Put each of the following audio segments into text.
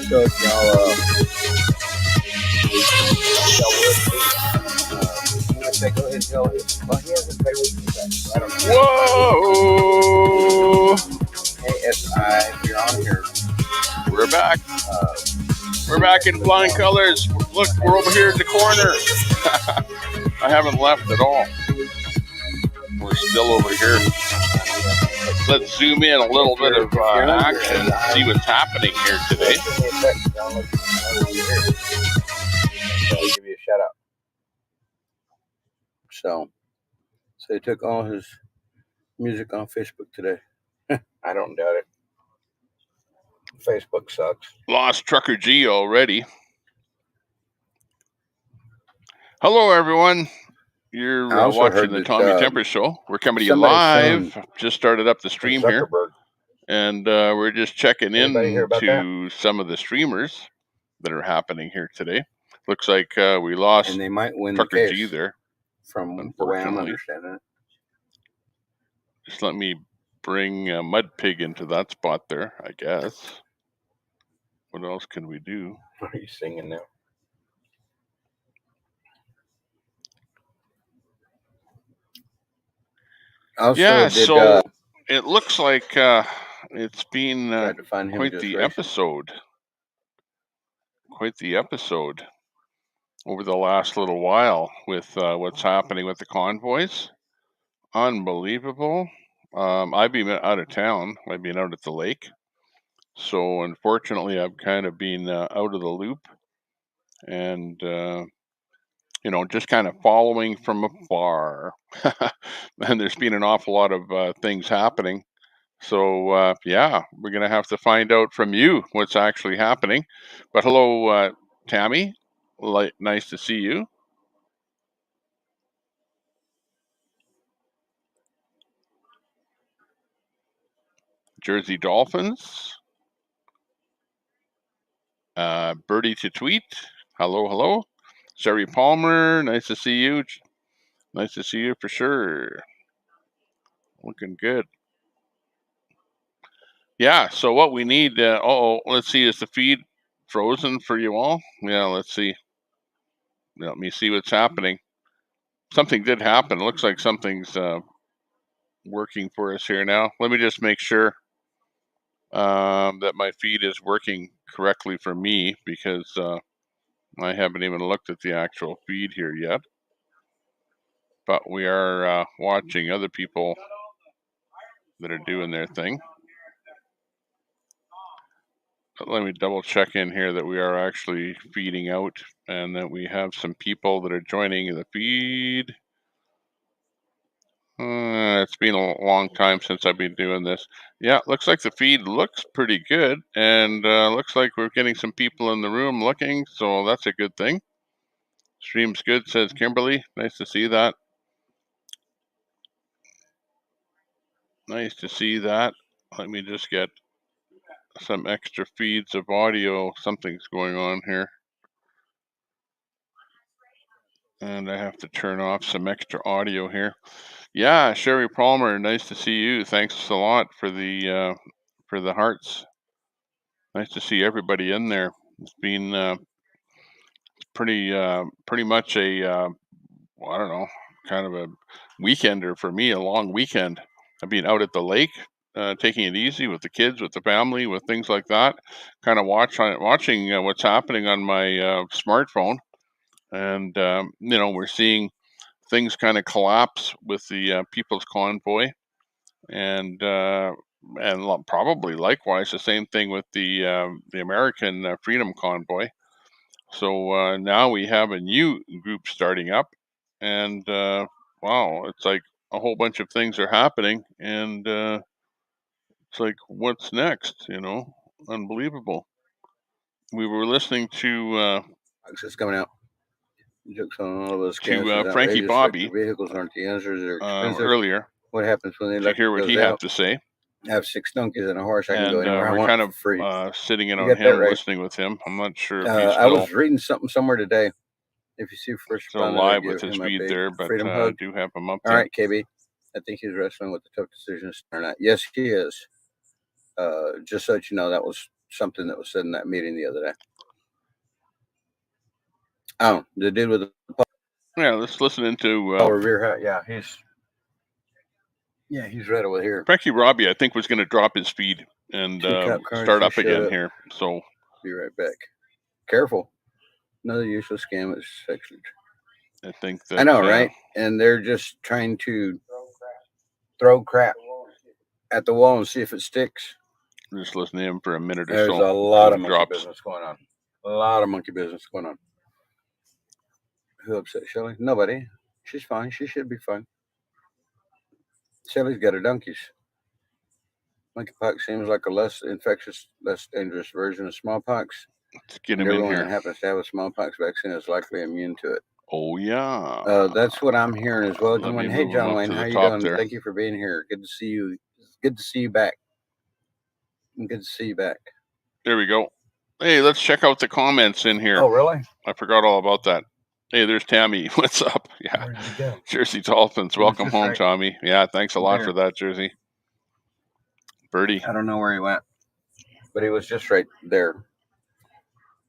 So if y'all would say go ahead and tell him. Well, he hasn't paid with me back, so I don't know. Whoa! ASI, if you're on here. We're back. We're back in flying colors. Look, we're over here in the corner. I haven't left at all. We're still over here. Let's zoom in a little bit of action, see what's happening here today. I'll give you a shout out. So he took all his music on Facebook today. I don't doubt it. Facebook sucks. Lost Trucker G already. Hello, everyone. You're watching the Tommy Temper Show. We're coming to you live. Just started up the stream here. And we're just checking into some of the streamers that are happening here today. Looks like we lost and they might win Trucker the G there. From the way I'm understanding it. Just let me bring Mud Pig into that spot there, I guess. What else can we do? What are you singing now? Also, yeah, so it looks like it's been quite the episode. Quite the episode over the last little while with what's happening with the convoys. Unbelievable. I've been out of town. I've been out at the lake. So unfortunately, I've kind of been out of the loop and, just kind of following from afar. And there's been an awful lot of things happening. So, yeah, we're going to have to find out from you what's actually happening. But hello, Tammy. Nice to see you. Jersey Dolphins. Birdie to tweet. Hello. Sherry Palmer. Nice to see you. Nice to see you for sure. Looking good. Yeah, so what we need, let's see, is the feed frozen for you all? Yeah, let's see. Let me see what's happening. Something did happen. It looks like something's working for us here now. Let me just make sure that my feed is working correctly for me, because I haven't even looked at the actual feed here yet. But we are watching other people that are doing their thing. But let me double check in here that we are actually feeding out and that we have some people that are joining the feed. It's been a long time since I've been doing this. Yeah, looks like the feed looks pretty good, and looks like we're getting some people in the room looking, so that's a good thing. Stream's good, says Kimberly. Nice to see that. Nice to see that. Let me just get some extra feeds of audio. Something's going on here. And I have to turn off some extra audio here. Yeah, Sherry Palmer, nice to see you. Thanks a lot for the hearts. Nice to see everybody in there. It's been pretty much a I don't know, kind of a weekender for me, a long weekend. I've been out at the lake, taking it easy with the kids, with the family, with things like that. Kind of watching what's happening on my smartphone, and we're seeing things kind of collapse with the People's Convoy, and probably likewise the same thing with the American Freedom Convoy. So now we have a new group starting up, and wow, it's like a whole bunch of things are happening, and it's like, what's next? Unbelievable. We were listening to It's coming out. Jokes on all those gas Frankie Bobby. Vehicles aren't the answers. They're expensive. Earlier. What happens when the electric hear what he had to say? I have 6 donkeys and a horse. I can go anywhere I want kind of for free. Sitting in on him, listening with him. I'm not sure if he's still. I was reading something somewhere today. If you see first still live with his feed there, but I do have him up there. All right, KB. I think he's wrestling with the tough decisions or not. Yes, he is. Just so that you know, that was something that was said in that meeting the other day. Oh, the dude with the yeah. Let's listen into Revere. Yeah, he's right over here. Frankie Robbie, I think, was going to drop his feed and start up again here. So be right back. Careful. Another useless scam is sexually. I think that I know, right? And they're just trying to throw crap at the wall and see if it sticks. Just listen to him for a minute or so. There's a lot of monkey business going on. A lot of monkey business going on. Who upset Shelly? Nobody. She's fine. She should be fine. Shelly's got her donkeys. Monkeypox seems like a less infectious, less dangerous version of smallpox. Let's get him in everyone here. that happens to have a smallpox vaccine is likely immune to it. Oh, yeah. That's what I'm hearing as well. John Wayne. Hey, John Wayne, how you doing? There. Thank you for being here. Good to see you. Good to see you back. Good to see you back. There we go. Hey, let's check out the comments in here. Oh, really? I forgot all about that. Hey, there's Tammy. What's up? Yeah. Where did you go? Jersey Dolphins. Welcome home, Tommy. Yeah, thanks a lot for that, Jersey. Birdie. I don't know where he went, but he was just right there.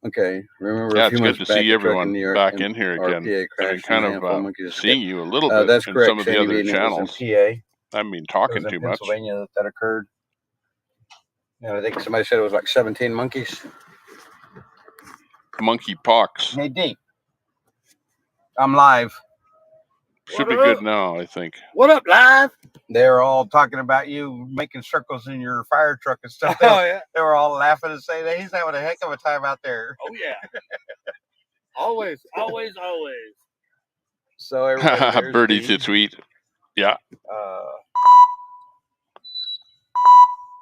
Okay. Remember, yeah, it's good to see everyone back in here again. I've been kind of seeing you a little bit that's in correct. some of the other channels. PA. I haven't been talking too much. Pennsylvania that occurred. Yeah, I think somebody said it was like 17 monkeys. Monkeypox. Hey, D. I'm live. Should be good now, I think. What up, live? They're all talking about you making circles in your fire truck and stuff. Oh, yeah. They were all laughing and saying that he's having a heck of a time out there. Oh, yeah. Always, always, always. So everybody, Birdie to tweet. Yeah.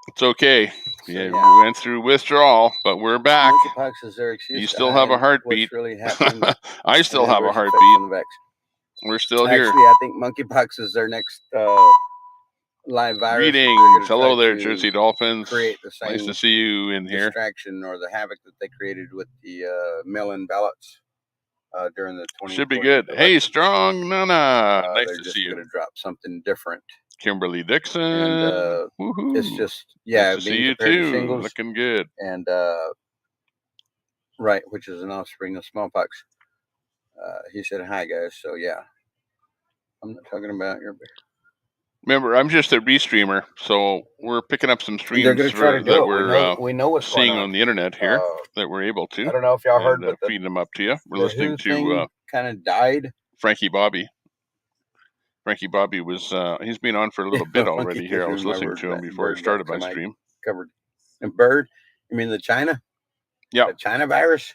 It's okay. Yeah, we went through withdrawal, but we're back. Monkeypox is their excuse. You still have a heartbeat. Really I still have a heartbeat. We're still here. Actually, I think monkeypox is their next live virus. Greetings. Hello there, Jersey Dolphins. Create the same nice to see you in here. Distraction or the havoc that they created with the mail-in ballots during the 2020 should be good. Election. Hey, Strong Nana. Nice to see you. They're just going to drop something different. Kimberly Dixon. And it's just, yeah. Nice to see you too. Shingles, looking good. And right, which is an offspring of smallpox. He said, hi, guys. So, yeah. I'm not talking about your... Remember, I'm just a restreamer, so we're picking up some streams that we're seeing on the internet here that we're able to. I don't know if y'all heard, but feeding them up to you. We're listening to kind of died. Frankie Bobby. Frankie Bobby was he's been on for a little bit already here. I was listening to him before I started my stream. Covered. And bird? You mean the China? Yeah. The China virus?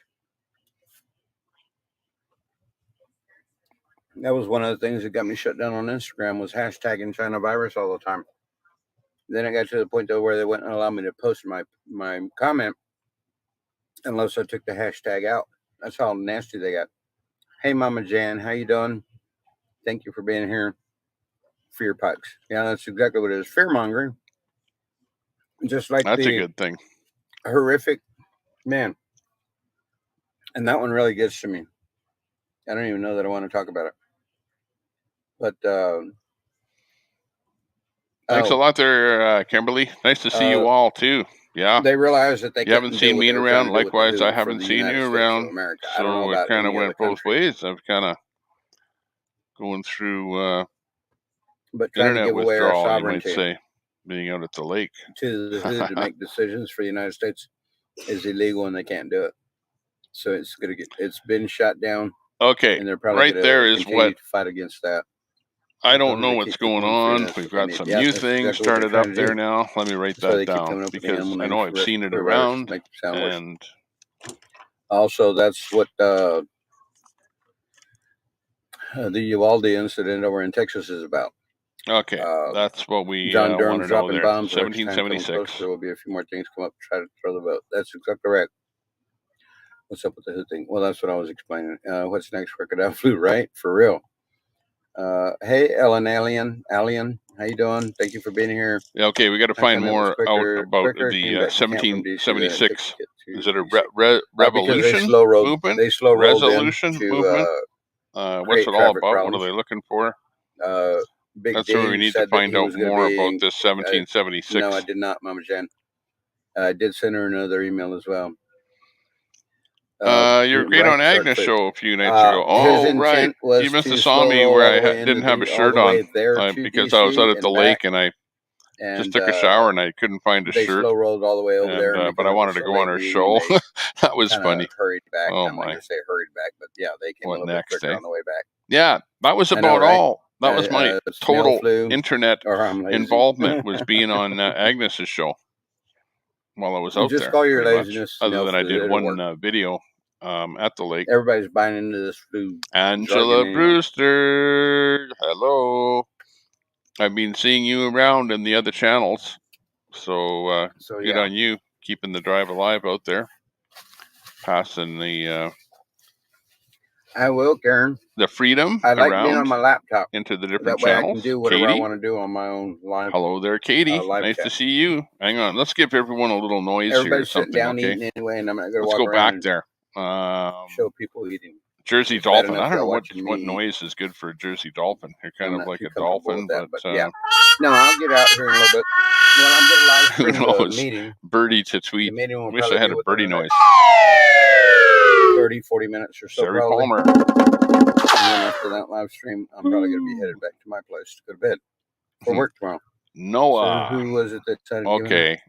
That was one of the things that got me shut down on Instagram was hashtagging China virus all the time. Then I got to the point though where they wouldn't allow me to post my comment unless I took the hashtag out. That's how nasty they got. Hey, Mama Jan, how you doing? Thank you for being here. Fear pucks. Yeah, that's exactly what it is. Fear mongering. Just like that's a good thing. Horrific, man. And that one really gets to me. I don't even know that I want to talk about it. But thanks a lot there, Kimberly. Nice to see you all too. Yeah, they realize that they haven't seen me around. Likewise, I haven't seen you around. So it kind of went both ways. I've kind of going through but trying to give away our sovereignty, you might say, being out at the lake to the hood to make decisions for the United States is illegal, and they can't do it. So it's been shut down. Okay, and they're probably right there is what to fight against that. I don't know what's going on. We've got some new things started up there now. Let me write that down because I know I've seen it around. And also, that's what the Uvalde incident over in Texas is about. Okay, that's what we John Durham's dropping bombs. 1776. There will be a few more things come up to try to throw the vote. That's exactly right. What's up with the hood thing? Well, that's what I was explaining. What's next? Crocodile flu, right? For real. Hey, Ellen Alien, how you doing? Thank you for being here. Yeah, okay, we got to find more out about the 1776. Is it a revolution movement? They slow rolled resolution movement. What's it all about? Problems. What are they looking for? That's where we need to find out more about this 1776. No, I did not, Mama Jan. I did send her another email as well. You're great on Agnes show a few nights ago. Oh, right. You must have saw me where I didn't have a shirt on because I was out at the lake and I just took a shower and I couldn't find a shirt. Slow rolled all the way over there, but I wanted to go on her show. That was funny. Hurried back. Oh I'm not going to say hurried back, but yeah, they came a little bit quicker on the way back. Yeah, that was about all. That was my total internet involvement was being on Agnes's show while I was out there. Call your laziness. Other than I did one video at the lake. Everybody's buying into this food. Angela Brewster, hello. I've been seeing you around in the other channels, so good on you, keeping the drive alive out there, passing the. I will, Karen. The freedom. I like being on my laptop into the different that way channels. I can do whatever I want to do on my own live. Hello there, Katie. Nice to see you. Hang on, let's give everyone a little noise here. Everybody's sitting down eating anyway, and I'm not going to walk around. Let's go back there. Show people eating. Jersey Dolphin. I don't know what noise is good for a Jersey Dolphin. You're kind of like a dolphin, but yeah. No, I'll get out here in a little bit. When I'm getting live stream the meeting. Birdie to tweet. Wish I had a birdie noise. 30, 40 minutes or so. Sarah Palmer. And then after that live stream, I'm probably going to be headed back to my place to go to bed for work tomorrow. Noah. So who was it that said? Okay.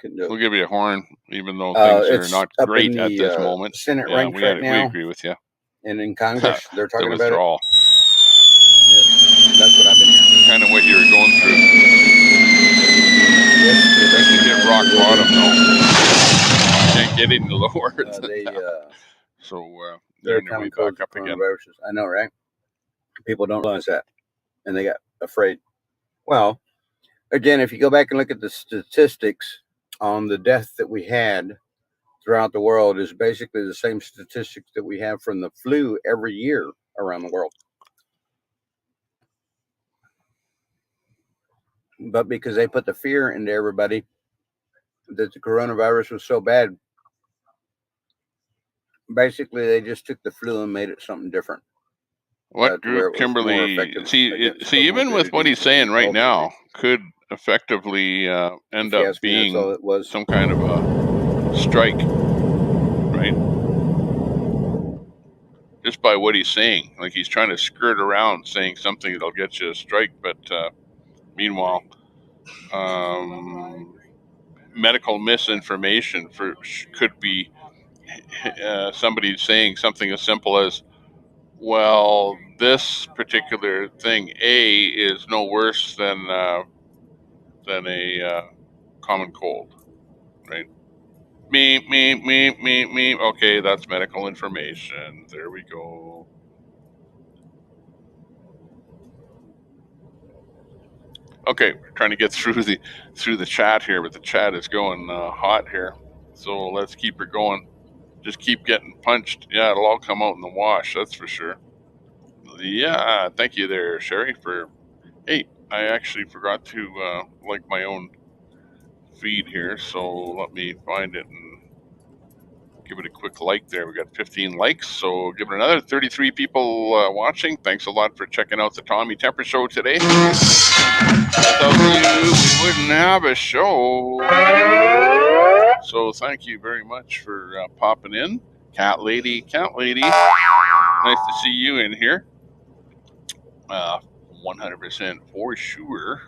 We'll give you a horn, even though things are not great at this moment. Senate rank we agree with you. And in Congress, they're talking the about withdrawal. That's what I've been hearing. Kind of what you were going through. Yes, you hit rock bottom, though. Can't get any lower. They're coming back up again. I know, right? People don't realize that, and they got afraid. Well, again, if you go back and look at the statistics on the death that we had throughout the world, is basically the same statistics that we have from the flu every year around the world. But because they put the fear into everybody that the coronavirus was so bad, basically they just took the flu and made it something different. What group, Kimberly? See, even with what he's saying right now, could effectively end up being some kind of a strike, right? Just by what he's saying, like he's trying to skirt around saying something that'll get you a strike, but meanwhile, medical misinformation could be somebody saying something as simple as, well, this particular thing A is no worse than a common cold, right? Me. Okay, that's medical information. There we go. Okay, we're trying to get through the chat here, but the chat is going hot here. So let's keep it going. just keep getting punched. Yeah, it'll all come out in the wash. That's for sure. Yeah, thank you there, Sherry. Hey, I actually forgot to like my own feed here, so let me find it and give it a quick like there. We got 15 likes, so give it another 33 people watching. Thanks a lot for checking out the Tommy Temper Show today. Without you, we wouldn't have a show. So thank you very much for popping in. Cat Lady, nice to see you in here. 100% for sure.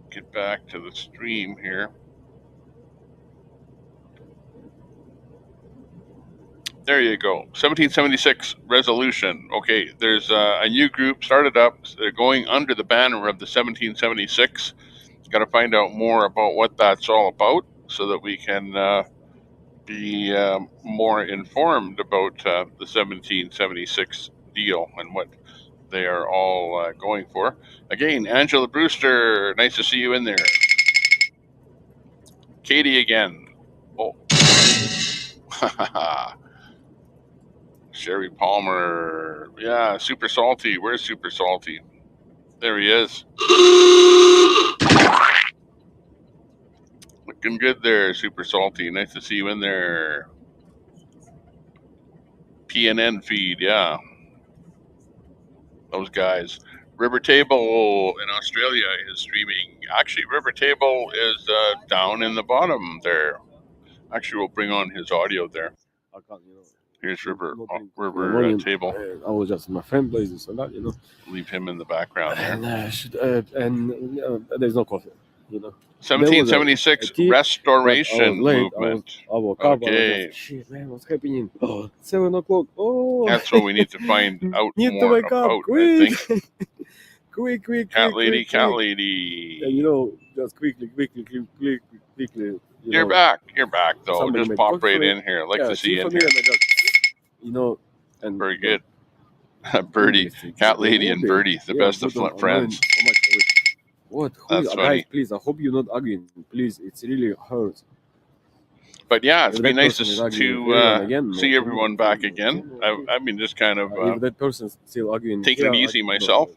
Get back to the stream here. There you go. 1776 resolution. Okay, there's a new group started up. They're going under the banner of the 1776. Got to find out more about what that's all about so that we can be more informed about the 1776 deal and what they are all going for. Again, Angela Brewster, nice to see you in there. Katie again. Oh. Sherry Palmer. Yeah, Super Salty. Where's Super Salty? There he is. Looking good there, Super Salty. Nice to see you in there. PNN feed, yeah. Those guys. River Table in Australia is streaming. Actually, River Table is down in the bottom there. Actually, we'll bring on his audio there. I can't, Here's River Table. I was just my friend places, so that Leave him in the background there. And there's no coffee, 1776 restoration movement. I woke up. Okay. Shit, man, what's happening? 7 o'clock. Oh, that's what we need to find out need more to wake about. Up, quick. I think. quick. Cat lady. And just quickly. You're back, though. Just pop right in here. I'd like to see you in here. And very good. Birdie, Cat Lady, and Birdie, the best of friends. What? That's funny. Guys, please, I hope you're not arguing. Please, it's really hurts. But yeah, it's been nice to see everyone back again. I've been just kind of if that person's still arguing, taking it easy myself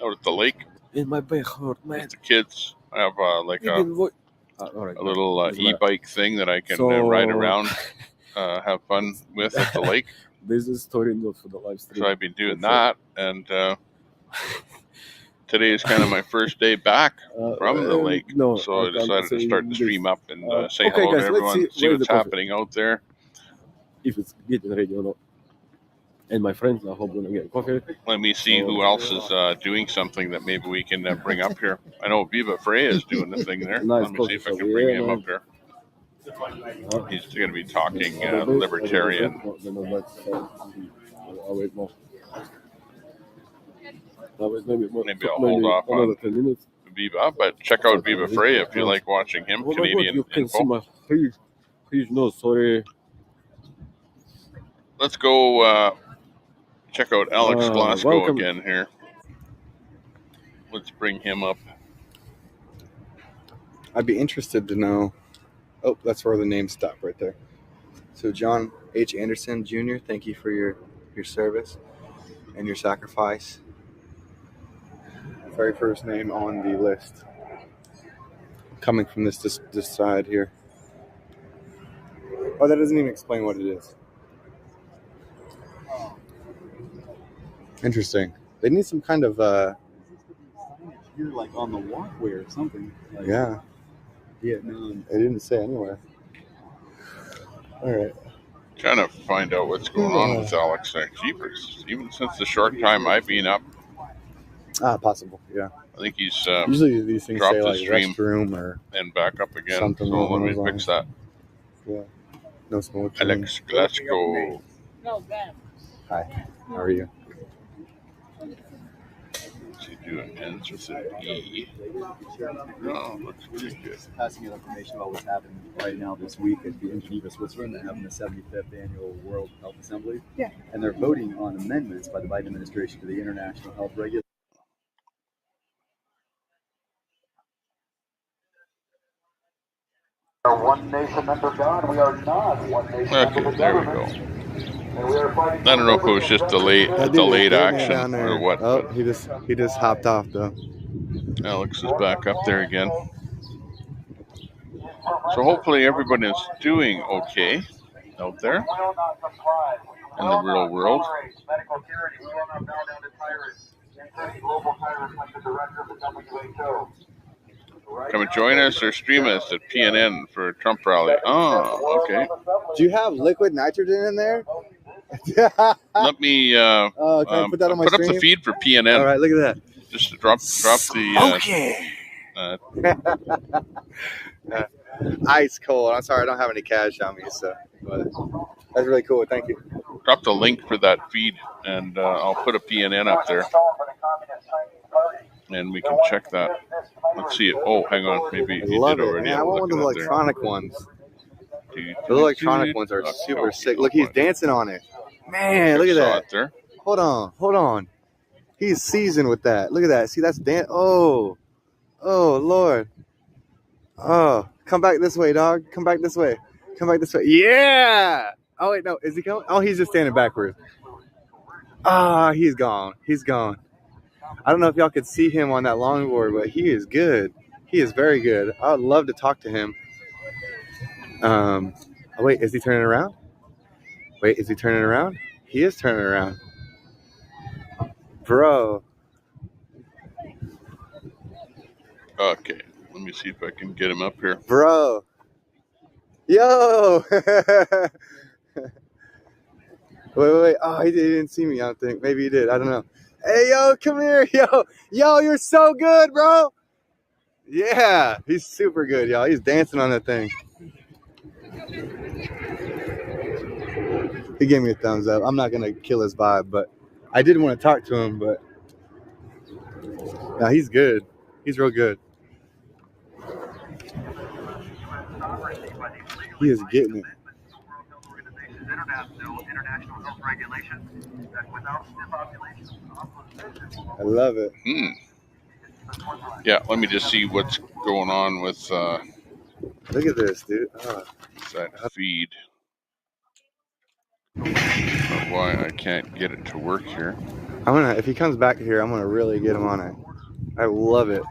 out at the lake. In my back hurt, man. With the kids, I have like a little e-bike thing that I can ride around, have fun with at the lake. This is a story note for the live stream. So I've been doing that, and today is kind of my first day back from the lake. So I decided to start the stream up and say hello to everyone, see what's happening out there. If it's getting ready or not. And my friends, I hope, gonna get coffee. Let me see who else is doing something that maybe we can bring up here. I know Viva Freya is doing the thing there. Nice. Let me see if I can bring him up here. He's going to be talking libertarian. I'll wait more. Maybe I'll hold off on Viva, but check out Viva Freya if you like watching him. Canadian you can info. See my huge nose. Sorry. Let's go check out Alex Glasgow again here. Let's bring him up. I'd be interested to know. Oh, that's where the name stopped right there. So John H. Anderson Jr., thank you for your service and your sacrifice. Very first name on the list. Coming from this side here. Oh, that doesn't even explain what it is. Interesting. They need some kind of You're like on the walkway or something. Like, yeah. Vietnam. It didn't say anywhere. All right. Trying to find out what's going on with Alex there. Jeepers. Even since the short time I've been up. Possible. Yeah. I think he's usually these things dropped say the like stream restroom or and back up again. Something so let me fix that. Yeah. No smoke. Alex Glasgow. Hi. How are you? Ends with an E. No, looks pretty good. Passing out information about what's happening right now this week in Geneva, Switzerland. They're having the 75th annual World Health Assembly. Yeah. And they're voting on amendments by the Biden administration to the International Health Regulation. are one nation under God. We are not one nation under the there we government. go. And we are fighting I don't know if it was just delayed action or what. Oh, But he just hopped off though. Alex is back up there again. So hopefully everyone is doing okay out there in the real world. Come and join us or stream us at PNN for a Trump rally. Oh, okay. Do you have liquid nitrogen in there? Let me can I put that on my put up stream? the feed for PNN. All right, look at that. Just to drop the Ice cold. I'm sorry, I don't have any cash on me, so but that's really cool. Thank you. drop the link for that feed, and I'll put a PNN up there, and we can check that. Let's see it. Oh, hang on. Maybe you did already. Man, I want one of the electronic ones. The electronic ones are super sick. Look, he's dancing on it. Man, look at that. There. Hold on. He's seasoned with that. Look at that. See, that's dance. Oh, Lord. Oh, come back this way, dog. Come back this way. Yeah. Oh, wait, no. Is he coming? Oh, he's just standing backwards. Ah, he's gone. I don't know if y'all could see him on that longboard, but he is good. He is very good. I would love to talk to him. Oh, wait, is he turning around? He is turning around. Bro. Okay. Let me see if I can get him up here. Bro. Yo. Wait. Oh, he didn't see me, I don't think. Maybe he did. I don't know. Hey, yo, come here. Yo, you're so good, bro. Yeah, he's super good, y'all. He's dancing on that thing. He gave me a thumbs up. I'm not going to kill his vibe, but I did want to talk to him, but no, he's good. He's real good. He is getting it. I love it. Yeah, let me just see what's going on with look at this, dude. That feed. Why I can't get it to work here. If he comes back here, I'm gonna really get him on it. I love it.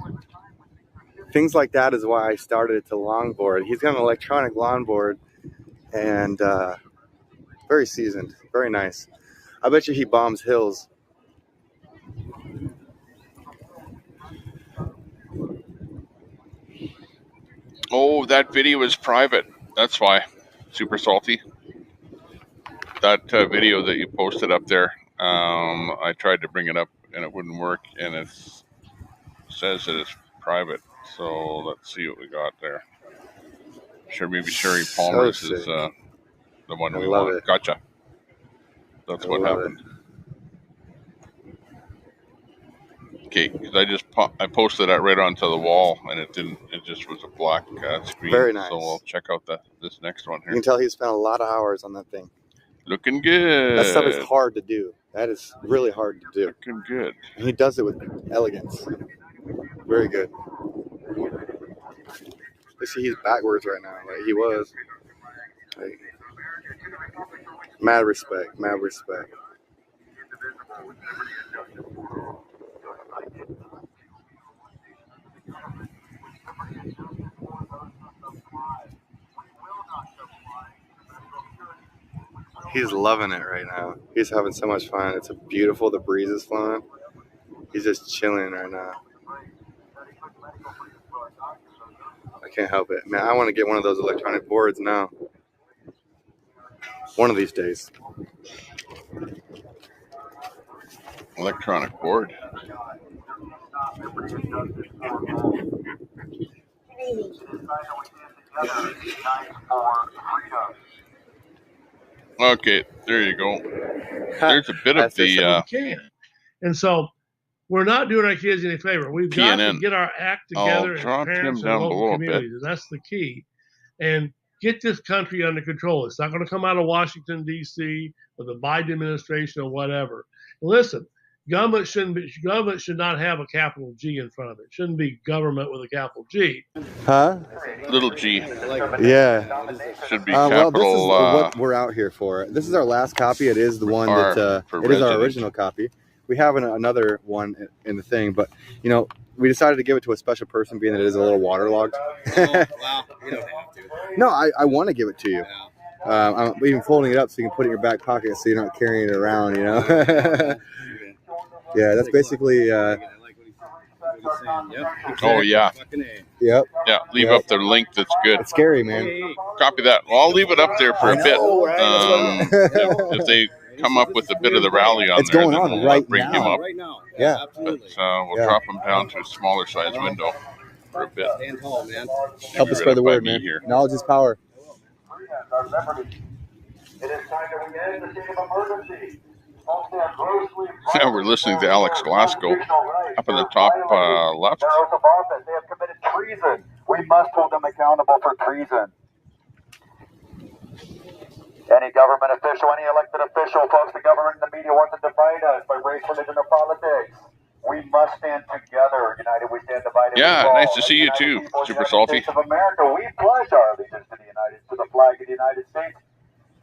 Things like that is why I started to longboard. He's got an electronic longboard and very seasoned, very nice. I bet you he bombs hills. Oh, that video is private. That's why. Super salty. That video that you posted up there, I tried to bring it up and it wouldn't work, and it says that it's private. So let's see what we got there. Maybe Sherry Palmer's is the one we want. It. Gotcha. That's what happened. Okay, because I posted that right onto the wall, and it didn't. It just was a black screen. Very nice. So we'll check out this next one here. You can tell he spent a lot of hours on that thing. Looking good. That stuff is hard to do. That is really hard to do. Looking good. And he does it with elegance. Very good. You see, he's backwards right now. Like he was. Like, mad respect. He's loving it right now. He's having so much fun. It's beautiful. The breeze is flowing. He's just chilling right now. I can't help it. Man, I want to get one of those electronic boards now. One of these days. Electronic board. Okay, there you go. There's a bit of the and so we're not doing our kids any favor. We've got to get our act together as parents and local communities. And that's the key. And get this country under control. It's not going to come out of Washington, D.C. or the Biden administration or whatever. And listen, Government should not have a capital G in front of it. It shouldn't be government with a capital G. Huh? Little G. Yeah. Should be capital. Well, this is what we're out here for. This is our last copy. It is the one that it is our original copy. We have another one in the thing, but you know, we decided to give it to a special person, being that it is a little waterlogged. Oh, wow. You don't have to. No, I want to give it to you. I'm even folding it up so you can put it in your back pocket, so you're not carrying it around. You know. Yeah, that's basically. Oh yeah. Yep. Yeah, leave up the link. That's good. It's scary, man. Copy that. Well, I'll leave it up there for a bit. If they come up with a bit of the rally on it's there, going then on we'll right bring now. him up. Right now. Yeah. But we'll drop him down to a smaller size window for a bit. Stand tall, man. Help us spread the word, man. Here. Knowledge is power. It is time that we end the state of emergency. Now we're listening to Alex Glasgow up in the top left. Their oath of office. They have committed treason. We must hold them accountable for treason. Any government official, any elected official, folks, the government and the media want to divide us by race, religion, or politics. We must stand together. United we stand, divided we fall. Nice to see you too, Super Salty. Of America, we pledge our allegiance to the flag of the United States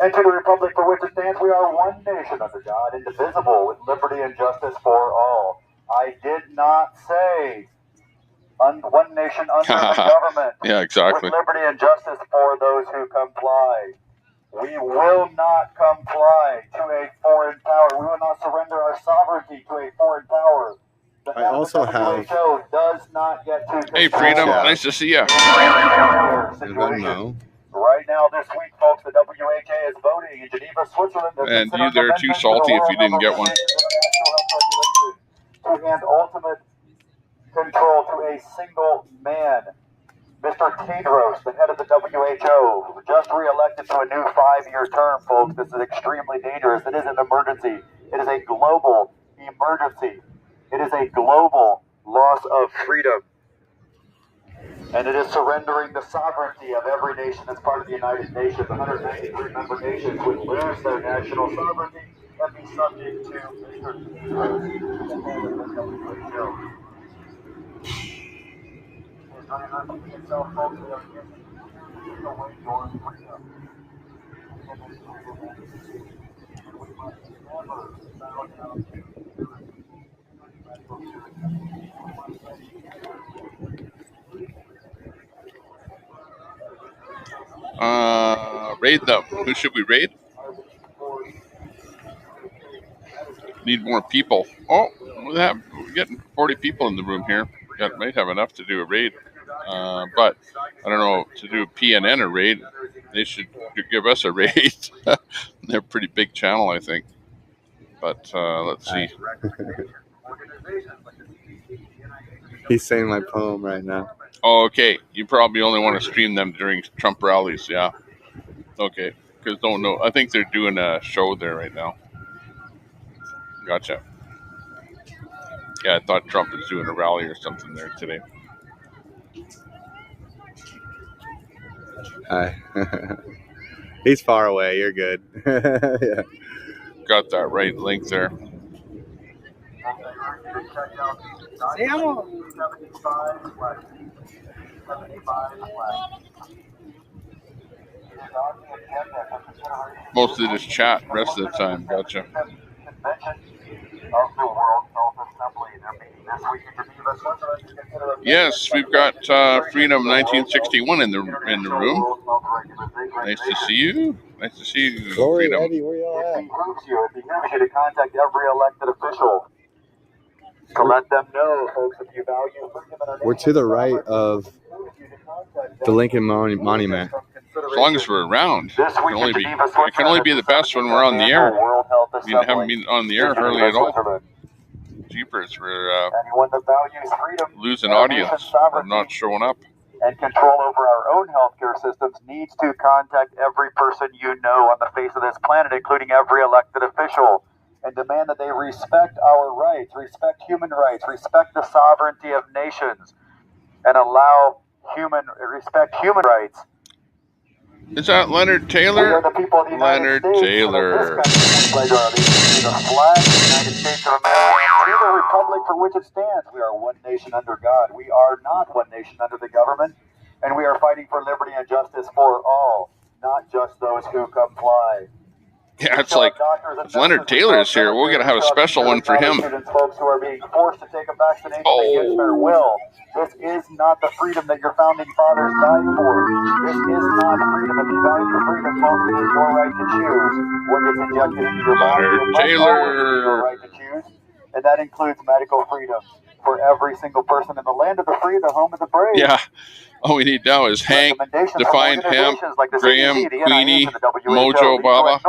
and to the republic for which it stands. We are one nation under God, indivisible, with liberty and justice for all. I did not say one nation under the government. Yeah, exactly. With liberty and justice for those who comply. We will not comply to a foreign power. We will not surrender our sovereignty to a foreign power. I also have. Does not get to. Hey, Freedom. Nice to see you. No. Right now, this week, folks, the WHA is voting in Geneva, Switzerland. And you there too, Salty, if you didn't get one. To hand ultimate control to a single man. Mr. Tedros, the head of the WHO, just re-elected to a new 5-year term, folks. This is extremely dangerous. It is an emergency. It is a global emergency. It is a global loss of freedom. And it is surrendering the sovereignty of every nation that's part of the United Nations. 193 member nations would lose their national sovereignty and be subject to Mr. Tedros, the head of the WHO. Raid them. Who should we raid? Need more people. Oh, we're getting 40 people in the room here. Might have enough to do a raid. But I don't know, to do a PNN a raid, they should give us a raid. They're a pretty big channel, I think. But let's see. He's saying my poem right now. Oh, okay. You probably only want to stream them during Trump rallies, yeah. Okay, because don't know. I think they're doing a show there right now. Gotcha. Yeah, I thought Trump was doing a rally or something there today. Hi. He's far away. You're good. Yeah. Got that right link there. Most of this chat, rest of the time. Gotcha. Yes, we've got Freedom 1961 in the room. Nice to see you. Nice to see you, Freedom. Eddie, where y'all at? It behooves you to contact every elected official to let them know, folks, if you value freedom. We're to the right of the Lincoln Monument. As long as we're around, it can only be the best when we're on the air. We haven't been on the air hardly at all. Jeepers, we're losing audience. We're not showing up. And control over our own healthcare systems needs to contact every person you know on the face of this planet, including every elected official, and demand that they respect our rights, respect human rights, respect the sovereignty of nations, and respect human rights. Is that Leonard Taylor? We are the people of the United Leonard States, Taylor. and this country pledge our allegiance to the flag of the United States of America and to the republic for which it stands. We are one nation under God. We are not one nation under the government, and we are fighting for liberty and justice for all, not just those who comply. Yeah, it's like, if Leonard Taylor is here, we're going to have a special one for him. Folks who are being forced to take a vaccination against their will. This is not the freedom that your founding fathers died for. This is not freedom. If you value freedom, folks, it is your right to choose what gets injected into your body. It must always be your right to choose, and that includes medical freedom for every single person in the land of the free, the home of the brave. Yeah. All we need now is Hank, Defined Hemp, like Graham, Queenie, Mojo Baba,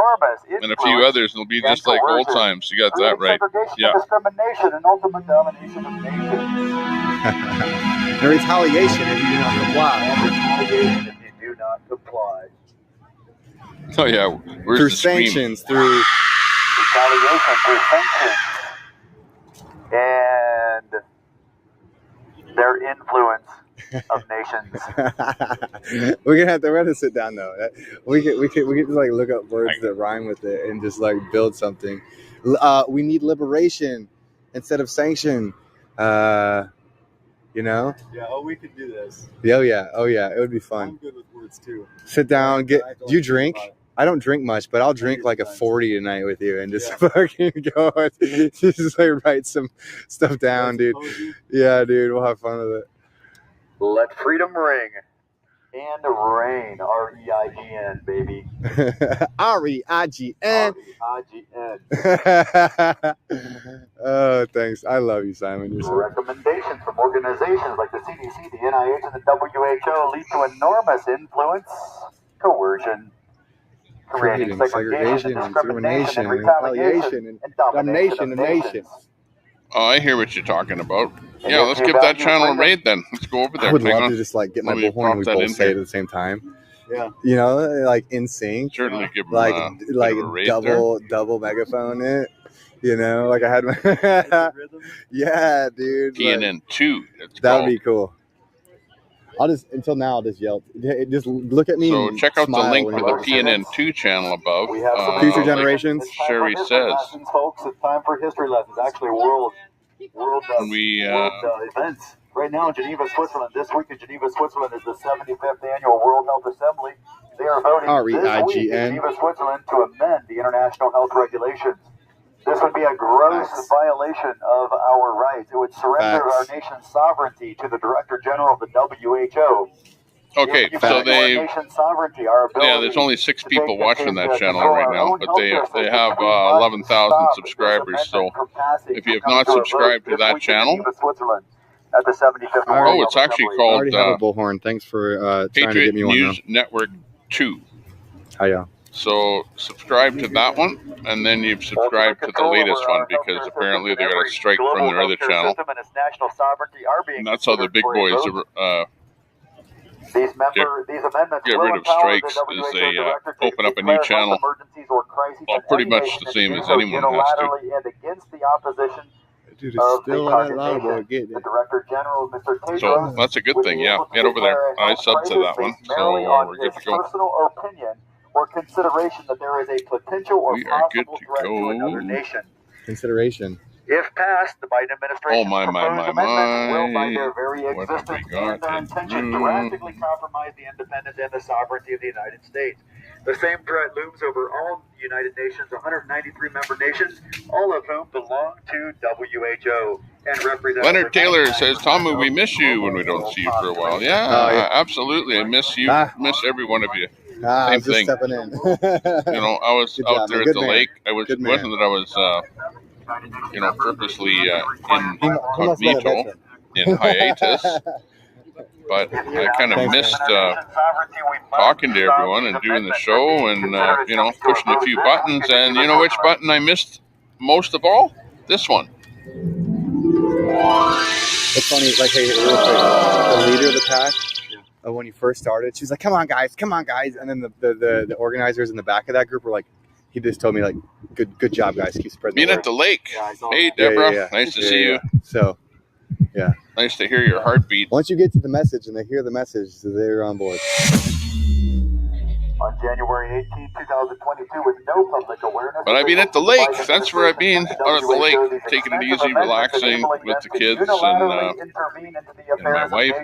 and a few others. It'll be just like old times. You got that right. Yeah. Discrimination and ultimate domination of nations. And retaliation if you do not comply. Retaliation if you do not comply. Oh yeah, where's through the sanctions, scream? through retaliation, through sanctions, and their influence of nations. We're gonna have to sit down though. We could just like look up words that rhyme with it and just like build something. We need liberation instead of sanction. You know? Yeah. Oh, we could do this. Oh yeah. It would be fun. I'm good with words too. Sit down. Do you drink? I don't drink much, but I'll drink like a 40 tonight with you and just fucking go. Just like write some stuff down, dude. Yeah, dude. We'll have fun with it. Let freedom ring and reign. R-E-I-G-N, baby. R-E-I-G-N. R-E-I-G-N. Oh, thanks. I love you, Simon. You're so... Recommendations from organizations like the CDC, the NIH, and the WHO lead to enormous influence, coercion, creating segregation and discrimination and retaliation and domination of nations. Oh, I hear what you're talking about. Yeah, let's give that channel a raid then. Let's go over there. I would love to just like get my bullhorn and we both say it at the same time. Yeah. You know, like in sync. Certainly give them like a raid double megaphone it. You know, like I had my yeah, dude. PNN 2. That would be cool. I'll just yell. Just look at me. So check out the link for the PNN 2 channel above. We have some future generations. Like Sherry says. Lessons, folks. It's time for history lessons. Actually, world events. Right now in Geneva, Switzerland. This week in Geneva, Switzerland is the 75th annual World Health Assembly. They are voting this week in Geneva, Switzerland to amend the international health regulations. This would be a gross violation of our rights. It would surrender our nation's sovereignty to the Director General of the WHO. Okay, so there's only 6 people watching that channel right now, but they have 11,000 subscribers. So if you have not subscribed to that channel, it's actually called I already have a bullhorn. Thanks for trying to get me one. News Network 2. Hiya. So subscribe to that one, and then you've subscribed to the latest one, because apparently they got a strike from their other channel. And that's how the big boys get rid of strikes, is they open up a new channel. Well, pretty much the same as anyone has to. Dude, it's still on that louder getting it. So that's a good thing, yeah. Get over there. I subbed to that one, so we're good to go. Or consideration that there is a potential or possible threat to another nation. Consideration. If passed, the Biden administration's proposed amendments will, by their very What have we existence got? and their intention, drastically compromise the independence and the sovereignty of the United States. The same threat looms over all United Nations, 193 member nations, all of whom belong to WHO and represent. Leonard Taylor says, "Tommy, we miss you when we don't see you for a while." Yeah, absolutely. I miss you. Miss every one of you. Same thing. Stepping in. You know, I was out there at the lake. It wasn't that I was, purposely incognito, in hiatus. But I kind of missed talking to everyone and doing the show and, pushing a few buttons. And you know which button I missed most of all? This one. It's funny, like, hey, real quick, the leader of the pack, when you first started, she was like, come on, guys. And then the organizers in the back of that group were like, he just told me, like, good job, guys. Keep spreading the word. Being at the lake. Hey, Deborah. Yeah. Nice to see you. So, yeah. Nice to hear your heartbeat. Once you get to the message and they hear the message, so they're on board. On January 18, 2022, with no public awareness. But I've been at the lake. That's where I've been. Out at the lake, taking it easy, relaxing with the kids and my wife.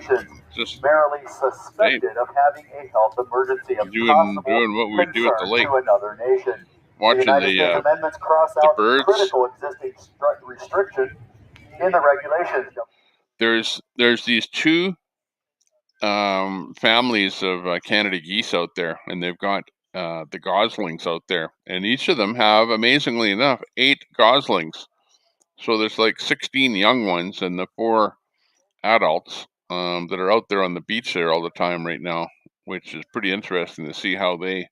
Just merely suspected of having a health emergency of doing what we do at the lake. To another nation. Watching the amendments cross out birds. Critical existing restriction in the regulations. There's these two families of Canada geese out there, and they've got the goslings out there, and each of them have, amazingly enough, 8 goslings. So there's like 16 young ones and the 4 adults that are out there on the beach there all the time right now, which is pretty interesting to see how they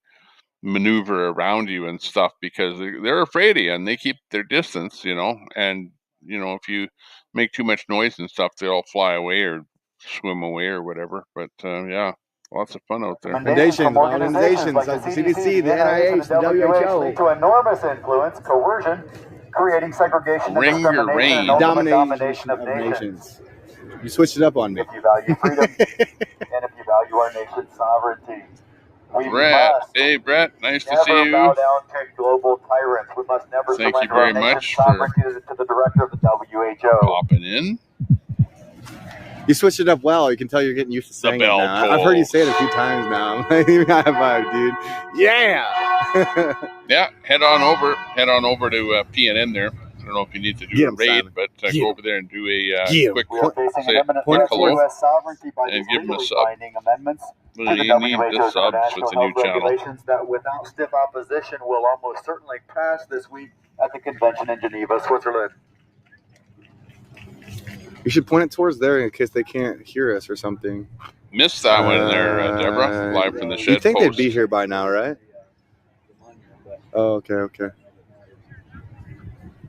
maneuver around you and stuff, because they're afraid of you and they keep their distance, and if you make too much noise and stuff, they'll fly away or swim away or whatever. But yeah, lots of fun out there. Recommendations like the CDC, the NIH, the WHO lead to enormous influence, coercion, creating segregation and discrimination and domination of nations. You switched it up on me. If you value freedom and if you value our nation's sovereignty, we must hey Brett, nice to see you. Bow down to global tyrants. We must never Thank you surrender very our nation's much sovereignty to the director of the WHO. Popping in. You switched it up well. You can tell you're getting used to saying it now. I've heard you say it a few times now. I'm like, dude. Yeah. Yeah, head on over to PNN there. I don't know if you need to do a raid, but go over there and do a quick hello and give them a sub. You need the subs with the new channel. That without stiff opposition will almost certainly pass this week at the convention in Geneva, Switzerland. You should point it towards there in case they can't hear us or something. Missed that one there, Deborah, live from the shed. You think they'd be here by now, right? Oh, okay.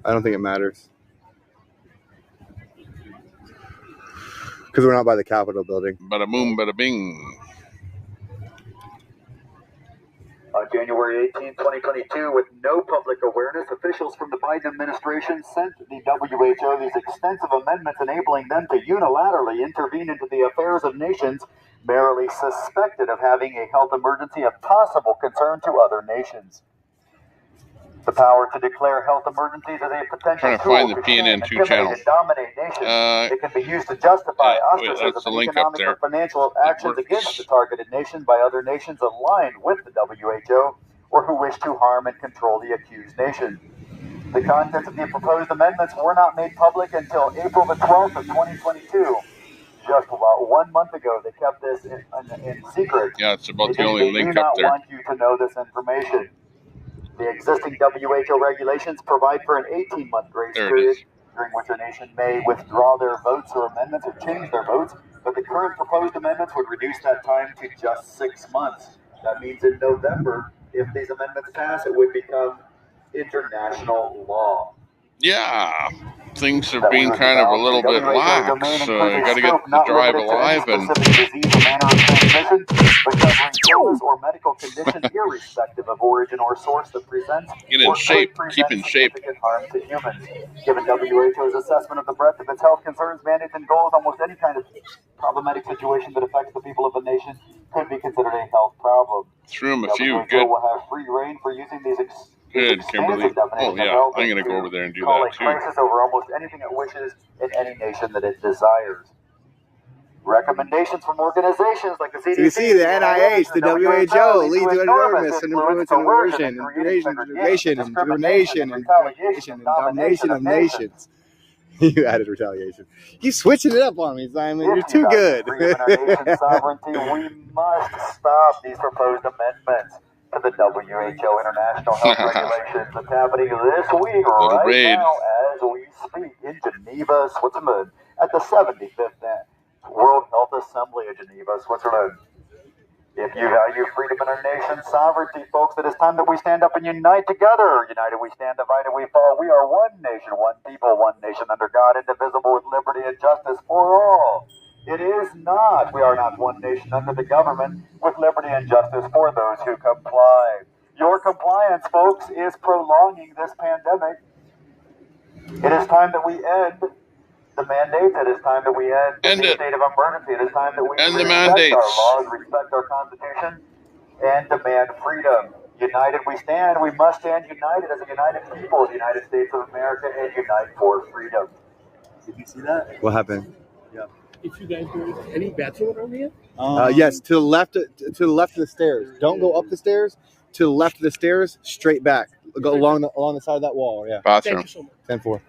I don't think it matters. Because we're not by the Capitol building. Bada boom, bada bing. On January 18, 2022, with no public awareness, officials from the Biden administration sent the WHO these extensive amendments enabling them to unilaterally intervene into the affairs of nations merely suspected of having a health emergency of possible concern to other nations. The power to declare health emergencies as a potential tool to PNN2 channel. And dominate nations. It can be used to justify ostracism and economic or financial actions against the targeted nation by other nations aligned with the WHO or who wish to harm and control the accused nation. The contents of the proposed amendments were not made public until April the 12th of 2022. Just about 1 month ago, they kept this in secret. Yeah, it's about the only link up there. They do not want you to know this information. The existing WHO regulations provide for an 18-month grace period during which a nation may withdraw their votes or amendments or change their votes, but the current proposed amendments would reduce that time to just 6 months. That means in November, if these amendments pass, it would become international law. Yeah, things have been kind of a little bit lax. Got to get the drive alive and or medical condition, irrespective of origin or source that presents get in shape, keep in shape. Harm to humans. Given WHO's assessment of the breadth of its health concerns, mandates, and goals, almost any kind of problematic situation that affects the people of a nation could be considered a health problem. Threw him a few. WHO Good. will have free reign for using these Good, Kimberly. Oh, yeah. I'm going to go over there and do that, too. Crisis over almost anything it wishes in any nation that it desires. Recommendations from organizations like the CDC, the NIH, the WHO lead to enormous influence and coercion, integration, and discrimination, and domination of nations. You added retaliation. You switching it up on me, Simon. You're too good. In our nation's sovereignty, we must stop these proposed amendments to the WHO International Health Regulations that's happening this week right now as we speak in Geneva, Switzerland, at the 75th World Health Assembly of Geneva, Switzerland. If you value freedom in our nation's sovereignty, folks, it is time that we stand up and unite together. United we stand, divided we fall. We are one nation, one people, one nation under God, indivisible with liberty and justice for all. It is not. We are not one nation under the government with liberty and justice for those who comply. Your compliance, folks, is prolonging this pandemic. It is time that we end the mandates. It is time that we end the state of emergency. It is time that we respect our laws, respect our Constitution, and demand freedom. United we stand. We must stand united as a united people of the United States of America and unite for freedom. Did you see that? What happened? Yeah. If you guys go any bets over here? Yes, to the left of the stairs. Don't go up the stairs. To the left of the stairs, straight back. Go along the side of that wall. Yeah. Bathroom. Thank you so much. 10-4.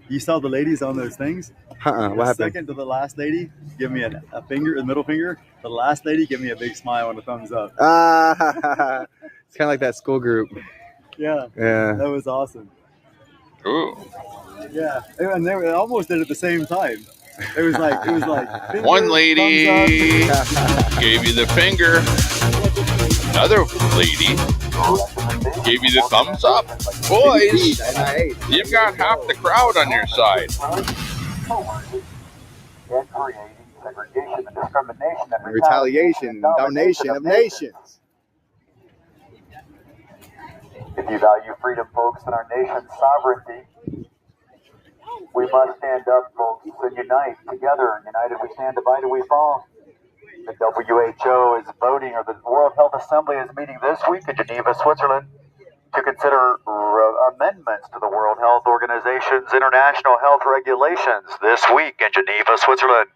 You saw the ladies on those things? What happened? Second to the last lady, give me a finger, a middle finger. The last lady, give me a big smile and a thumbs up. It's kind of like that school group. Yeah. Yeah. That was awesome. Ooh. Yeah. And they almost did it at the same time. It was like finger, one lady gave you the finger. Another lady gave you the thumbs up. Boys, you've got half the crowd on your side. And creating segregation and discrimination and Retaliation and domination of nations. If you value freedom, folks, and our nation's sovereignty, we must stand up, folks, and unite together. United we stand, divided we fall. The WHO is voting, or the World Health Assembly is meeting this week in Geneva, Switzerland, to consider amendments to the World Health Organization's international health regulations this week in Geneva, Switzerland.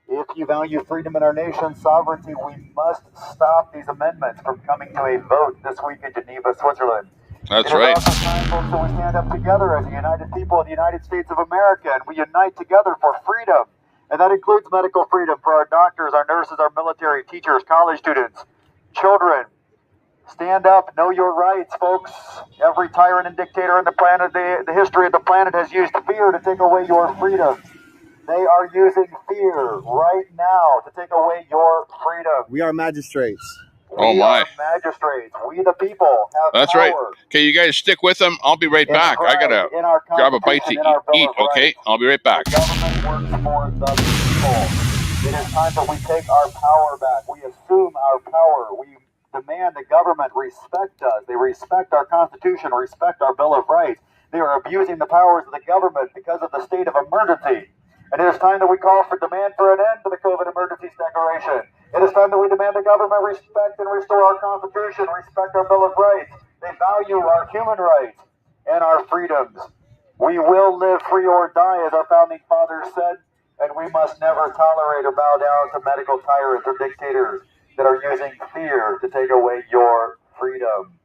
If you value freedom and our nation's sovereignty, we must stop these amendments from coming to a vote this week in Geneva, Switzerland. That's right. It is also time, folks, that we stand up together as a united people of the United States of America, and we unite together for freedom. And that includes medical freedom for our doctors, our nurses, our military, teachers, college students, children. Stand up, know your rights, folks. Every tyrant and dictator on the planet, the history of the planet has used fear to take away your freedom. They are using fear right now to take away your freedom. We are magistrates. Oh my! We are magistrates. We the people have That's power. right. Okay, you guys stick with them. I'll be right back. I gotta grab a bite to eat. Okay, I'll be right back. The government works for the people. It is time that we take our power back. We assume our power. We demand the government respect us. They respect our Constitution, respect our Bill of Rights. They are abusing the powers of the government because of the state of emergency. And it is time that we call for demand for an end to the COVID emergencies declaration. It is time that we demand the government respect and restore our Constitution, respect our Bill of Rights. They value our human rights and our freedoms. We will live free or die, as our founding fathers said, and we must never tolerate or bow down to medical tyrants or dictators that are using fear to take away your freedom.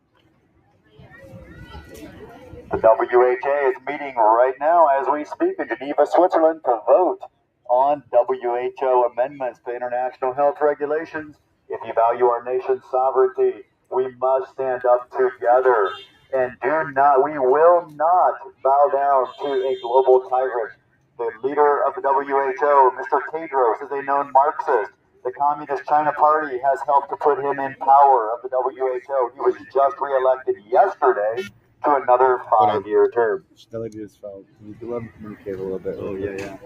The WHA is meeting right now as we speak in Geneva, Switzerland, to vote on WHO amendments to international health regulations. If you value our nation's sovereignty, we must stand up together and we will not bow down to a global tyrant. The leader of the WHO, Mr. Tedros, is a known Marxist. The Communist China Party has helped to put him in power of the WHO. He was just reelected yesterday to another 5-year term. That lady just fell. You can let him communicate a little bit. Oh, yeah.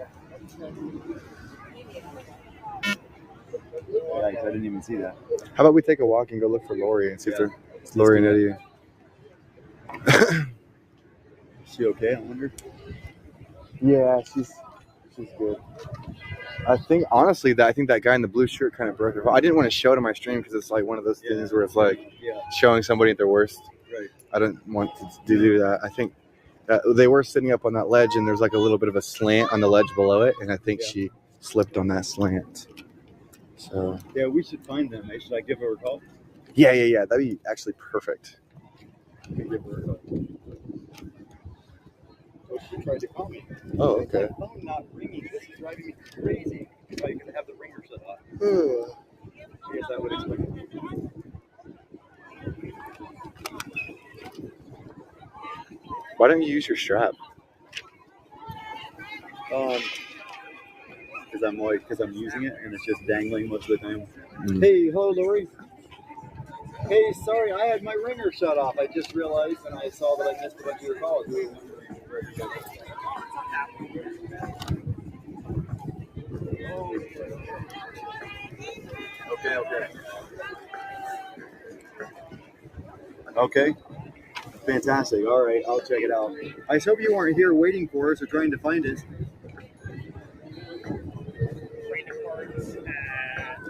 I didn't even see that. How about we take a walk and go look for Lori and see if there's Lori and Eddie. Is she okay, I wonder? Yeah, she's good. I think honestly that that guy in the blue shirt kind of broke her. I didn't want to show it on my stream because it's like one of those things where it's like showing somebody at their worst. Right. I don't want to do that. I think they were sitting up on that ledge and there's like a little bit of a slant on the ledge below it, and I think she slipped on that slant. So yeah, we should find them. Should I give her a call? Yeah. That'd be actually perfect. Give her a call. Oh, she tried to call me. Oh, okay. The phone not ringing. This is driving me crazy. That's why you're gonna have the ringer shut off. I guess that would explain it. Why don't you use your strap? Because I'm using it and it's just dangling most of the time. Hey, hello, Lori. Hey, sorry, I had my ringer shut off. I just realized, and I saw that I missed a bunch of your calls. Okay. Fantastic. All right, I'll check it out. I just hope you weren't here waiting for us or trying to find us.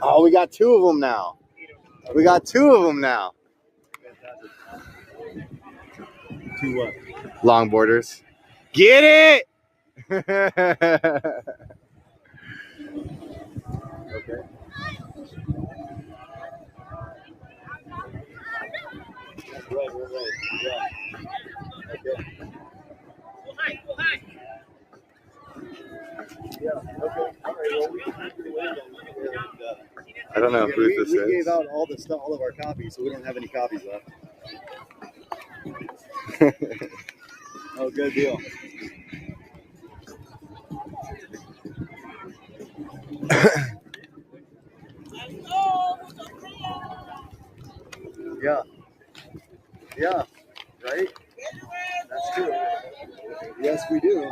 Oh, we got 2 of them now. We got 2 of them now. 2 what? Longboarders. Get it! Okay. Right. Yeah. Okay. Yeah. Okay. All right. Well, we can agree with that. I don't know who this We is. gave out all the stuff, all of our copies, so we don't have any copies left. Oh, good deal. Yeah. Yeah. Right? That's true. Yes, we do.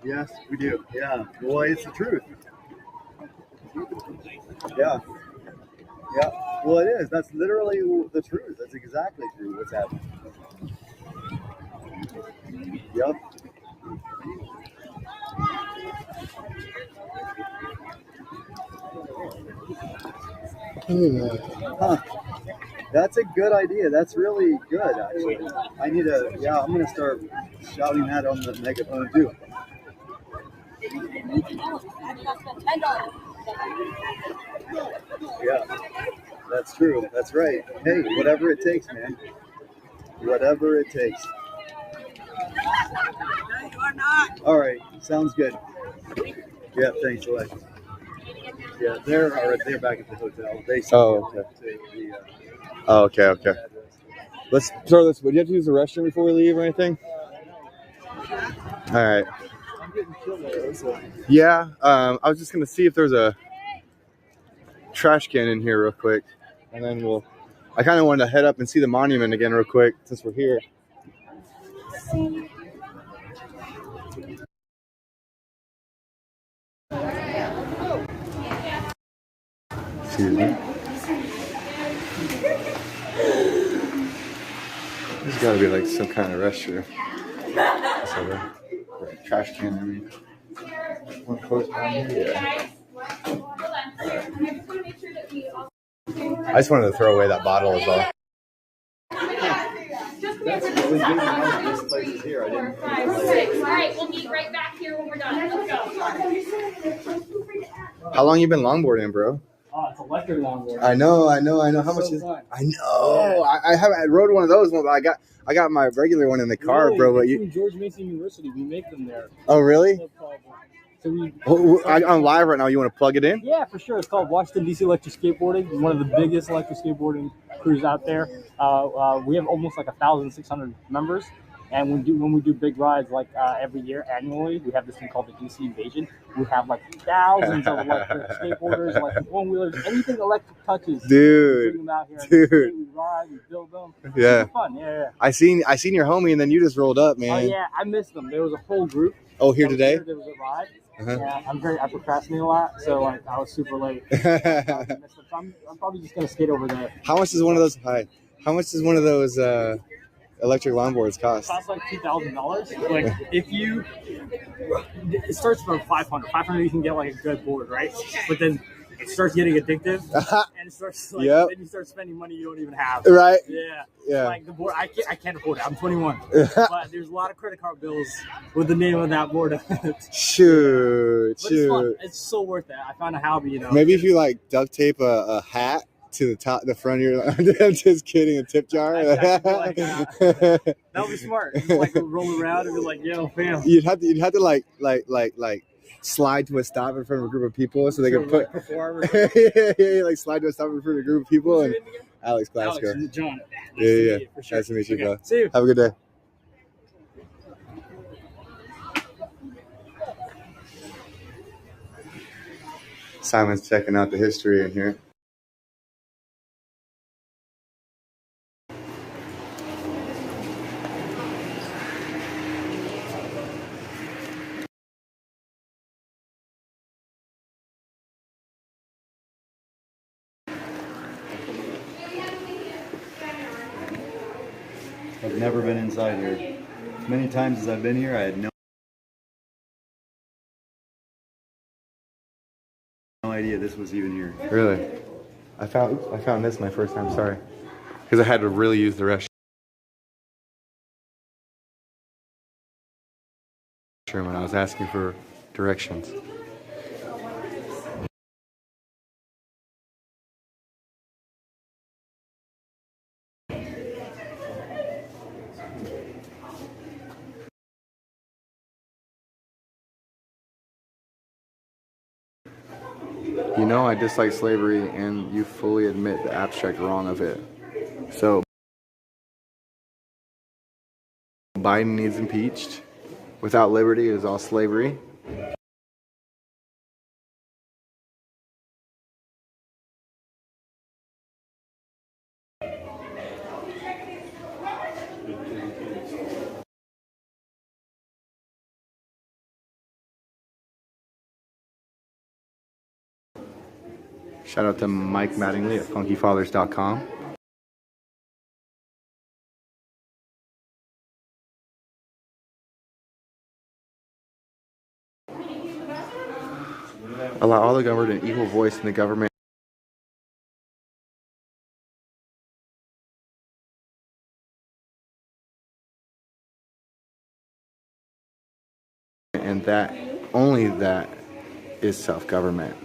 Yes, we do. Yeah. Well, it's the truth. Yeah. Yeah. Well, it is. That's literally the truth. That's exactly true. What's happening. Yep. Huh. That's a good idea. That's really good, actually. I need to, yeah, I'm going to start shouting that on the megaphone, too. Yeah, that's true. That's right. Hey, whatever it takes, man. Whatever it takes. All right, sounds good. Yeah, thanks, Alex. Yeah, they're back at the hotel. They Okay. Let's throw this. Would you have to use the restroom before we leave or anything? All right. Yeah. I was just gonna see if there's a trash can in here real quick, and then I kind of wanted to head up and see the monument again real quick since we're here. Excuse me. There's got to be like some kind of restroom. Trash can, I mean. One close down here. Yeah. I just wanted to throw away that bottle as well. This place is here. I didn't. 5, 6. All right, we'll meet right back here when we're done. Let's go. How long you been longboarding, bro? Oh, it's electric longboard. I know. How much is? Fun. I know. Yeah. I rode one of those. But I got my regular one in the car, really? bro. But George Mason University, we make them there. Oh, really? So I'm live right now. You want to plug it in? Yeah, for sure. It's called Washington DC Electric Skateboarding. It's one of the biggest electric skateboarding crews out there. We have almost like 1,600 members. And when we do big rides like every year annually, we have this thing called the DC Invasion. We have like thousands of electric skateboarders, electric one-wheelers, anything electric touches. Dude, we bring them out here. We ride, we build them. Yeah. It's fun. Yeah. I seen your homie, and then you just rolled up, man. Oh yeah, I missed them. There was a whole group. Oh, here today? There was a ride. Uh-huh. Yeah, I procrastinate a lot, so like I was super late. I'm probably just gonna skate over there. How much does one of those? How much does one of those electric longboards cost? It costs like $2,000. Like it starts from 500. 500 you can get like a good board, right? But then it starts getting addictive, and it starts like then you start spending money you don't even have. Right. Yeah. Like the board, I can't afford it. I'm 21, but there's a lot of credit card bills with the name of that board on it. Shoot. It's fun. It's so worth it. I found a hobby, you know. Maybe if you like duct tape a hat to the front of your. I'm just kidding. A tip jar. That would be smart. Just like roll around and be like, "Yo, fam." You'd have to like slide to a stop in front of a group of people so they could put. Yeah, like slide to a stop in front of a group of people. And Alex Glasgow. Alex, John. Yeah. Sure. Nice to meet you, bro. See you. Have a good day. Simon's checking out the history in here. I've never been inside here. As many times as I've been here, I had no idea this was even here. Really? I found this my first time. Sorry, because I had to really use the restroom when I was asking for directions. You know I dislike slavery, and you fully admit the abstract wrong of it. So Biden needs impeached. Without liberty, it is all slavery. Shout out to Mike Mattingly at funkyfathers.com. Allow all the government an equal voice in the government. And that, only that, is self-government.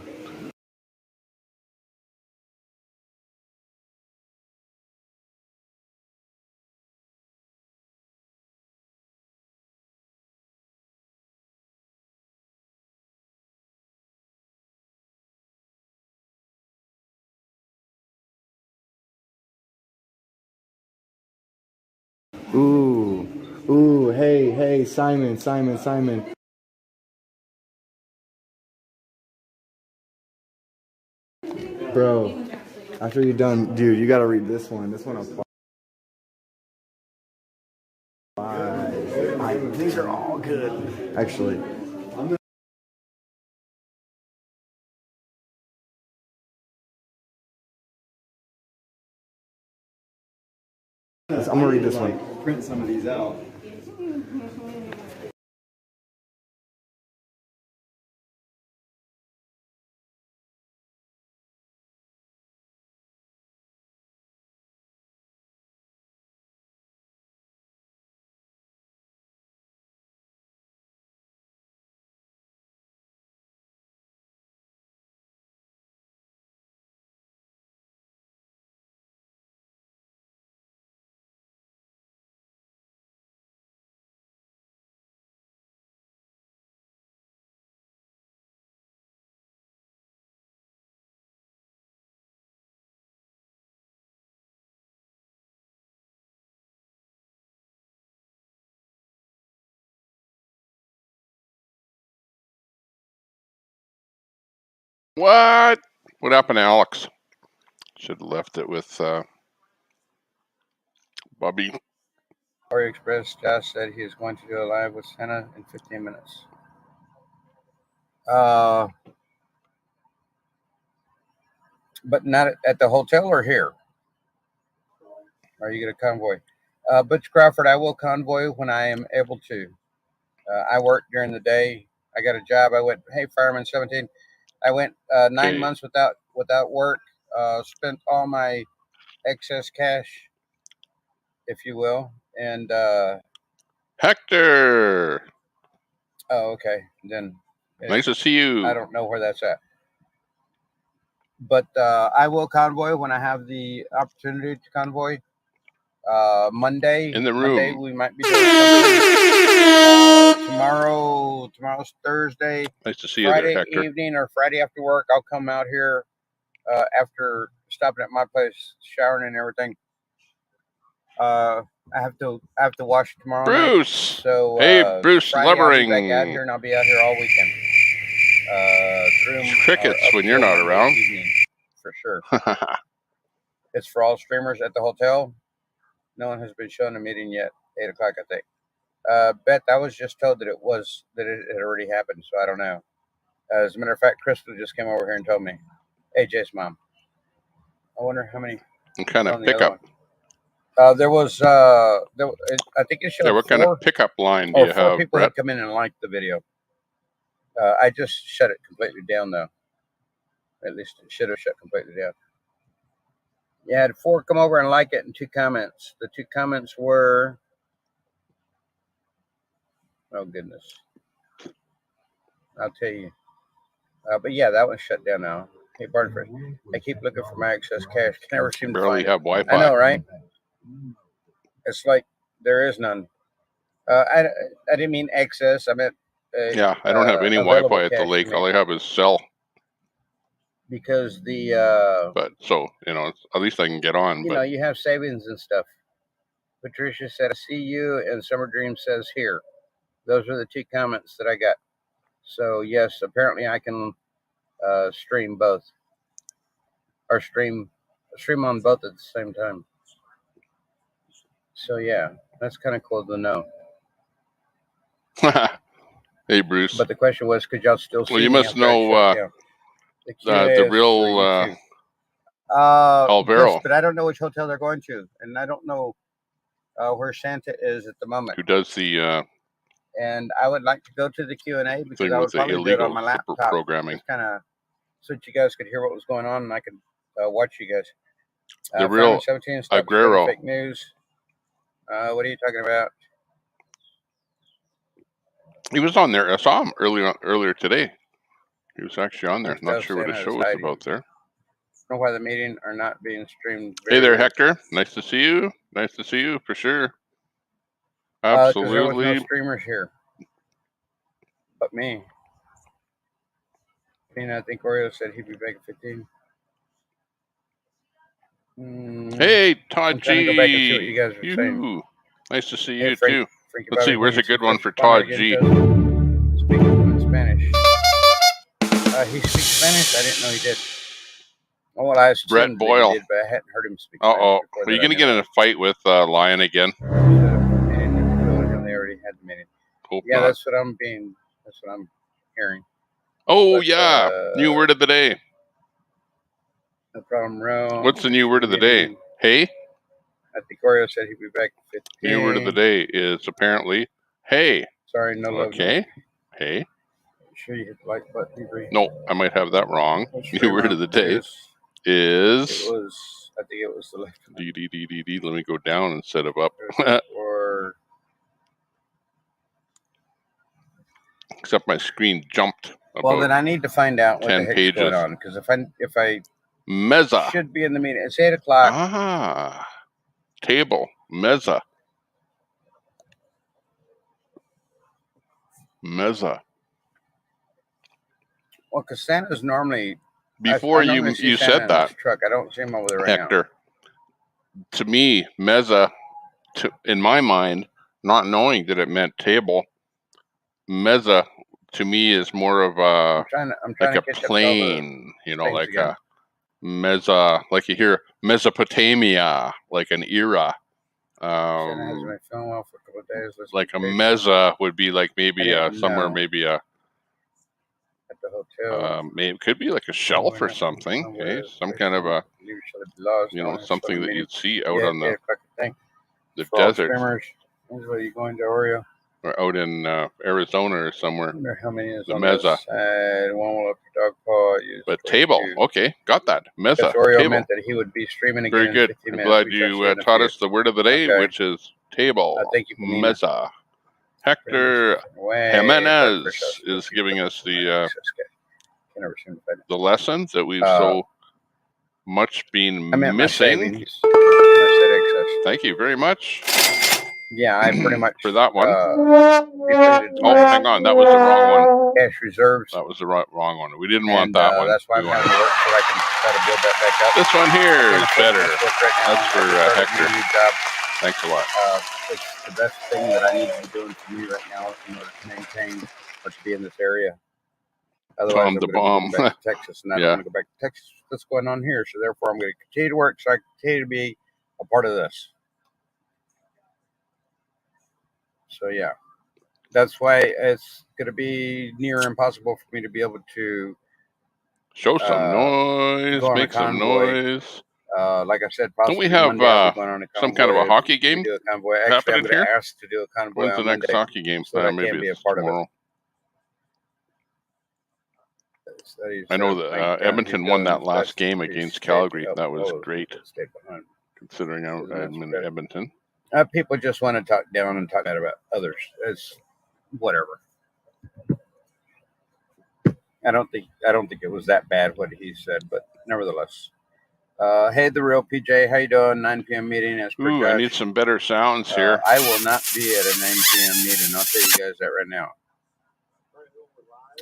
Ooh, hey, Simon. Bro, after you're done, dude, you gotta read this one. This one applies. These are all good. Actually, I'm gonna read this one. Print some of these out. What? What happened to Alex? Should have left it with Bobby. Orient Express, Josh said he is going to go live with Santa in 15 minutes. But not at the hotel or here? Or are you going to convoy? Butch Crawford, I will convoy when I am able to. I work during the day. I got a job. I went, hey, Fireman 17. I went 9 months without work. Spent all my excess cash, if you will. And Hector. Oh, okay. Then nice to see you. I don't know where that's at. But I will convoy when I have the opportunity to convoy. Monday. In the room. Monday we might be doing something. Tomorrow's Thursday. Nice to see Friday you there, Hector. evening or Friday after work, I'll come out here after stopping at my place, showering and everything. I have to wash tomorrow Bruce. night. So hey, Bruce Friday Levering. I'll be back out here and I'll be out here all weekend. Crickets when you're not around. Evening, for sure. It's for all streamers at the hotel. No one has been shown a meeting yet. 8 o'clock, I think. Beth, I was just told that it had already happened, so I don't know. As a matter of fact, Crystal just came over here and told me. AJ's mom. I wonder how many. What kind of the pickup? There was. I think it showed. Yeah, what kind of pickup line do you have? 4 people Brett? had come in and liked the video. I just shut it completely down, though. At least it should have shut completely down. You had 4 come over and like it and 2 comments. The 2 comments were, oh goodness, I'll tell you. But yeah, that one's shut down now. Hey, Barnford, I keep looking for my excess cash. Can never seem to Barely find have it. Wi-Fi. I know, right? It's like there is none. I didn't mean excess. I meant yeah, I don't have any Wi-Fi at the lake. All I have is cell. Because the but so at least I can get on. You know, you have savings and stuff. Patricia said, "I see you," and Summer Dream says, "Here." Those are the 2 comments that I got. So yes, apparently I can stream both, or stream on both at the same time. So yeah, that's kind of cool to know. Hey, Bruce. But the question was, could y'all still see? Well, you must know the real Alvaro. Yes, but I don't know which hotel they're going to, and I don't know where Santa is at the moment. Who does the? And I would like to go to the Q&A because thing I would with the probably do it on my illegal laptop. programming. Just kind of so that you guys could hear what was going on and I could watch you guys. The real 17 Aguero. Fake news. What are you talking about? He was on there. I saw him earlier today. He was actually on there. Not sure what his show was about there. I don't know why the meeting are not being streamed. Hey there, Hector. Nice to see you. Nice to see you for sure. Absolutely. There was no streamers here, but me. I think Oreo said he'd be back at 15. Hey, Todd G. Go back and see what you guys are saying. Nice to see you too. Let's see. Where's a good one for Todd G? Speaking in Spanish. He speaks Spanish. I didn't know he did. Oh, well, I assumed Brett Boyle. He did, but I hadn't heard him speak. Are you going to get in a fight with Lion again? They already had the meeting. Hope yeah, not. that's what I'm hearing. Oh, but, yeah. New word of the day. No problem, Ro. What's the new word of the day? Hey? I think Oreo said he'd be back at 15. New word of the day is apparently hey. Sorry, no love. Okay. Hey. Sure you hit the like button. No, I might have that wrong. New word of the day is. I think it was the left. D. Let me go down instead of up. Or. Except my screen jumped. Well, then I need to find out what the heck's pages. going on, because if I Meza should be in the meeting. It's 8 o'clock. Ah, table Meza. Well, because Santa's normally before you said that truck. I don't see him over there right Hector. Now. To me, Meza, in my mind, not knowing that it meant table, Meza to me is more of a like a plane, like again. A Meza, like you hear Mesopotamia, like an era. Santa has my phone off for a couple of days. Like a Meza would be like maybe somewhere, maybe a. At the hotel. Maybe it could be like a shelf or something. Okay, some kind of a, something that you'd see out on the desert. Where are you going to, Oreo? Or out in Arizona or somewhere. I wonder how many is the on Meza. One will up your dog paw. But table, okay, got that. Meza. Oreo table. meant that he would be streaming again. Very good. I'm glad you taught us the word of the day, which is table. Thank you, Meza. Hector Jimenez is giving us the lessons that we've so much been missing. Thank you very much. Yeah, I pretty much for that one. Hang on, that was the wrong one. Cash reserves. That was the wrong one. We didn't want that one. That's why I'm having to work so I can try to build that back up. This one here is better. That's for Hector. Thanks a lot. It's the best thing that I need to be doing for me right now in order to maintain or to be in this area. Otherwise, I'm going to go back to Texas, and I don't want to go back to Texas. What's going on here? So therefore, I'm going to continue to work so I can continue to be a part of this. So yeah, that's why it's going to be near impossible for me to be able to show some noise, make some noise. Like I said, possibly don't we have some kind of a hockey game happening here? Asked to do a convoy. When's the next hockey game? So maybe it's tomorrow. I know that Edmonton won that last game against Calgary. That was great, considering I'm in Edmonton. People just want to talk down and talk bad about others. It's whatever. I don't think it was that bad what he said, but nevertheless. Hey, the real PJ, how you doing? 9 p.m. meeting as per Josh. I need some better sounds here. I will not be at a 9 p.m. meeting. I'll tell you guys that right now.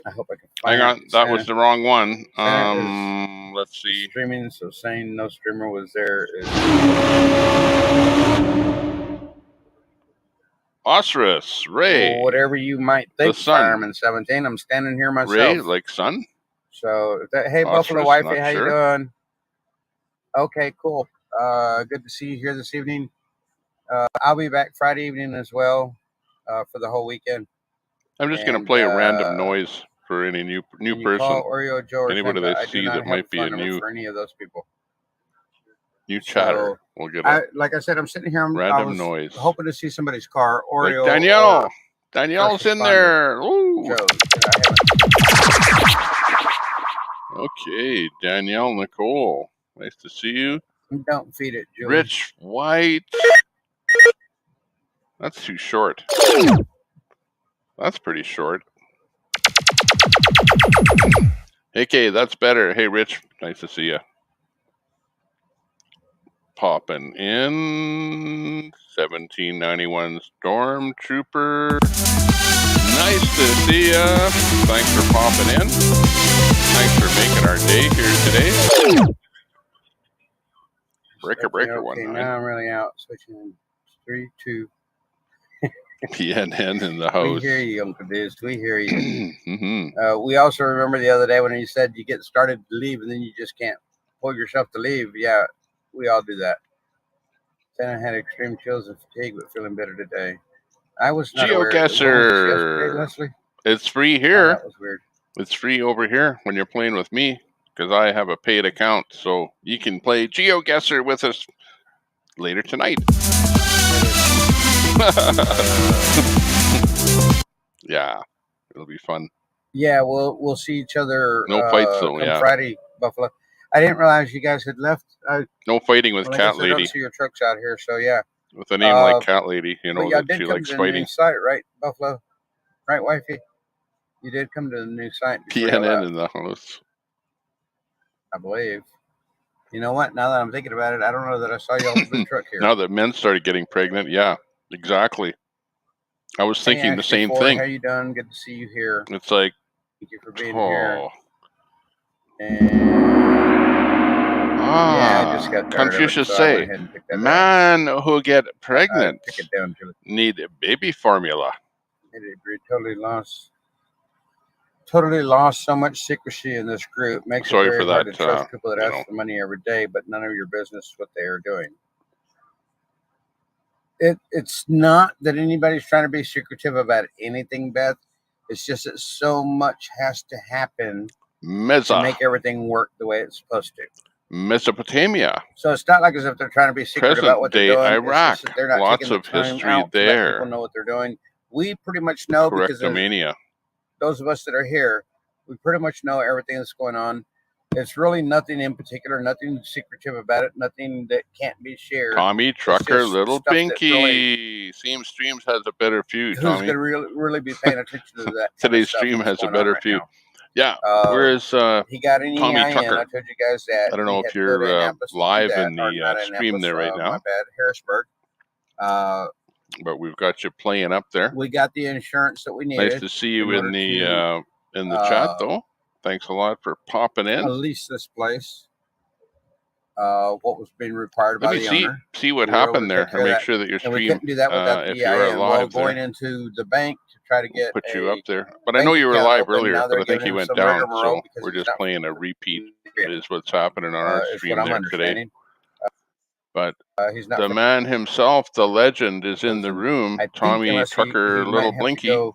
I hope I can find Hang on, that was the wrong one. Let's see. Streaming, so saying no streamer was there is Osiris, Ray. Whatever you might think, Fireman 17. I'm standing here myself. Ray, like sun? So, hey, Buffalo Wifey, how you doing? Okay, cool. Good to see you here this evening. I'll be back Friday evening as well for the whole weekend. I'm just going to play a random noise for any new person. Oreo Joe or anybody they see that might be a new for any of those people. New chatter. We'll get like I said, I'm sitting here. Random noise. Hoping to see somebody's car. Oreo. Like Danielle. Danielle's in there. Ooh. Joe, okay, Danielle Nicole. Nice to see you. Don't feed it, Julie. Rich White. That's too short. That's pretty short. Okay, that's better. Hey, Rich. Nice to see you. Popping in. 1791 Stormtrooper. Nice to see ya. Thanks for popping in. Thanks for making our day here today. Breaker okay, 19. Now I'm really out. Switching 3, 2. PNN in the house. We hear you, Uncle Diz. We hear you. We also remember the other day when you said you get started to leave and then you just can't pull yourself to leave. Yeah, we all do that. Then I had extreme chills and fatigue, but feeling better today. I was not GeoGuessr. Leslie. It's free here. That was weird. It's free over here when you're playing with me because I have a paid account, so you can play GeoGuessr with us later tonight. Yeah, it'll be fun. Yeah, we'll see each other. No fights though. Yeah, Friday, Buffalo. I didn't realize you guys had left. No fighting with Cat Lady. I don't see your trucks out here, so yeah. With a name like Cat Lady, you know that she likes fighting. New site, right, Buffalo? Right, wifey? You did come to the new site. PNN in the house. I believe. You know what? Now that I'm thinking about it, I don't know that I saw y'all's big truck here. Now that men started getting pregnant, yeah, exactly. I was thinking the same thing. How you doing? Good to see you here. It's like, thank you for being here. And yeah, I just got Confucius say, man who get pregnant pick it down, need a baby formula. Totally lost so much secrecy in this group. Makes Sorry it very for hard that, to trust people that ask for money every day, but none of your business what they are doing. It's not that anybody's trying to be secretive about anything, Beth. It's just that so much has to happen to make everything work the way it's supposed to. Mesopotamia. So it's not like as if they're trying to be secret about what they're doing. Iraq. It's just that they're not Lots taking of the time history out there. To let people know what they're doing. We pretty much know because of those of us that are here. We pretty much know everything that's going on. It's really nothing in particular, nothing secretive about it, nothing that can't be shared. Tommy Trucker, Little Pinky. Seems Streams has a better few, Tommy. Who's going to really be paying attention to that? Today's stream has a better few. Now. Yeah, where's he got an Tommy EIN. Tucker? I told you guys that. I don't know if you're live in the stream there right now. My bad, Harrisburg. But we've got you playing up there. We got the insurance that we needed. Nice to see you in the chat, though. Thanks a lot for popping in. At least this place. What was being required by the owner. See what happened there, and make sure that your stream. And we couldn't do that without the EIN. While going into the bank to try to get. Put you up there, but I know you were live earlier, but I think you went down. So we're just playing a repeat. Is what's happening on our stream there today. But the man himself, the legend, is in the room. Tommy Trucker, Little Blinky.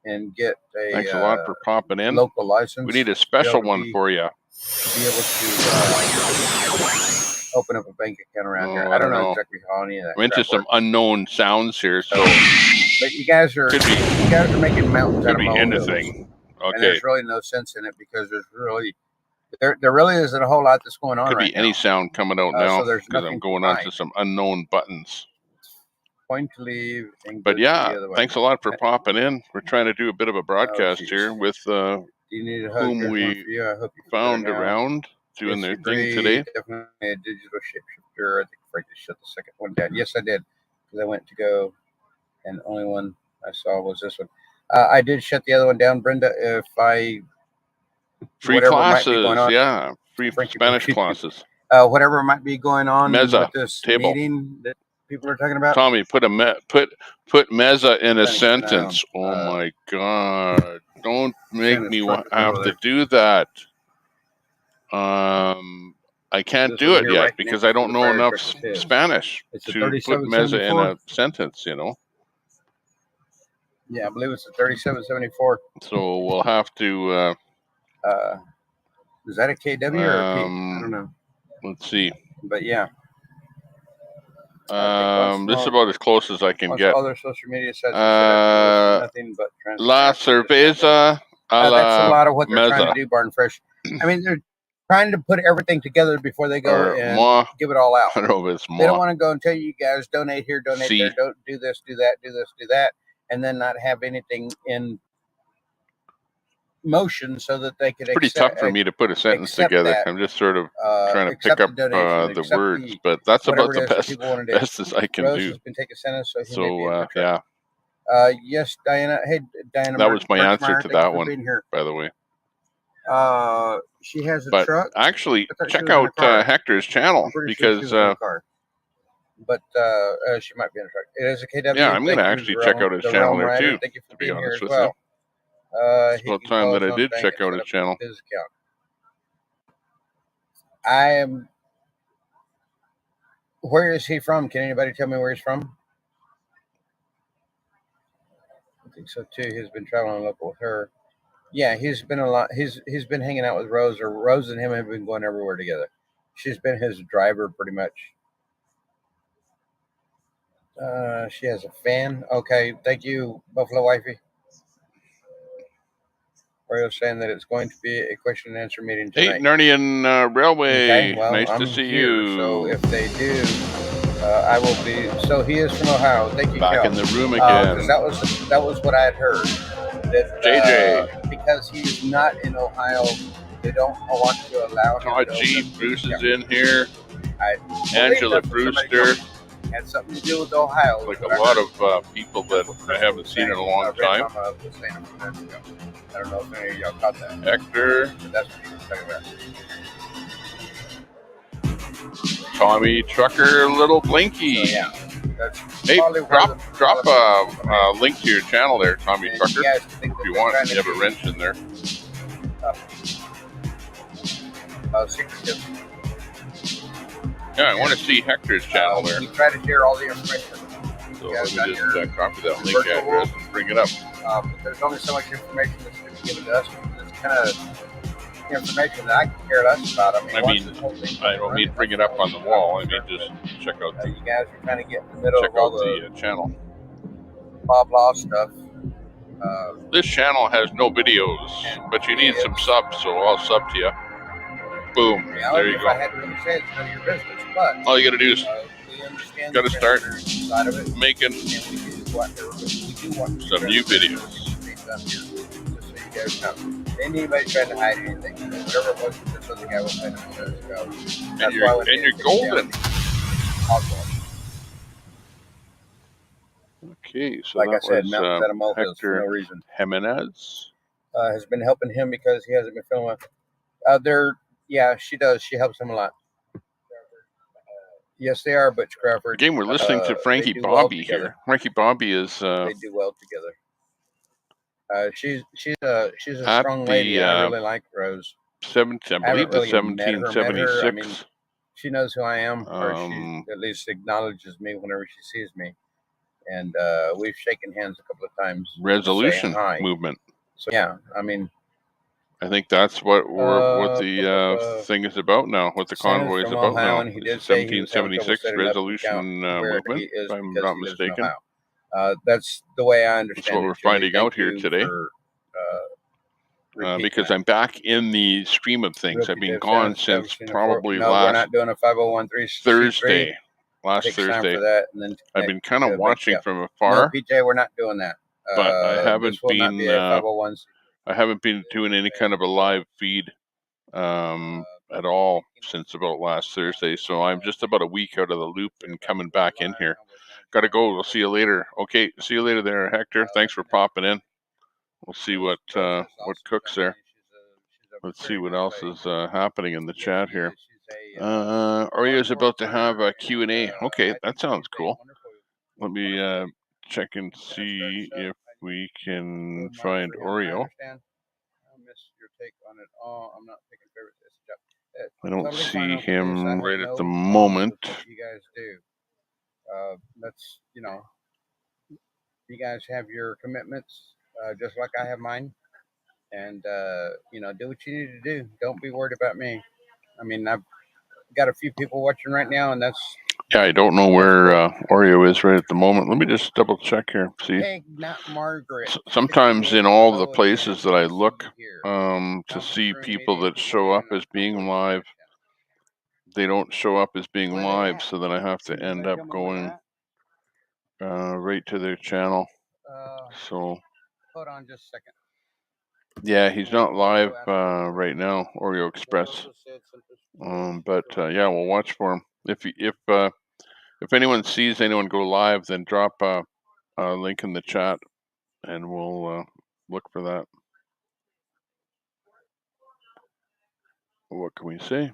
And get a thanks a lot for popping in. Local license. We need a special one for you. To be able to open up a bank account around here. I don't know exactly how any of that. I'm into some unknown sounds here, so. But you guys are making mountains out of molehills. Could be anything. And there's really no sense in it because there really isn't a whole lot that's going on Could right be any sound coming out now so because I'm going on to some unknown buttons. Point to leave and but yeah, thanks a lot for popping in. We're trying to do a bit of a broadcast here with whom we found around doing their thing today. Definitely a digital shapeshifter. I think Frank just shut the second one down. Yes, I did, because I went to go, and the only one I saw was this one. I did shut the other one down, Brenda. If I free classes, yeah, free Spanish classes. Whatever might be going on Meza, with this table. meeting that people are talking about. Tommy, put Meza in a sentence. Oh my God! Don't make me have to do that. I can't do it yet because I don't know enough Spanish to put Meza in a sentence. You know. Yeah, I believe it's a 3774. So we'll have to. Is that a KW or a P? I don't know. Let's see. But yeah. This is about as close as I can get. Other social media sites nothing but La Cerveza a la that's a lot of what they're Meza. trying to do, Barn Fresh. I mean, they're trying to put everything together before they go and give it all out. I don't know if it's they don't want to go and tell you guys, donate here, donate there, don't do this, do that, do this, do that, and then not have anything in motion so that they could. It's pretty tough for me to put a sentence together. I'm just sort of trying to pick up the words, but that's about the best as I can do. So yeah. Yes, Diana. Hey, Diana. That was my answer to that one, by the way. She has a truck. Actually, check out Hector's channel because. But she might be in a truck. It is a KW. Yeah, I'm going to actually check out his channel there too. To be honest with you. It's about time that I did check out his channel. Where is he from? Can anybody tell me where he's from? I think so too. He's been traveling local with her. Yeah, he's been a lot. He's been hanging out with Rose, or Rose and him have been going everywhere together. She's been his driver pretty much. She has a fan. Okay, thank you, Buffalo Wifey. Orio's saying that it's going to be a question and answer meeting tonight. Hey, Narnian Railway. Okay, well, nice to see you. So if they do, I will be. So he is from Ohio. Thank you, Back in the room again. Because that was what I had heard. That JJ. Because he's not in Ohio, they don't want to allow him. G. Bruce is in here. Angela Brewster. Had something to do with Ohio. Like a lot of people that I haven't seen in a long time. I don't know if any of y'all caught that. Hector. But that's what he was talking about. Tommy Trucker, Little Blinky. So, yeah. Hey, drop a link to your channel there, Tommy Trucker, if you want. You have a wrench in there. Yeah, I want to see Hector's channel there. We try to share all the information. So let me just copy that link address and bring it up. But there's only so much information that's going to be given to us. It's kind of information that I can care less about. I don't mean to bring it up on the wall. I mean just check out the. You guys are trying to get in the middle of all the channel. Blah blah stuff. This channel has no videos, but you need some subs, so I'll sub to you. Boom. There you go. I had to really say it's none of your business, but all you got to do is got to start making some new videos. Anybody trying to hide anything, whatever it was, this was the guy was saying years ago. And you're golden. Okay, so like that I said, was Hector for no reason. Jimenez has been helping him because he hasn't been filming. Yeah, she does. She helps him a lot. Yes, they are, Butch Crawford. Again, we're listening to Frankie Bobby here. Frankie Bobby is. They do well together. She's a strong lady. I really like Rose. I believe it's 1776. I mean, she knows who I am, or she at least acknowledges me whenever she sees me. And we've shaken hands a couple of times. Resolution movement. So yeah, I mean, I think that's what the thing is about now. What the convoy is about now. It's 1776 resolution movement, if I'm not mistaken. That's the way I understand. That's what we're finding out here today. because I'm back in the stream of things. I've been gone since probably we're not doing a 501(c)(3) Thursday. Last Takes time Thursday. for that, and then I've been kind of watching from No, afar, PJ, we're not doing that. but I haven't This will not been. be a 501(c)(3). I haven't been doing any kind of a live feed at all since about last Thursday. So I'm just about a week out of the loop and coming back in here. Got to go. We'll see you later. Okay, see you later there, Hector. Thanks for popping in. We'll see what cooks there. Let's see what else is happening in the chat here. Orio's about to have a Q&A. Okay, that sounds cool. Let me check and see if we can find Oreo. I don't see him right at the moment. You guys do. That's, you guys have your commitments, just like I have mine. And, do what you need to do. Don't be worried about me. I mean, I've got a few people watching right now, and that's... Yeah, I don't know where Oreo is right at the moment. Let me just double check here. See, hey, not Margaret. Sometimes in all of the places that I look to see people that show up as being live, they don't show up as being live, so then I have to end up going right to their channel. So hold on just a second. Yeah, he's not live right now, Oreo Express. But yeah, we'll watch for him. If anyone sees anyone go live, then drop a link in the chat, and we'll look for that. What can we say?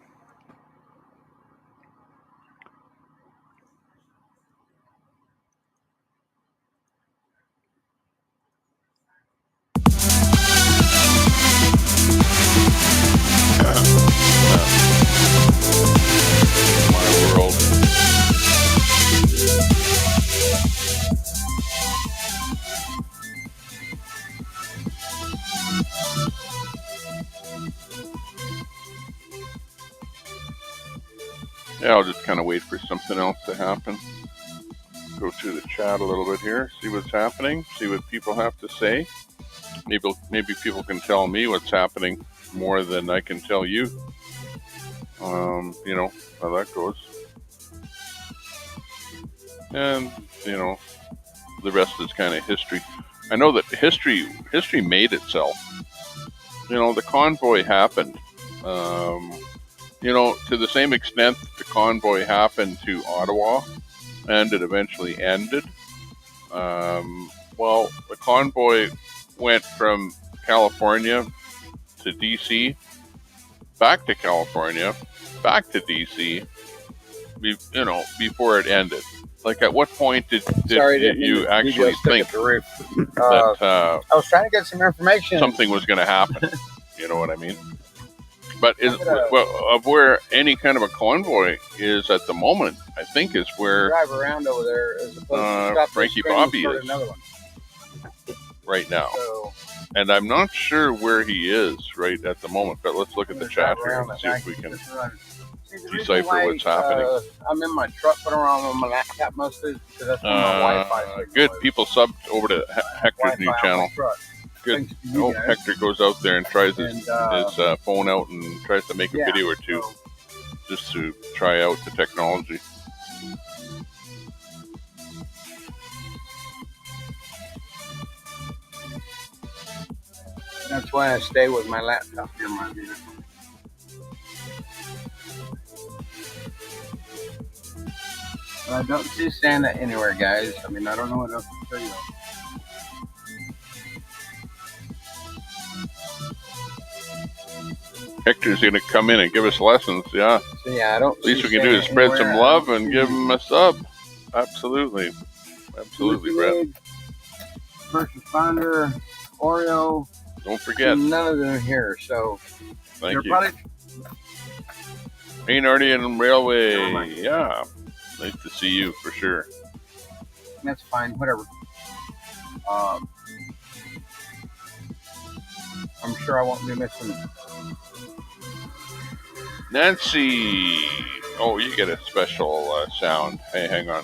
My world. Yeah, I'll just kind of wait for something else to happen. Go through the chat a little bit here, see what's happening, see what people have to say. Maybe people can tell me what's happening more than I can tell you. You know how that goes. And, the rest is kind of history. I know that history made itself. The convoy happened. To the same extent the convoy happened to Ottawa, and it eventually ended. Well, the convoy went from California to DC, back to California, back to DC, before it ended. Like, at what point did you actually think that I was trying to get some information. Something was going to happen? You know what I mean? But of where any kind of a convoy is at the moment, I think is where drive around over there as opposed to Frankie Bobby is right now. So, and I'm not sure where he is right at the moment, but let's look at the chat here and see if we can decipher what's happening. I'm in my truck, but around on my laptop mostly because that's where my Wi-Fi is. Good. People subbed over to Hector's new channel. Good. Oh, Hector goes out there and tries his phone out and tries to make a video or two just to try out the technology. That's why I stay with my laptop in my vehicle. But I don't see Santa anywhere, guys. I mean, I don't know what else to tell you. Hector's going to come in and give us lessons, yeah. So, yeah, I don't. At least we can do is spread some love and give him a sub. Absolutely. Absolutely, Brett. First responder, Oreo. Don't forget. None of them are here, so. Thank you. Main Ardean Railway, yeah. Nice to see you, for sure. That's fine, whatever. I'm sure I won't be missing it. Nancy! Oh, you get a special sound. Hey, hang on.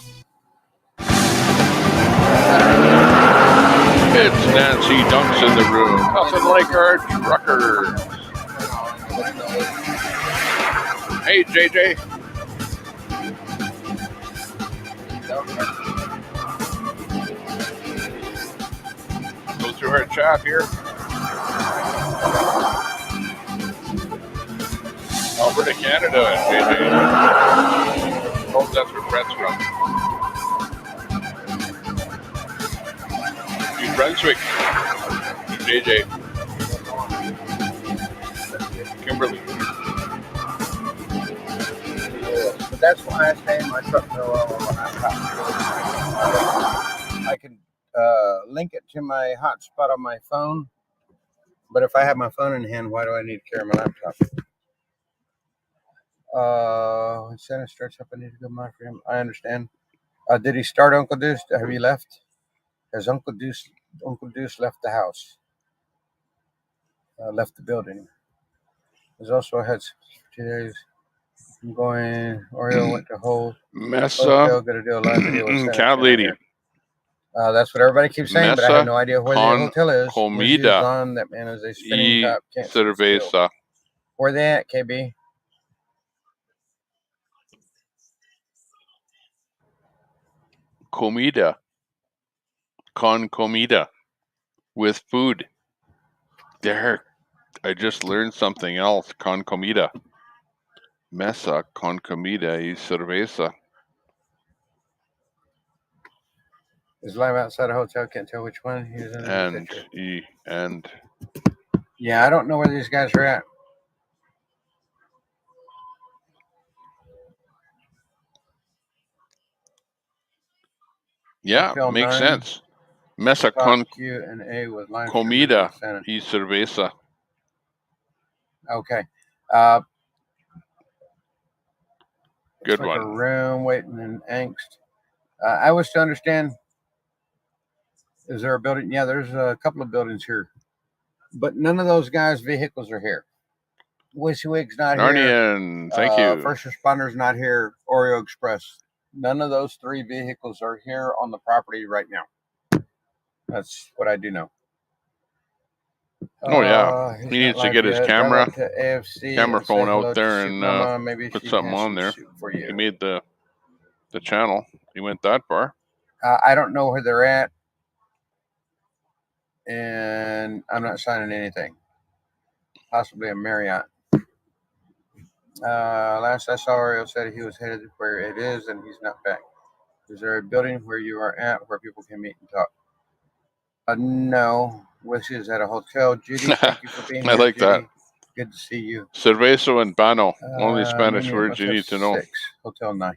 It's Nancy Dunks in the room. Nothing like our trucker. Hey, JJ. Go through our chat here. Alberta, Canada, JJ. Oh, that's where Brett's from. New Brunswick, JJ. Kimberly. But that's why I stay in my truck for a while. I can link it to my hotspot on my phone. But if I have my phone in hand, why do I need to carry my laptop? When Santa starts up, I need to go my for him. I understand. Did he start Uncle Deuce? Have you left? Has Uncle Deuce left the house? Left the building. There's also I had 2 days. I'm going. Oreo went to whole hotel. Got to do a live video with Santa. Cat lady. That's what everybody keeps saying, but I have no idea where the hotel is. Comida. On that man is a spinning top. Cerveza. Where they at, KB? Comida. Con comida. With food. There. I just learned something else. Con comida. Mesa con comida y cerveza. Is live outside a hotel. Can't tell which one. He was in and yeah, I don't know where these guys are at. Yeah, hotel makes 9, sense. Mesa con Q&A with live comida y cerveza. Okay. Good like one. A room waiting in angst. I was to understand. Is there a building? Yeah, there's a couple of buildings here, but none of those guys' vehicles are here. WYSIWYG's not Narnian, here. Thank you. First responders not here. Oreo Express. None of those 3 vehicles are here on the property right now. That's what I do know. Oh yeah, he needs to get his camera phone out there and put something on there. He made the channel. He went that far. I don't know where they're at, and I'm not signing anything. Possibly a Marriott. Last I saw, Oreo said he was headed where it is, and he's not back. Is there a building where you are at where people can meet and talk? No. WYSI is at a hotel. Judy, thank you for being here. I like Judy. that. Good to see you. Cervezo and Bano. Only Spanish words you need to know. 6, Hotel 9.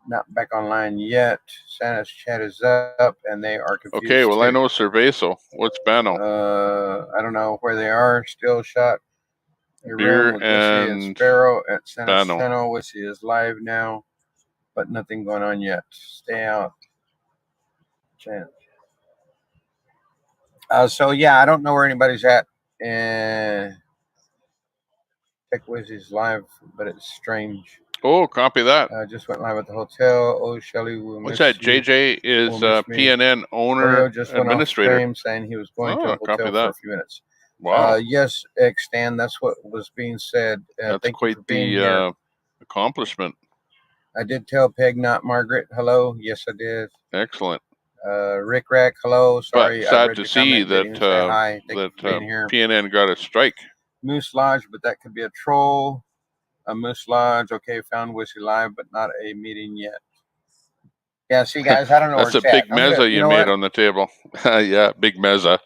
Not back online yet. Santa's chat is up, and they are confused. Okay, well, I know Cervezo. What's Bano? I don't know where they are. Still shot. Beer and Sparrow at Santa's Bano. channel. WYSI is live now, but nothing going on yet. Stay out. Chance. So yeah, I don't know where anybody's at. And Tech WYSI's live, but it's strange. Oh, copy that. Just went live at the hotel. Oh, Shelly, what's that? JJ is PNN owner just administrator. Went off saying he was going to a hotel for a few minutes. Wow. Yes, Stan, that's what was being said. That's quite the accomplishment. I did tell Peg, not Margaret. Hello. Yes, I did. Excellent. Rick Rack, hello. Sorry, but sad to see that PNN got a strike. Moose Lodge, but that could be a troll. A Moose Lodge, okay, found WYSI live, but not a meeting yet. Yeah, see, guys, I don't know. That's a big mezza you made on the table. Yeah, big mezza.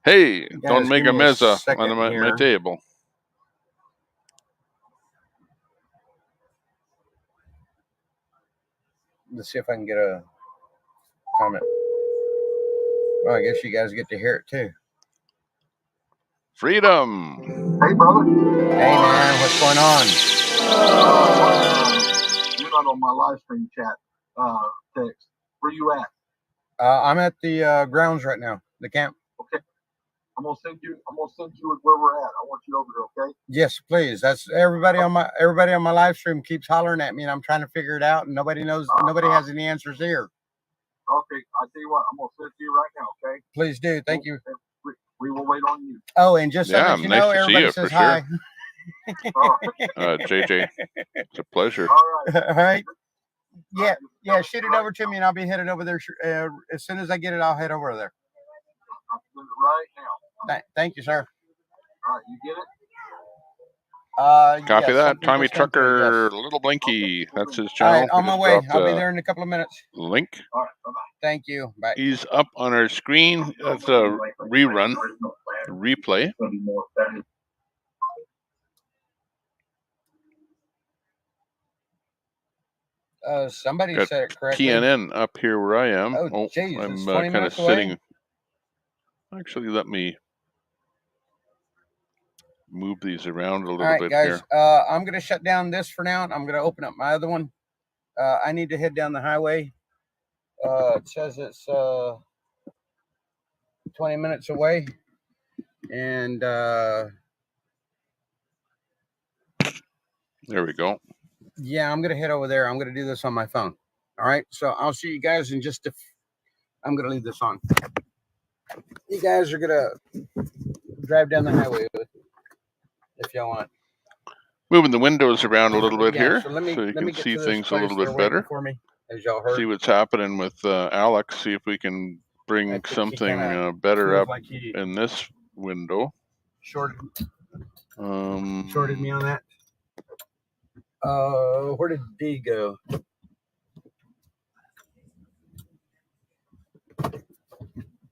Hey, guys, don't make a mezza on my table. Let's see if I can get a comment. Well, I guess you guys get to hear it too. Freedom. Hey, brother. Hey, man, what's going on? You're not on my live stream chat text. Where you at? I'm at the grounds right now, the camp. Okay. I'm gonna send you where we're at. I want you over there, okay? Yes, please. That's everybody on my live stream keeps hollering at me, and I'm trying to figure it out, and nobody knows. Nobody has any answers here. Okay, I'll tell you what, I'm going to send it to you right now, okay? Please do. Thank you. We will wait on you. Oh, and just so that you know, everybody says hi. JJ, it's a pleasure. All right. All right. Yeah, shoot it over to me and I'll be headed over there. As soon as I get it, I'll head over there. I'll send it right now. Thank you, sir. All right, you get it? Copy yes, that. Tommy Trucker, yes. Little Blinky. That's his channel. All right, on my way. I'll be there in a couple of minutes. Link. All right, bye-bye. Thank you. Bye. He's up on our screen. That's a rerun, replay. Somebody Got said it correctly. PNN up here where I am. Oh, geez, I'm it's 20 kind of minutes away? sitting. Actually, let me move these around a little bit guys, here. I'm going to shut down this for now. I'm going to open up my other one. I need to head down the highway. It says it's 20 minutes away. And there we go. Yeah, I'm going to head over there. I'm going to do this on my phone. All right. So I'll see you guys in just I'm going to leave this on. You guys are going to drive down the highway if y'all want. Moving the windows around a little bit here so you can see things a little bit better. For me, as y'all heard. See what's happening with Alex. See if we can bring something better up like in this window. Shorted me on that. Where did D go?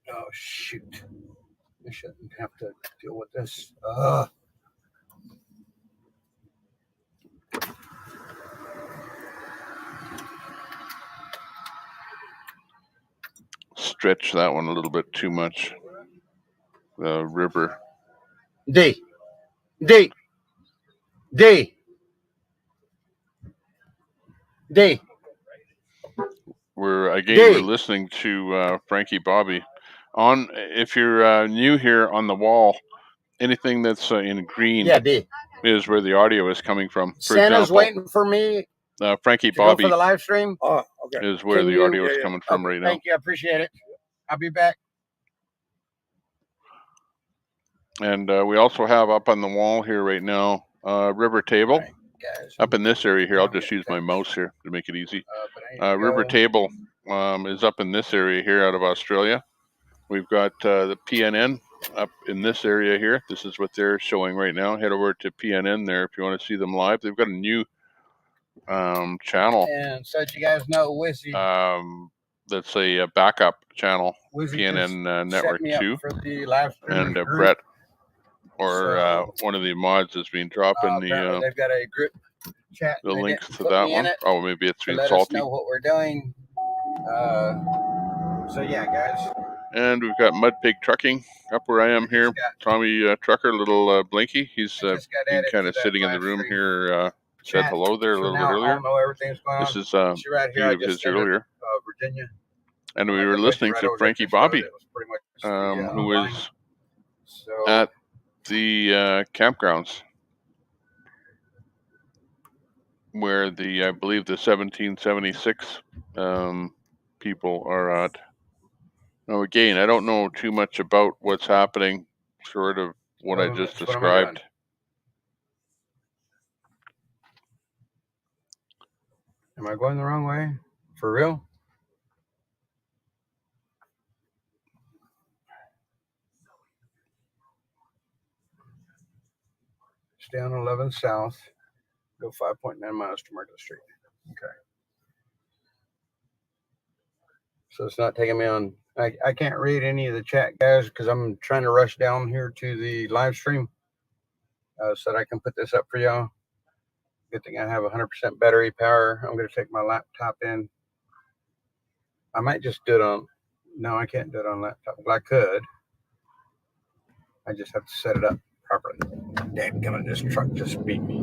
Oh shoot! I shouldn't have to deal with this. Stretch that one a little bit too much. The river. D. We're listening to Frankie Bobby. If you're new here on the wall, anything that's in green is where the audio is coming from. For Santa's example, waiting for me. Frankie Bobby for the live stream. Oh, okay. Is where the audio is coming from right now. Thank you, I appreciate it. I'll be back. And we also have up on the wall here right now river table. Right, up in this area here, I'll just use my mouse here to make it easy. River table is up in this area here out of Australia. We've got the PNN up in this area here. This is what they're showing right now. Head over to PNN there if you want to see them live. They've got a new channel. And so you guys know, Wizzy. That's a backup channel, Wizzy PNN Network 2. For the live stream and Brett, or one of the mods, has been dropping they've got a group chat. The links to that one. Oh, maybe it's been salty. Let us know what we're doing. So yeah, guys. And we've got Mud Pig Trucking up where I am here. Tommy Trucker, little Blinky. He's been kind of sitting in the room here. Said hello there a little bit earlier. This is a few of his earlier. Virginia. And we were listening to Frankie Bobby, who is at the campgrounds where I believe the 1776 people are at. Now, again, I don't know too much about what's happening, sort of what I just described. Am I going the wrong way? For real? Stay on 11 South. Go 5.9 miles to Market Street. Okay. So it's not taking me on. I can't read any of the chat, guys, because I'm trying to rush down here to the live stream so that I can put this up for y'all. Good thing I have 100% battery power. I'm going to take my laptop in. I might just do it on. No, I can't do it on laptop. Well, I could. I just have to set it up properly. Dadgummit, this truck just beat me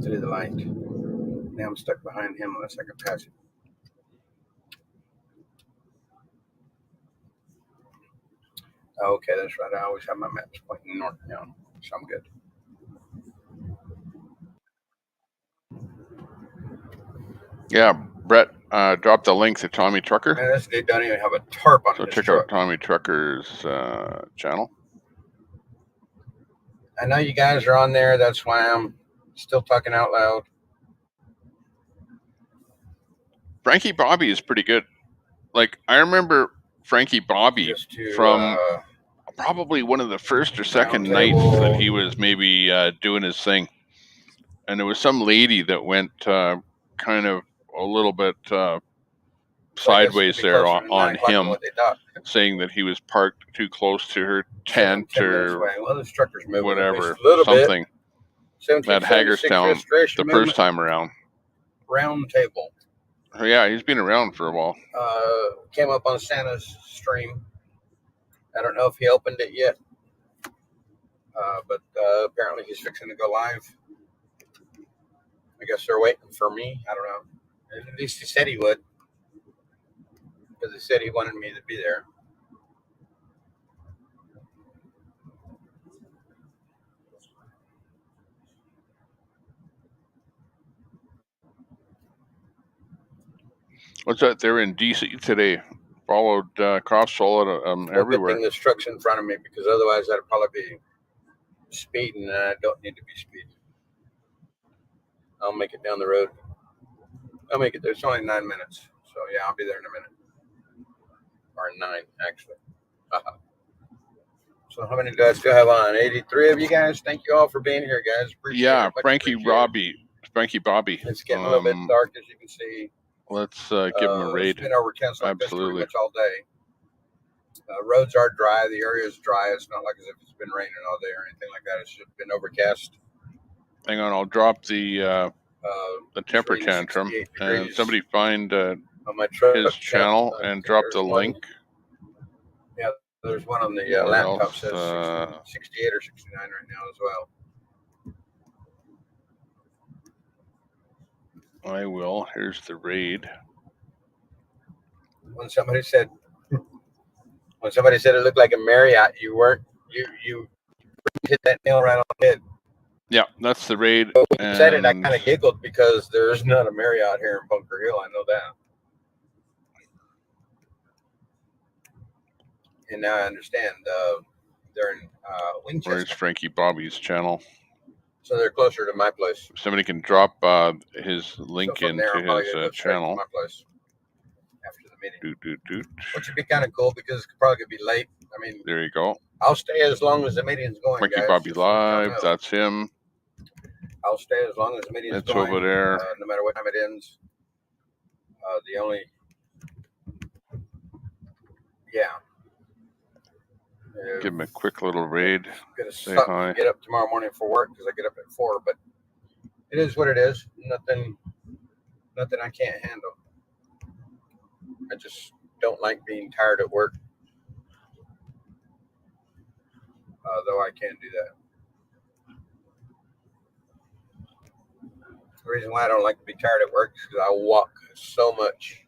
to the light. Now I'm stuck behind him unless I can pass him. Okay, that's right. I always have my maps pointing north now, so I'm good. Yeah, Brett, drop the link to Tommy Trucker. Man, this dude don't even have a tarp on so his check truck. out Tommy Trucker's channel. I know you guys are on there. That's why I'm still talking out loud. Frankie Bobby is pretty good. Like, I remember Frankie Bobby from probably one of the first or second nights that he was maybe doing his thing. And there was some lady that went kind of a little bit sideways there on him, saying that he was parked too close to her tent or whatever, something at Hagerstown the first time around. Round table. Yeah, he's been around for a while. Came up on Santa's stream. I don't know if he opened it yet, but apparently he's fixing to go live. I guess they're waiting for me. I don't know. At least he said he would, because he said he wanted me to be there. What's that? They're in DC today. Followed cops followed everywhere. Good thing this truck's in front of me, because otherwise I'd probably be speeding, and I don't need to be speeding. I'll make it down the road. I'll make it there. It's only 9 minutes, so yeah, I'll be there in a minute, or 9 actually. So how many do I still have on? 83 of you guys. Thank you all for being here, guys. Appreciate it. Frankie Bobby. It's getting a little bit dark, as you can see. Let's give him a raid. It's been overcast like Absolutely. this pretty much all day. Roads are dry. The area is dry. It's not like as if it's been raining all day or anything like that. It's just been overcast. Hang on, I'll drop the temper tantrum, and somebody find his channel and drop the link. Yeah, there's one on the laptop says 68 or 69 right now as well. I will. Here's the raid. When somebody said it looked like a Marriott, you weren't. You hit that nail right on the head. Yeah, that's the raid. When you said it, I kind of giggled, because there's not a Marriott here in Bunker Hill. I know that. And now I understand. They're in Winchester. Where's Frankie Bobby's channel? So they're closer to my place. If somebody can drop his link into his channel. My place after the meeting. Which would be kind of cool, because it's probably gonna be late. I mean, there you go. I'll stay as long as the meeting's going. Frankie guys. Bobby live. That's him. I'll stay as long as the meeting's going. It's over there. No matter what time it ends. The only, give him a quick little raid. Say hi. Get up tomorrow morning for work, because I get up at 4. But it is what it is. Nothing I can't handle. I just don't like being tired at work. Though I can do that. The reason why I don't like to be tired at work is because I walk so much.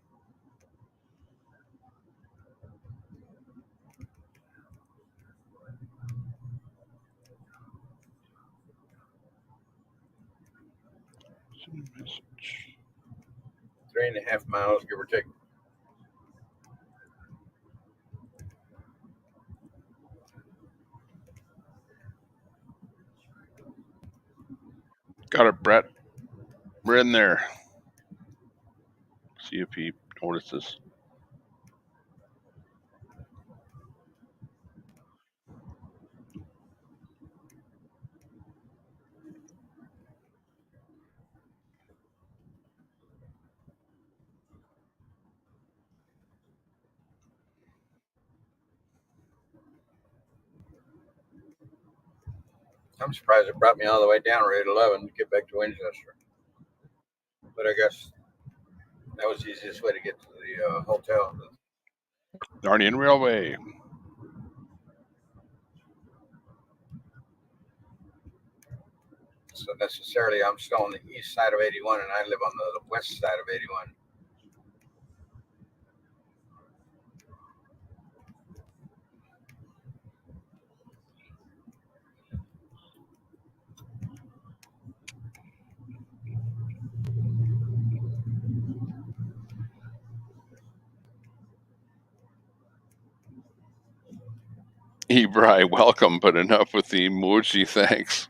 Message. 3.5 miles, give or take. Got it, Brett. We're in there. See if he notices. I'm surprised it brought me all the way down Route 11 to get back to Winchester. But I guess that was the easiest way to get to the hotel. Darnian Railway. So necessarily, I'm still on the east side of 81, and I live on the west side of 81. Ebri, welcome, but enough with the emoji, thanks.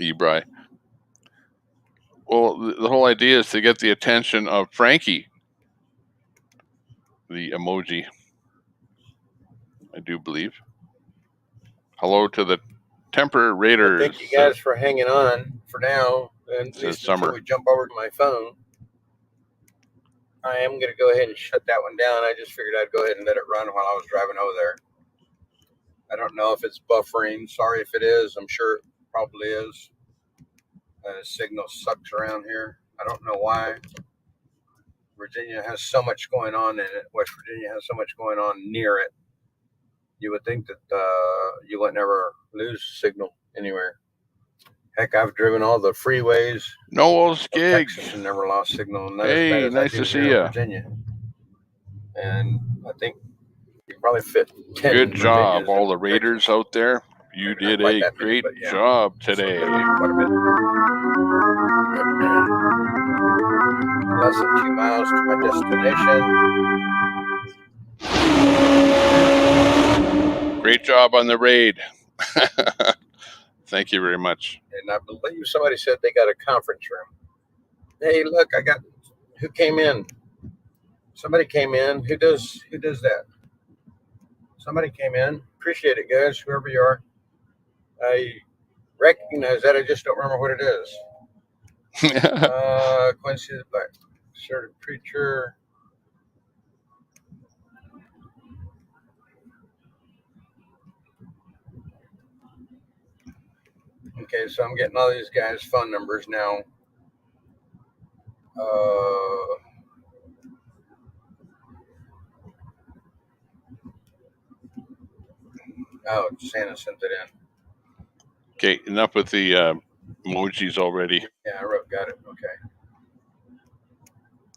Ebri. Well, the whole idea is to get the attention of Frankie, the emoji, I do believe. Hello to the Temper Raiders. Well, thank you guys for hanging on for now, and at least until we jump over to my phone. I am going to go ahead and shut that one down. I just figured I'd go ahead and let it run while I was driving over there. I don't know if it's buffering. Sorry if it is. I'm sure it probably is. Signal sucks around here. I don't know why. Virginia has so much going on in it. West Virginia has so much going on near it. You would think that you would never lose signal anywhere. Heck, I've driven all the freeways. Noel's Gig. Texas and never lost signal. Hey, nice to see you. Virginia. And I think you probably fit 10. Good job, all the Raiders out there. You did a great job today. Less than 2 miles to my destination. Great job on the raid. Thank you very much. And I believe somebody said they got a conference room. Hey, look, who came in? Somebody came in. Who does that? Somebody came in. Appreciate it, guys, whoever you are. I recognize that. I just don't remember what it is. Quincy the Black Shirted Preacher. Okay, so I'm getting all these guys' phone numbers now. Oh, Santa sent it in. Okay, enough with the emojis already. Yeah, got it.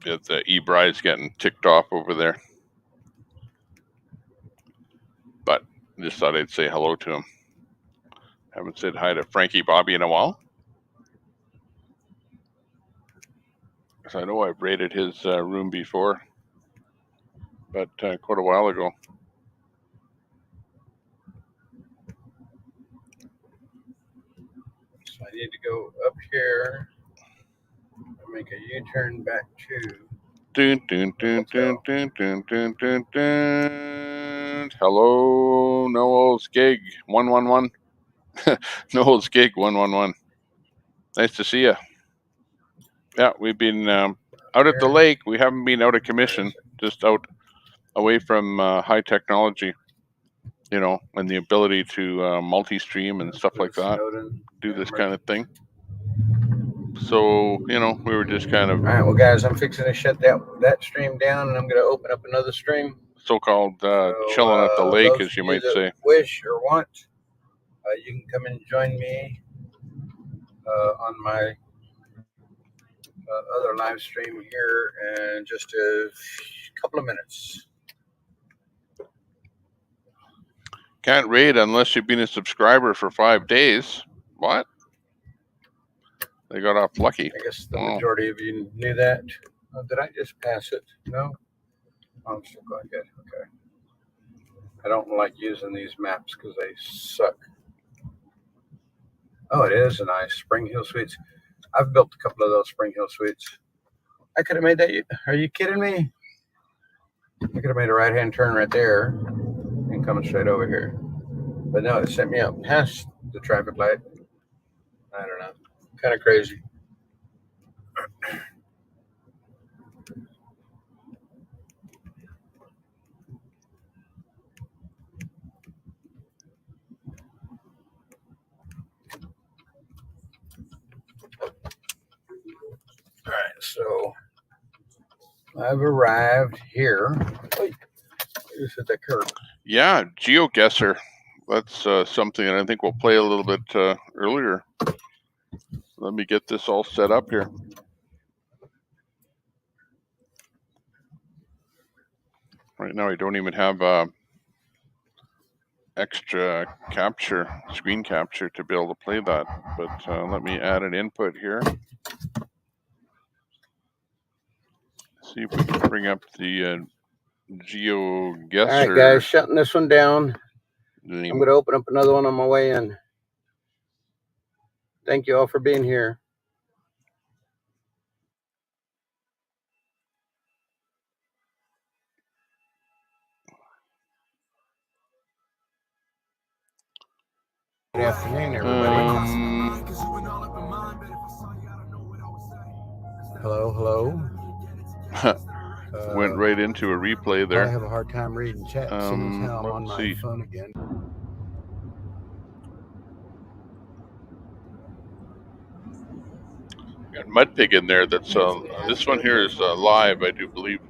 Okay. The E-Bride's getting ticked off over there. But just thought I'd say hello to him. Haven't said hi to Frankie Bobby in a while. Because I know I've raided his room before. But quite a while ago. So I need to go up here and make a U-turn back to. Dun, dun, dun, dun, dun, dun, dun, dun, dun. Hello, Noel's Gig 111. Noel's Gig 111. Nice to see you. Yeah, we've been out at the lake. We haven't been out of commission, just out away from high technology, and the ability to multi-stream and stuff like that, do this kind of thing. So, we were just kind of... All right, well, guys, I'm fixing to shut that stream down, and I'm going to open up another stream. So-called chilling at the lake, as you might say. Wish or want, you can come and join me on my other live stream here in just a couple of minutes. Can't raid unless you've been a subscriber for 5 days. What? They got off lucky. I guess the majority of you knew that. Did I just pass it? No? I'm still going good. Okay. I don't like using these maps because they suck. Oh, it is a nice Spring Hill Suites. I've built a couple of those Spring Hill Suites. I could have made that. Are you kidding me? I could have made a right-hand turn right there and come straight over here. But no, it sent me out past the traffic light. I don't know. Kind of crazy. All right, so I've arrived here. Just hit that curb. Yeah, GeoGuessr. That's something that I think we'll play a little bit earlier. Let me get this all set up here. Right now, I don't even have extra screen capture to be able to play that. But let me add an input here. See if we can bring up the GeoGuessr. All right, guys, shutting this one down. I'm going to open up another one on my way in. Thank you all for being here. Good afternoon, everybody. Hello. Went right into a replay there. I have a hard time reading chat. Seeing as how I'm on my phone again. Got Mudpig in there. That's this one here is live, I do believe,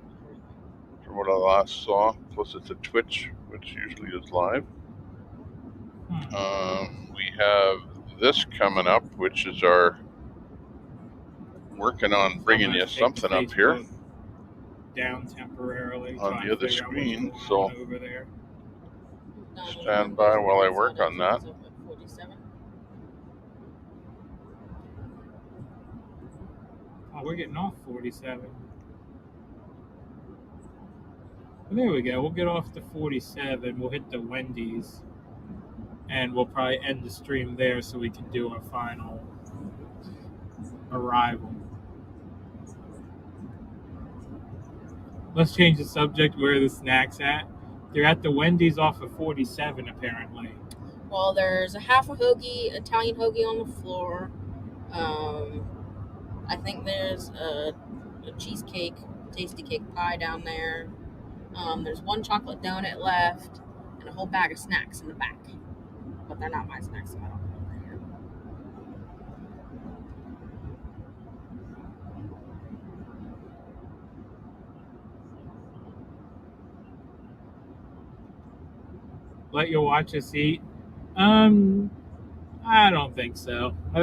from what I last saw. Plus, it's a Twitch, which usually is live. We have this coming up, which is our working on bringing you something up here down temporarily on the other screen. So stand by while I work on that. Oh, we're getting off 47. Well, there we go. We'll get off to 47. We'll hit the Wendy's. And we'll probably end the stream there so we can do our final arrival. Let's change the subject. Where are the snacks at? They're at the Wendy's off of 47, apparently. Well, there's a half a hoagie, Italian hoagie on the floor. I think there's a cheesecake, tasty cake pie down there. There's one chocolate donut left and a whole bag of snacks in the back. But they're not my snacks, so I don't know what they are. Let you watch us eat? I don't think so. I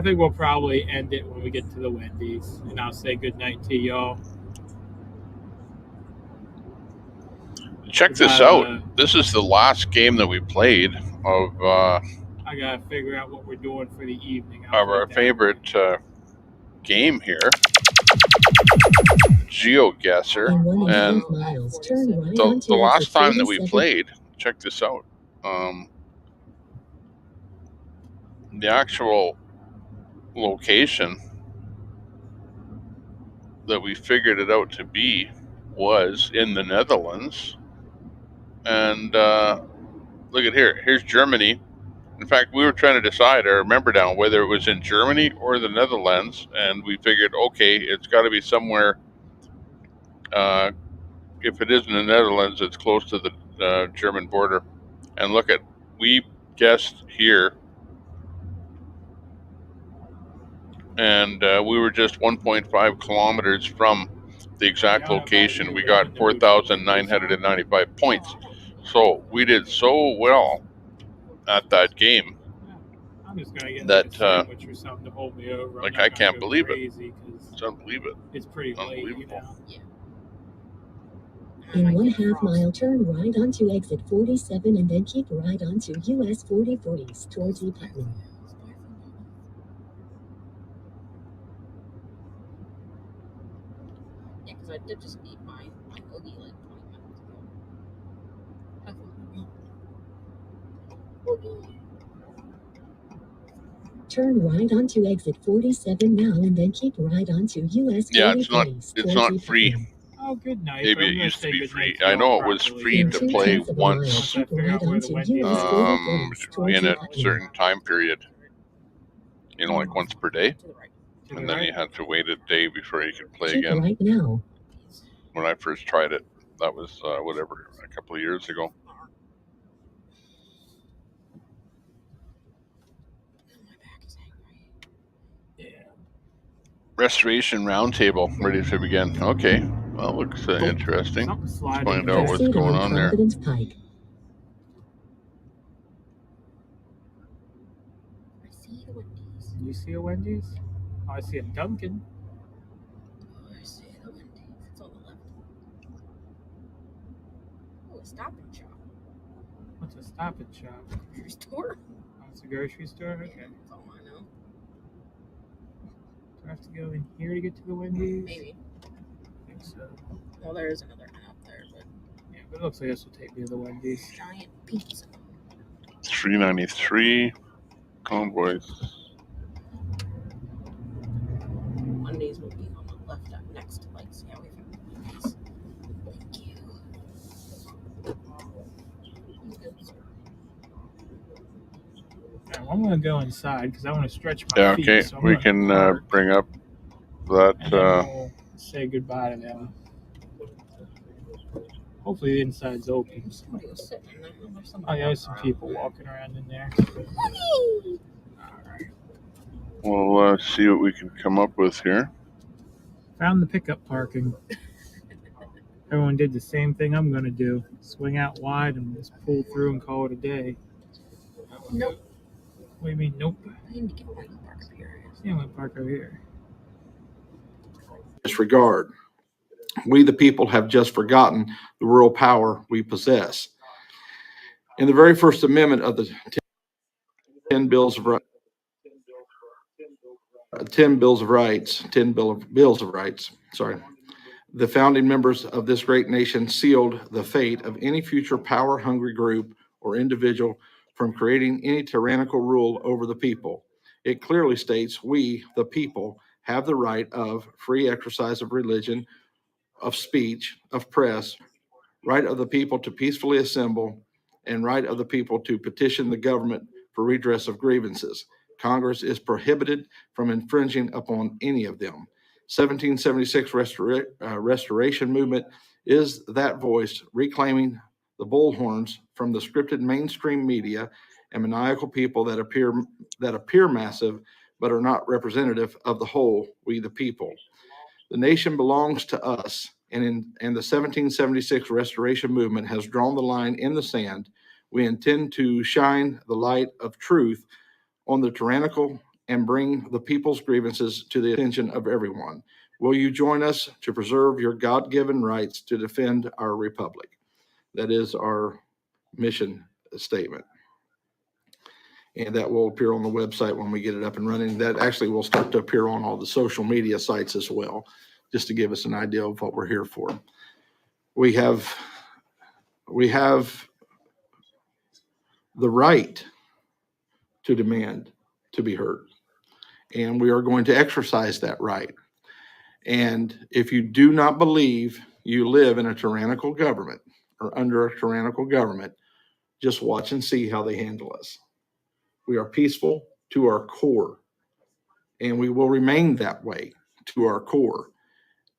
think we'll probably end it when we get to the Wendy's, and I'll say good night to y'all. Check this out. This is the last game that we played of. I gotta figure out what we're doing for the evening. Of our favorite game here, GeoGuessr, and the last time that we played. Check this out. The actual location that we figured it out to be was in the Netherlands. And look at here. Here's Germany. In fact, we were trying to decide, I remember now, whether it was in Germany or the Netherlands. And we figured, okay, it's got to be somewhere. If it is in the Netherlands, it's close to the German border. And look at, we guessed here. And we were just 1.5 kilometers from the exact location. We got 4,995 points. So we did so well at that game I'm just gonna get that like a sandwich or something to hold me over. like I can't believe it. It's unbelievable. It's pretty late, you know. In 1/2 mile, turn right onto exit 47 and then keep right onto US 4040s towards E. Putnam. Yeah, because I did just eat my hoagie like 20 minutes ago. Turn right onto exit 47 now and then keep right onto US 4040s. Yeah, it's not free. Oh, good night. Maybe it used to be free. I know it was free to play once in a certain time period. You know, like once per day. And then you had to wait a day before you could play again. Right now. When I first tried it, that was whatever, a couple of years ago. Restoration Roundtable, ready to begin. Okay, well, looks interesting. Let's find out what's going on there. You see a Wendy's? Oh, I see a Dunkin'. I see a Wendy's. It's on the left. Oh, a Stop and Shop. What's a Stop and Shop? Grocery store. Oh, it's a grocery store? Okay. That's all I know. Do I have to go in here to get to the Wendy's? Maybe. I think so. Well, there is another one up there, but It looks like this will take me to the Wendy's. Giant pizza. $3.93. Convoys. Mondays will be on the left up next to Legacy. Yeah, we've had Wendy's. Thank you. Now, I'm going to go inside because I want to stretch my feet. Okay, So we can bring up that. And then we'll say goodbye to them. Hopefully the inside's open. Somebody was sitting in there. Oh, yeah, there's some people walking around in there. We'll see what we can come up with here. Found the pickup parking. Everyone did the same thing I'm going to do. Swing out wide and just pull through and call it a day. Nope. What do you mean, nope? I need to get my park up here. Yeah, I'm going to park over here. Disregard. We, the people, have just forgotten the real power we possess. In the very first amendment of the 10 Bills of Rights, the founding members of this great nation sealed the fate of any future power-hungry group or individual from creating any tyrannical rule over the people. It clearly states we, the people, have the right of free exercise of religion, of speech, of press, right of the people to peacefully assemble, and right of the people to petition the government for redress of grievances. Congress is prohibited from infringing upon any of them. 1776 Restoration Movement is that voice reclaiming the bullhorns from the scripted mainstream media and maniacal people that appear massive but are not representative of the whole, we the people. The nation belongs to us, and the 1776 Restoration Movement has drawn the line in the sand. We intend to shine the light of truth on the tyrannical and bring the people's grievances to the attention of everyone. Will you join us to preserve your God-given rights to defend our republic? That is our mission statement. And that will appear on the website when we get it up and running. That actually will start to appear on all the social media sites as well, just to give us an idea of what we're here for. We have the right to demand to be heard, and we are going to exercise that right. And if you do not believe you live in a tyrannical government or under a tyrannical government, just watch and see how they handle us. We are peaceful to our core, and we will remain that way to our core.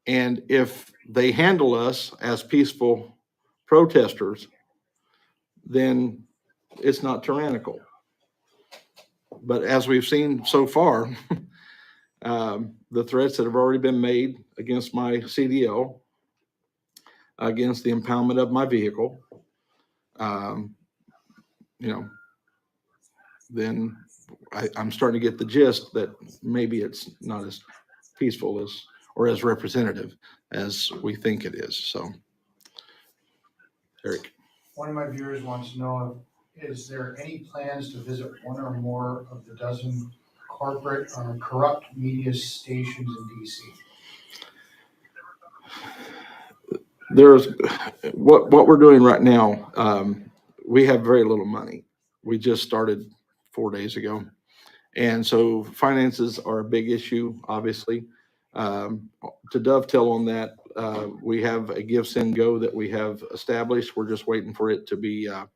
And if they handle us as peaceful protesters, then it's not tyrannical. But as we've seen so far, the threats that have already been made against my CDL, against the impoundment of my vehicle, then I'm starting to get the gist that maybe it's not as peaceful as or as representative as we think it is. So, Eric. One of my viewers wants to know, is there any plans to visit one or more of the dozen corporate or corrupt media stations in DC? There's what we're doing right now. We have very little money. We just started 4 days ago. And so finances are a big issue, obviously. To dovetail on that, we have a Give, Send, Go that we have established. We're just waiting for it to be, I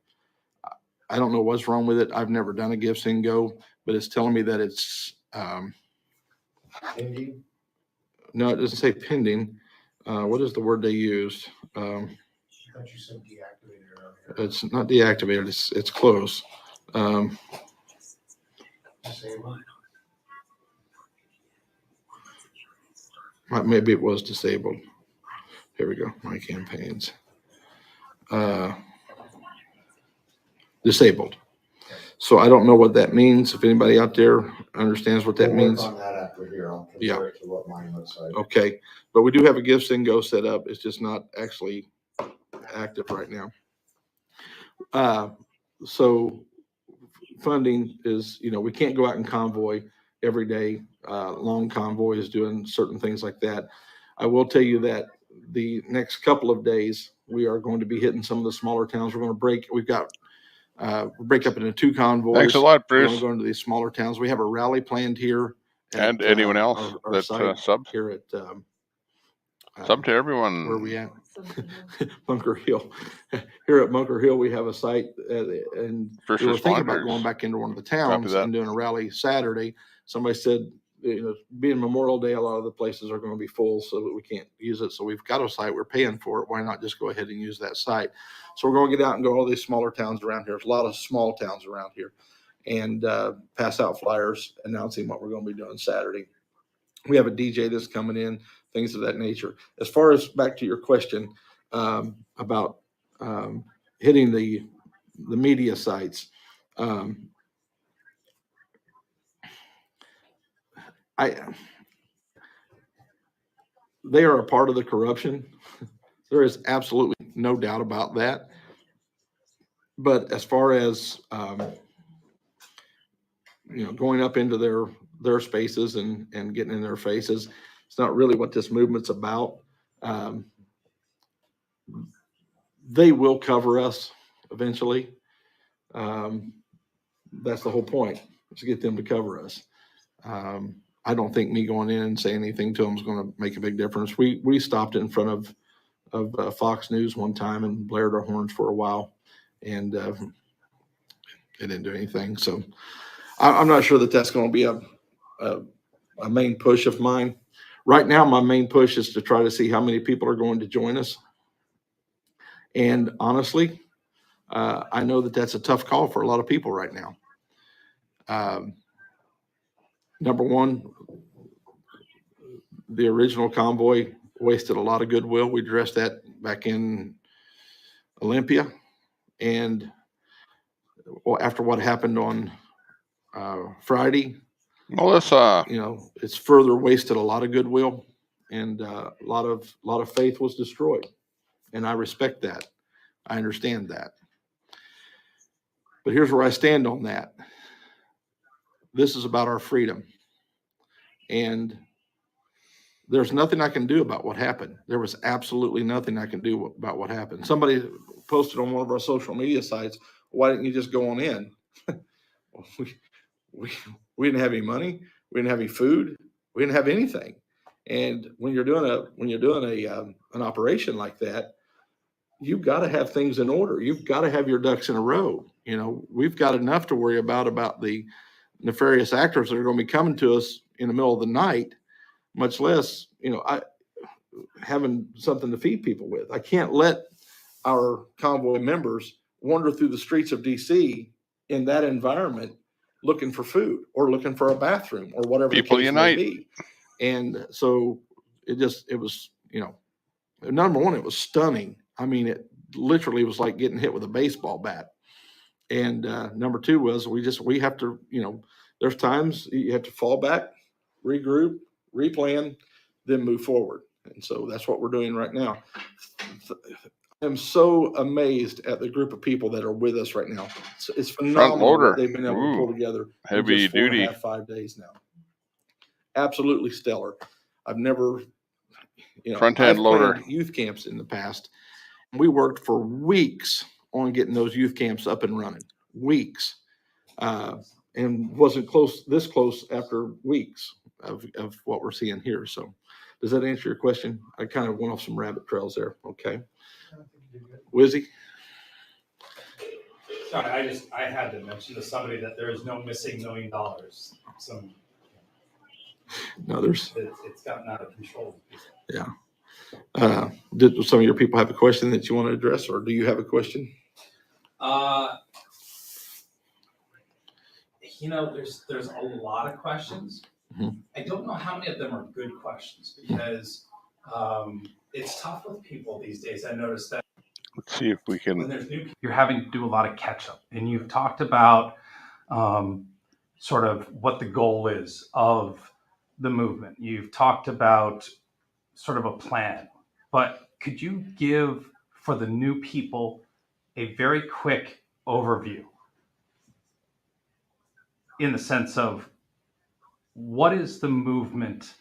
don't know what's wrong with it. I've never done a Give, Send, Go, but it's telling me that it's, pending? No, it doesn't say pending. What is the word they used? I thought you said deactivated earlier. It's not deactivated. It's close. Disabled? Maybe it was disabled. Here we go. My campaigns. Disabled. So I don't know what that means. If anybody out there understands what that means. We'll work on that after here. I'll compare it to what mine looks like. Okay. But we do have a Give, Send, Go set up. It's just not actually active right now. So funding is, we can't go out and convoy every day. Long convoys doing certain things like that. I will tell you that the next couple of days, we are going to be hitting some of the smaller towns. We're going to break up into 2 convoys. Thanks a lot, Bruce. We're going to go into these smaller towns. We have a rally planned here. And anyone else our that subs? Here at sub to everyone. Where are we at? Bunker Hill. Here at Bunker Hill, we have a site, and First we were thinking about responders. going back into one of the towns and doing a rally Saturday. Somebody said, being Memorial Day, a lot of the places are going to be full, so that we can't use it. So we've got a site, we're paying for it. Why not just go ahead and use that site? So we're going to get out and go to all these smaller towns around here. There's a lot of small towns around here, and pass out flyers announcing what we're going to be doing Saturday. We have a DJ that's coming in, things of that nature. As far as back to your question about hitting the media sites, they are a part of the corruption. There is absolutely no doubt about that. But as far as going up into their spaces and getting in their faces, it's not really what this movement's about. They will cover us eventually. That's the whole point, is to get them to cover us. I don't think me going in and saying anything to them is going to make a big difference. We stopped in front of Fox News one time and blared our horns for a while, and it didn't do anything. So I'm not sure that that's going to be a main push of mine. Right now, my main push is to try to see how many people are going to join us. And honestly, I know that that's a tough call for a lot of people right now. Number one, the original convoy wasted a lot of goodwill. We addressed that back in Olympia. And after what happened on Friday, Melissa, it's further wasted a lot of goodwill, and a lot of faith was destroyed. And I respect that. I understand that. But here's where I stand on that. This is about our freedom. And there's nothing I can do about what happened. There was absolutely nothing I can do about what happened. Somebody posted on one of our social media sites, why didn't you just go on in? we didn't have any money. We didn't have any food. We didn't have anything. And when you're doing an operation like that, you've got to have things in order. You've got to have your ducks in a row. We've got enough to worry about the nefarious actors that are going to be coming to us in the middle of the night, much less, having something to feed people with. I can't let our convoy members wander through the streets of DC in that environment looking for food or looking for a bathroom or whatever people the case unite. may be. And so it was, number one, it was stunning. I mean, it literally was like getting hit with a baseball bat. And number two was we have to, there's times you have to fall back, regroup, replan, then move forward. And so that's what we're doing right now. I'm so amazed at the group of people that are with us right now. It's phenomenal what they've been able to pull together. Heavy in just duty. 4.5, 5 days now. Absolutely stellar. I've never, front-end loader planned youth camps in the past. We worked for weeks on getting those youth camps up and running. Weeks. And wasn't this close after weeks of what we're seeing here. So does that answer your question? I kind of went off some rabbit trails there. Okay. Wizzy? Sorry, I had to mention to somebody that there is no missing $1 million. No, there's. It's gotten out of control. Yeah. Did some of your people have a question that you want to address, or do you have a question? There's a lot of questions. Mm-hmm. I don't know how many of them are good questions because it's tough with people these days. I noticed that. Let's see if we can. When there's new, you're having to do a lot of catch up, and you've talked about sort of what the goal is of the movement. You've talked about sort of a plan, but could you give for the new people a very quick overview in the sense of what is the movement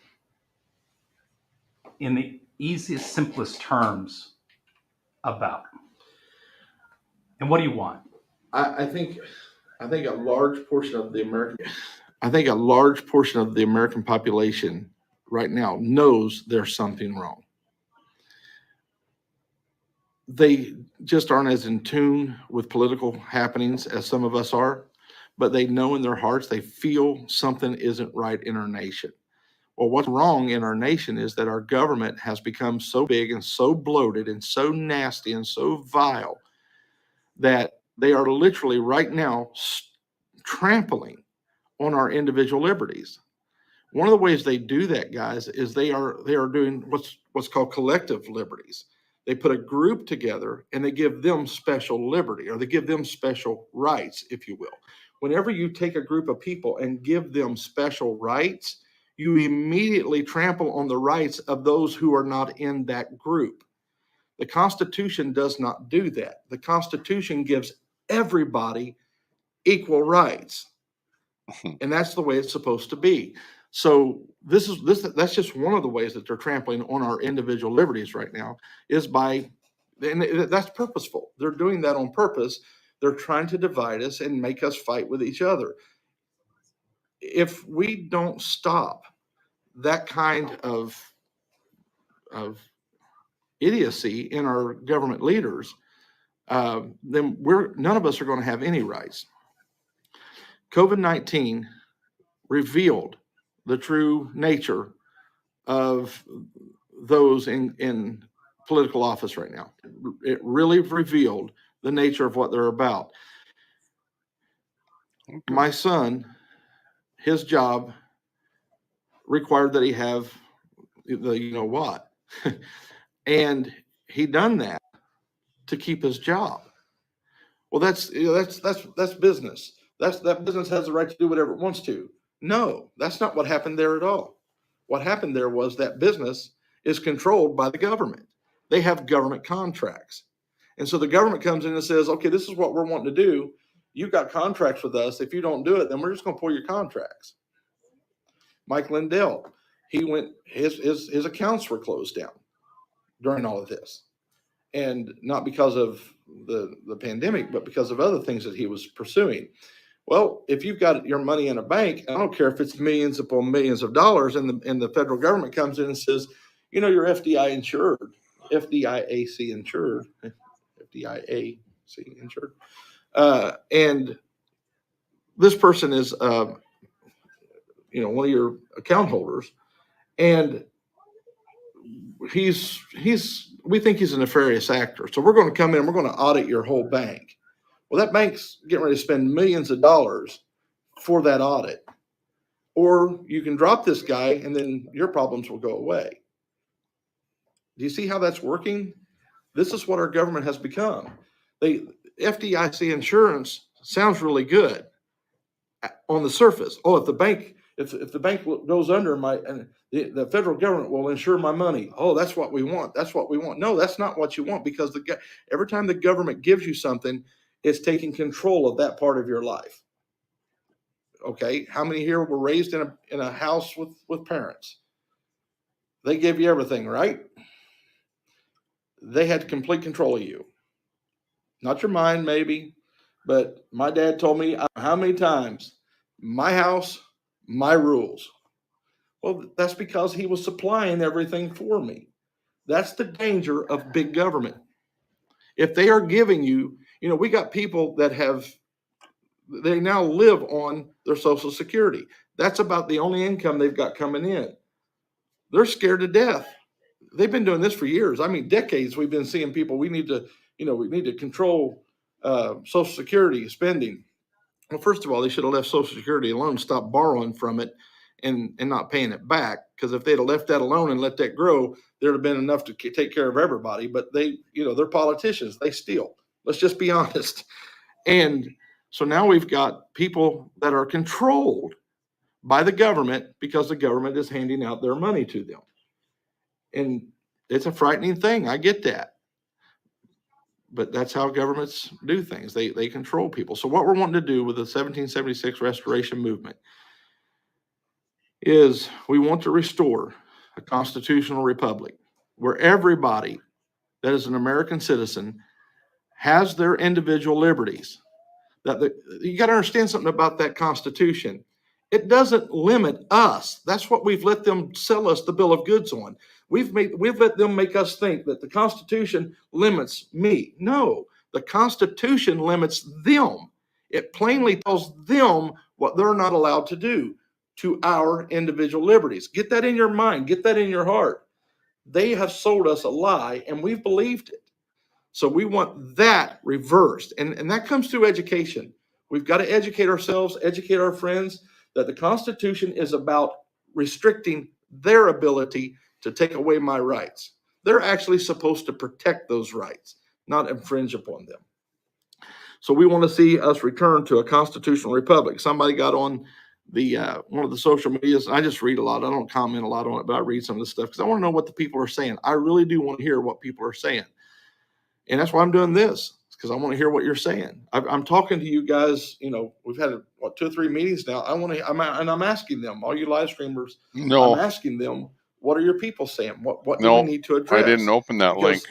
in the easiest, simplest terms about? And what do you want? I think a large portion of the American population right now knows there's something wrong. They just aren't as in tune with political happenings as some of us are, but they know in their hearts, they feel something isn't right in our nation. Well, what's wrong in our nation is that our government has become so big and so bloated and so nasty and so vile that they are literally right now trampling on our individual liberties. One of the ways they do that, guys, is they are doing what's called collective liberties. They put a group together and they give them special liberty, or they give them special rights, if you will. Whenever you take a group of people and give them special rights, you immediately trample on the rights of those who are not in that group. The Constitution does not do that. The Constitution gives everybody equal rights. And that's the way it's supposed to be. So that's just one of the ways that they're trampling on our individual liberties right now, is by, and that's purposeful. They're doing that on purpose. They're trying to divide us and make us fight with each other. If we don't stop that kind of idiocy in our government leaders, then none of us are going to have any rights. COVID-19 revealed the true nature of those in political office right now. It really revealed the nature of what they're about. Okay. My son, his job required that he have the you know what, and he done that to keep his job. Well, that's business. That business has the right to do whatever it wants to. No, that's not what happened there at all. What happened there was that business is controlled by the government. They have government contracts. And so the government comes in and says, okay, this is what we're wanting to do. You've got contracts with us. If you don't do it, then we're just going to pull your contracts. Mike Lindell, his accounts were closed down during all of this. And not because of the pandemic, but because of other things that he was pursuing. Well, if you've got your money in a bank, I don't care if it's millions upon millions of dollars, and the federal government comes in and says, you know, you're FDIC insured, and this person is, one of your account holders, and we think he's a nefarious actor. So we're going to come in and we're going to audit your whole bank. Well, that bank's getting ready to spend millions of dollars for that audit. Or you can drop this guy and then your problems will go away. Do you see how that's working? This is what our government has become. FDIC insurance sounds really good on the surface. Oh, if the bank goes under, the federal government will insure my money. Oh, that's what we want. That's what we want. No, that's not what you want, because every time the government gives you something, it's taking control of that part of your life. Okay, how many here were raised in a house with parents? They gave you everything, right? They had complete control of you. Not your mind, maybe, but my dad told me how many times, my house, my rules. Well, that's because he was supplying everything for me. That's the danger of big government. If they are giving you, we got people that they now live on their Social Security. That's about the only income they've got coming in. They're scared to death. They've been doing this for years. I mean, decades. We've been seeing people. We need to control Social Security spending. Well, first of all, they should have left Social Security alone, stopped borrowing from it, and not paying it back. Because if they'd have left that alone and let that grow, there'd have been enough to take care of everybody. But they're politicians. They steal. Let's just be honest. And so now we've got people that are controlled by the government because the government is handing out their money to them. And it's a frightening thing. I get that. But that's how governments do things. They control people. So what we're wanting to do with the 1776 Restoration Movement is we want to restore a constitutional republic. where everybody that is an American citizen has their individual liberties. You got to understand something about that Constitution. It doesn't limit us. That's what we've let them sell us the bill of goods on. We've let them make us think that the Constitution limits me. No, the Constitution limits them. It plainly tells them what they're not allowed to do to our individual liberties. Get that in your mind. Get that in your heart. They have sold us a lie, and we've believed it. So we want that reversed. And that comes through education. We've got to educate ourselves, educate our friends that the Constitution is about restricting their ability to take away my rights. They're actually supposed to protect those rights, not infringe upon them. So we want to see us return to a constitutional republic. Somebody got on the one of the social medias. I just read a lot. I don't comment a lot on it, but I read some of the stuff because I want to know what the people are saying. I really do want to hear what people are saying. And that's why I'm doing this, because I want to hear what you're saying. I'm talking to you guys. You know, we've had 2 or 3 meetings now. I'm asking them, all you live streamers. No, I'm asking them, what are your people saying? What do we need to address? I didn't open that link,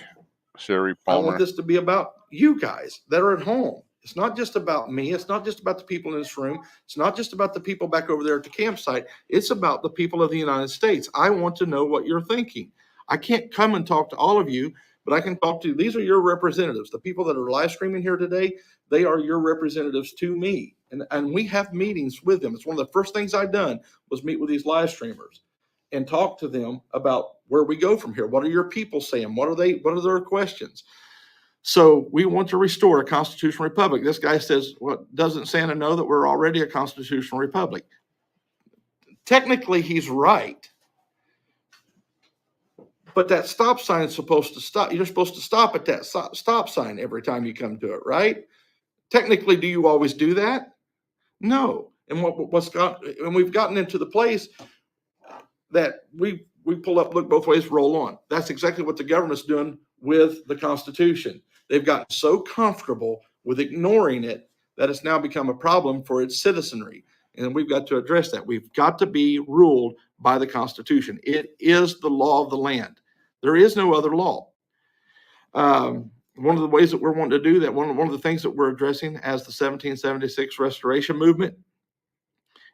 Sherry Palmer. I want this to be about you guys that are at home. It's not just about me. It's not just about the people in this room. It's not just about the people back over there at the campsite. It's about the people of the United States. I want to know what you're thinking. I can't come and talk to all of you, but I can talk to, these are your representatives. The people that are live streaming here today, they are your representatives to me. And we have meetings with them. It's one of the first things I've done was meet with these live streamers and talk to them about where we go from here. What are your people saying? What are their questions? So we want to restore a constitutional republic. This guy says, well, doesn't Santa know that we're already a constitutional republic? Technically, he's right. But that stop sign is supposed to stop. You're supposed to stop at that stop sign every time you come to it, right? Technically, do you always do that? No. And we've gotten into the place that we pull up, look both ways, roll on. That's exactly what the government's doing with the Constitution. They've gotten so comfortable with ignoring it that it's now become a problem for its citizenry. And we've got to address that. We've got to be ruled by the Constitution. It is the law of the land. There is no other law. One of the ways that we're wanting to do that, one of the things that we're addressing as the 1776 Restoration Movement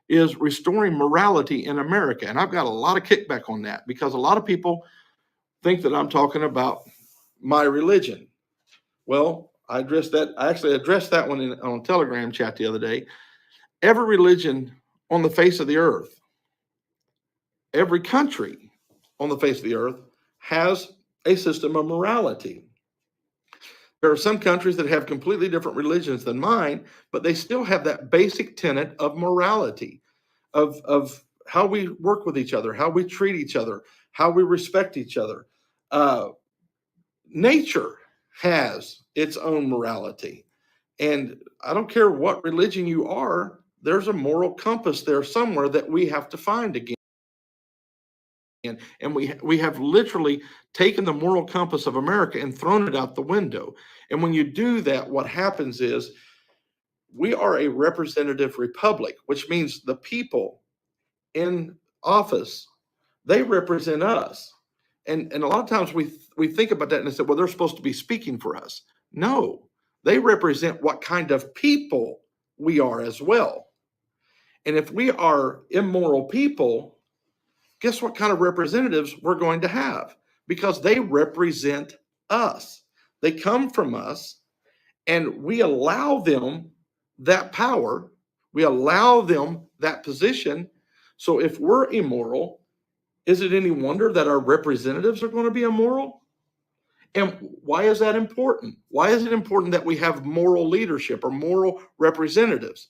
is restoring morality in America. And I've got a lot of kickback on that because a lot of people think that I'm talking about my religion. Well, I actually addressed that one on a Telegram chat the other day. Every religion on the face of the earth, every country on the face of the earth has a system of morality. There are some countries that have completely different religions than mine, but they still have that basic tenet of morality, of how we work with each other, how we treat each other, how we respect each other. Nature has its own morality. And I don't care what religion you are, there's a moral compass there somewhere that we have to find again. And we have literally taken the moral compass of America and thrown it out the window. And when you do that, what happens is we are a representative republic, which means the people in office, they represent us. And a lot of times we think about that and say, well, they're supposed to be speaking for us. No, they represent what kind of people we are as well. And if we are immoral people, guess what kind of representatives we're going to have? Because they represent us. They come from us, and we allow them that power. We allow them that position. So if we're immoral, is it any wonder that our representatives are going to be immoral? And why is that important? Why is it important that we have moral leadership or moral representatives?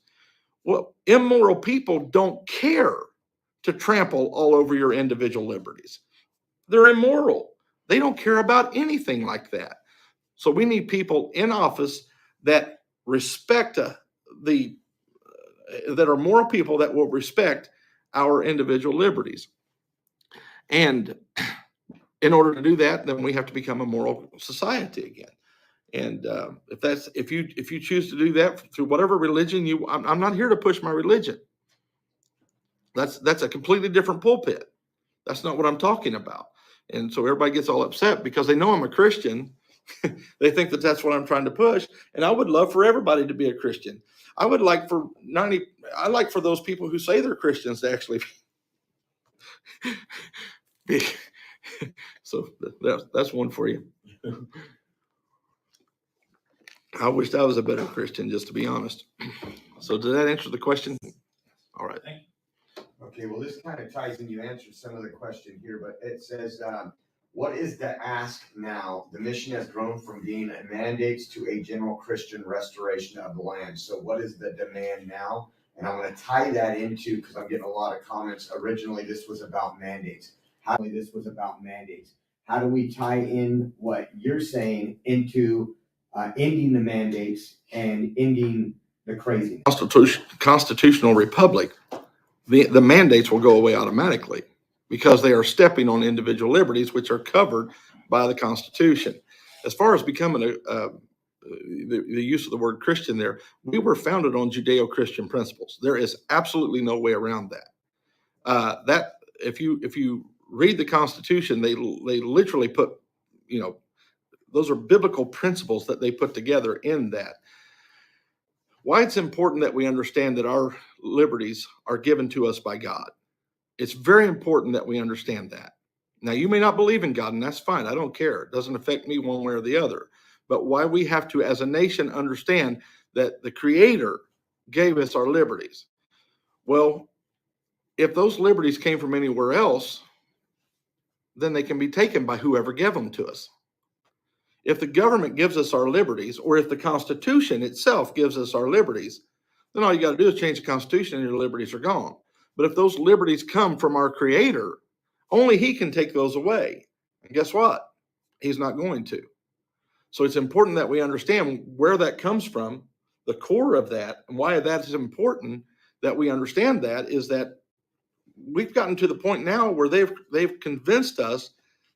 Well, immoral people don't care to trample all over your individual liberties. They're immoral. They don't care about anything like that. So we need people in office that respect that are moral people that will respect our individual liberties. And in order to do that, then we have to become a moral society again. And if you choose to do that through whatever religion I'm not here to push my religion. That's a completely different pulpit. That's not what I'm talking about. And so everybody gets all upset because they know I'm a Christian. They think that that's what I'm trying to push. And I would love for everybody to be a Christian. I would like for those people who say they're Christians to actually be. So that's one for you. I wished I was a better Christian, just to be honest. So did that answer the question? All right. Okay, well, this kind of ties in. You answered some of the question here, but it says, what is the ask now? The mission has grown from being a mandate to a general Christian restoration of the land. So what is the demand now? And I'm going to tie that into, because I'm getting a lot of comments. Originally, this was about mandates. How do we tie in what you're saying into ending the mandates and ending the craziness? Constitutional republic, the mandates will go away automatically because they are stepping on individual liberties, which are covered by the Constitution. As far as becoming the use of the word Christian there, we were founded on Judeo-Christian principles. There is absolutely no way around that. That if you read the Constitution, they literally put, those are biblical principles that they put together in that. Why it's important that we understand that our liberties are given to us by God. It's very important that we understand that. Now, you may not believe in God, and that's fine. I don't care. It doesn't affect me one way or the other. But why we have to, as a nation, understand that the Creator gave us our liberties. Well, if those liberties came from anywhere else, then they can be taken by whoever gave them to us. If the government gives us our liberties, or if the Constitution itself gives us our liberties, then all you got to do is change the Constitution and your liberties are gone. But if those liberties come from our Creator, only He can take those away. And guess what? He's not going to. So it's important that we understand where that comes from, the core of that, and why that is important that we understand that is that we've gotten to the point now where they've convinced us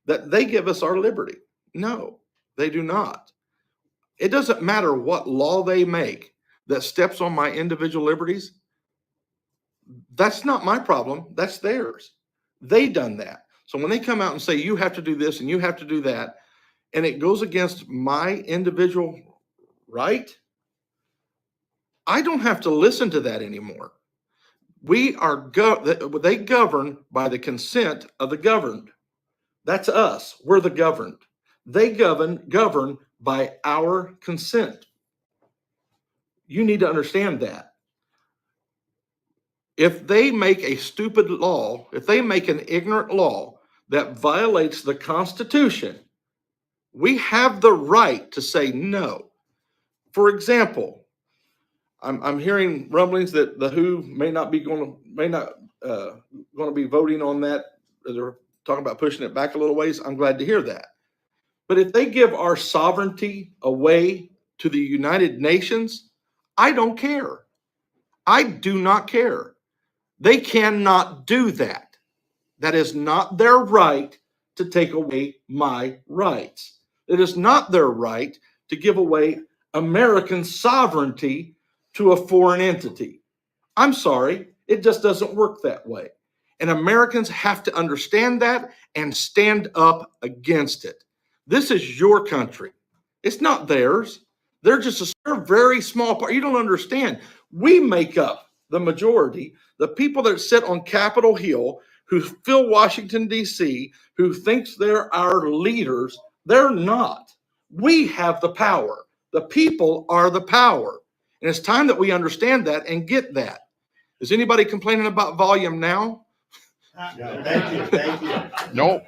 that they give us our liberty. No, they do not. It doesn't matter what law they make that steps on my individual liberties. That's not my problem. That's theirs. They done that. So when they come out and say, you have to do this and you have to do that, and it goes against my individual right, I don't have to listen to that anymore. They govern by the consent of the governed. That's us. We're the governed. They govern by our consent. You need to understand that. If they make a stupid law, if they make an ignorant law that violates the Constitution, we have the right to say no. For example, I'm hearing rumblings that the WHO may not going to be voting on that. They're talking about pushing it back a little ways. I'm glad to hear that. But if they give our sovereignty away to the United Nations, I don't care. I do not care. They cannot do that. That is not their right to take away my rights. It is not their right to give away American sovereignty to a foreign entity. I'm sorry, it just doesn't work that way. And Americans have to understand that and stand up against it. This is your country. It's not theirs. They're just a very small part. You don't understand. We make up the majority. The people that sit on Capitol Hill, who fill Washington, D.C., who thinks they're our leaders, they're not. We have the power. The people are the power. And it's time that we understand that and get that. Is anybody complaining about volume now? No, thank you. Nope.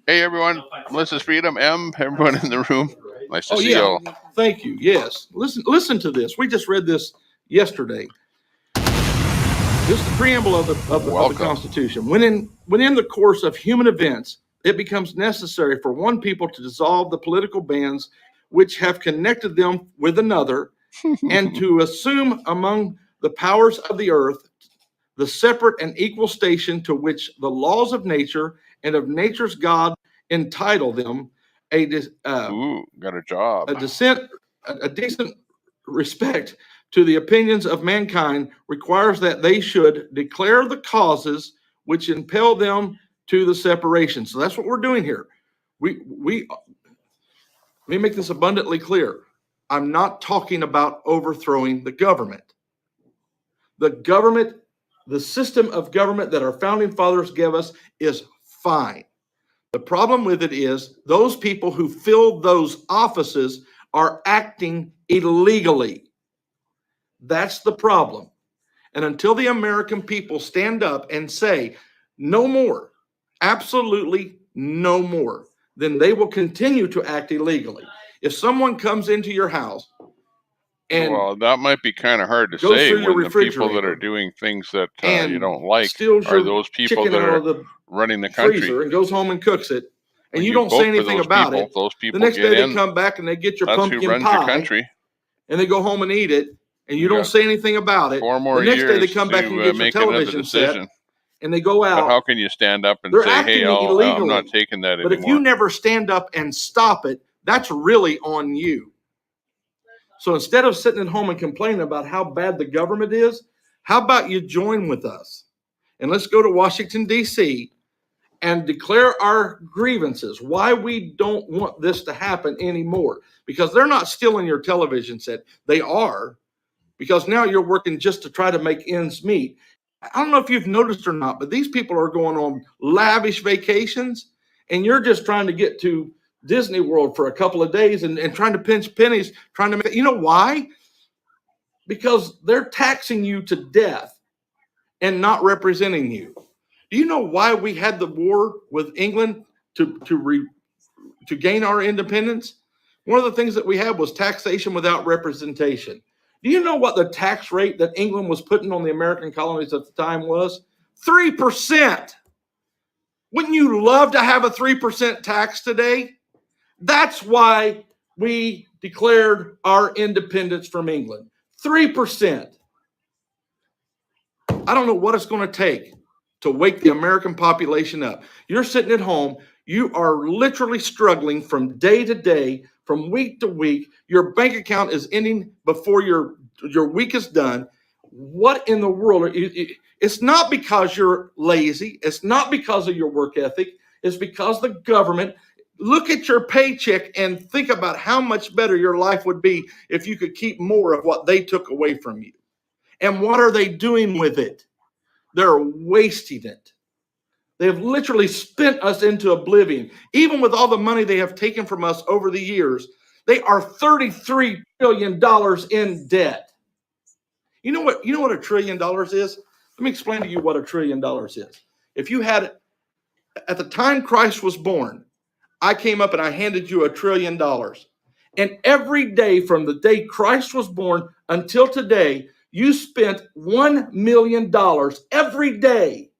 Hey, everyone. This is Freedom M. Everyone in the room. Nice to see you all. Thank you. Yes. Listen to this. We just read this yesterday. This is the preamble of the Constitution. When in the course of human events, it becomes necessary for one people to dissolve the political bands which have connected them with another, and to assume among the powers of the earth the separate and equal station to which the laws of nature and of nature's God entitle them, got a job. A decent respect to the opinions of mankind requires that they should declare the causes which impel them to the separation. So that's what we're doing here. Let me make this abundantly clear. I'm not talking about overthrowing the government. The government, the system of government that our founding fathers gave us is fine. The problem with it is those people who fill those offices are acting illegally. That's the problem. And until the American people stand up and say, no more, absolutely no more, then they will continue to act illegally. If someone comes into your house and well, that might be kind of hard to say when the people that are doing things that you don't like are those people that are running the country. And goes home and cooks it, and you don't say anything about it. Those people the next day they come back and they get your pumpkin pie, and they go home and eat it, and you don't say anything about it. 4 more the next years day they come back and get your television set, and they go out. But how can you stand up and say, hey, I'm not taking that anymore? But if you never stand up and stop it, that's really on you. So instead of sitting at home and complaining about how bad the government is, how about you join with us? And let's go to Washington, D.C., and declare our grievances, why we don't want this to happen anymore. Because they're not stealing your television set. They are, because now you're working just to try to make ends meet. I don't know if you've noticed or not, but these people are going on lavish vacations, and you're just trying to get to Disney World for a couple of days and trying to pinch pennies, trying to make, you know why? Because they're taxing you to death and not representing you. Do you know why we had the war with England to gain our independence? One of the things that we had was taxation without representation. Do you know what the tax rate that England was putting on the American colonies at the time was? 3%. Wouldn't you love to have a 3% tax today? That's why we declared our independence from England. 3%. I don't know what it's going to take to wake the American population up. You're sitting at home. You are literally struggling from day to day, from week to week. Your bank account is ending before your week is done. What in the world? It's not because you're lazy. It's not because of your work ethic. It's because the government. Look at your paycheck and think about how much better your life would be if you could keep more of what they took away from you. And what are they doing with it? They're wasting it. They have literally spent us into oblivion. Even with all the money they have taken from us over the years, they are $33 billion in debt. You know what $1 trillion is? Let me explain to you what $1 trillion is. If you had, at the time Christ was born, I came up and I handed you $1 trillion. And every day from the day Christ was born until today, you spent $1 million every day.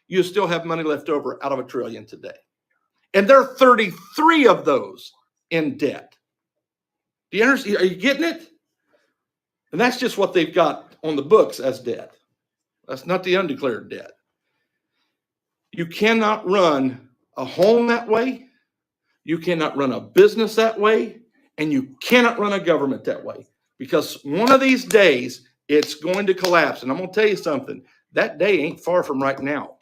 You still have money left over out of $1 trillion today. And there are 33 of those in debt. Do you understand? Are you getting it? And that's just what they've got on the books as debt. That's not the undeclared debt. You cannot run a home that way. You cannot run a business that way. And you cannot run a government that way. Because one of these days, it's going to collapse. And I'm going to tell you something. That day ain't far from right now.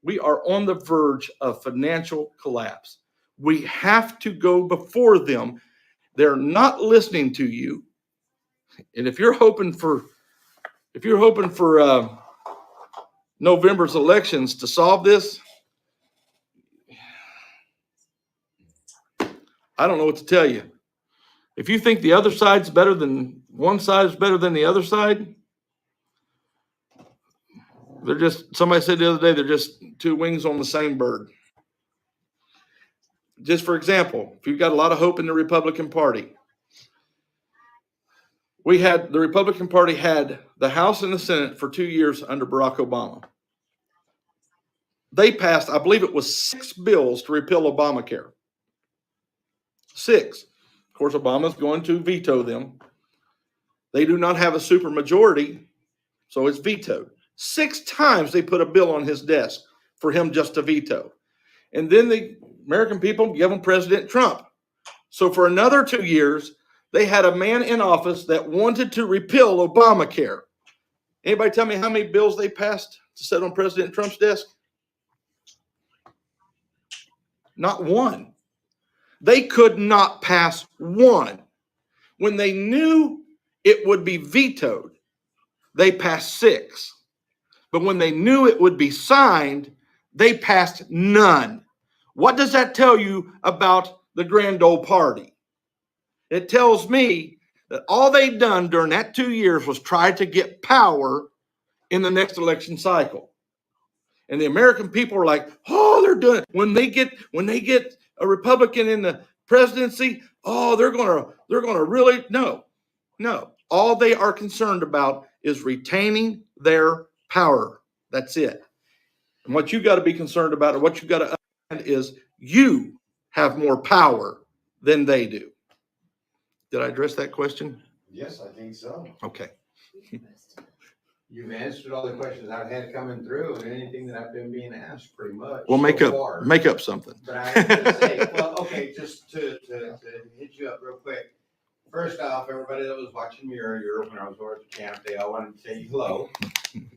We are on the verge of financial collapse. We have to go before them. They're not listening to you. And if you're hoping for November's elections to solve this, I don't know what to tell you. If you think the other side's better than one side is better than the other side, somebody said the other day, they're just two wings on the same bird. Just for example, if you've got a lot of hope in the Republican Party, the Republican Party had the House and the Senate for 2 years under Barack Obama. They passed, I believe it was 6 bills to repeal Obamacare. 6. Of course, Obama's going to veto them. They do not have a supermajority, so it's vetoed. 6 times they put a bill on his desk for him just to veto. And then the American people give him President Trump. So for another 2 years, they had a man in office that wanted to repeal Obamacare. Anybody tell me how many bills they passed to sit on President Trump's desk? Not one. They could not pass one. When they knew it would be vetoed, they passed 6. But when they knew it would be signed, they passed none. What does that tell you about the grand old party? It tells me that all they've done during that 2 years was try to get power in the next election cycle. And the American people are like, oh, they're doing it. When they get a Republican in the presidency, oh, they're gonna really no. All they are concerned about is retaining their power. That's it. And what you got to be concerned about, or what you got to understand, is you have more power than they do. Did I address that question? Yes, I think so. Okay. You've answered all the questions I've had coming through, and anything that I've been being asked, pretty much. Well, make so up something. But I was going to say, well, okay, just to hit you up real quick. First off, everybody that was watching me earlier when I was over at the camp, they all wanted to say hello.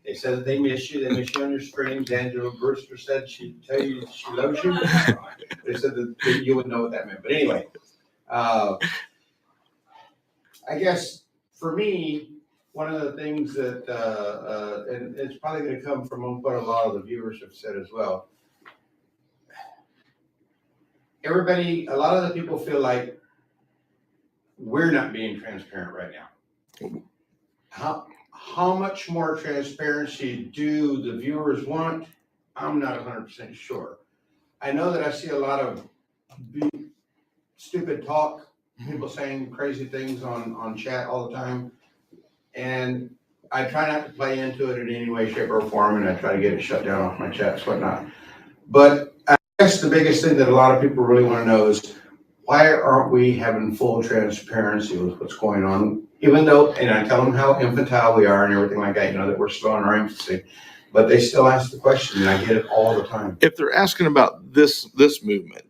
They said that they miss you. They miss you on your streams. Angela Brewster said she'd tell you she loves you. They said that you would know what that meant. But anyway, I guess for me, one of the things that, and it's probably going to come from what a lot of the viewers have said as well. A lot of the people feel like we're not being transparent right now. How much more transparency do the viewers want? I'm not 100% sure. I know that I see a lot of stupid talk, people saying crazy things on chat all the time. And I try not to play into it in any way, shape, or form, and I try to get it shut down off my chats, whatnot. But I guess the biggest thing that a lot of people really want to know is, why aren't we having full transparency with what's going on? Even though, and I tell them how infantile we are and everything like that, that we're still in our infancy, but they still ask the question, and I get it all the time. If they're asking about this movement,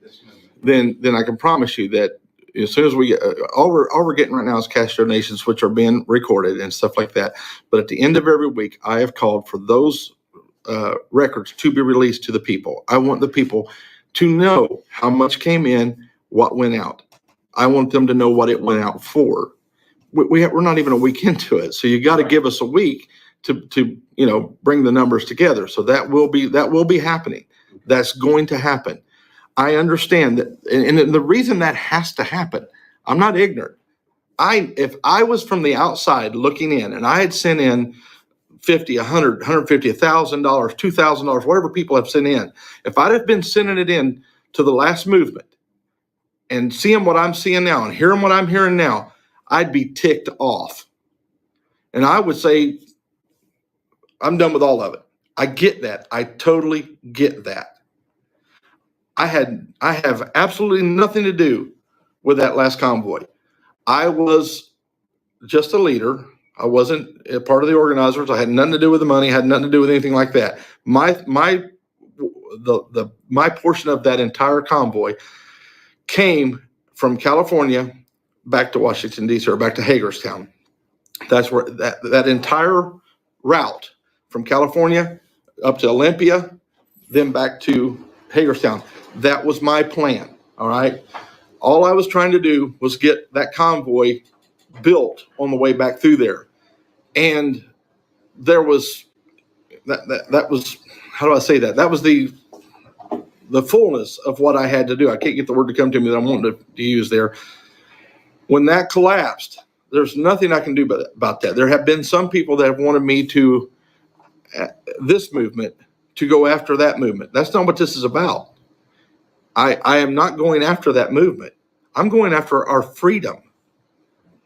then I can promise you that as soon as we get, all we're getting right now is cash donations, which are being recorded and stuff like that. But at the end of every week, I have called for those records to be released to the people. I want the people to know how much came in, what went out. I want them to know what it went out for. We're not even a week into it, so you got to give us a week to bring the numbers together. So that will be happening. That's going to happen. I understand that, and the reason that has to happen, I'm not ignorant. If I was from the outside looking in, and I had sent in $50, $100, $150, $1,000, $2,000, whatever people have sent in, if I'd have been sending it in to the last movement and seeing what I'm seeing now and hearing what I'm hearing now, I'd be ticked off. And I would say, I'm done with all of it. I get that. I totally get that. I have absolutely nothing to do with that last convoy. I was just a leader. I wasn't a part of the organizers. I had nothing to do with the money, had nothing to do with anything like that. My portion of that entire convoy came from California back to Washington, D.C., or back to Hagerstown. That's where that entire route from California up to Olympia, then back to Hagerstown. That was my plan. All right. All I was trying to do was get that convoy built on the way back through there. And there was that was, how do I say that? That was the fullness of what I had to do. I can't get the word to come to me that I wanted to use there. When that collapsed, there's nothing I can do about that. There have been some people that have wanted me to, this movement, to go after that movement. That's not what this is about. I am not going after that movement. I'm going after our freedom.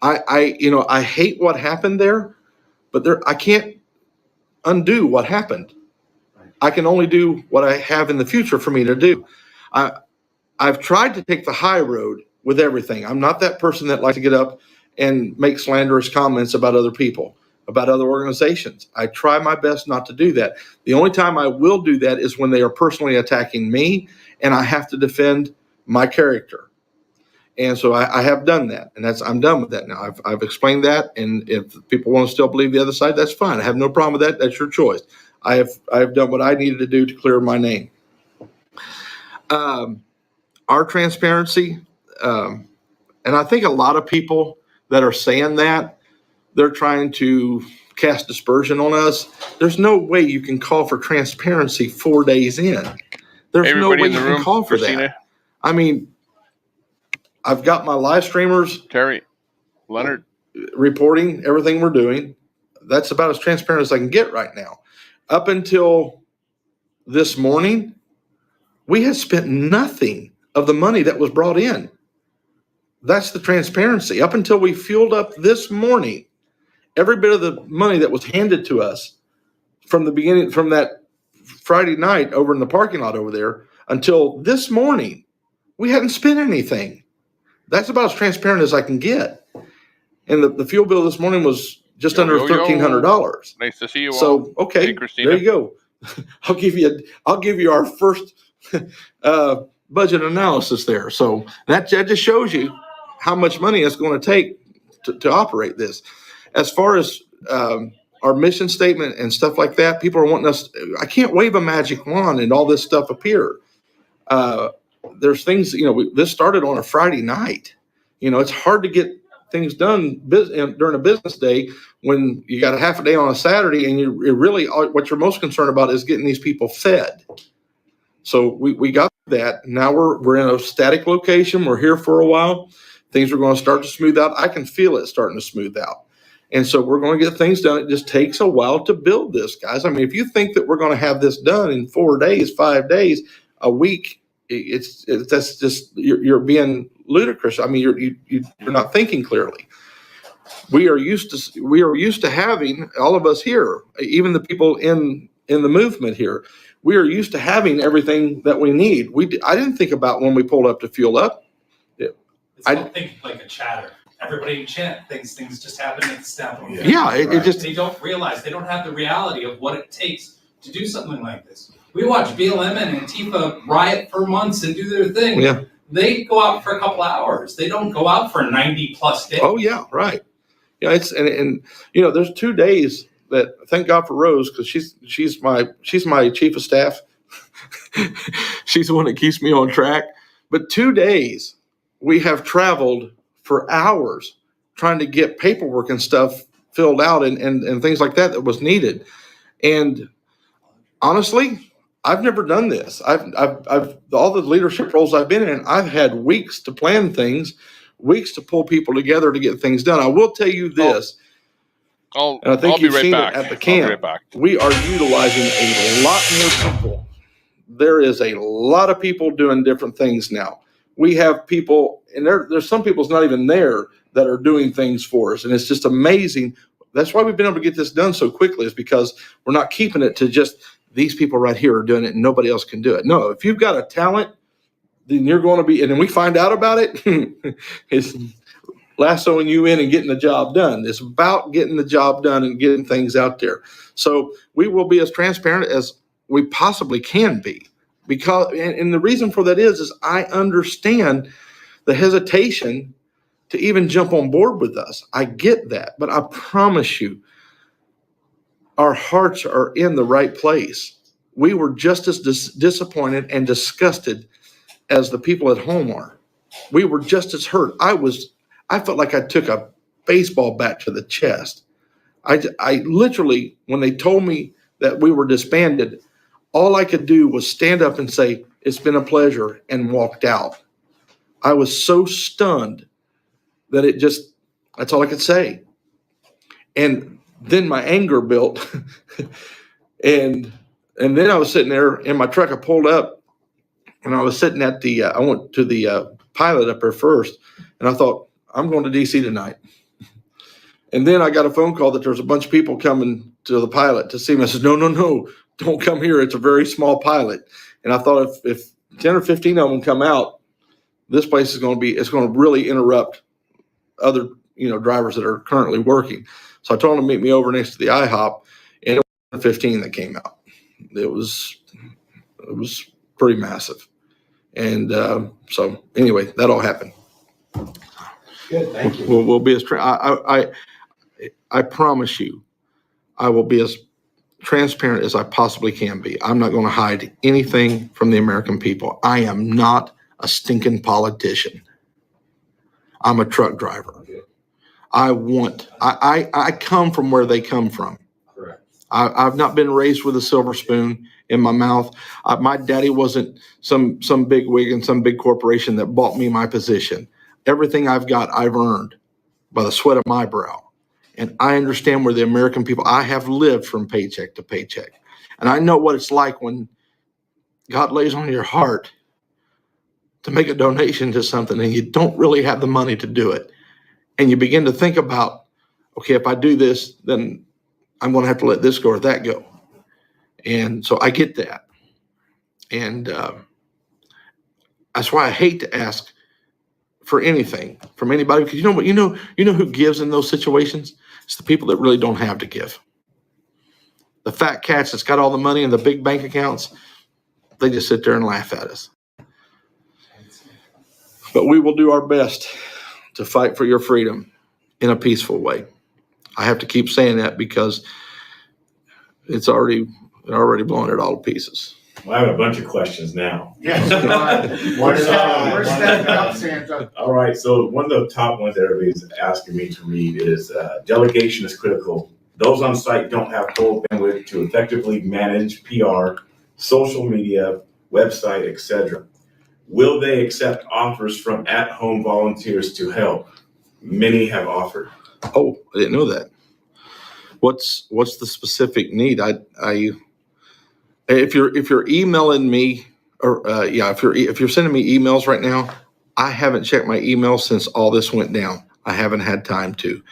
I hate what happened there, but I can't undo what happened. I can only do what I have in the future for me to do. I've tried to take the high road with everything. I'm not that person that likes to get up and make slanderous comments about other people, about other organizations. I try my best not to do that. The only time I will do that is when they are personally attacking me and I have to defend my character. And so I have done that, and I'm done with that now. I've explained that, and if people want to still believe the other side, that's fine. I have no problem with that. That's your choice. I have done what I needed to do to clear my name. our transparency, and I think a lot of people that are saying that, they're trying to cast dispersion on us. There's no way you can call for transparency 4 days in. There's Everybody no way in the you room, can call for Christina? that. I mean, I've got my live streamers, Terry, Leonard, reporting everything we're doing. That's about as transparent as I can get right now. Up until this morning, we had spent nothing of the money that was brought in. That's the transparency. Up until we fueled up this morning, every bit of the money that was handed to us from the beginning, from that Friday night over in the parking lot over there, until this morning, we hadn't spent anything. That's about as transparent as I can get. And the fuel bill this morning was just under $1,300. Nice to see you all. So, okay, hey, Christina. there you go. I'll give you our first budget analysis there. So that just shows you how much money it's going to take to operate this. As far as our mission statement and stuff like that, people are wanting us. I can't wave a magic wand and all this stuff appear. There's things, this started on a Friday night. It's hard to get things done during a business day when you got a half a day on a Saturday, and what you're most concerned about is getting these people fed. So we got that. Now we're in a static location. We're here for a while. Things are going to start to smooth out. I can feel it starting to smooth out. And so we're going to get things done. It just takes a while to build this, guys. I mean, if you think that we're going to have this done in 4 days, 5 days, a week, that's just you're being ludicrous. I mean, you're not thinking clearly. We are used to having, all of us here, even the people in the movement here, we are used to having everything that we need. I didn't think about when we pulled up to fuel up. I don't think like a chatter. Everybody in chat thinks things just happen at the snap of a finger. Yeah, it just. They don't realize, they don't have the reality of what it takes to do something like this. We watch BLM and Antifa riot for months and do their thing. Yeah. They go out for a couple hours. They don't go out for 90 plus days. Oh yeah, right. Yeah, it's and there's 2 days that, thank God for Rose, because she's my chief of staff. She's the one that keeps me on track. But 2 days we have traveled for hours trying to get paperwork and stuff filled out and things like that was needed. And honestly, I've never done this. I've all the leadership roles I've been in, I've had weeks to plan things, weeks to pull people together to get things done. I will tell you this. I'll And I think be you've right seen back. it at the I'll camp. be right back. We are utilizing a lot more people. There is a lot of people doing different things now. We have people, and there's some people's not even there that are doing things for us, and it's just amazing. That's why we've been able to get this done so quickly, is because we're not keeping it to just these people right here are doing it and nobody else can do it. No, if you've got a talent, then you're going to be, and then we find out about it, it's lassoing you in and getting the job done. It's about getting the job done and getting things out there. So we will be as transparent as we possibly can be, because, and the reason for that is I understand the hesitation to even jump on board with us. I get that, but I promise you, our hearts are in the right place. We were just as disappointed and disgusted as the people at home are. We were just as hurt. I felt like I took a baseball bat to the chest. I literally, when they told me that we were disbanded, all I could do was stand up and say, "It's been a pleasure," and walked out. I was so stunned that that's all I could say. And then my anger built. and then I was sitting there in my truck. I pulled up and I was sitting at I went to the pilot up there first, and I thought, I'm going to DC tonight. And then I got a phone call that there's a bunch of people coming to the pilot to see me. I said, no, don't come here. It's a very small pilot. And I thought if 10 or 15 of them come out, this place it's going to really interrupt other, drivers that are currently working. So I told them to meet me over next to the IHOP, and it was 15 that came out. It was pretty massive. And so anyway, that all happened. Good, thank you. We'll be as I promise you, I will be as transparent as I possibly can be. I'm not going to hide anything from the American people. I am not a stinking politician. I'm a truck driver. I come from where they come from. Correct. I've not been raised with a silver spoon in my mouth. My daddy wasn't some big wig in some big corporation that bought me my position. Everything I've got, I've earned by the sweat of my brow. And I understand where the American people, I have lived from paycheck to paycheck. And I know what it's like when God lays on your heart to make a donation to something and you don't really have the money to do it. And you begin to think about, okay, if I do this, then I'm going to have to let this go or that go. And so I get that. And that's why I hate to ask for anything from anybody, because you know what, you know who gives in those situations? It's the people that really don't have to give. The fat cats that's got all the money in the big bank accounts, they just sit there and laugh at us. But we will do our best to fight for your freedom in a peaceful way. I have to keep saying that because it's already blowing it all to pieces. Well, I have a bunch of questions now. Yes. We're stepping up, Santa. All right. So one of the top ones that everybody's asking me to read is delegation is critical. Those on site don't have full bandwidth to effectively manage PR, social media, website, etc. Will they accept offers from at-home volunteers to help? Many have offered. Oh, I didn't know that. What's the specific need? If you're emailing me, or if you're sending me emails right now, I haven't checked my email since all this went down. I haven't had time to.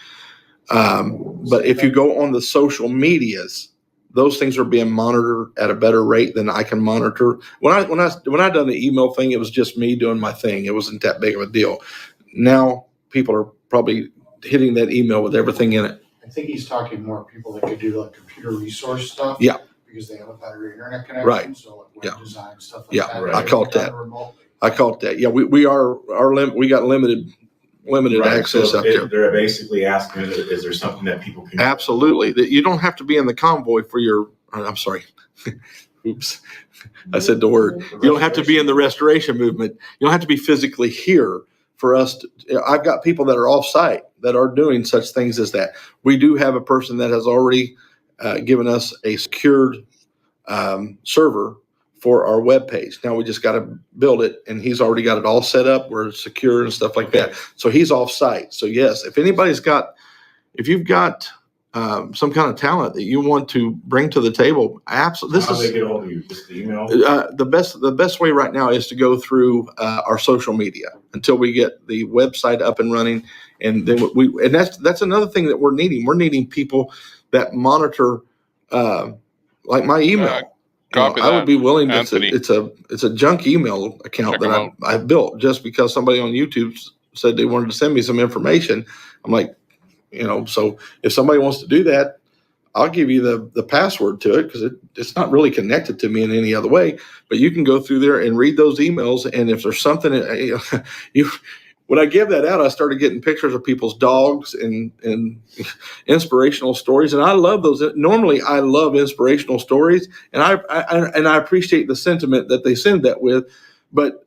But if you go on the social medias, those things are being monitored at a better rate than I can monitor. When I done the email thing, it was just me doing my thing. It wasn't that big of a deal. Now people are probably hitting that email with everything in it. I think he's talking more people that could do like computer resource stuff. Yeah. Because they have a better internet connection. Right. So like web design, stuff like Yeah. that. Right. I caught that. Yeah. We got limited Right. access so up there. They're basically asking, is there something that people can Absolutely. That you don't have to be in the convoy for your, I'm sorry. Oops. I said the word. You don't have to be in the restoration movement. You don't have to be physically here for us to, I've got people that are off site that are doing such things as that. We do have a person that has already given us a secured server for our web page. Now we just got to build it, and he's already got it all set up. We're secure and stuff like that. So he's off site. So yes, if you've got some kind of talent that you want to bring to the table, absolutely. How do they get a hold of you? Just the email? The best way right now is to go through our social media until we get the website up and running, and then that's another thing that we're needing. We're needing people that monitor, like my email. I would be willing to. It's a junk email account that I built just because somebody on YouTube said they wanted to send me some information. I'm like, so if somebody wants to do that, I'll give you the password to it because it's not really connected to me in any other way. But you can go through there and read those emails, and if there's something, when I give that out, I started getting pictures of people's dogs and inspirational stories, and I love those. Normally, I love inspirational stories, and I appreciate the sentiment that they send that with. But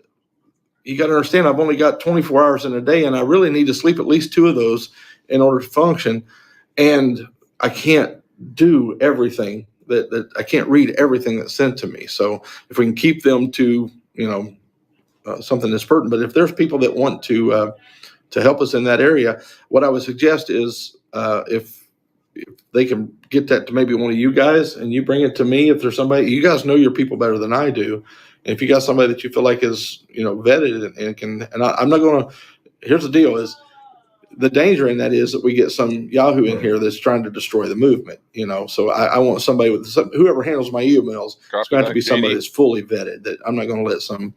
you got to understand, I've only got 24 hours in a day, and I really need to sleep at least 2 of those in order to function. And I can't do everything that I can't read everything that's sent to me. So if we can keep them to something that's pertinent, but if there's people that want to help us in that area, what I would suggest is if they can get that to maybe one of you guys and you bring it to me. If there's somebody, you guys know your people better than I do. And if you got somebody that you feel like is, vetted and can, and I'm not going to, here's the deal is the danger in that is that we get some Yahoo in here that's trying to destroy the movement, so I want somebody with whoever handles my emails. It's going to have to be somebody that's fully vetted, that I'm not going to let some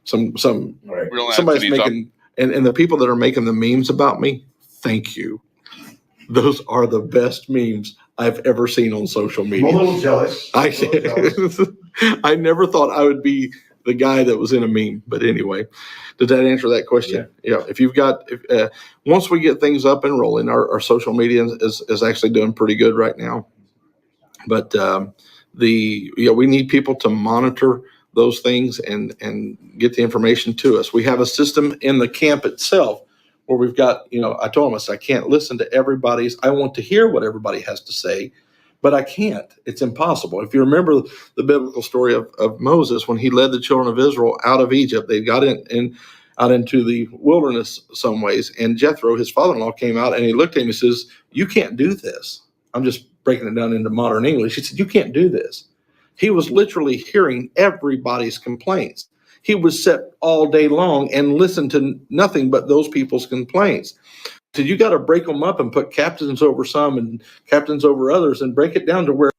somebody's making, and the people that are making the memes about me, thank you. Those are the best memes I've ever seen on social media. I'm a little jealous. I never thought I would be the guy that was in a meme, but anyway, did that answer that question? Yeah. If you've got, once we get things up and rolling, our social media is actually doing pretty good right now. But we need people to monitor those things and get the information to us. We have a system in the camp itself where we've got, I told them, I can't listen to everybody's. I want to hear what everybody has to say, but I can't. It's impossible. If you remember the biblical story of Moses, when he led the children of Israel out of Egypt, they got out into the wilderness some ways, and Jethro, his father-in-law, came out and he looked at him and says, "You can't do this." I'm just breaking it down into modern English. He said, "You can't do this." He was literally hearing everybody's complaints. He was set all day long and listened to nothing but those people's complaints. So you got to break them up and put captains over some and captains over others and break it down to where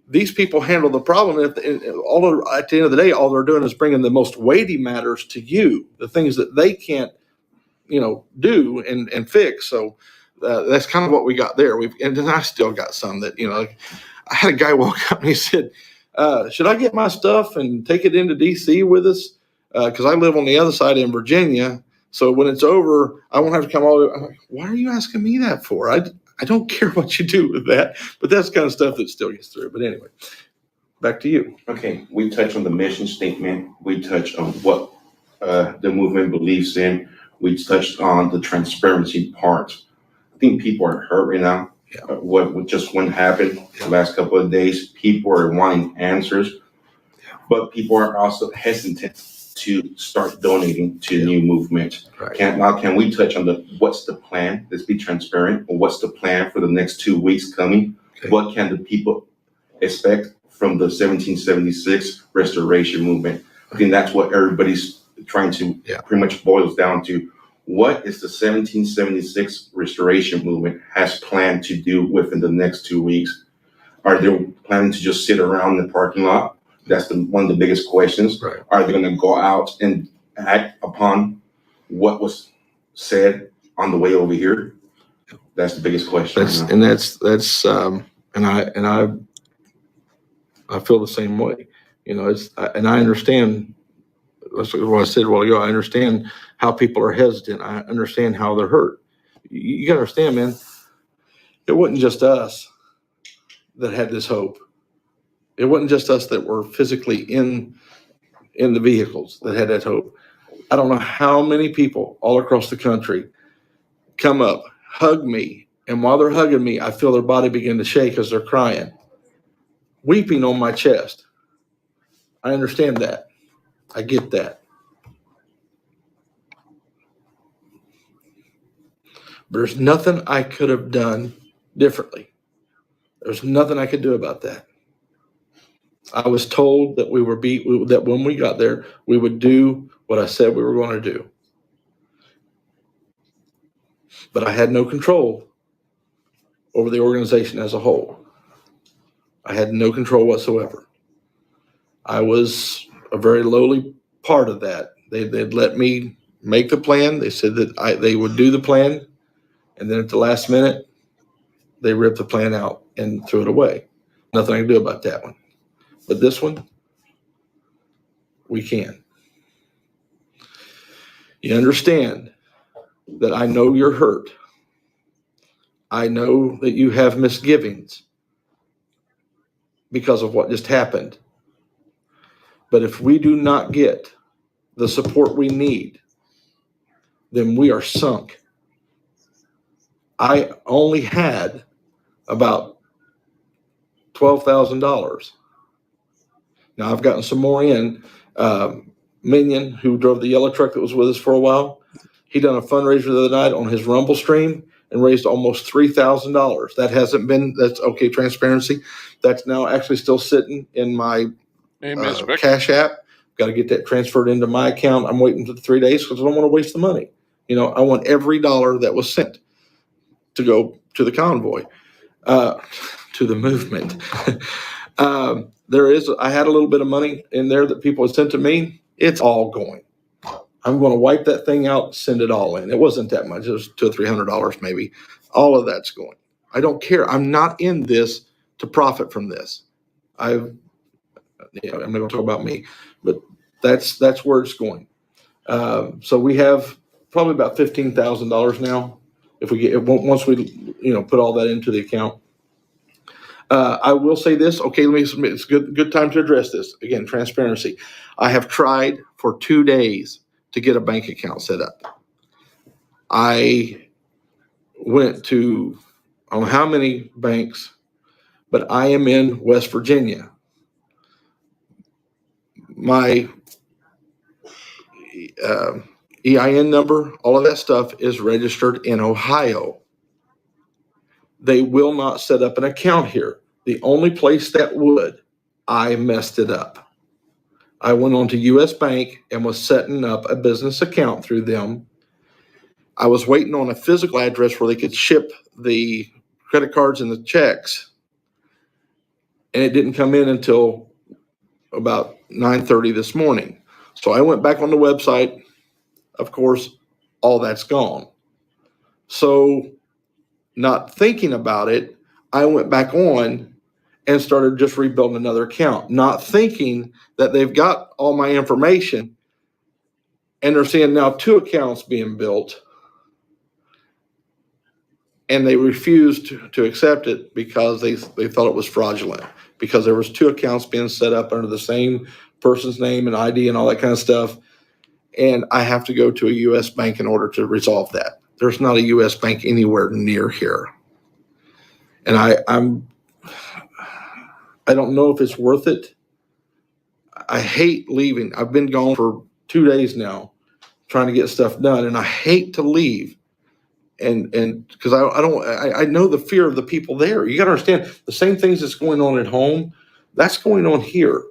these people handle the problem. At the end of the day, all they're doing is bringing the most weighty matters to you, the things that they can't, do and fix. So that's kind of what we got there. And then I still got some that, I had a guy walk up and he said, should I get my stuff and take it into D.C. with us? Because I live on the other side in Virginia. So when it's over, I won't have to come all the way. I'm like, why are you asking me that for? I don't care what you do with that. But that's the kind of stuff that still gets through. But anyway, back to you. Okay, we touched on the mission statement. We touched on what the movement believes in. We touched on the transparency part. I think people are hurt right now. Yeah. What just went happened the last couple of days. People are wanting answers, but people are also hesitant to start donating to new movement. Right. Can we touch on what's the plan? Let's be transparent. Or what's the plan for the next 2 weeks coming? Okay. What can the people expect from the 1776 restoration movement? I think that's what everybody's trying to pretty much boils down to. What is the 1776 restoration movement has planned to do within the next 2 weeks? Are they planning to just sit around in the parking lot? That's one of the biggest questions. Right. Are they going to go out and act upon what was said on the way over here? That's the biggest question. I feel the same way. And I understand. That's what I said a while ago. I understand how people are hesitant. I understand how they're hurt. You got to understand, man. It wasn't just us that had this hope. It wasn't just us that were physically in the vehicles that had that hope. I don't know how many people all across the country come up, hug me, and while they're hugging me, I feel their body begin to shake as they're crying, weeping on my chest. I understand that. I get that. But there's nothing I could have done differently. There's nothing I could do about that. I was told that that when we got there, we would do what I said we were going to do. But I had no control over the organization as a whole. I had no control whatsoever. I was a very lowly part of that. They'd let me make the plan. They said that they would do the plan. And then at the last minute, they ripped the plan out and threw it away. Nothing I can do about that one. But this one, we can. You understand that I know you're hurt. I know that you have misgivings because of what just happened. But if we do not get the support we need, then we are sunk. I only had about $12,000. Now I've gotten some more in. Minion, who drove the yellow truck that was with us for a while, he done a fundraiser the other night on his Rumble stream and raised almost $3,000. That's okay, transparency. That's now actually still sitting in my Cash App. Got to get that transferred into my account. I'm waiting for the 3 days because I don't want to waste the money. I want every dollar that was sent to go to the convoy, to the movement. I had a little bit of money in there that people had sent to me. It's all going. I'm going to wipe that thing out, send it all in. It wasn't that much. It was $200 or $300 maybe. All of that's going. I don't care. I'm not in this to profit from this. I'm not going to talk about me, but that's where it's going. So we have probably about $15,000 now. If we once we put all that into the account. I will say this. Okay, let me submit. It's good time to address this. Again, transparency. I have tried for 2 days to get a bank account set up. I went to, I don't know how many banks, but I am in West Virginia. My EIN number, all of that stuff is registered in Ohio. They will not set up an account here. The only place that would, I messed it up. I went on to US Bank and was setting up a business account through them. I was waiting on a physical address where they could ship the credit cards and the checks. And it didn't come in until about 9:30 this morning. So I went back on the website. Of course, all that's gone. So not thinking about it, I went back on and started just rebuilding another account, not thinking that they've got all my information and they're seeing now 2 accounts being built and they refused to accept it because they thought it was fraudulent because there was 2 accounts being set up under the same person's name and ID and all that kind of stuff. And I have to go to a U.S. bank in order to resolve that. There's not a U.S. bank anywhere near here. And I don't know if it's worth it. I hate leaving. I've been gone for 2 days now trying to get stuff done. And I hate to leave. And because I know the fear of the people there. You got to understand the same things that's going on at home, that's going on here.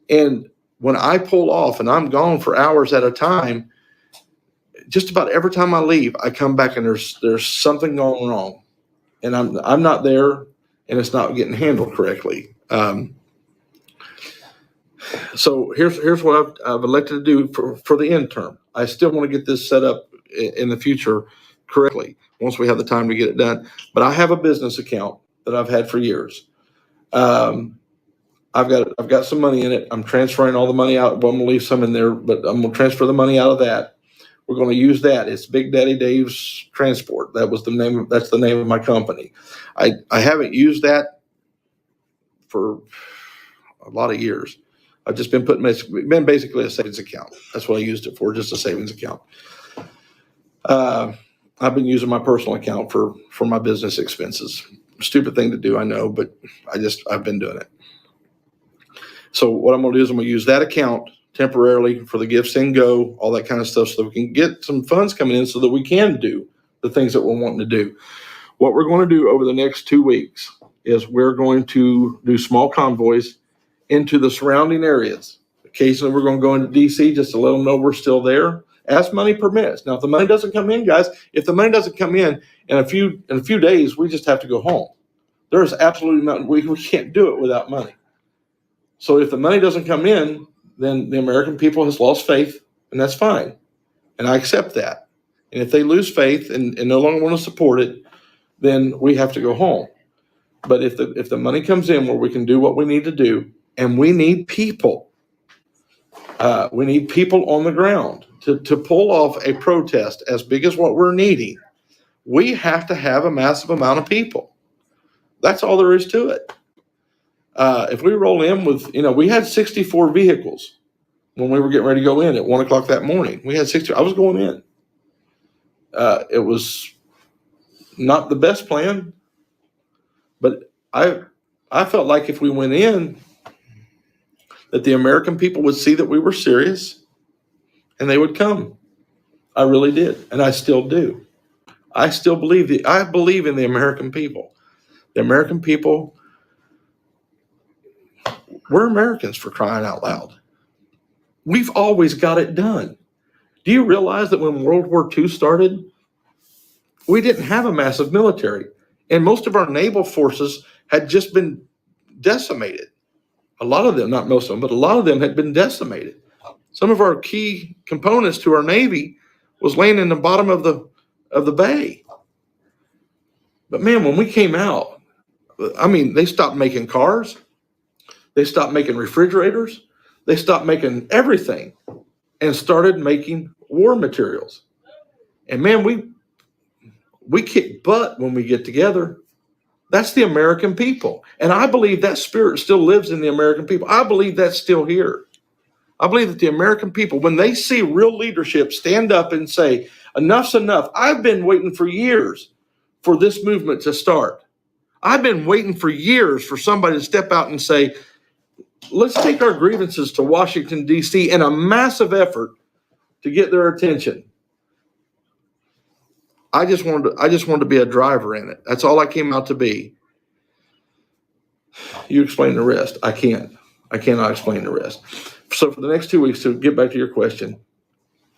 And when I pull off and I'm gone for hours at a time, just about every time I leave, I come back and there's something going wrong, and I'm not there, and it's not getting handled correctly. So here's what I've elected to do for the interim. I still want to get this set up in the future correctly once we have the time to get it done. But I have a business account that I've had for years. I've got some money in it. I'm transferring all the money out. Well, I'm gonna leave some in there, but I'm gonna transfer the money out of that. We're going to use that. It's Big Daddy Dave's Transport. That's the name of my company. I haven't used that for a lot of years. I've just been basically a savings account. That's what I used it for, just a savings account. I've been using my personal account for my business expenses. Stupid thing to do, I know, but I've been doing it. So what I'm going to do is I'm going to use that account temporarily for the Give, Send, Go, all that kind of stuff, so that we can get some funds coming in so that we can do the things that we're wanting to do. What we're going to do over the next 2 weeks is we're going to do small convoys into the surrounding areas. Occasionally, we're going to go into DC just to let them know we're still there, as money permits. Now, if the money doesn't come in, guys, in a few days, we just have to go home. There's absolutely nothing. We can't do it without money. So if the money doesn't come in, then the American people has lost faith, and that's fine. And I accept that. And if they lose faith and no longer want to support it, then we have to go home. But if the money comes in where we can do what we need to do, and we need people on the ground to pull off a protest as big as what we're needing, we have to have a massive amount of people. That's all there is to it. If we roll in with, we had 64 vehicles when we were getting ready to go in at 1 o'clock that morning. We had 60. I was going in. It was not the best plan, but I felt like if we went in, that the American people would see that we were serious and they would come. I really did. And I still do. I still believe I believe in the American people. The American people, we're Americans, for crying out loud. We've always got it done. Do you realize that when World War II started, we didn't have a massive military, and most of our naval forces had just been decimated. A lot of them, not most of them, but a lot of them had been decimated. Some of our key components to our Navy was laying in the bottom of the bay. But man, when we came out, they stopped making cars. They stopped making refrigerators. They stopped making everything and started making war materials. And man, we kick butt when we get together. That's the American people. And I believe that spirit still lives in the American people. I believe that's still here. I believe that the American people, when they see real leadership stand up and say, enough's enough. I've been waiting for years for this movement to start. I've been waiting for years for somebody to step out and say, let's take our grievances to Washington, D.C. in a massive effort to get their attention. I just wanted to be a driver in it. That's all I came out to be. You explain the rest. I can't. I cannot explain the rest. So for the next 2 weeks, to get back to your question,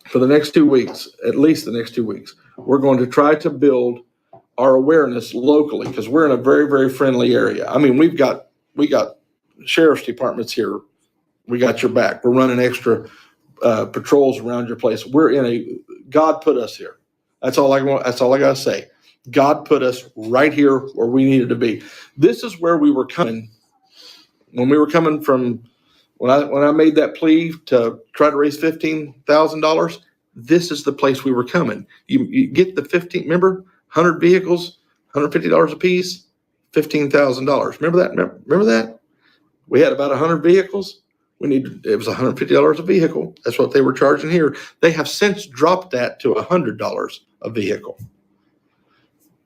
for the next 2 weeks, at least the next 2 weeks, we're going to try to build our awareness locally because we're in a very, very friendly area. I mean, we got sheriff's departments here. We got your back. We're running extra patrols around your place. God put us here. That's all I want. That's all I got to say. God put us right here where we needed to be. This is where we were coming. When we were coming from, when I made that plea to try to raise $15,000, this is the place we were coming. You get the 15, remember, 100 vehicles, $150 a piece, $15,000. Remember that? Remember that? We had about 100 vehicles. It was $150 a vehicle. That's what they were charging here. They have since dropped that to $100 a vehicle.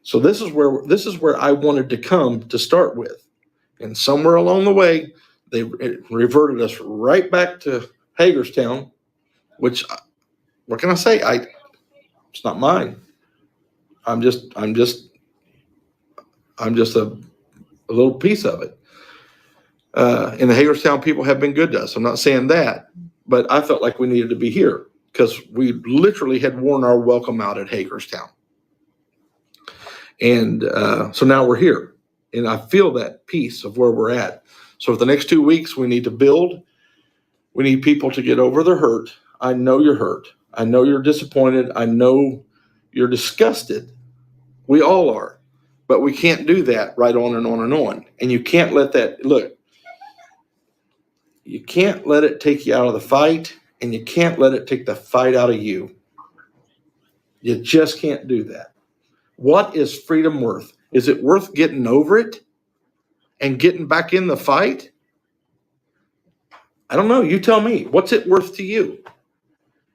So this is where I wanted to come to start with. And somewhere along the way, they reverted us right back to Hagerstown, which, what can I say? It's not mine. I'm just a little piece of it. And the Hagerstown people have been good to us. I'm not saying that, but I felt like we needed to be here because we literally had worn our welcome out at Hagerstown. And so now we're here, and I feel that piece of where we're at. So for the next 2 weeks, we need to build. We need people to get over their hurt. I know you're hurt. I know you're disappointed. I know you're disgusted. We all are. But we can't do that right on and on and on. And you can't let that, look, you can't let it take you out of the fight, and you can't let it take the fight out of you. You just can't do that. What is freedom worth? Is it worth getting over it and getting back in the fight? I don't know. You tell me. What's it worth to you?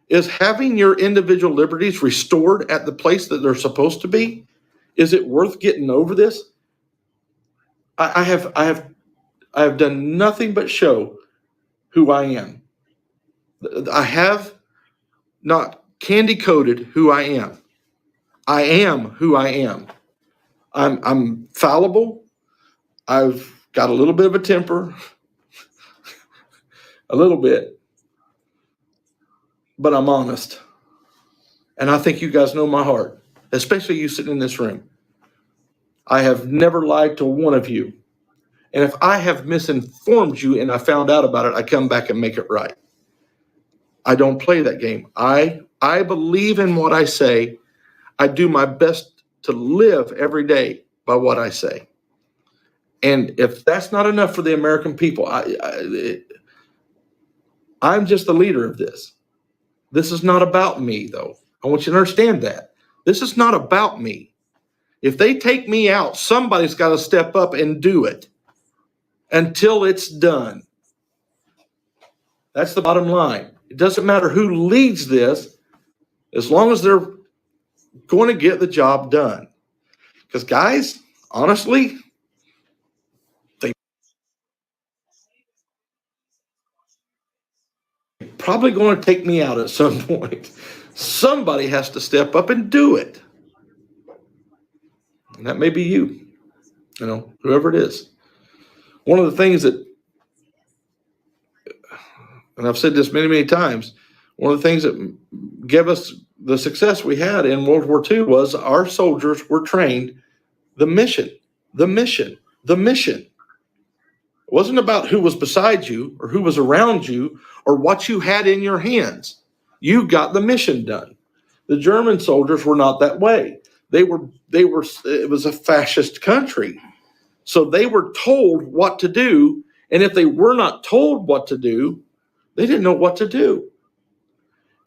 Is having your individual liberties restored at the place that they're supposed to be? Is it worth getting over this? I have done nothing but show who I am. I have not candy coated who I am. I am who I am. I'm fallible. I've got a little bit of a temper, a little bit, but I'm honest. And I think you guys know my heart, especially you sitting in this room. I have never lied to one of you. And if I have misinformed you and I found out about it, I come back and make it right. I don't play that game. I believe in what I say. I do my best to live every day by what I say. And if that's not enough for the American people, I'm just the leader of this. This is not about me, though. I want you to understand that. This is not about me. If they take me out, somebody's got to step up and do it until it's done. That's the bottom line. It doesn't matter who leads this, as long as they're going to get the job done. Because, guys, honestly, they probably going to take me out at some point. Somebody has to step up and do it. And that may be you, whoever it is. One of the things that, and I've said this many, many times, one of the things that gave us the success we had in World War II was our soldiers were trained the mission. It wasn't about who was beside you or who was around you or what you had in your hands. You got the mission done. The German soldiers were not that way. It was a fascist country. So they were told what to do. And if they were not told what to do, they didn't know what to do.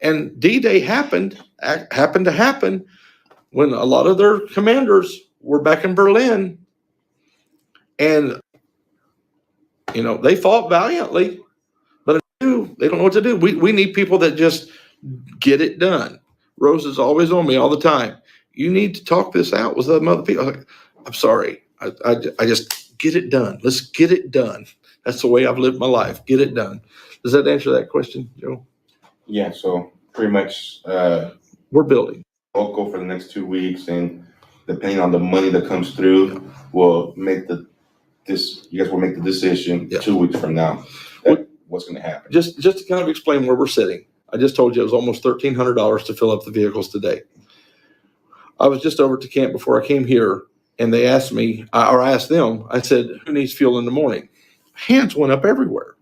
And D-Day happened to happen when a lot of their commanders were back in Berlin. And, they fought valiantly, but they don't know what to do. We need people that just get it done. Rose is always on me all the time. You need to talk this out with some other people. I was like, I'm sorry. I just get it done. Let's get it done. That's the way I've lived my life. Get it done. Does that answer that question, Joe? Yeah. So pretty much, we're building local for the next 2 weeks, and depending on the money that comes through, we'll make you guys will make the decision 2 weeks from now. What's going to happen? Just to kind of explain where we're sitting. I just told you it was almost $1,300 to fill up the vehicles today. I was just over at the camp before I came here, and they asked me, or I asked them, I said, who needs fuel in the morning? Hands went up everywhere.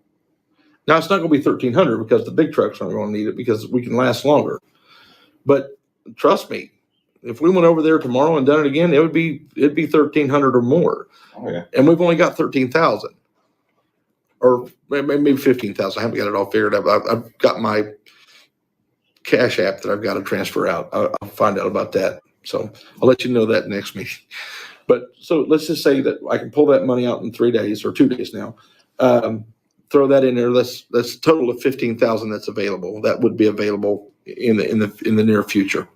Now, it's not going to be $1,300 because the big trucks aren't going to need it because we can last longer. But trust me, if we went over there tomorrow and done it again, it'd be $1,300 or more. Oh, yeah. And we've only got 13,000 or maybe 15,000. I haven't got it all figured out. I've got my Cash App that I've got to transfer out. I'll find out about that. So I'll let you know that next meeting. But so let's just say that I can pull that money out in 3 days or 2 days now. Throw that in there. That's a total of 15,000 that's available. That would be available in the near future.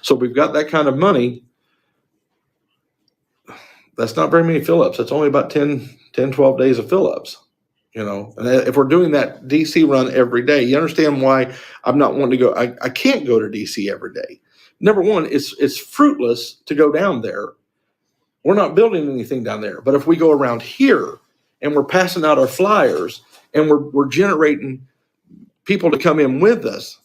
So we've got that kind of money. That's not very many fill-ups. That's only about 10, 12 days of fill-ups. And if we're doing that DC run every day, you understand why I'm not wanting to go. I can't go to DC every day. Number one, it's fruitless to go down there. We're not building anything down there. But if we go around here and we're passing out our flyers and we're generating people to come in with us,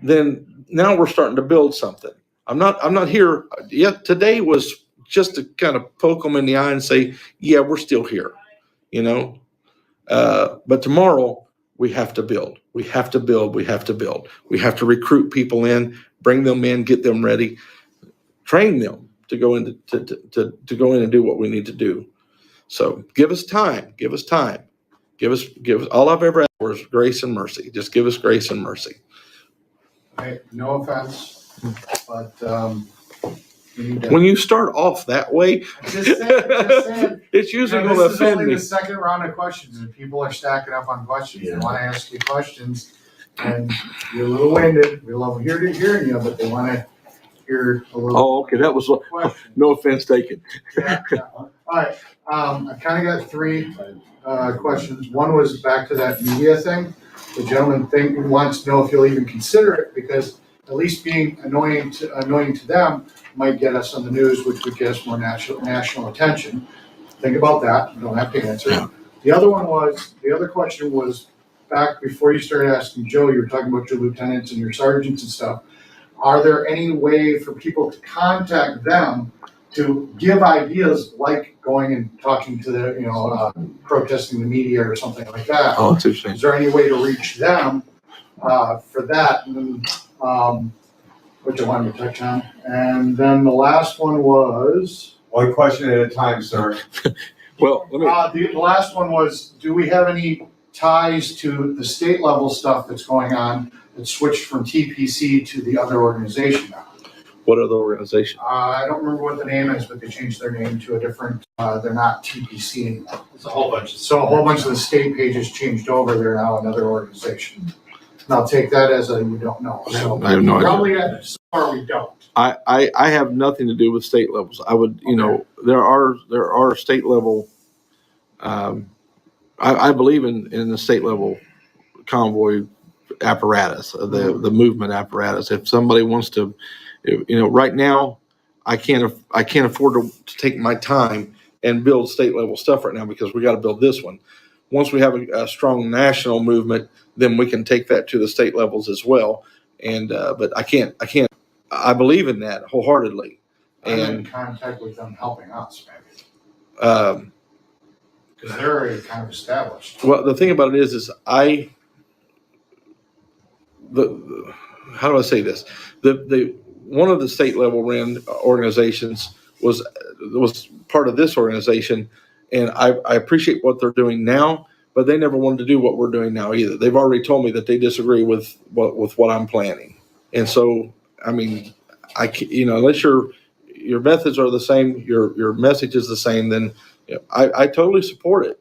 then now we're starting to build something. I'm not here yet. Today was just to kind of poke them in the eye and say, yeah, we're still here, but tomorrow we have to build. We have to build. We have to build. We have to recruit people in, bring them in, get them ready, train them to go in to go in and do what we need to do. So give us time. Give us time. Give us all I've ever asked for is grace and mercy. Just give us grace and mercy. Hey, no offense, but when you start off that way, just saying, it's usually going to offend me. This is only the second round of questions, and people are stacking up on questions. They want to ask you questions, and you're a little winded. We love hearing you, but they want to hear a little. Oh, okay. That was no offense taken. Yeah. All right. I kind of got three questions. One was back to that media thing. The gentleman wants to know if you'll even consider it, because at least being annoying to them might get us on the news, which would get us more national attention. Think about that. You don't have to answer. Yeah. The other question was back before you started asking Joe, you were talking about your lieutenants and your sergeants and stuff. Are there any way for people to contact them to give ideas, like going and talking to the, protesting the media or something like that? Oh, that's interesting. Is there any way to reach them for that? And then, which I wanted to touch on. And then the last one was... One question at a time, sir. Well, let me... the last one was, do we have any ties to the state level stuff that's going on that switched from TPC to the other organization now? What other organization? I don't remember what the name is, but they changed their name to a different, they're not TPC anymore. It's a whole bunch. So a whole bunch of the state pages changed over. They're now another organization. And I'll take that as a you don't know. So I have no idea. Probably so far we don't. I have nothing to do with state levels. I would, there are state level, I believe in the state level convoy apparatus, the movement apparatus. If somebody wants to, right now, I can't afford to take my time and build state level stuff right now because we got to build this one. Once we have a strong national movement, then we can take that to the state levels as well. And but I can't. I believe in that wholeheartedly. I'm in contact with them helping us, maybe. Because they're already kind of established. Well, the thing about it is how do I say this? The one of the state level ran organizations was part of this organization, and I appreciate what they're doing now, but they never wanted to do what we're doing now either. They've already told me that they disagree with what I'm planning, and so I mean, unless your methods are the same, your message is the same, then Yeah, I totally support it.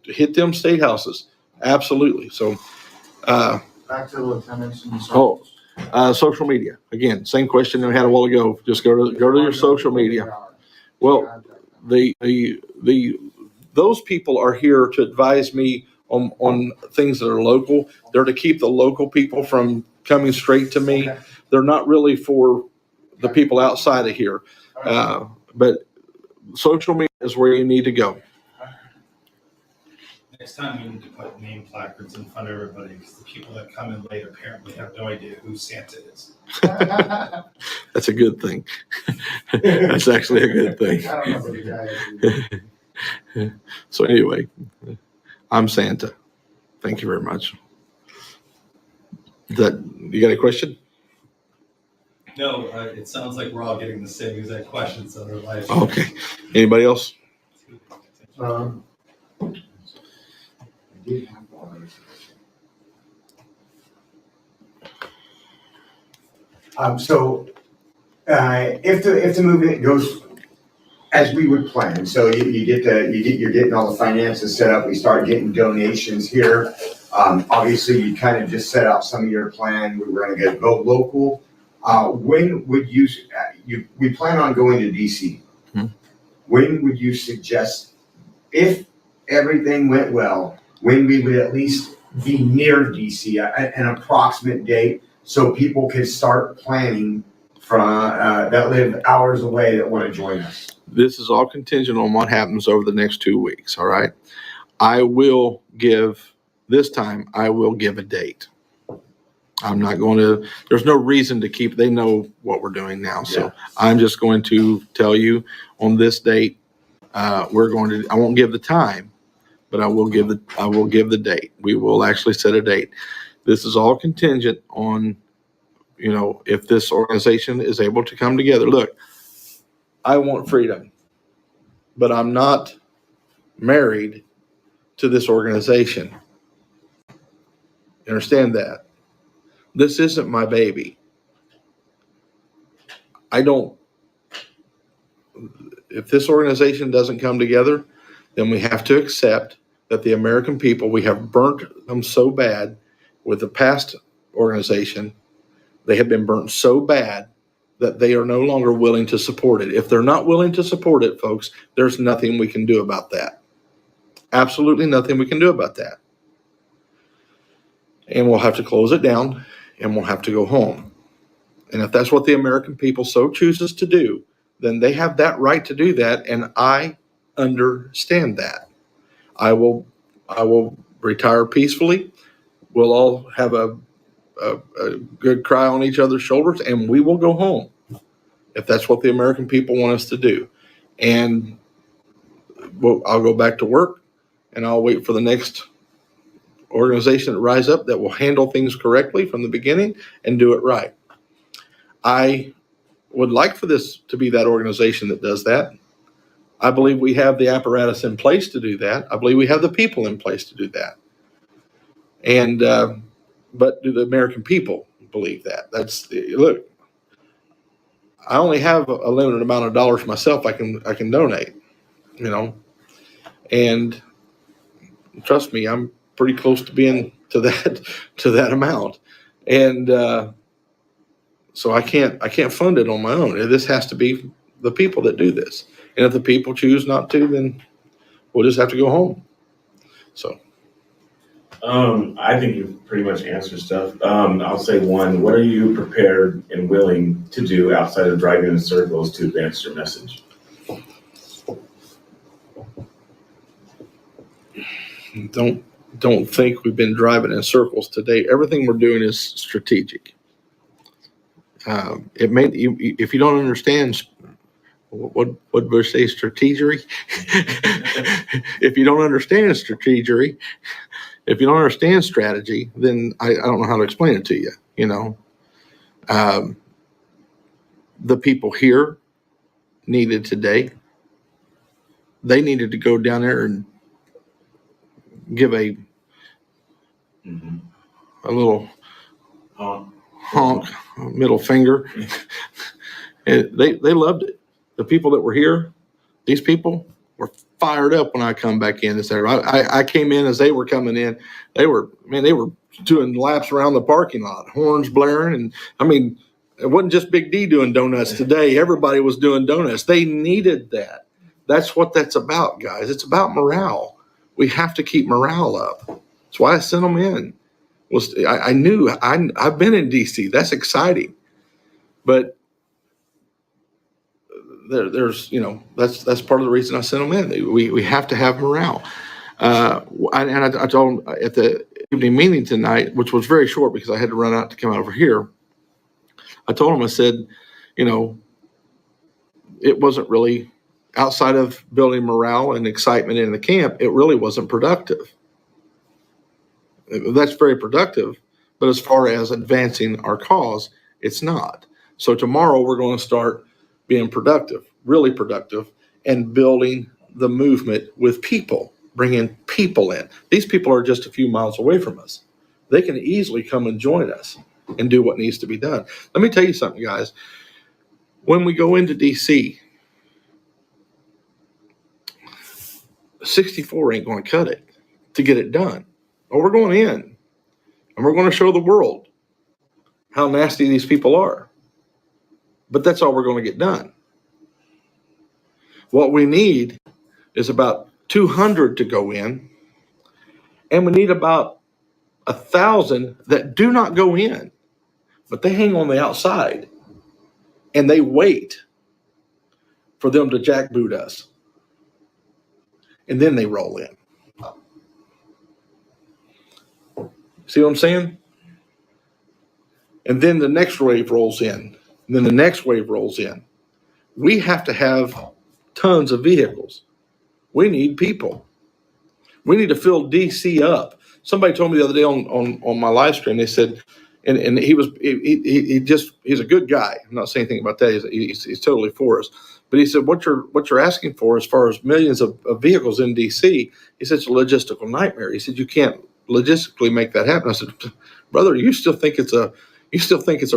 Hit them state houses. Absolutely. So, Back to the lieutenants and social media. Again, same question we had a while ago. Just go to your social media. Well, those people are here to advise me on things that are local. They're to keep the local people from coming straight to me. Okay. They're not really for the people outside of here. But social media is where you need to go. Next time you need to put name placards in front of everybody because the people that come in late apparently have no idea who Santa is. That's a good thing. That's actually a good thing. I don't know who the guy is. So anyway, I'm Santa. Thank you very much. You got a question? No, it sounds like we're all getting the same exact questions on our life. Okay. Anybody else? If the movement goes as we would plan, so you're getting all the finances set up. We start getting donations here. Obviously, you kind of just set out some of your plan. We were going to go local. When would we plan on going to DC? When would you suggest, if everything went well, when we would at least be near DC, an approximate date, so people could start planning from that live hours away that want to join us? This is all contingent on what happens over the next 2 weeks. All right. I will give a date. I'm not going to, there's no reason to keep, they know what we're doing now. Yeah. So I'm just going to tell you on this date, I won't give the time, but I will give the date. We will actually set a date. This is all contingent on, if this organization is able to come together. Look, I want freedom, but I'm not married to this organization. You understand that? This isn't my baby. If this organization doesn't come together, then we have to accept that the American people, we have burnt them so bad with the past organization. They have been burnt so bad that they are no longer willing to support it. If they're not willing to support it, folks, there's nothing we can do about that. Absolutely nothing we can do about that. And we'll have to close it down and we'll have to go home. And if that's what the American people so chooses to do, then they have that right to do that. And I understand that. I will retire peacefully. We'll all have a good cry on each other's shoulders and we will go home if that's what the American people want us to do. And I'll go back to work and I'll wait for the next organization to rise up that will handle things correctly from the beginning and do it right. I would like for this to be that organization that does that. I believe we have the apparatus in place to do that. I believe we have the people in place to do that. And, but do the American people believe that? Look, I only have a limited amount of dollars myself I can donate, and trust me, I'm pretty close to being to that amount. And, so I can't fund it on my own. This has to be the people that do this. And if the people choose not to, then we'll just have to go home. So. I think you've pretty much answered stuff. I'll say one, what are you prepared and willing to do outside of driving in circles to advance your message? Don't think we've been driving in circles today. Everything we're doing is strategic. If you don't understand what Bush say, strategery. If you don't understand strategery, if you don't understand strategy, then I don't know how to explain it to you. The people here needed today. They needed to go down there and give a little honk, middle finger. They loved it. The people that were here, these people, were fired up when I come back in. I came in as they were coming in. They were doing laps around the parking lot, horns blaring. And I mean, it wasn't just Big D doing donuts today. Everybody was doing donuts. They needed that. That's what that's about, guys. It's about morale. We have to keep morale up. That's why I sent them in. I knew I've been in DC. That's exciting. But there's that's part of the reason I sent them in. We have to have morale. I told them at the evening meeting tonight, which was very short because I had to run out to come over here. I told them, I said, it wasn't really, outside of building morale and excitement in the camp, it really wasn't productive. That's very productive, but as far as advancing our cause, it's not. So tomorrow we're going to start being productive, really productive, and building the movement with people, bringing people in. These people are just a few miles away from us. They can easily come and join us and do what needs to be done. Let me tell you something, guys. When we go into DC, 64 ain't going to cut it to get it done. But we're going in, and we're going to show the world how nasty these people are. But that's all we're going to get done. What we need is about 200 to go in, and we need about 1,000 that do not go in, but they hang on the outside, and they wait for them to jackboot us. And then they roll in. See what I'm saying? And then the next wave rolls in. And then the next wave rolls in. We have to have tons of vehicles. We need people. We need to fill DC up. Somebody told me the other day on my live stream, they said, and he's a good guy. I'm not saying anything about that. He's totally for us. But he said, what you're asking for as far as millions of vehicles in DC, he said, it's a logistical nightmare. He said, you can't logistically make that happen. I said, brother, you still think it's a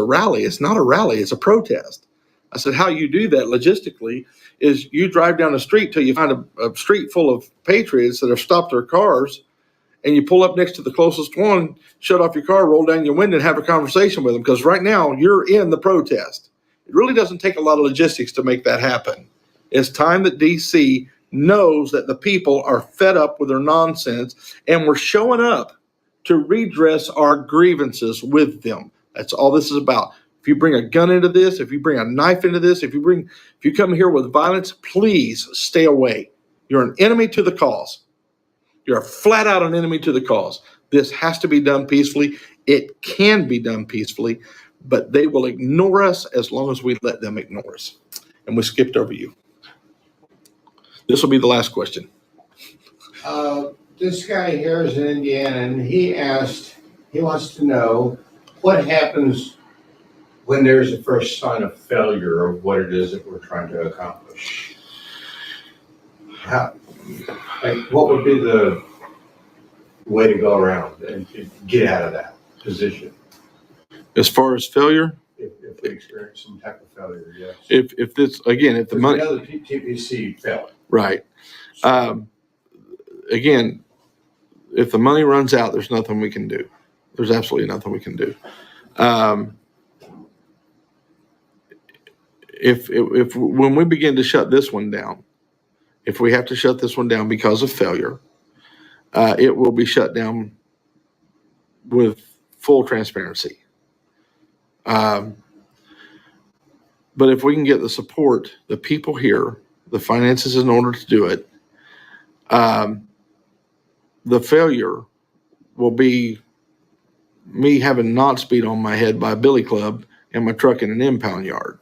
rally. It's not a rally. It's a protest. I said, how you do that logistically is you drive down the street till you find a street full of patriots that have stopped their cars, and you pull up next to the closest one, shut off your car, roll down your window, and have a conversation with them. Because right now you're in the protest. It really doesn't take a lot of logistics to make that happen. It's time that DC knows that the people are fed up with their nonsense, and we're showing up to redress our grievances with them. That's all this is about. If you bring a gun into this, if you bring a knife into this, if you come here with violence, please stay away. You're an enemy to the cause. You're flat out an enemy to the cause. This has to be done peacefully. It can be done peacefully, but they will ignore us as long as we let them ignore us. And we skipped over you. This will be the last question. This guy here is in Indiana, and he wants to know what happens when there's a first sign of failure of what it is that we're trying to accomplish. What would be the way to go around and get out of that position? As far as failure? If we experience some type of failure, yes. If the money... Another TPC failed. Right. Again, if the money runs out, there's nothing we can do. There's absolutely nothing we can do. If when we begin to shut this one down, if we have to shut this one down because of failure, it will be shut down with full transparency. But if we can get the support, the people here, the finances in order to do it, the failure will be me having knot speed on my head by a billy club and my truck in an impound yard.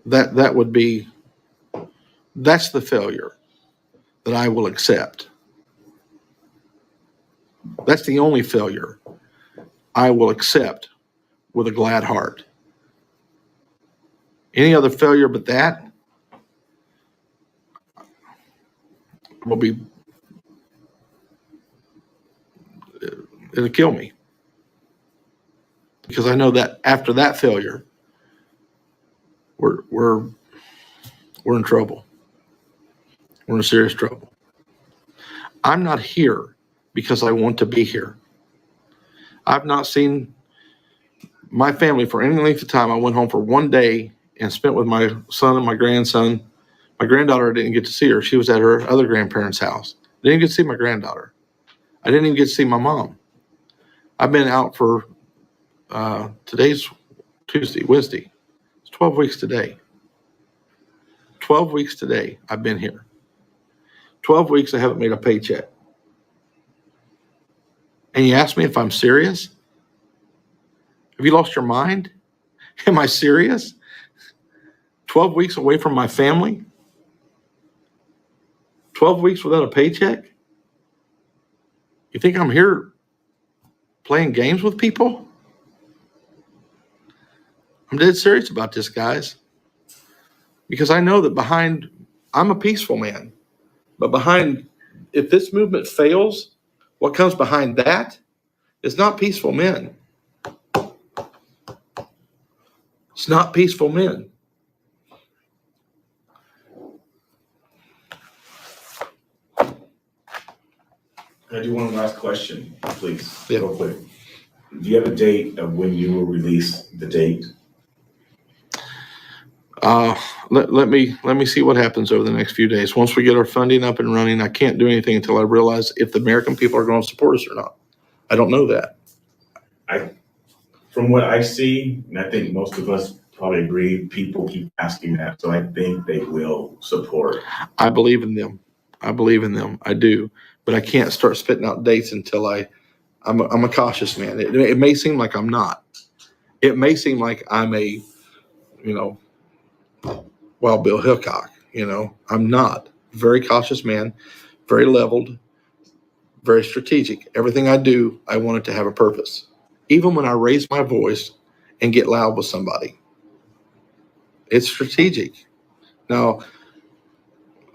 That's the failure that I will accept. That's the only failure I will accept with a glad heart. Any other failure but that will be, it'll kill me. Because I know that after that failure, we're we're in trouble. We're in serious trouble. I'm not here because I want to be here. I've not seen my family for any length of time. I went home for one day and spent with my son and my grandson. My granddaughter, I didn't get to see her. She was at her other grandparents' house. I didn't get to see my granddaughter. I didn't even get to see my mom. I've been out for, today's Wednesday. It's 12 weeks today. 12 weeks today I've been here. 12 weeks I haven't made a paycheck. And you ask me if I'm serious? Have you lost your mind? Am I serious? 12 weeks away from my family? 12 weeks without a paycheck? You think I'm here playing games with people? I'm dead serious about this, guys. Because I know that I'm a peaceful man. But if this movement fails, what comes behind that is not peaceful men. It's not peaceful men. Can I do one last question, please? Yeah. Real quick. Do you have a date of when you will release the date? Let me see what happens over the next few days. Once we get our funding up and running, I can't do anything until I realize if the American people are going to support us or not. I don't know that. From what I see, and I think most of us probably agree, people keep asking that, so I think they will support. I believe in them. I do, but I can't start spitting out dates until I'm a cautious man. It may seem like I'm not. It may seem like I'm a, Wild Bill Hickok. I'm not. Very cautious man, very leveled, very strategic. Everything I do, I want it to have a purpose. Even when I raise my voice and get loud with somebody, it's strategic. Now,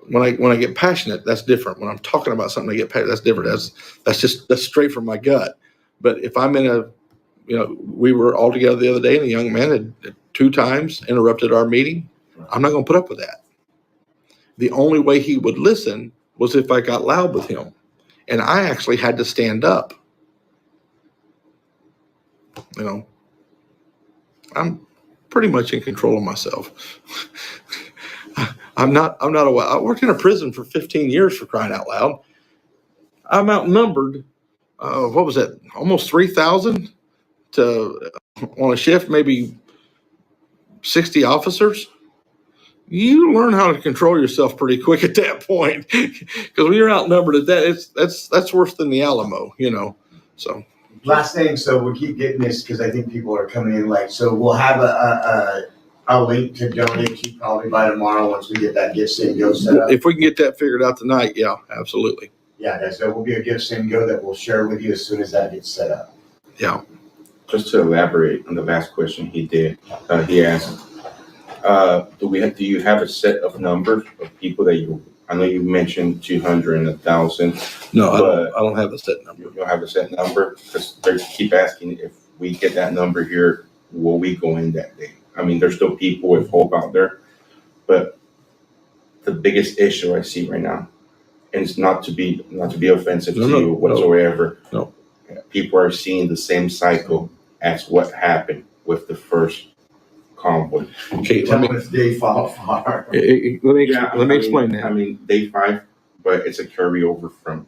when I get passionate, that's different. When I'm talking about something, I get passionate. That's different. That's straight from my gut. But if I'm in we were all together the other day, and a young man had 2 times interrupted our meeting. I'm not going to put up with that. The only way he would listen was if I got loud with him, and I actually had to stand up. I'm pretty much in control of myself. I worked in a prison for 15 years, for crying out loud. I'm outnumbered. What was that? Almost 3,000 on a shift, maybe 60 officers. You learn how to control yourself pretty quick at that point, because when you're outnumbered at that, that's worse than the Alamo, So. Last thing, so we'll keep getting this because I think people are coming in late. So we'll have a link to donate to probably by tomorrow once we get that Give Send Go set up. If we can get that figured out tonight, yeah, absolutely. Yeah, so will be a Give Send Go that we'll share with you as soon as that gets set up. Yeah. Just to elaborate on the last question he asked, do you have a set of numbers of people that I know you mentioned 200 and 1,000. No, I don't have a set number. You don't have a set number? Because they keep asking if we get that number here, will we go in that day? I mean, there's still people with hope out there, but the biggest issue I see right now, and it's not to be offensive to you whatsoever. No. People are seeing the same cycle as what happened with the first convoy. Okay, let me day 5. Let me explain that. I mean, day 5, but it's a carryover from.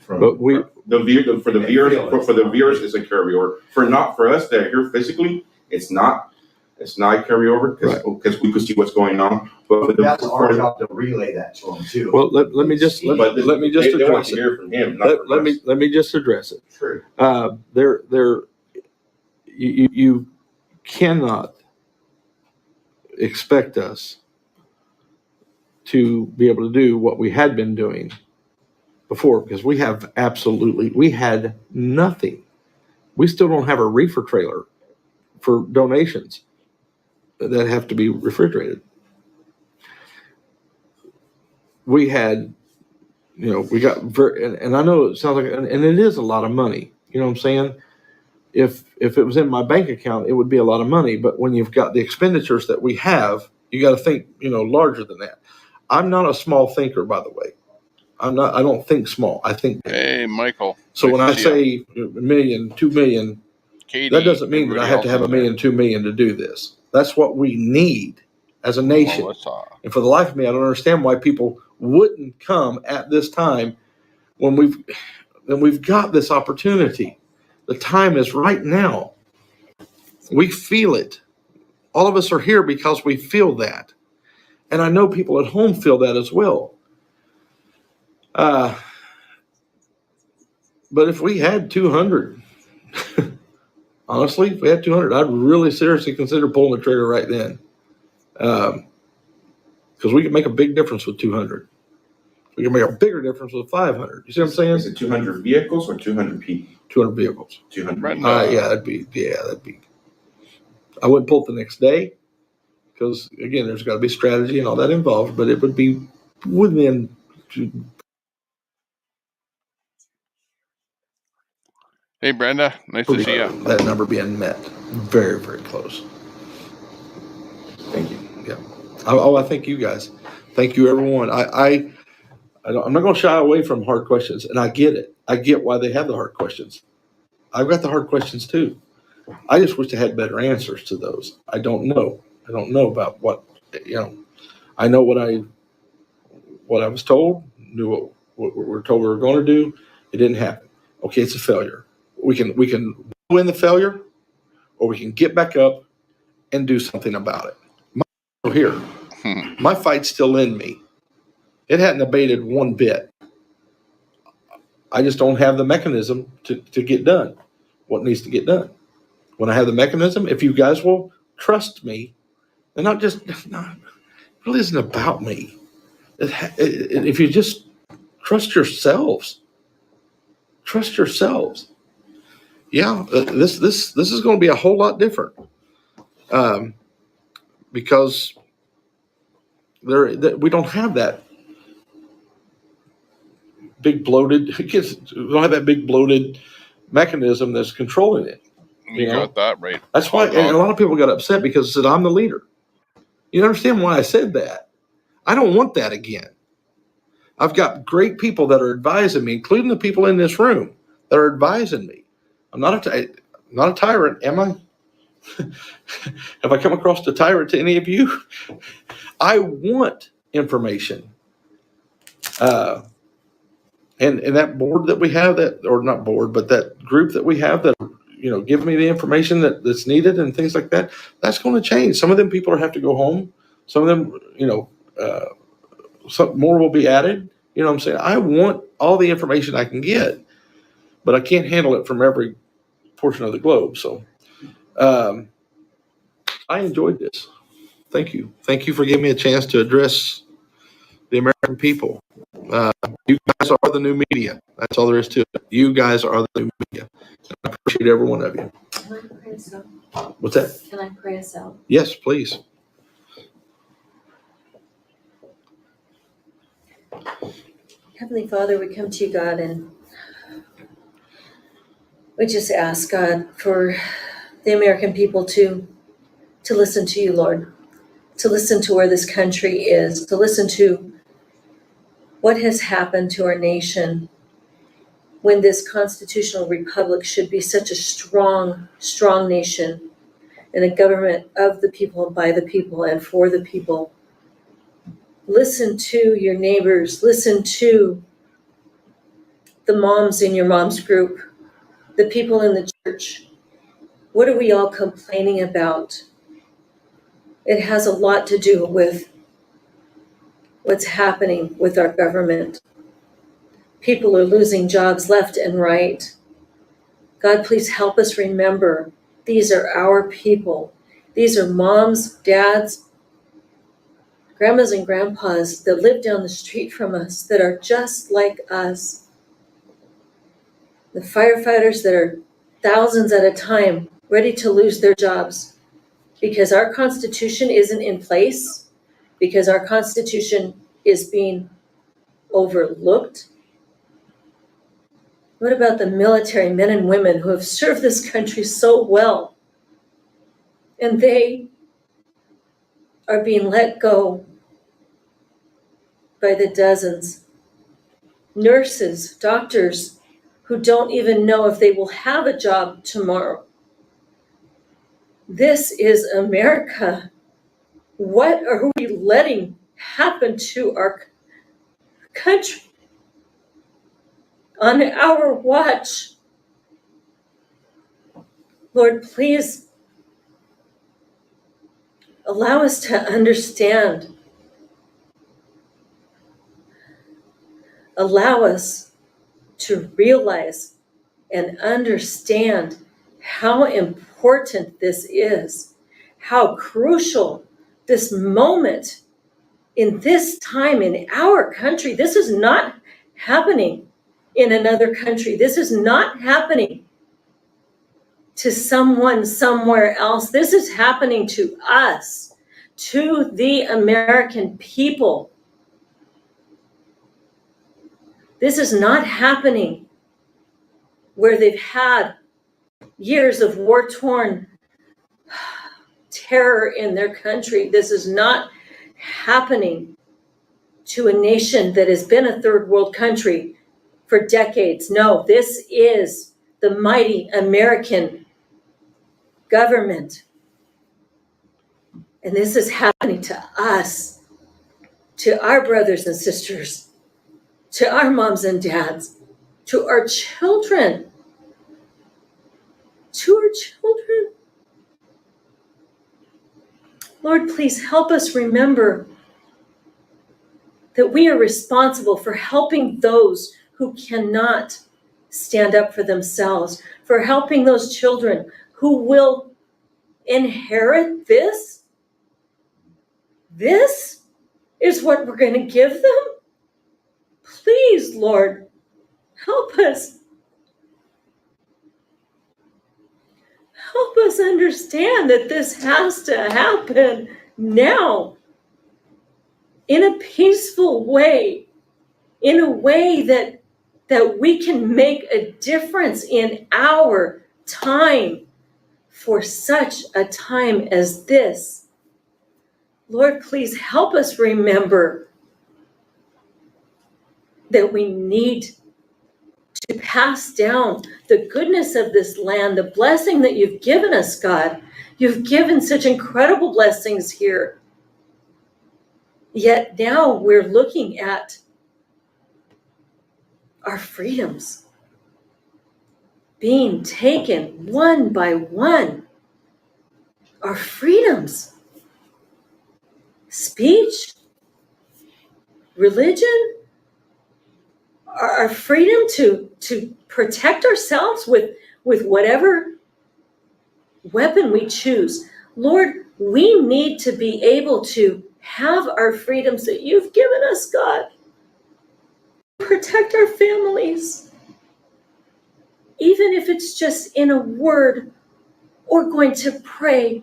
But for the viewers, it's a carryover. For us that are here physically, it's not a carryover because we could see what's going on. But that's our job to relay that to them too. Well, let me just address it. Hear from him. Let me just address it. True. You cannot expect us to be able to do what we had been doing before, because we had nothing. We still don't have a reefer trailer for donations that have to be refrigerated. We had, we got and I know it sounds like, and it is a lot of money. You know what I'm saying? If it was in my bank account, it would be a lot of money. But when you've got the expenditures that we have, You got to think, larger than that. I'm not a small thinker, by the way. I don't think small. I think big. Hey, Michael. So nice when I to see say $1 million, $2 million, Katie, that doesn't mean that I have to everybody have else $1 million, $2 million to do this. That's what we need as a nation. Melissa. And for the life of me, I don't understand why people wouldn't come at this time when we've got this opportunity. The time is right now. We feel it. All of us are here because we feel that. And I know people at home feel that as well. But if we had 200, honestly, if we had 200, I'd really seriously consider pulling the trigger right then. Because we can make a big difference with 200. We can make a bigger difference with 500. You see what I'm saying? Is it 200 vehicles or 200 people? 200 vehicles. 200. That'd be. I wouldn't pull it the next day because, again, there's got to be strategy and all that involved. But it would be within. Hey, Brenda. Nice to see you. That number being met. Very, very close. Thank you. Yeah. I thank you guys. Thank you, everyone. I'm not going to shy away from hard questions, and I get it. I get why they have the hard questions. I've got the hard questions too. I just wish I had better answers to those. I don't know. I don't know about what, I know what I was told, knew what we were told we were going to do. It didn't happen. Okay, it's a failure. We can win the failure, or we can get back up and do something about it. My fight's still in me. It hadn't abated one bit. I just don't have the mechanism to get done what needs to get done. When I have the mechanism, if you guys will trust me, and it really isn't about me. If you just trust yourselves, yeah, this is going to be a whole lot different, because we don't have that big bloated. We don't have that big bloated mechanism that's controlling it. You got that right. That's why, and a lot of people got upset because it said I'm the leader. You understand why I said that? I don't want that again. I've got great people that are advising me, including the people in this room that are advising me. I'm not a tyrant, am I? Have I come across a tyrant to any of you? I want information. And that board that we have, that group that we have that, give me the information that's needed and things like that, that's going to change. Some of them people have to go home. Some of them, some more will be added. You know what I'm saying? I want all the information I can get, but I can't handle it from every portion of the globe. So I enjoyed this. Thank you. Thank you for giving me a chance to address the American people. You guys are the new media. That's all there is to it. You guys are the new media. I appreciate every one of you. Can I pray us out? What's that? Can I pray us out? Yes, please. Heavenly Father, we come to you, God, and we just ask, God, for the American people to listen to you, Lord, to listen to where this country is, to listen to what has happened to our nation when this constitutional republic should be such a strong, strong nation and a government of the people, by the people, and for the people. Listen to your neighbors. Listen to the moms in your mom's group, the people in the church. What are we all complaining about? It has a lot to do with what's happening with our government. People are losing jobs left and right. God, please help us remember these are our people. These are moms, dads, grandmas and grandpas that live down the street from us that are just like us. The firefighters that are thousands at a time ready to lose their jobs because our Constitution isn't in place, because our Constitution is being overlooked. What about the military men and women who have served this country so well? And they are being let go by the dozens. Nurses, doctors who don't even know if they will have a job tomorrow. This is America. What are we letting happen to our country on our watch? Lord, please allow us to understand. Allow us to realize and understand how important this is, how crucial this moment in this time in our country. This is not happening in another country. This is not happening to someone somewhere else. This is happening to us, to the American people. This is not happening where they've had years of war-torn terror in their country. This is not happening to a nation that has been a third world country for decades. No, this is the mighty American government. And this is happening to us, to our brothers and sisters, to our moms and dads, to our children, Lord, please help us remember that we are responsible for helping those who cannot stand up for themselves, for helping those children who will inherit this. This is what we're going to give them. Please, Lord, help us. Help us understand that this has to happen now in a peaceful way, in a way that we can make a difference in our time for such a time as this. Lord, please help us remember that we need to pass down the goodness of this land, the blessing that you've given us, God. You've given such incredible blessings here. Yet now we're looking at our freedoms being taken one by one. Our freedoms, speech, religion, our freedom to protect ourselves with whatever weapon we choose. Lord, we need to be able to have our freedoms that you've given us, God. Protect our families, even if it's just in a word, or going to pray,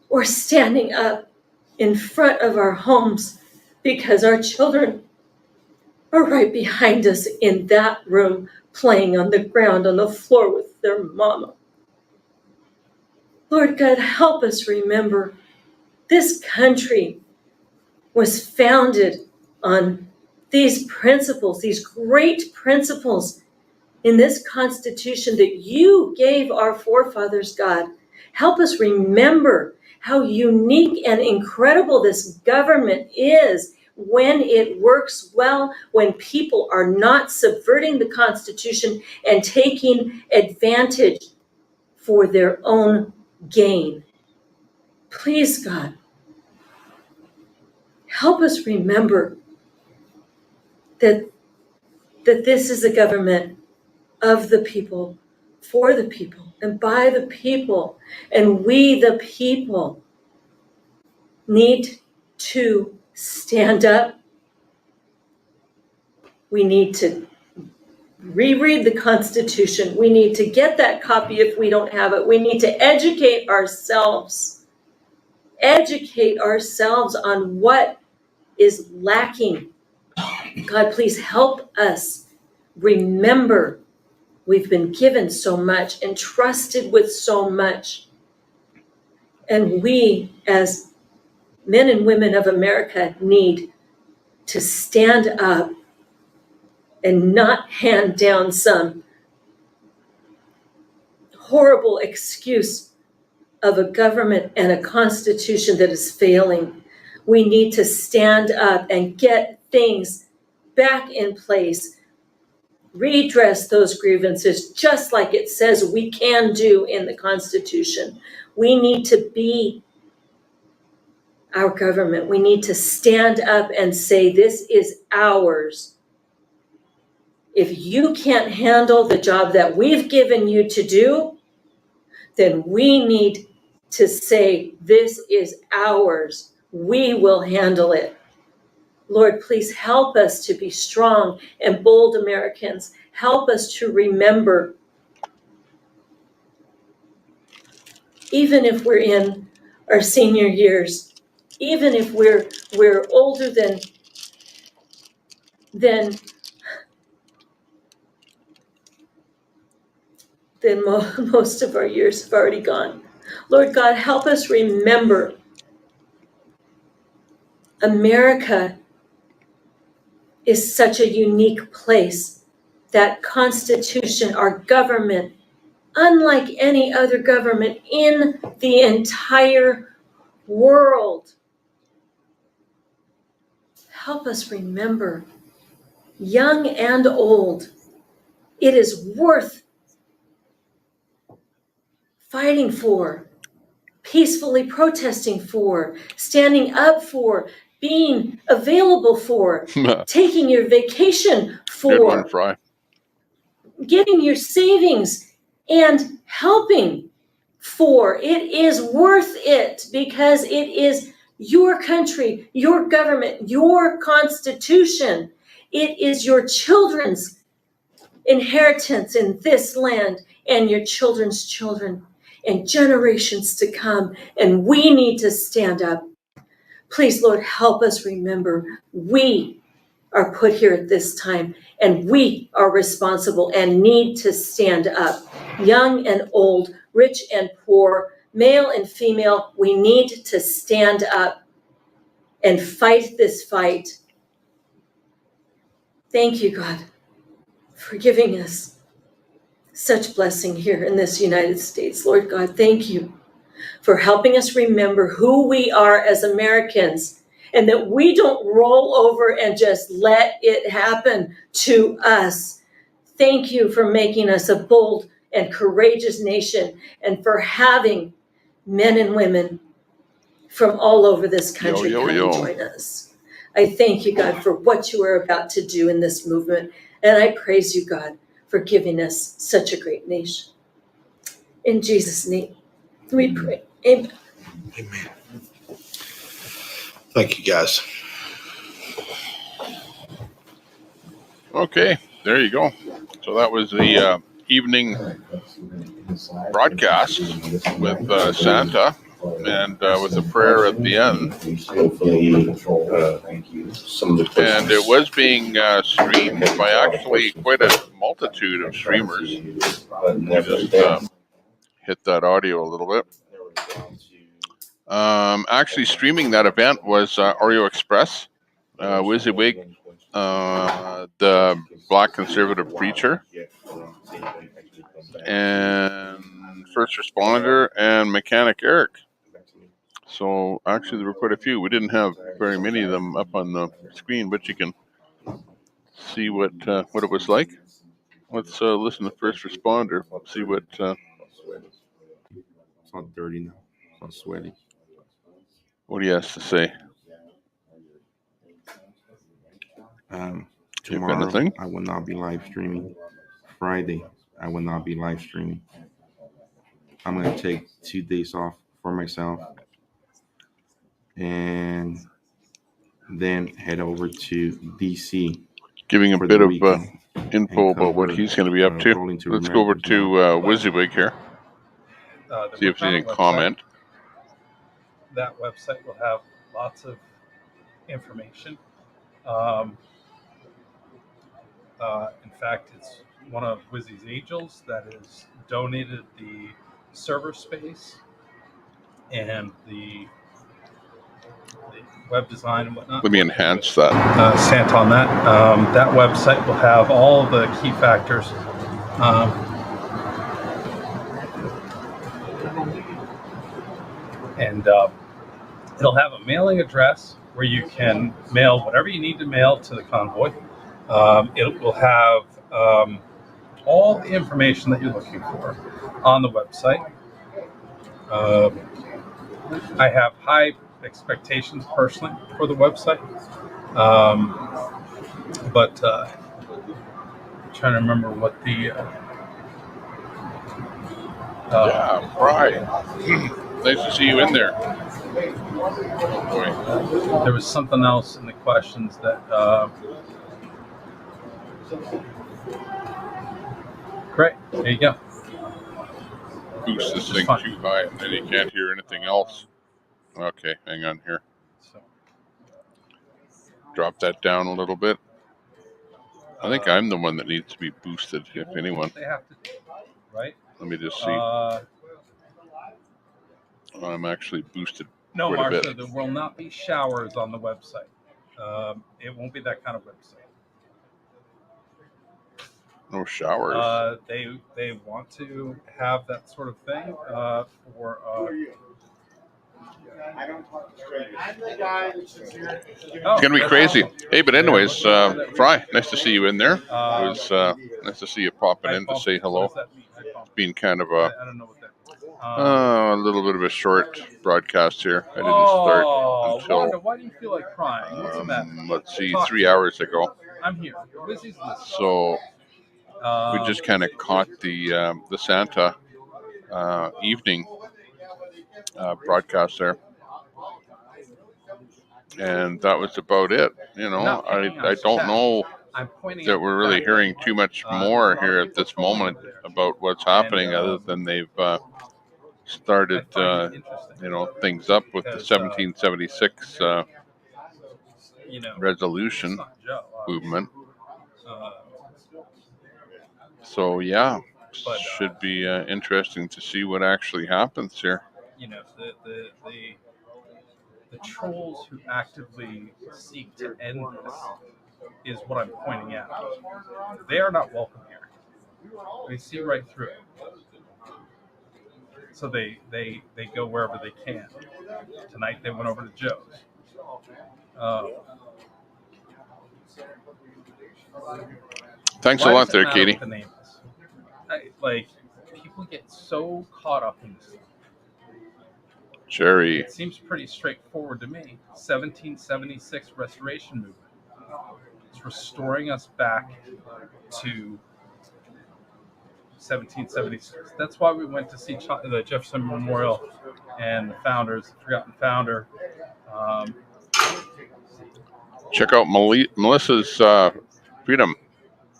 or standing up in front of our homes because our children are right behind us in that room, playing on the ground, on the floor with their mama. Lord God, help us remember this country was founded on these principles, these great principles in this Constitution that you gave our forefathers, God. Help us remember how unique and incredible this government is when it works well, when people are not subverting the Constitution and taking advantage for their own gain. Please, God, help us remember that this is a government of the people, for the people, and by the people. And we, the people, need to stand up. We need to reread the Constitution. We need to get that copy if we don't have it. We need to educate ourselves on what is lacking. God, please help us remember we've been given so much, entrusted with so much. And we, as men and women of America need to stand up and not hand down some horrible excuse of a government and a constitution that is failing. We need to stand up and get things back in place, redress those grievances, just like it says we can do in the Constitution. We need to be our government. We need to stand up and say, this is ours. If you can't handle the job that we've given you to do, then we need to say, this is ours. We will handle it. Lord, please help us to be strong and bold Americans. Help us to remember, even if we're in our senior years, even if we're older than most of our years have already gone. Lord God, help us remember America is such a unique place. That Constitution, our government, unlike any other government in the entire world. Help us remember, young and old, it is worth fighting for, peacefully protesting for, standing up for, being available for, taking your vacation for, good one, Fry. Getting your savings and helping for. It is worth it because it is your country, your government, your constitution. It is your children's inheritance in this land and your children's children and generations to come. And we need to stand up. Please, Lord, help us remember we are put here at this time and we are responsible and need to stand up. Young and old, rich and poor, male and female, we need to stand up and fight this fight. Thank you, God, for giving us such blessing here in this United States. Lord God, thank you for helping us remember who we are as Americans and that we don't roll over and just let it happen to us. Thank you for making us a bold and courageous nation and for having men and women from all over this country come and join us. I thank you, God, for what you are about to do in this movement. And I praise you, God, for giving us such a great nation. In Jesus' name, we pray. Amen. Amen. Thank you, guys. Okay, there you go. So that was the evening broadcast with Santa and with a prayer at the end. And it was being streamed by actually quite a multitude of streamers. Just hit that audio a little bit. Actually streaming that event was Oreo Express, WYSIWYG, the Black Conservative Preacher, and First Responder, and Mechanic Eric. So actually there were quite a few. We didn't have very many of them up on the screen, but you can see what it was like. Let's listen to First Responder, see what... It's not dirty now. It's not sweaty. What he has to say. Tomorrow, I will not be live streaming. Friday, I will not be live streaming. I'm going to take 2 days off for myself and then head over to DC. Giving a bit of info about what he's going to be up to. Let's go over to WYSIWYG here. See if there's any comment. That website will have lots of information. In fact, it's one of Wizzy's angels that has donated the server space and the web design and whatnot. Let me enhance that. Sant on that. That website will have all the key factors. And it'll have a mailing address where you can mail whatever you need to mail to the convoy. It will have all the information that you're looking for on the website. I have high expectations personally for the website, but I'm trying to remember what the yeah, right. Nice to see you in there. Oh boy. There was something else in the questions that great. There you go. Boost this thing too high, and then you can't hear anything else. Okay, hang on here. Drop that down a little bit. I think I'm the one that needs to be boosted, if anyone. They have to do, right? Let me just see. I'm actually boosted no, quite a bit. Marcia, there will not be showers on the website. It won't be that kind of website. No showers. They want to have that sort of thing for. It's gonna be crazy. Hey, but anyways, Fry, nice to see you in there. It was nice to see you popping in to say hello. Being kind of a little bit of a short broadcast here. I didn't start until Wanda, why do you feel like crying? What's the matter? let's see, 3 hours ago. I'm here. Lizzie's listening. So we just kind of caught the Santa evening broadcast there. And that was about it. You know, I don't know that we're really hearing too much more here at this moment about what's happening, other than they've started, things up with the 1776 resolution movement. So yeah, should be interesting to see what actually happens here. You know, the trolls who actively seek to end this is what I'm pointing out. They are not welcome here. They see right through it. So they go wherever they can. Tonight they went over to Joe's. Thanks a lot there, Katie. People get so caught up in this. Jerry. It seems pretty straightforward to me. 1776 Restoration Movement. It's restoring us back to 1776. That's why we went to see the Jefferson Memorial and the founders, the Forgotten Founder. Check out Melissa's Freedom.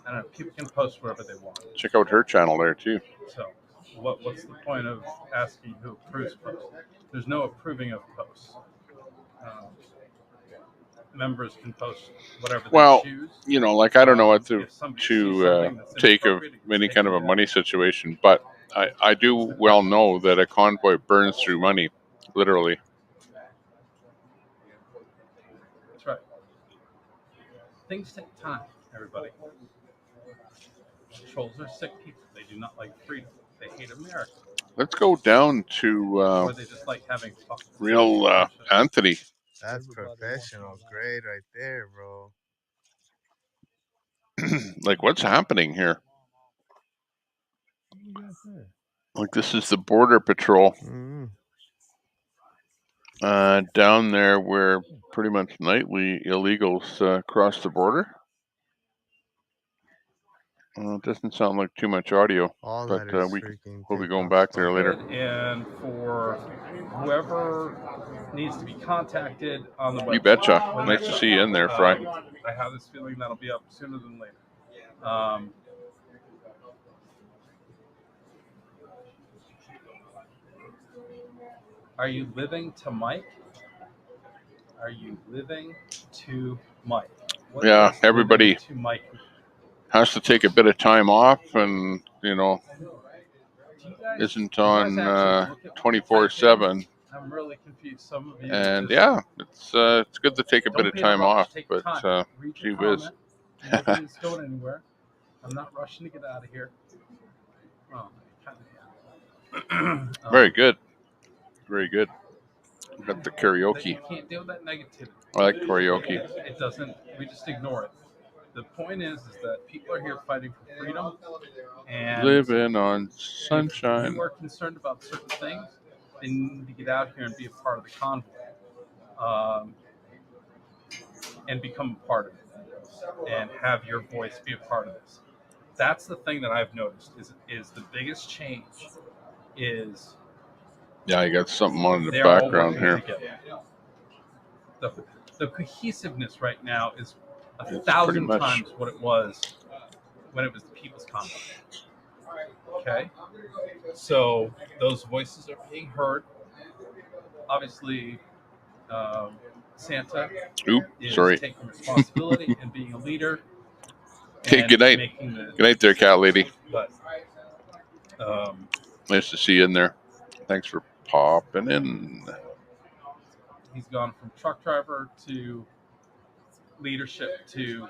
I don't know, people can post wherever they want. Check out her channel there too. So, what's the point of asking who approves posts? There's no approving of posts. Members can post whatever they choose. You know, like I don't know what to take of any kind of a money situation, but I do well know that a convoy burns through money, literally. That's right. Things take time, everybody. Trolls are sick people. They do not like freedom. They hate America. Let's go down to or they just like having fun. real Anthony. That's professional grade right there, bro. Like, what's happening here? Like, this is the Border Patrol. Down there where pretty much nightly illegals cross the border. It doesn't sound like too much audio, but we'll be going back there later. And for whoever needs to be contacted on the website. You betcha. Nice to see you in there, Fry. I have this feeling that'll be up sooner than later. Are you living to Mike? Are you living to Mike? Yeah, everybody has to take a bit of time off and, isn't on 24/7. I'm really confused. Some of you. And just it's good to take a bit don't of be in a time rush. off, Take but time. Read gee your whiz. comment. Nobody's going anywhere. I'm not rushing to get out of here. Well, kind of. Very good. Very good. We got the karaoke. You can't deal with that negativity. I like karaoke. It doesn't. We just ignore it. The point is that people are here fighting for freedom. And living on sunshine. If you are concerned about certain things, then you need to get out here and be a part of the convoy, and become a part of it, and have your voice be a part of this. That's the thing that I've noticed is the biggest change is. Yeah, you got something on in the background here. The cohesiveness right now is 1,000 times what it was when it was the People's Convoy. Okay, so those voices are being heard. Obviously, Santa is taking responsibility and being a leader. Okay, good night. Good night there, cat lady. But nice to see you in there. Thanks for popping in. He's gone from truck driver to leadership to,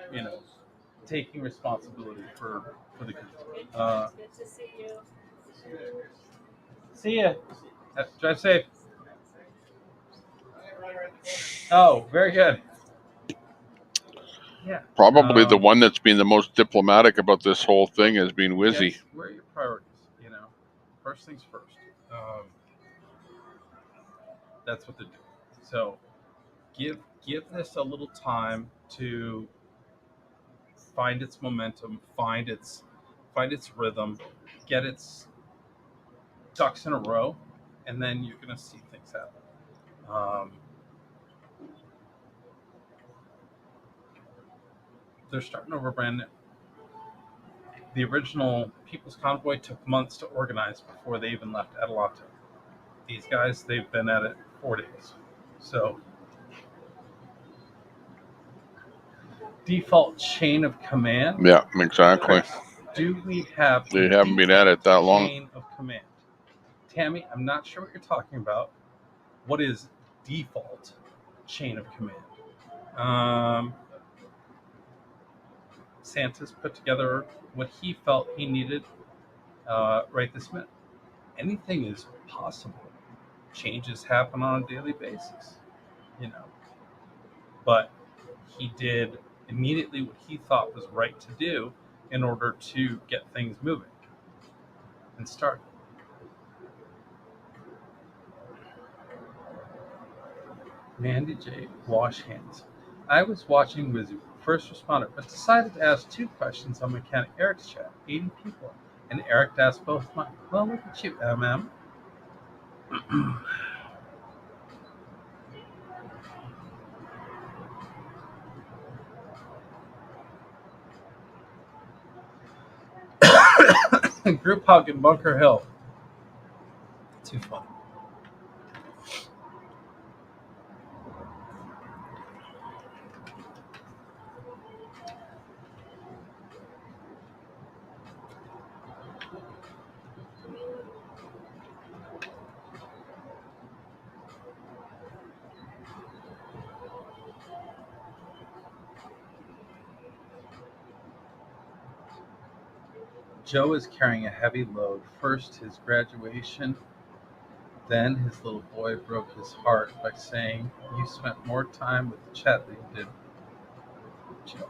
taking responsibility for the country. Good to see you. See ya. Drive safe. Oh, very good. Yeah. Probably the one that's been the most diplomatic about this whole thing has been Wizzy. Yes, where are your priorities? First things first. That's what they're doing. So give this a little time to find its momentum, find its rhythm, get its ducks in a row, and then you're going to see things happen. They're starting over brand new. The original People's Convoy took months to organize before they even left Adelanto. These guys, they've been at it 4 days. So, default chain of command. Yeah, exactly. Do we have? They haven't been at it that long. Chain of command. Tammy, I'm not sure what you're talking about. What is default chain of command? Santa's put together what he felt he needed right this minute. Anything is possible. Changes happen on a daily basis, But he did immediately what he thought was right to do in order to get things moving and start. Mandy J. Wash hands. I was watching with first responder, but decided to ask 2 questions on Mechanic Eric's chat. 80 people. And Eric asked both mine. Well, look at you, MM. Group hug in Bunker Hill. Too fun. Joe is carrying a heavy load. First his graduation, then his little boy broke his heart by saying, "You spent more time with Chet than you did with Joe."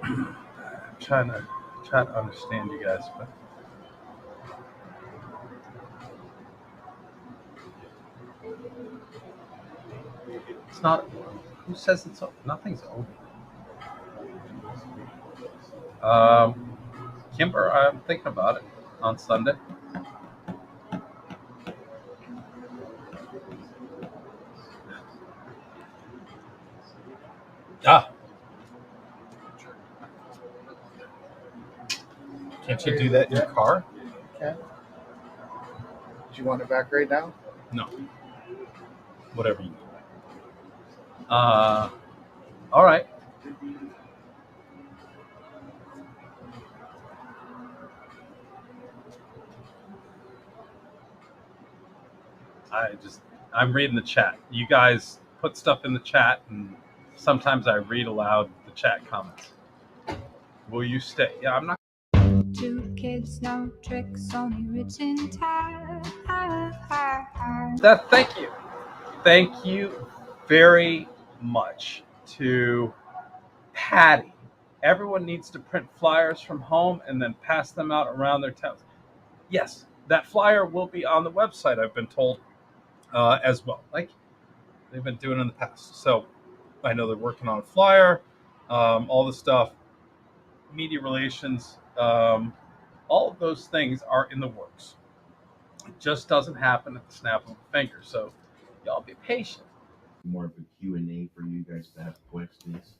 I'm trying to understand you guys, but it's not. Who says it's over? Nothing's over. Kimber, I'm thinking about it on Sunday. Can't you do that in your car? Okay. Do you want it back right now? No. Whatever you need. All right. I'm reading the chat. You guys put stuff in the chat, and sometimes I read aloud the chat comments. Will you stay? Yeah, I'm not. 2 kids, no tricks, only written time. Thank you very much to Patty. Everyone needs to print flyers from home and then pass them out around their towns. Yes, that flyer will be on the website, I've been told, as well. Like they've been doing in the past. So I know they're working on a flyer, all the stuff, media relations, all of those things are in the works. It just doesn't happen at the snap of a finger. So y'all be patient. More of a Q&A for you guys to have questions.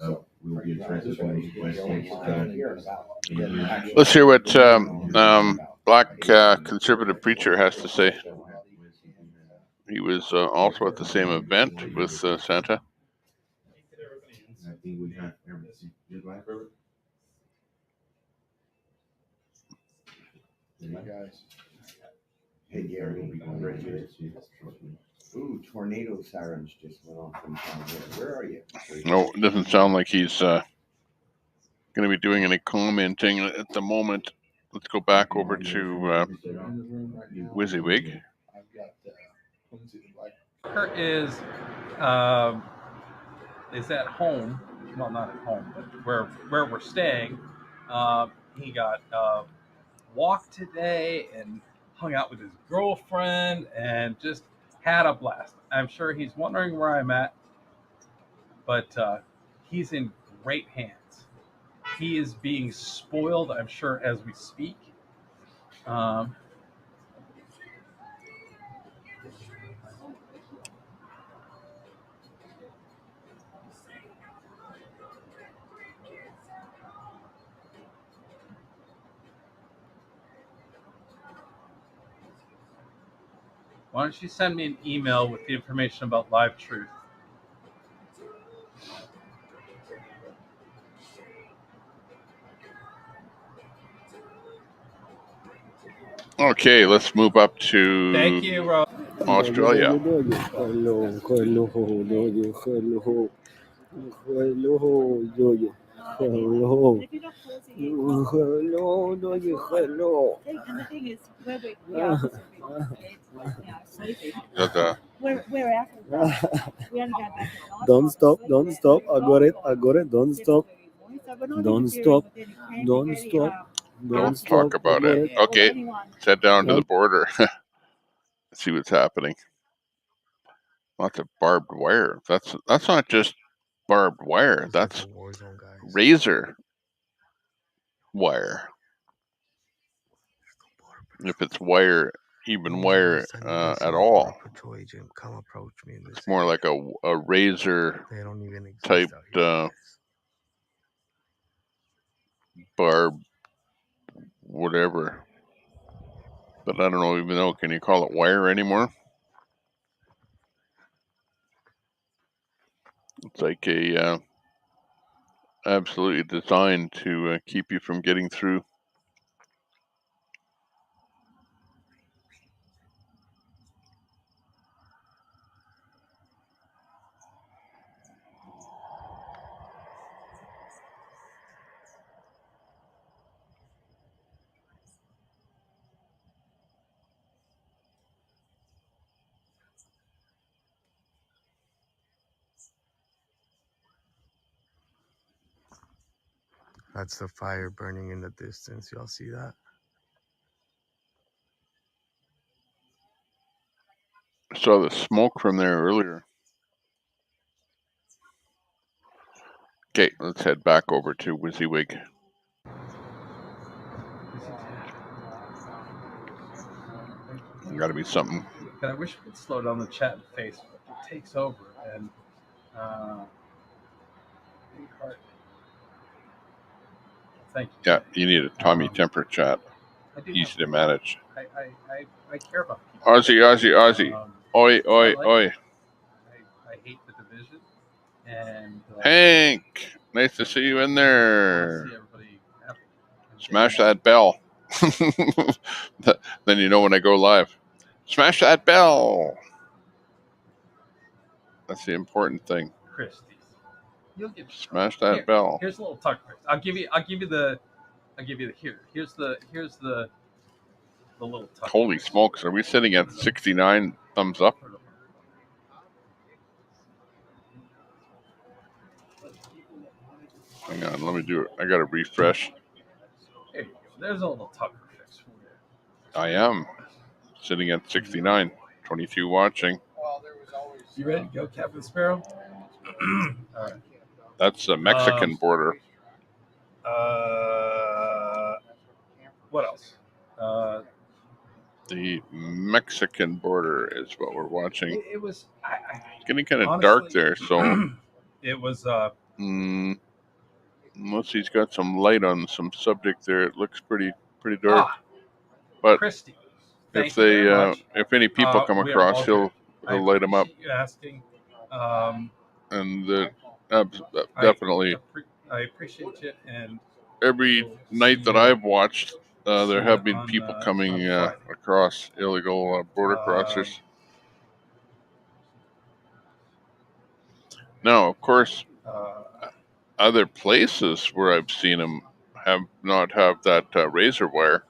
We'll be addressing those questions. Let's hear what Black conservative preacher has to say. He was also at the same event with Santa. I think we have everything. Guys. Hey Gary, I'm ready to Ooh, tornado sirens just went off from Convoy. Where are you? No, it doesn't sound like he's going to be doing any commenting at the moment. Let's go back over to WYSIWYG. Kurt is at home. Well, not at home, but where we're staying. He got walked today and hung out with his girlfriend and just had a blast. I'm sure he's wondering where I'm at, but he's in great hands. He is being spoiled, I'm sure, as we speak. Why don't you send me an email with the information about Live Truth? Okay, let's move up to Australia. Don't stop. I got it. Don't stop. Don't talk about it. Okay, let's head down to the border. See what's happening. Lots of barbed wire. That's not just barbed wire. That's razor wire. If it's wire, even wire at all, it's more like a razor type barb, whatever. But I don't even know. Can you call it wire anymore? It's like a absolutely designed to keep you from getting through. That's the fire burning in the distance. Y'all see that? I saw the smoke from there earlier. Okay, let's head back over to WYSIWYG. Got to be something. I wish we could slow down the chat and Facebook. It takes over, and thank you. Yeah, you need a Tommy Temper chat. Easy to manage. I care about people. Aussie. Oi. I hate the division. And Hank, nice to see you in there. Smash that bell. Then you know when I go live. Smash that bell. That's the important thing. Christy, you'll get Smash that bell. Here's a little tuck. I'll give you the here's the little tuck. Holy smokes! Are we sitting at 69 thumbs up? Hang on, let me do it. I got to refresh. There you go. There's a little tucker fix for you. I am sitting at 69. 22 watching. You ready to go, Captain Sparrow? All right. That's the Mexican border. What else? The Mexican border is what we're watching. It was it's getting kind of dark there, so it was. Unless he's got some light on some subject there, it looks pretty dark. But Christy, if any people come across, he'll light them up. You asking, and definitely. I appreciate you. And every night that I've watched, there have been people coming across, illegal border crossers. Now, of course, other places where I've seen them have not have that razor wire.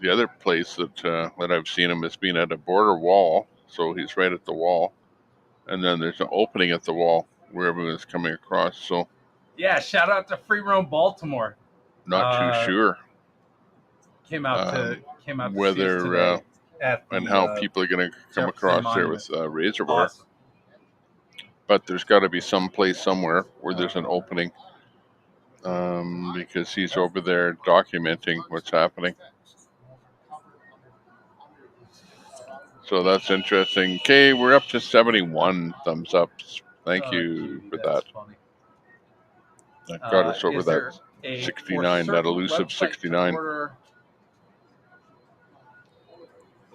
The other place that I've seen him has been at a border wall, so he's right at the wall, and then there's an opening at the wall where everyone's coming across. So yeah, shout out to Free Roam Baltimore. Not too sure. Came out to whether and how people are going to come across there with razor wire. Awesome. But there's got to be some place somewhere where there's an opening, because he's over there documenting what's happening. So that's interesting. Okay, we're up to 71 thumbs up. Thank you for that. Funny. That got us over that 69, that elusive 69.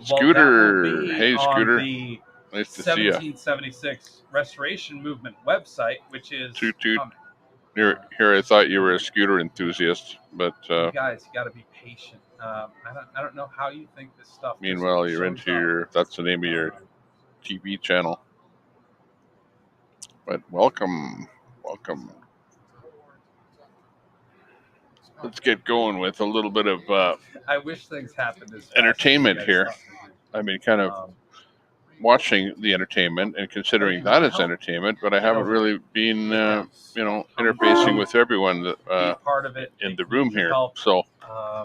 Scooter. Hey, Scooter. Nice to see you. 1776 Restoration Movement website, which is Here, I thought you were a scooter enthusiast, but you guys, you got to be patient. I don't know how you think this stuff. Meanwhile, you're into that's the name of your TV channel. But welcome. Let's get going with a little bit of I wish things happened as entertainment here. I mean, kind of watching the entertainment and considering that as entertainment, but I haven't really been, interfacing with everyone that, in the room here. So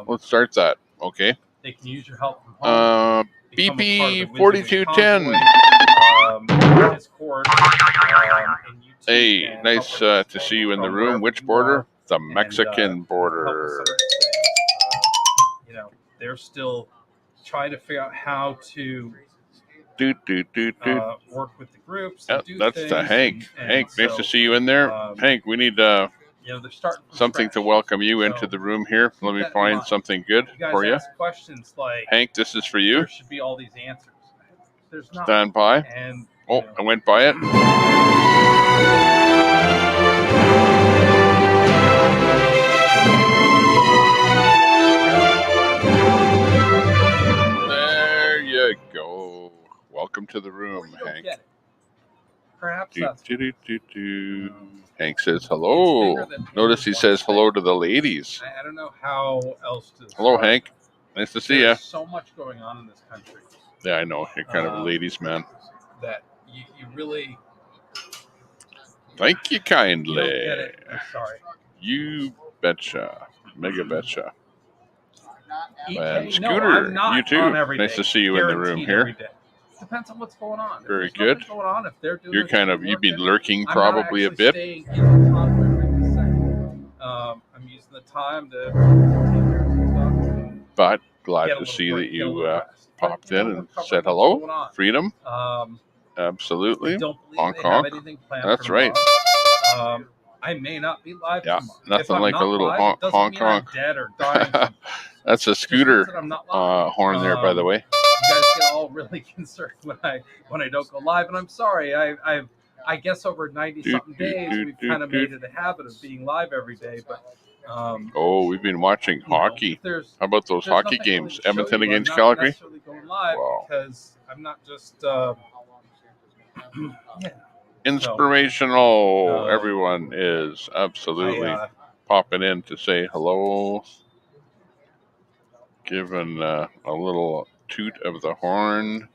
let's start that, okay? They can use your help from home. BP 4210. Hey, nice to see you in the room. Which border? The Mexican border. They're still trying to figure out how to work with the groups. Yep, that's the Hank. Hank, nice to see you in there. Hank, we need something to welcome you into the room here. Let me find something good for you. Questions like, Hank, this is for you. There should be all these answers. There's not. Stand by. And, I went by it. There you go. Welcome to the room, Hank. Perhaps Hank says hello. Notice he says hello to the ladies. I don't know how else to. Hello, Hank. Nice to see you. There's so much going on in this country. Yeah, I know. You're kind of a ladies' man. That you really. Thank you kindly. You don't get it. I'm sorry. You betcha. Mega betcha. And No, Scooter, I'm not you too. on every Nice day. to see you in the room Every here. day. Depends on what's going on. Very if good. Going on, if they're doing You're kind of, you've been lurking I'm probably a not bit. staying in the convoy right this second. I'm using the time to take care of some stuff. But glad to see that you popped in and said hello. Freedom. Absolutely. Hong Kong. That's right. I may not be live Yeah, tomorrow. nothing like a little Hong Kong. I'm dead or dying. That's a Scooter horn there, by the way. You guys get all really concerned when I don't go live, and I'm sorry. I guess over 90 something days we've kind of made it a habit of being live every day, but Oh, we've been watching hockey. How about those hockey games? Edmonton against Calgary? Wow. Because I'm not just Inspirational. Everyone is absolutely popping in to say hello. Giving a little toot of the horn.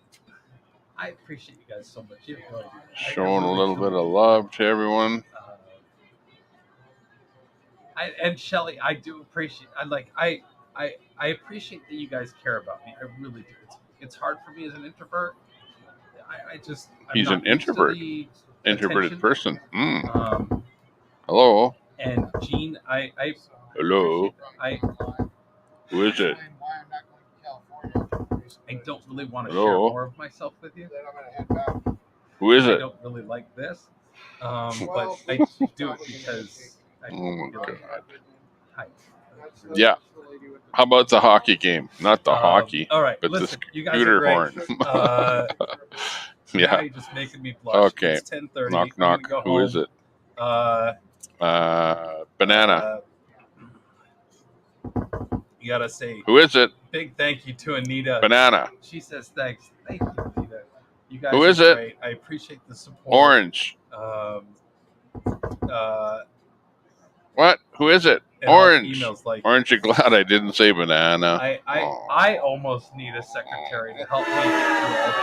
I appreciate you guys so much. You have no idea. Showing a little bit of love to everyone. And Shelly, I do appreciate. I appreciate that you guys care about me. I really do. It's hard for me as an introvert. He's an introvert. Introverted person. Hello. And Gene, hello. Who is it? I don't really want to share more of myself with you. Who is it? I don't really like this, but I do it because. Oh my God. Yeah. How about the hockey game? Not the hockey, all right, but listen, the you guys scooter are horn. Yeah. Now you're just making me blush. Okay. It's 10:30. Knock, I'm knock. gonna go Who home. is it? Banana. You gotta say. Who is it? Big thank you to Anita. Banana. She says thanks. Thank you, Anita. You guys Who are is it? great. I appreciate the support. Orange. What? Who is it? And all the Orange. emails like- Orange, you're glad I didn't say banana. I almost need a secretary to help me get through all the emails.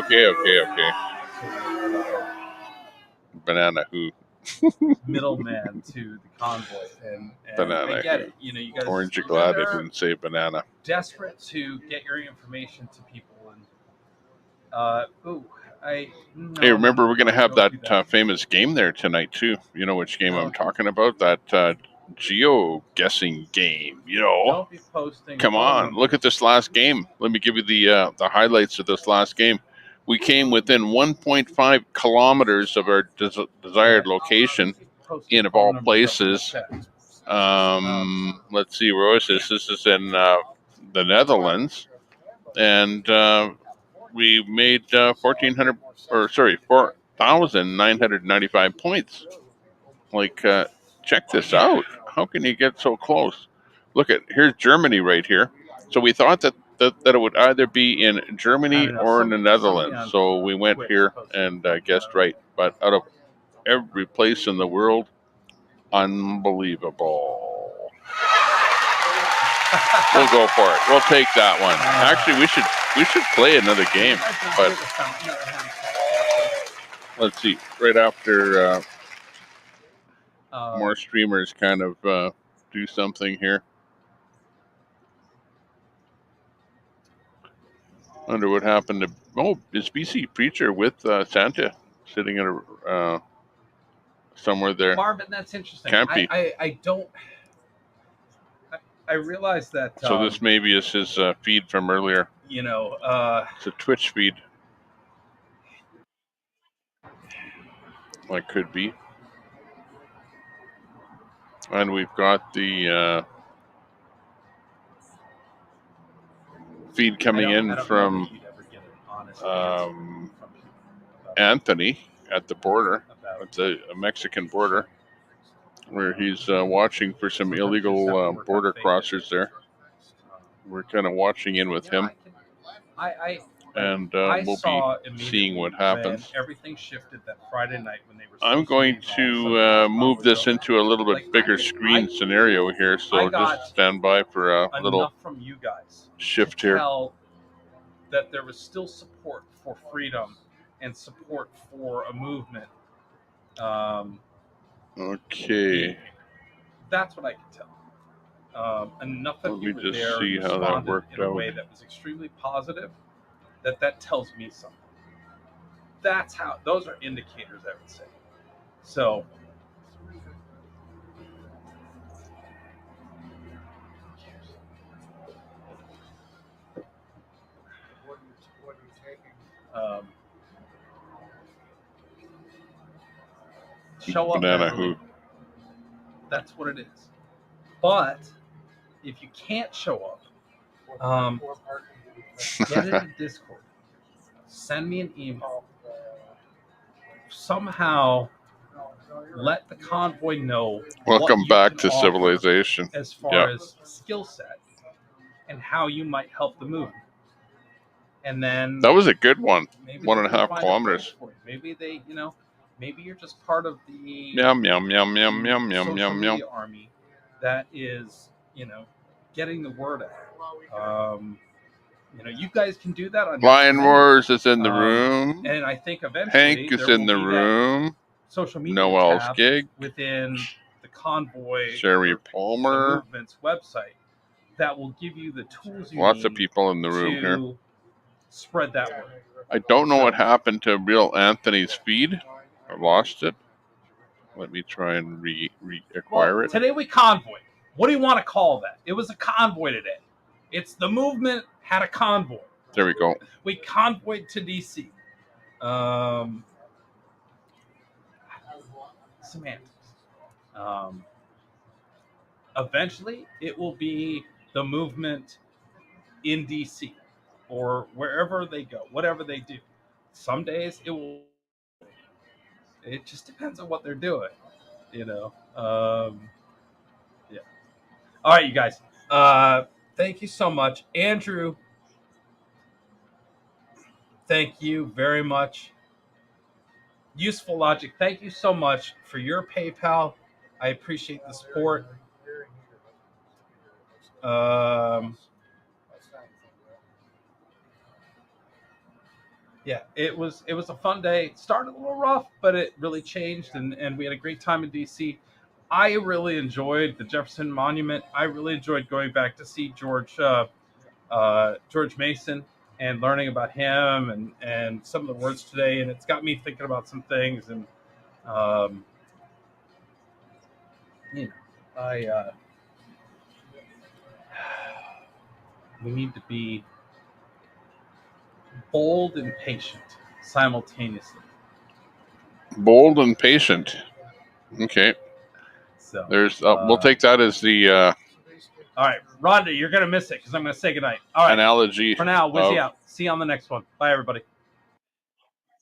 Okay. Banana who? Middleman to the convoy, and Banana I get who? it. You know, you guys. Orange, you're glad I didn't say banana. Desperate to get your information to people, and Hey, remember we're gonna have that famous game there tonight too. You know which game I'm talking about? That geo guessing game. You know. Don't be posting Come on, look at this last game. Let me give you the highlights of this last game. We came within 1.5 kilometers of our desired location, in of all places. Let's see, where was this? This is in the Netherlands, and we made 4,995 points. Like, check this out. How can you get so close? Look at, here's Germany right here. So we thought that it would either be in Germany or in the Netherlands. So we went here and guessed right. But out of every place in the world, unbelievable. We'll go for it. We'll take that one. Actually, we should play another game. But let's see. Right after more streamers kind of do something here. Wonder what happened to. Oh, is BC Preacher with Santa sitting in a somewhere there? Marvin, that's interesting. Can't be. I don't. I realize that. So this maybe is his feed from earlier. You know, it's a Twitch feed. That could be. And we've got the feed coming in from Anthony at the border, at the Mexican border, where he's watching for some illegal border crossers there. We're kind of watching in with him, and we'll be seeing what happens. Everything shifted that Friday night when they were. I'm going to move this into a little bit bigger screen scenario here, so just stand by for a little from you guys shift to here. Tell that there was still support for freedom and support for a movement. Okay. That's what I can tell. Enough of Let you me were just there see how that responded worked in a out. way that was extremely positive. That tells me something. That's how. Those are indicators, I would say. So. Show up. Banana who? That's what it is. But if you can't show up, get into Discord. Send me an email. somehow let the convoy know. Welcome back to civilization. As far as skill set and how you might help the movement. And then that was a good one. Maybe 1.5 kilometers. Maybe they, maybe you're just part of the yum yum yum yum yum yum yum yum army that is, getting the word out. You guys can do that on Lion Wars is in the room. And I think eventually Hank is in the room. Social media Noel's tab gig within the Convoy Sherry the Palmer. movement's website that will give you the tools you Lots need of people in the room here. Spread that word. I don't know what happened to Real Anthony's feed. I lost it. Let me try and reacquire it. Today we convoyed. What do you want to call that? It was a convoy today. It's the movement had a convoy. There we go. We convoyed to DC. Semantics. Eventually, it will be the movement in DC or wherever they go, whatever they do. Some days it will. It just depends on what they're doing, Yeah. All right, you guys. Thank you so much, Andrew. Thank you very much. Useful Logic, thank you so much for your PayPal. I appreciate the support. Yeah, it was a fun day. It started a little rough, but it really changed, and we had a great time in DC. I really enjoyed the Jefferson Monument. I really enjoyed going back to see George Mason and learning about him and some of the words today. And it's got me thinking about some things. And, we need to be bold and patient simultaneously. Bold and patient. Okay. So there's we'll take that as the all right, Rhonda, you're gonna miss it because I'm gonna say goodnight. All right, analogy. For now, Wizzy out. See you on the next one. Bye, everybody.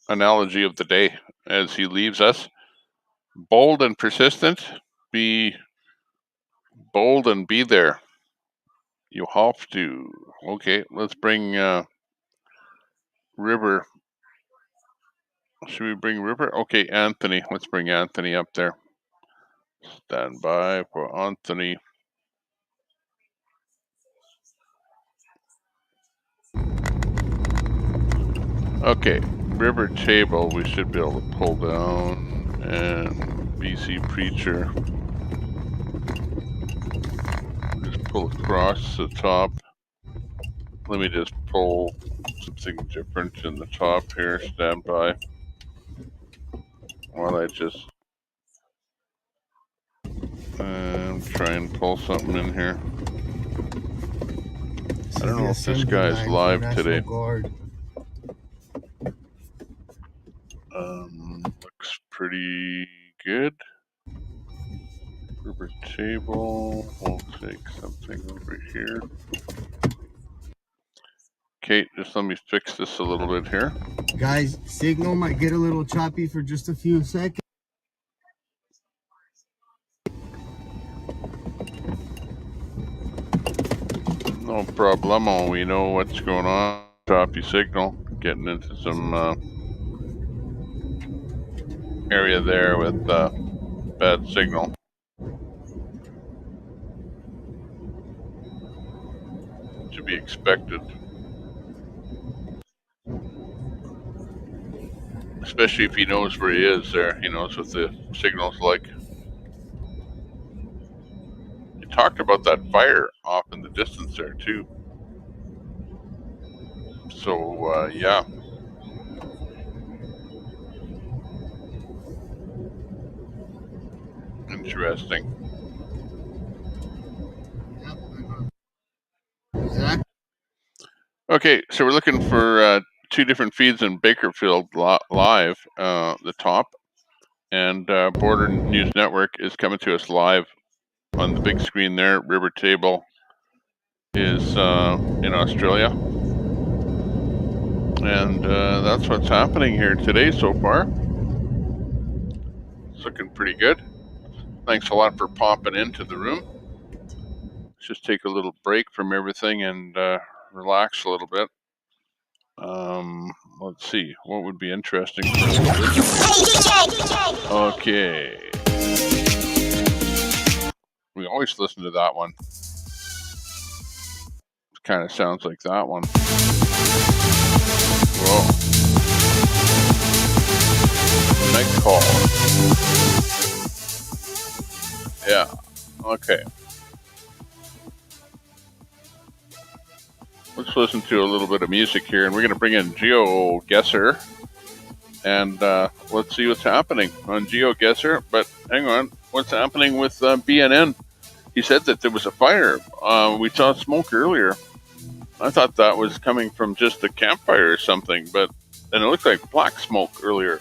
Analogy of the day as he leaves us. Bold and persistent. Be bold and be there. You have to. Okay, let's bring River. Should we bring River? Okay, Anthony. Let's bring Anthony up there. Stand by for Anthony. Okay, River Table we should be able to pull down, and BC Preacher. Just pull across the top. Let me just pull something different in the top here. Stand by while I just try and pull something in here. I don't know if this guy's live today. Looks pretty good. River Table. We'll take something over here. Kate, just let me fix this a little bit here. Guys, signal might get a little choppy for just a few seconds. No problemo. We know what's going on. Choppy signal. Getting into some area there with bad signal. To be expected. Especially if he knows where he is there. He knows what the signal's like. You talked about that fire off in the distance there too. So, yeah. Interesting. Okay, so we're looking for two different feeds in Bakerfield live, the top, and Border News Network is coming to us live on the big screen there. River Table is in Australia, and that's what's happening here today so far. It's looking pretty good. Thanks a lot for popping into the room. Let's just take a little break from everything and relax a little bit. Let's see, what would be interesting for this? Okay. We always listen to that one. It kind of sounds like that one. Whoa. Night call. Yeah. Okay. Let's listen to a little bit of music here, and we're going to bring in GeoGuessr, and let's see what's happening on GeoGuessr. But hang on, what's happening with BNN? He said that there was a fire. We saw smoke earlier. I thought that was coming from just a campfire or something, but and it looked like black smoke earlier.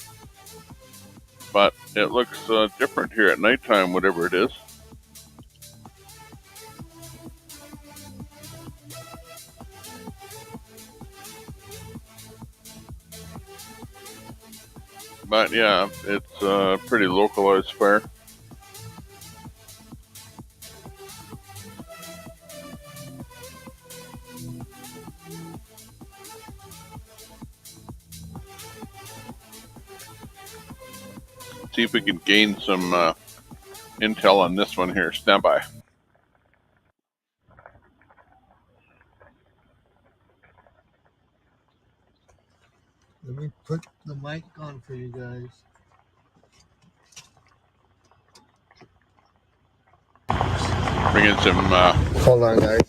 But it looks different here at nighttime, whatever it is. But yeah, it's a pretty localized fire. See if we can gain some intel on this one here. Stand by. Let me put the mic on for you guys. Bring in some hold on, guys.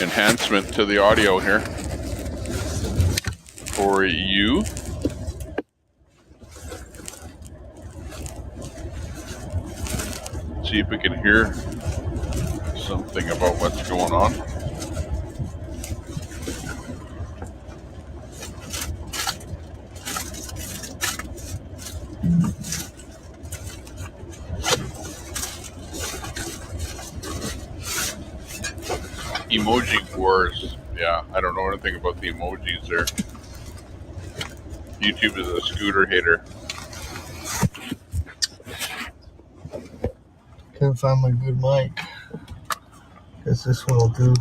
Enhancement to the audio here for you. See if we can hear something about what's going on. Emoji wars. Yeah, I don't know anything about the emojis there. YouTube is a scooter hater. Can't find my good mic. Guess this one will do.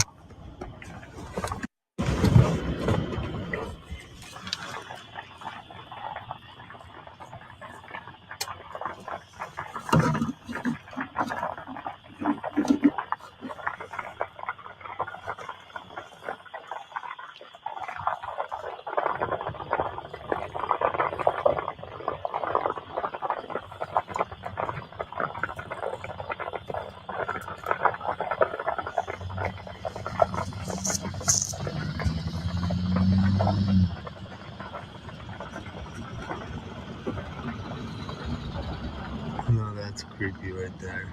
No, that's creepy right there.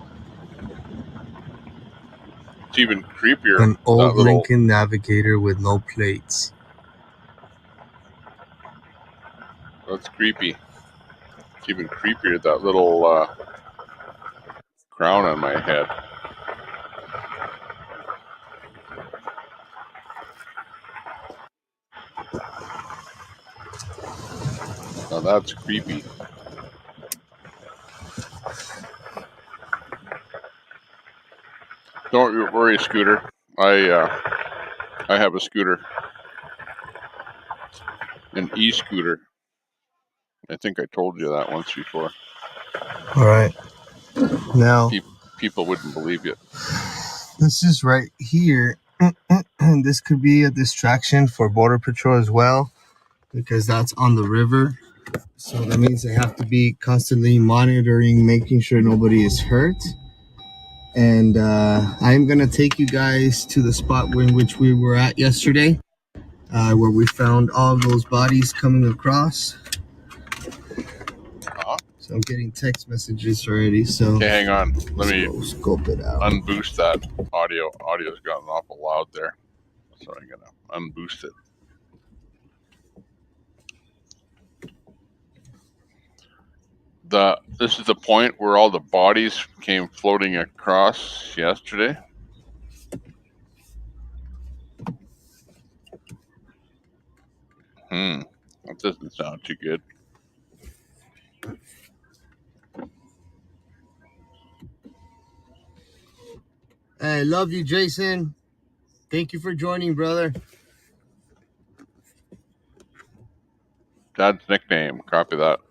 It's even creepier. An old Lincoln Navigator with no plates. That's creepy. It's even creepier, that little crown on my head. Now that's creepy. Don't worry, Scooter. I have a scooter. An e-scooter. I think I told you that once before. All right. Now, people wouldn't believe you. this is right here. This could be a distraction for Border Patrol as well, because that's on the river. So that means they have to be constantly monitoring, making sure nobody is hurt. And I'm going to take you guys to the spot in which we were at yesterday, where we found all those bodies coming across. So I'm getting text messages already. So okay, hang on. Let me scope it out. Unboost that audio. Audio's gotten awful loud there. So I'm gonna unboost it. This is the point where all the bodies came floating across yesterday. That doesn't sound too good. I love you, Jason. Thank you for joining, brother. Dad's nickname. Copy that.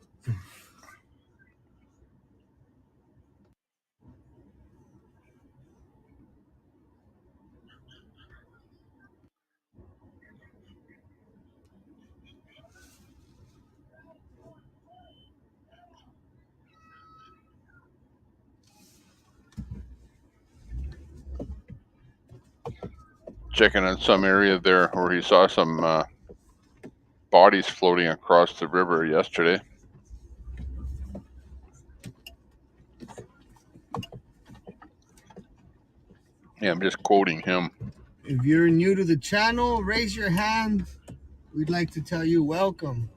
Checking on some area there where he saw some bodies floating across the river yesterday. Yeah, I'm just quoting him. If you're new to the channel, raise your hand. We'd like to tell you welcome.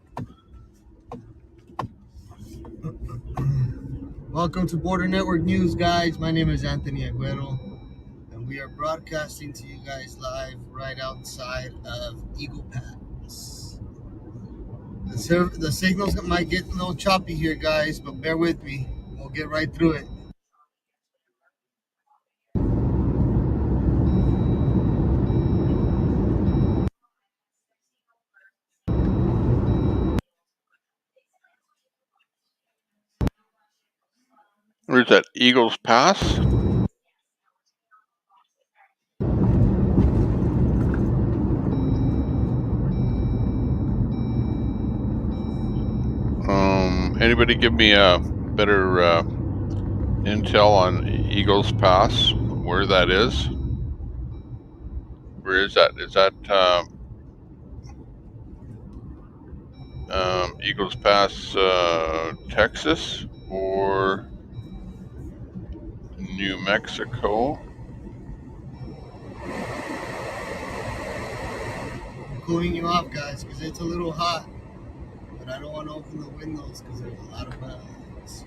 Welcome to Border Network News, guys. My name is Anthony Aguero, and we are broadcasting to you guys live right outside of Eagle Pass. The signals might get a little choppy here, guys, but bear with me. We'll get right through it. Where's that? Eagles Pass? Anybody give me a better intel on Eagles Pass, where that is? Where is that? Is that Eagles Pass, Texas or New Mexico? I'm cooling you off, guys, because it's a little hot. But I don't want to open the windows because there's a lot of bugs.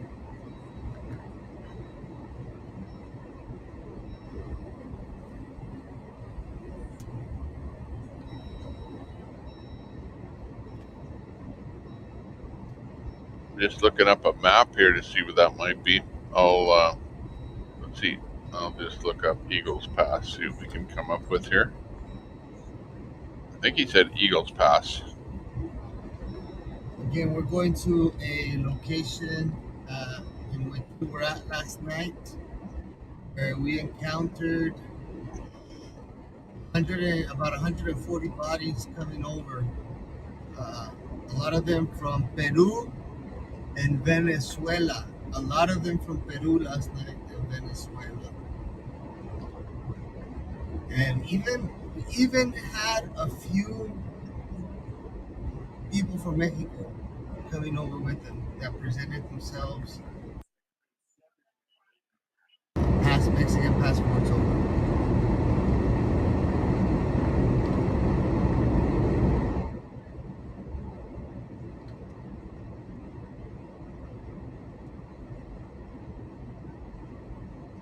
Just looking up a map here to see what that might be. I'll let's see. I'll just look up Eagles Pass, see what we can come up with here. I think he said Eagles Pass. Again, we're going to a location in which we were at last night, where we encountered about 140 bodies coming over. A lot of them from Peru and Venezuela. A lot of them from Peru last night and Venezuela. And even had a few people from Mexico coming over with them that presented themselves as Mexican passports over.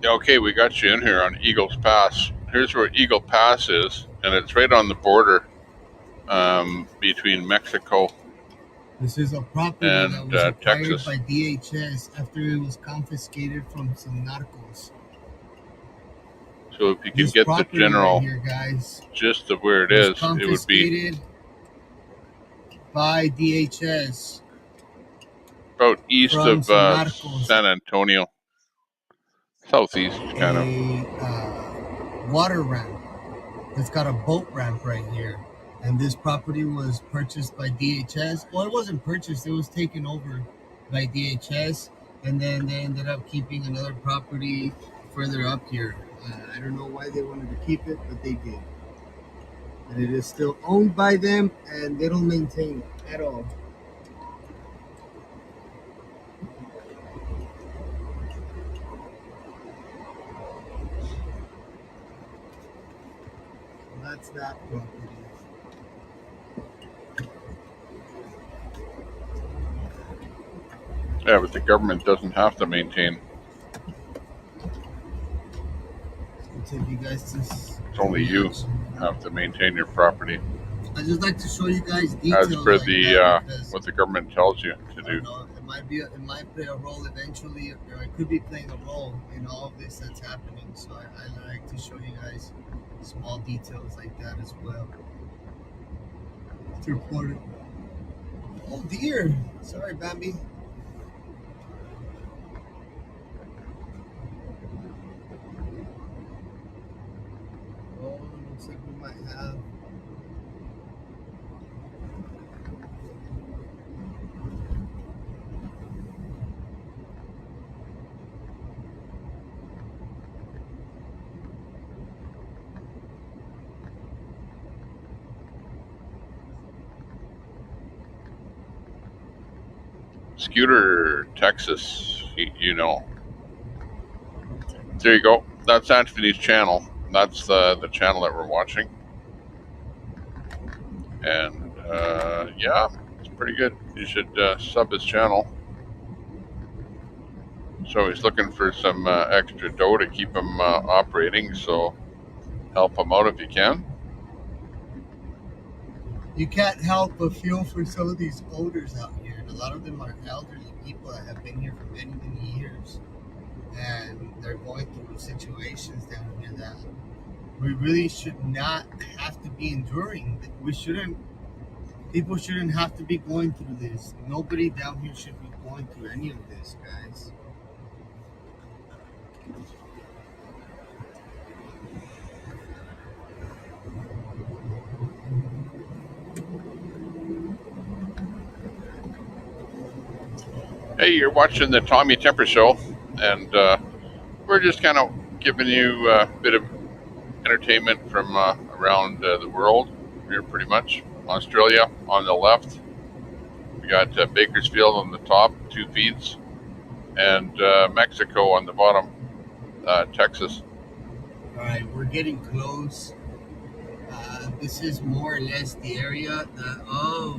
Yeah, okay, we got you in here on Eagles Pass. Here's where Eagle Pass is, and it's right on the border between Mexico. This is a property and that was acquired Texas. by DHS after it was confiscated from some narcos. So if you can This get the property general right here, guys, gist of where it was is, it would be confiscated by DHS about east from of some narcos. San Antonio, southeast kind of. A water ramp. It's got a boat ramp right here. And this property was purchased by DHS. Well, it wasn't purchased. It was taken over by DHS. And then they ended up keeping another property further up here. I don't know why they wanted to keep it, but they did. And it is still owned by them, and they don't maintain it at all. That's that property. Yeah, but the government doesn't have to maintain. I'll take you guys to It's only you have to maintain your property. I just like to show you guys details as per like the that because what the government tells you to I do. don't know, it might play a role eventually, or it could be playing a role in all of this that's happening. So I like to show you guys small details like that as well. It's important. Oh dear, sorry, Bambi. Oh, looks like we might have. Scooter, Texas, you know. There you go. That's Anthony's channel. That's the channel that we're watching. And yeah, it's pretty good. You should sub his channel. So he's looking for some extra dough to keep him operating. So help him out if you can. You can't help but feel for some of these owners out here. And a lot of them are elderly people that have been here for many, many years. And they're going through situations down here that we really should not have to be enduring. People shouldn't have to be going through this. Nobody down here should be going through any of this, guys. Hey, you're watching the Tommy Temper Show, and we're just kind of giving you a bit of entertainment from around the world here, pretty much. Australia on the left. We got Bakersfield on the top, 2 feeds, and Mexico on the bottom, Texas. All right, we're getting close. This is more or less the area that, oh,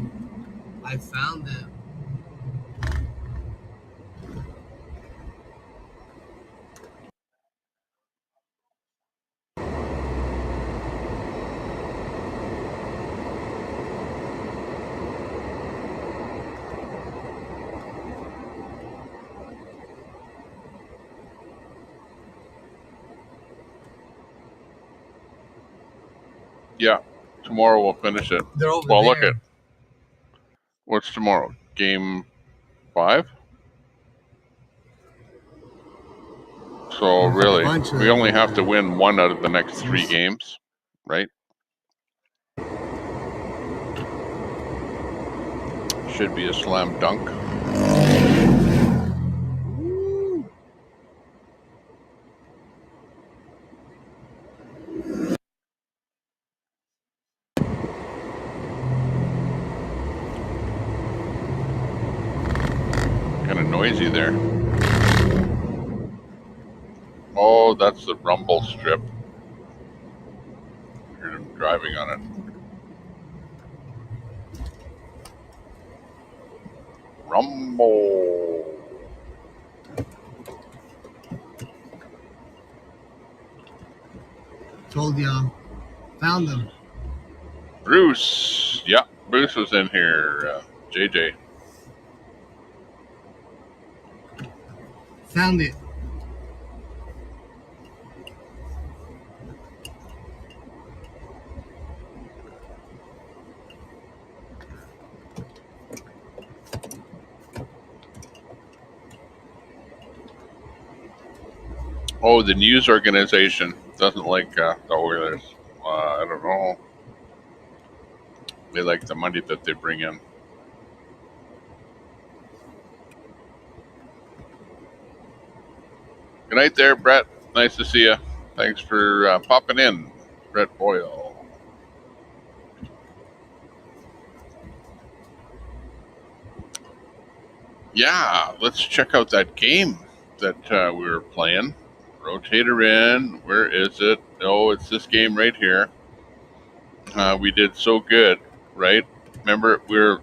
I found it. Yeah, tomorrow we'll finish it. They're over well, there. Look at what's tomorrow? Game 5. So really, we only have to win 1 out of the next 3 games, right? Should be a slam dunk. Kind of noisy there. Oh, that's the rumble strip. Heard him driving on it. Rumble. Told y'all. Found them. Bruce. Yeah, Bruce was in here. JJ. Found it. Oh, the news organization doesn't like the Oilers. I don't know. They like the money that they bring in. Good night there, Brett. Nice to see you. Thanks for popping in, Brett Boyle. Yeah, let's check out that game that we were playing. Rotator in. Where is it? Oh, it's this game right here. We did so good, right? Remember, we were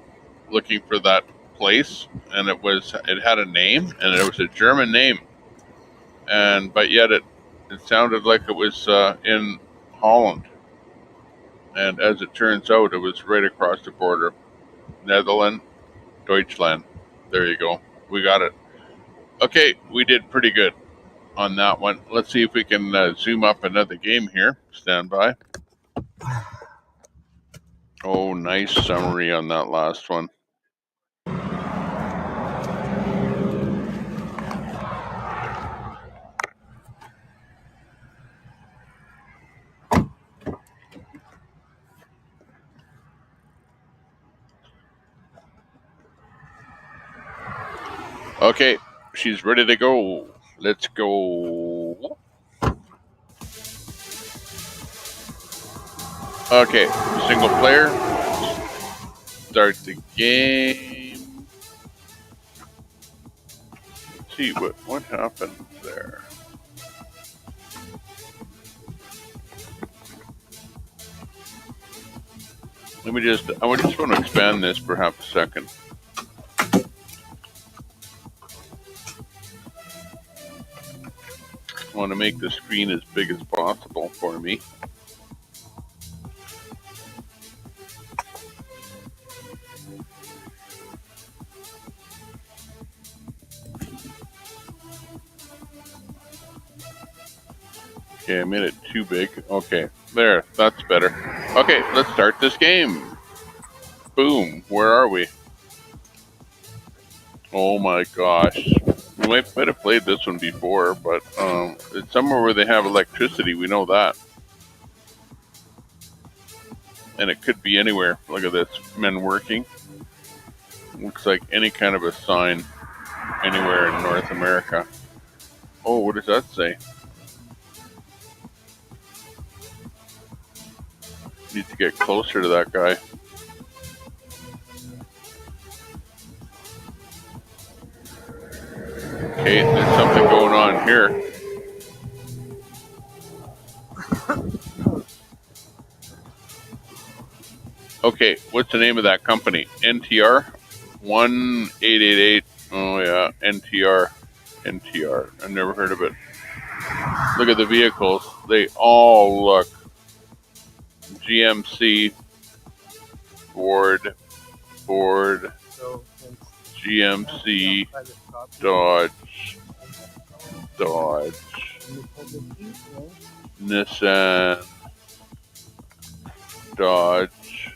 looking for that place, and it had a name, and it was a German name, but yet it sounded like it was in Holland. And as it turns out, it was right across the border. Netherlands, Deutschland. There you go. We got it. Okay, we did pretty good on that one. Let's see if we can zoom up another game here. Stand by. Oh, nice summary on that last one. Okay, she's ready to go. Let's go. Okay, single player. Start the game. Let's see what happened there. I just want to expand this for half a second. I want to make the screen as big as possible for me. Okay, I made it too big. Okay, there, that's better. Okay, let's start this game. Boom, where are we? Oh my gosh. We might have played this one before, but it's somewhere where they have electricity, we know that. And it could be anywhere. Look at this, men working. Looks like any kind of a sign anywhere in North America. Oh, what does that say? Need to get closer to that guy. Okay, there's something going on here. Okay, what's the name of that company? NTR? 1888. Oh yeah, NTR. NTR. I've never heard of it. Look at the vehicles. They all look GMC, Ford, GMC, Dodge, Nissan, Dodge.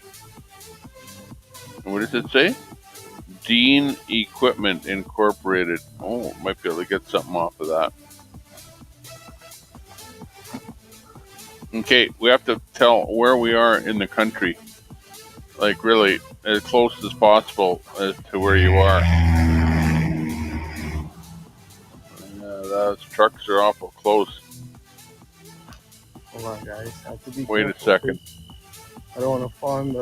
And what does it say? Dean Equipment Incorporated. Oh, might be able to get something off of that. Okay, we have to tell where we are in the country. Like really, as close as possible as to where you are. Those trucks are awful close. Hold on, guys. I have to be Wait a careful, second. I don't want to fall in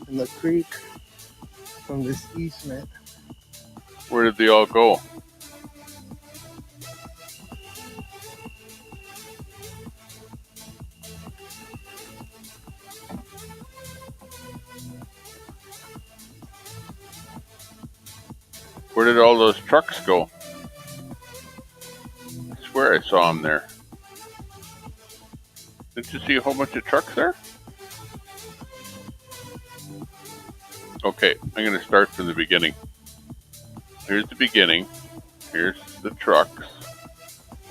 the creek from this easement. Where did they all go? Where did all those trucks go? I swear I saw them there. Didn't you see a whole bunch of trucks there? Okay, I'm going to start from the beginning. Here's the beginning. Here's the trucks.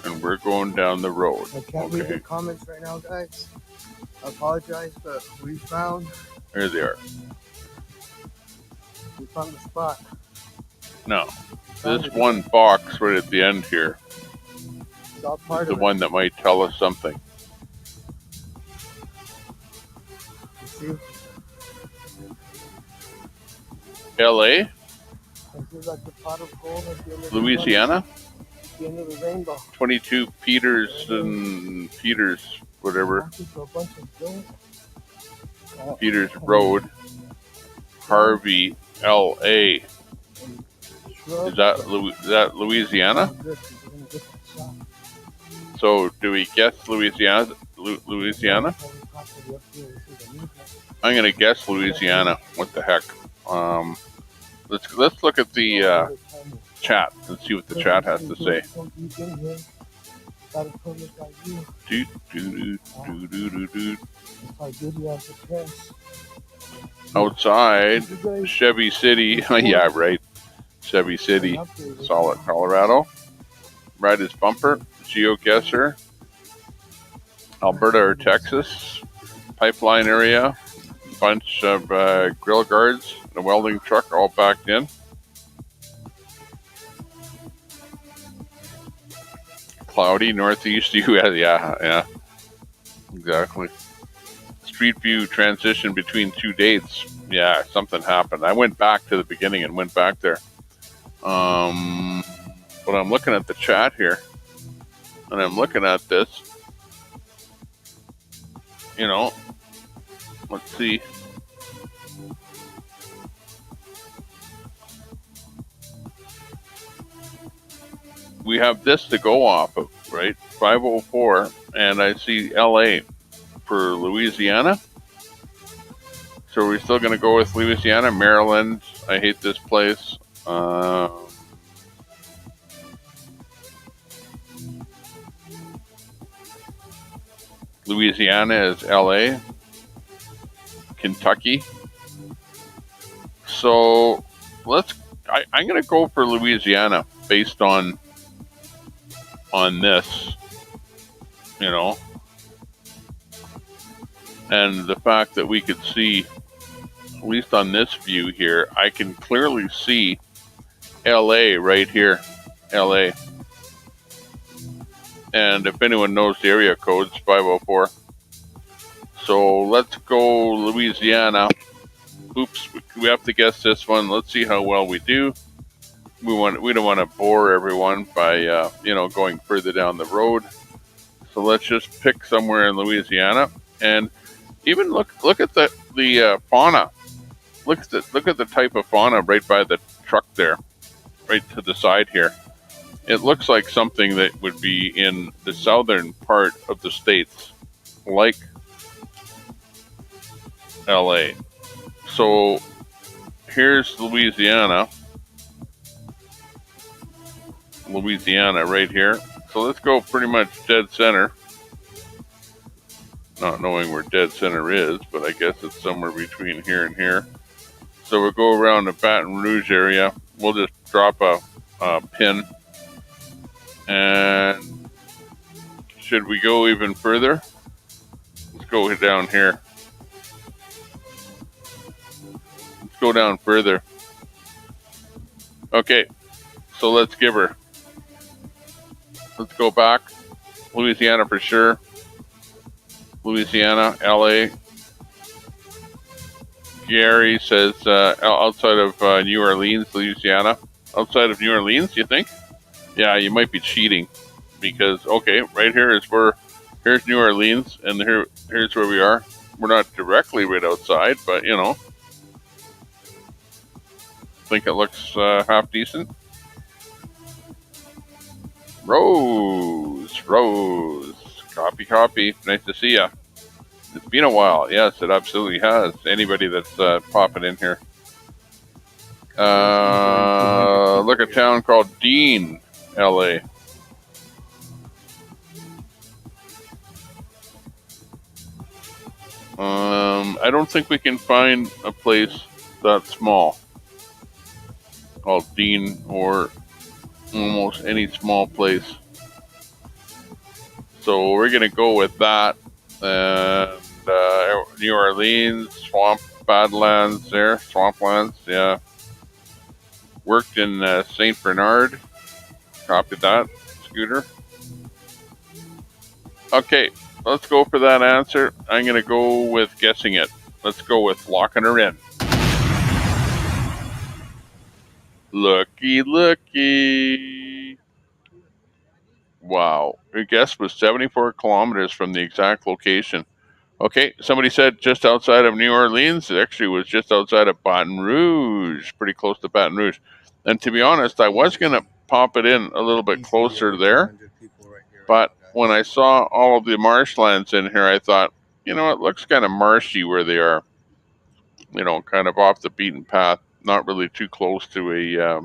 And we're going down the road. I can't read the comments right now, guys. I apologize, but we found... There they are. We found the spot. No. This one box right at the end here It's all part is the of one that might tell us something. You see? LA? This is like the pot of gold at the end of Louisiana? the end of the rainbow. 22 Peters, whatever. To a bunch of gold. Peters Road, Harvey, LA. Is that Louisiana? So do we guess Louisiana? I'm gonna guess Louisiana. What the heck? Let's look at the chat and see what the chat has to say. got a permit by you. Do, do, do, do, do, do. That's how good you have the press. Outside Chevy City. Yeah, right. Chevy City, Solid, Colorado. Right is bumper. GeoGuessr. Alberta or Texas. Pipeline area. Bunch of grill guards. A welding truck all backed in. Cloudy, northeast US. Yeah. Exactly. Street view transition between two dates. Yeah, something happened. I went back to the beginning and went back there. But I'm looking at the chat here, and I'm looking at this. You know, let's see. We have this to go off of, right? 504, and I see LA for Louisiana. So are we still going to go with Louisiana? Maryland, I hate this place. Louisiana is LA. Kentucky. So I'm going to go for Louisiana based on this, you know, and the fact that we could see, at least on this view here, I can clearly see LA right here, LA. And if anyone knows the area code, it's 504. So let's go Louisiana. Oops, we have to guess this one. Let's see how well we do. We don't want to bore everyone by going further down the road. So let's just pick somewhere in Louisiana, and even look at the fauna. Look at the type of fauna right by the truck there, right to the side here. It looks like something that would be in the southern part of the States, like LA. So here's Louisiana right here. So let's go pretty much dead center. Not knowing where dead center is, but I guess it's somewhere between here and here. So we'll go around the Baton Rouge area. We'll just drop a pin. And should we go even further? Let's go down here. Let's go down further. Okay, so let's give her. Let's go back. Louisiana for sure. Louisiana, LA. Gary says outside of New Orleans, Louisiana. Outside of New Orleans, you think? Yeah, you might be cheating because, okay, right here is here's New Orleans, and here's where we are. We're not directly right outside, but, you know, think it looks half decent. Rose. Copy. Nice to see ya. It's been a while. Yes, it absolutely has. Anybody that's popping in here. Look at a town called Dean, LA. I don't think we can find a place that small called Dean or almost any small place. So we're going to go with that. And New Orleans, Swamplands, yeah. Worked in St. Bernard. Copy that, Scooter. Okay, let's go for that answer. I'm going to go with guessing it. Let's go with locking her in. Looky. Wow. Your guess was 74 kilometers from the exact location. Okay, somebody said just outside of New Orleans. It actually was just outside of Baton Rouge, pretty close to Baton Rouge. And to be honest, I was going to pop it in a little bit closer there. But when I saw all of the marshlands in here, I thought, you know, it looks kind of marshy where they are, you know, kind of off the beaten path, not really too close to a,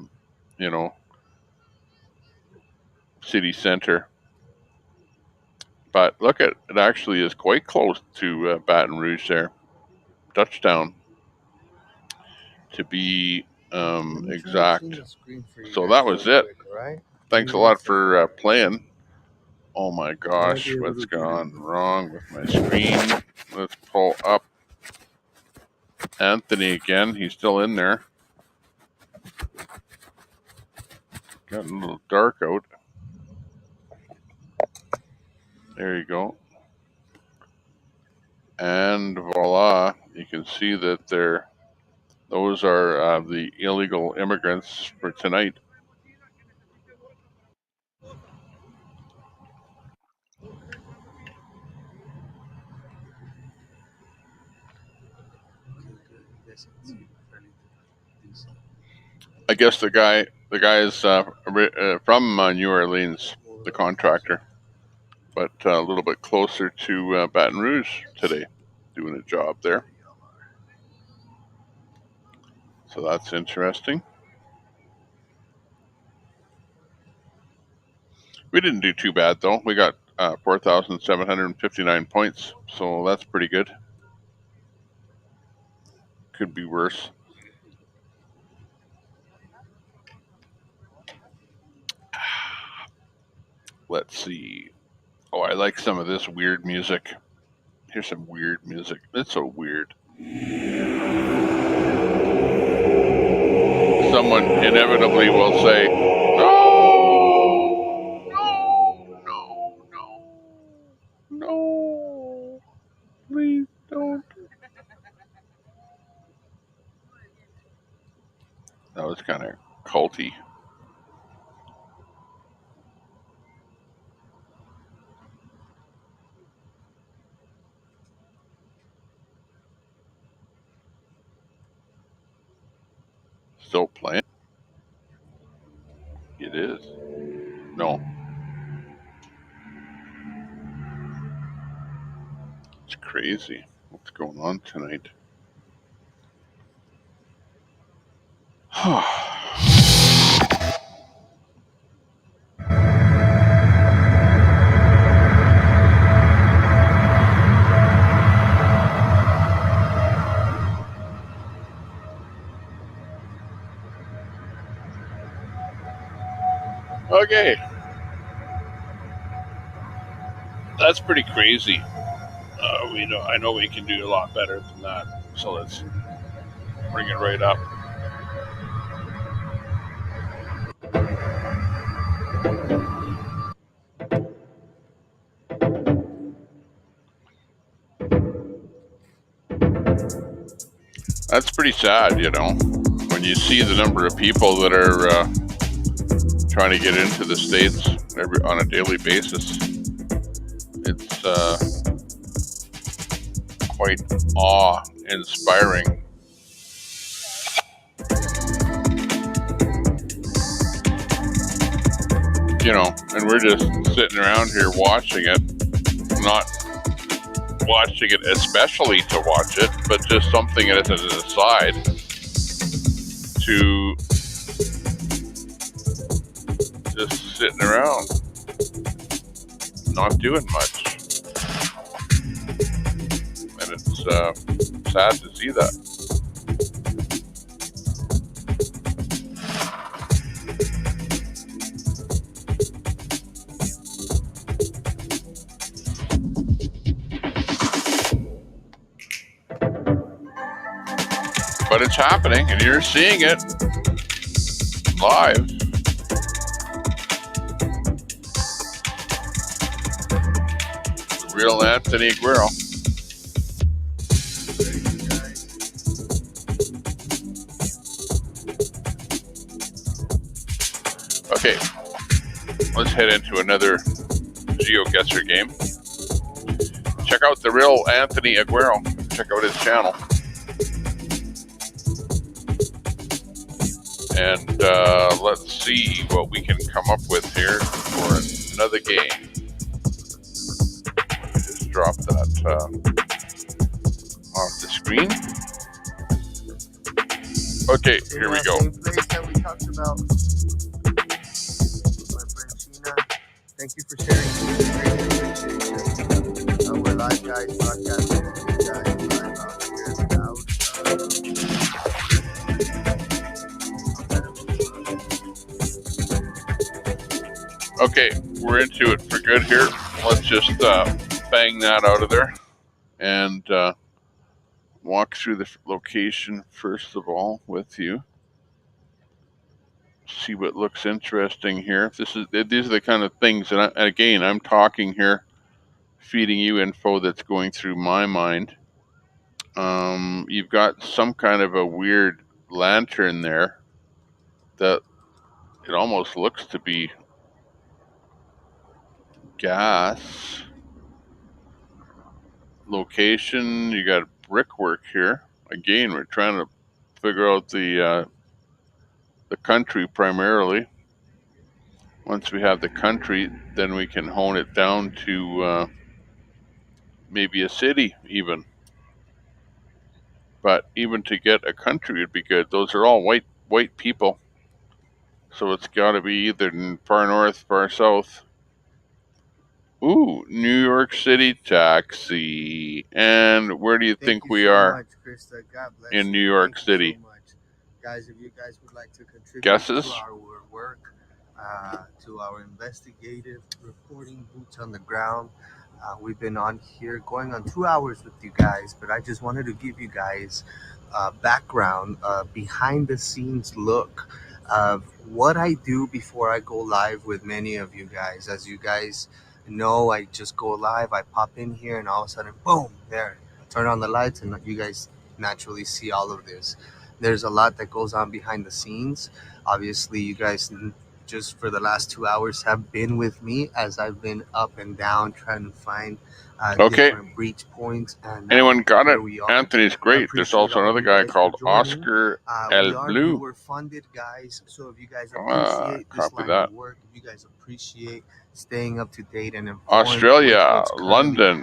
city center. But look at it, actually is quite close to Baton Rouge there. Touchdown to be exact. So that was it. Thanks a lot for playing. Oh my gosh, what's gone wrong with my screen? Let's pull up Anthony again. He's still in there. Got a little dark out. There you go. And voila, you can see that those are the illegal immigrants for tonight. I guess the guy is from New Orleans, the contractor, but a little bit closer to Baton Rouge today, doing a job there. So that's interesting. We didn't do too bad though. We got 4,759 points, so that's pretty good. Could be worse. Let's see. Oh, I like some of this weird music. Here's some weird music. It's so weird. Someone inevitably will say, no, no, no, no, no, please don't. That was kind of culty. Still playing? It is. No. It's crazy. What's going on tonight? Okay. That's pretty crazy. I know we can do a lot better than that. So let's bring it right up. That's pretty sad, when you see the number of people that are trying to get into the States on a daily basis. It's quite awe-inspiring. And we're just sitting around here watching it, not watching it especially to watch it, but just something as an aside to just sitting around, not doing much. And it's sad to see that. But it's happening, and you're seeing it live. The real Anthony Aguero. Okay, let's head into another GeoGuessr game. Check out the real Anthony Aguero. Check out his channel. And let's see what we can come up with here for another game. Just drop that off the screen. Okay, here we go. That we talked about. My friend Sheena. Thank you for sharing. We're live, guys. Broadcasting to you guys live out here without. Okay, we're into it for good here. Let's just bang that out of there and walk through the location first of all with you. See what looks interesting here. These are the kind of things, and again, I'm talking here, feeding you info that's going through my mind. You've got some kind of a weird lantern there that it almost looks to be gas. Location, you got brickwork here. Again, we're trying to figure out the country primarily. Once we have the country, then we can hone it down to maybe a city even. But even to get a country would be good. Those are all white people. So it's got to be either far north, far south. Ooh, New York City taxi. And where do you think we are? Much, Krista. God bless in you. New York Thank City? You so much. Guys, if you guys would like to contribute Guesses? to our work, to our investigative reporting, boots on the ground, we've been on here going on 2 hours with you guys, but I just wanted to give you guys background, behind the scenes look of what I do before I go live with many of you guys. As you guys know, I just go live, I pop in here, and all of a sudden, boom, there, turn on the lights, and you guys naturally see all of this. There's a lot that goes on behind the scenes. Obviously, you guys just for the last 2 hours have been with me as I've been up and down trying to find different breach points. And anyone got it? We are. Anthony's great. There's also another guy called Oscar El Blue. We're funded, guys. So if you guys appreciate this line of work, if you guys appreciate staying up to date and informed Australia, London,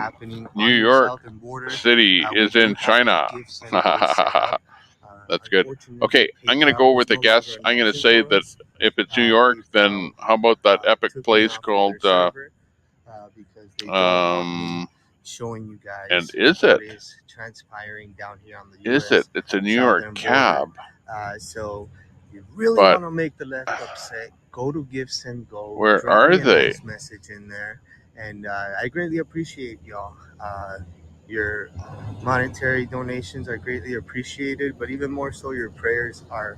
New York City is in China. That's good. Okay, I'm going to go with a guess. I'm going to say that if it's New York, then how about that epic place called showing you guys and is it? What is transpiring down here on the is it? It's a New York cab. So you really want to make the left upset, go to Give Send Go. Where drop are me a they? Nice message in there, and I greatly appreciate y'all. Your monetary donations are greatly appreciated, but even more so, your prayers are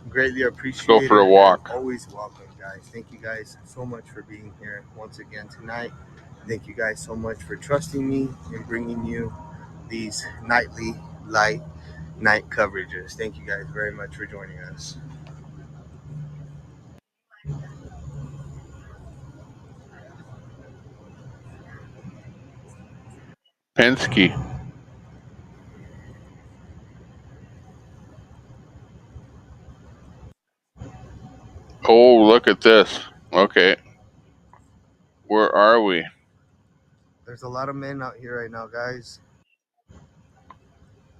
greatly appreciated. Let's go for a walk. Always welcome, guys. Thank you guys so much for being here once again tonight. Thank you guys so much for trusting me and bringing you these nightly light night coverages. Thank you guys very much for joining us. Penske. Oh, look at this. Okay. Where are we? There's a lot of men out here right now, guys.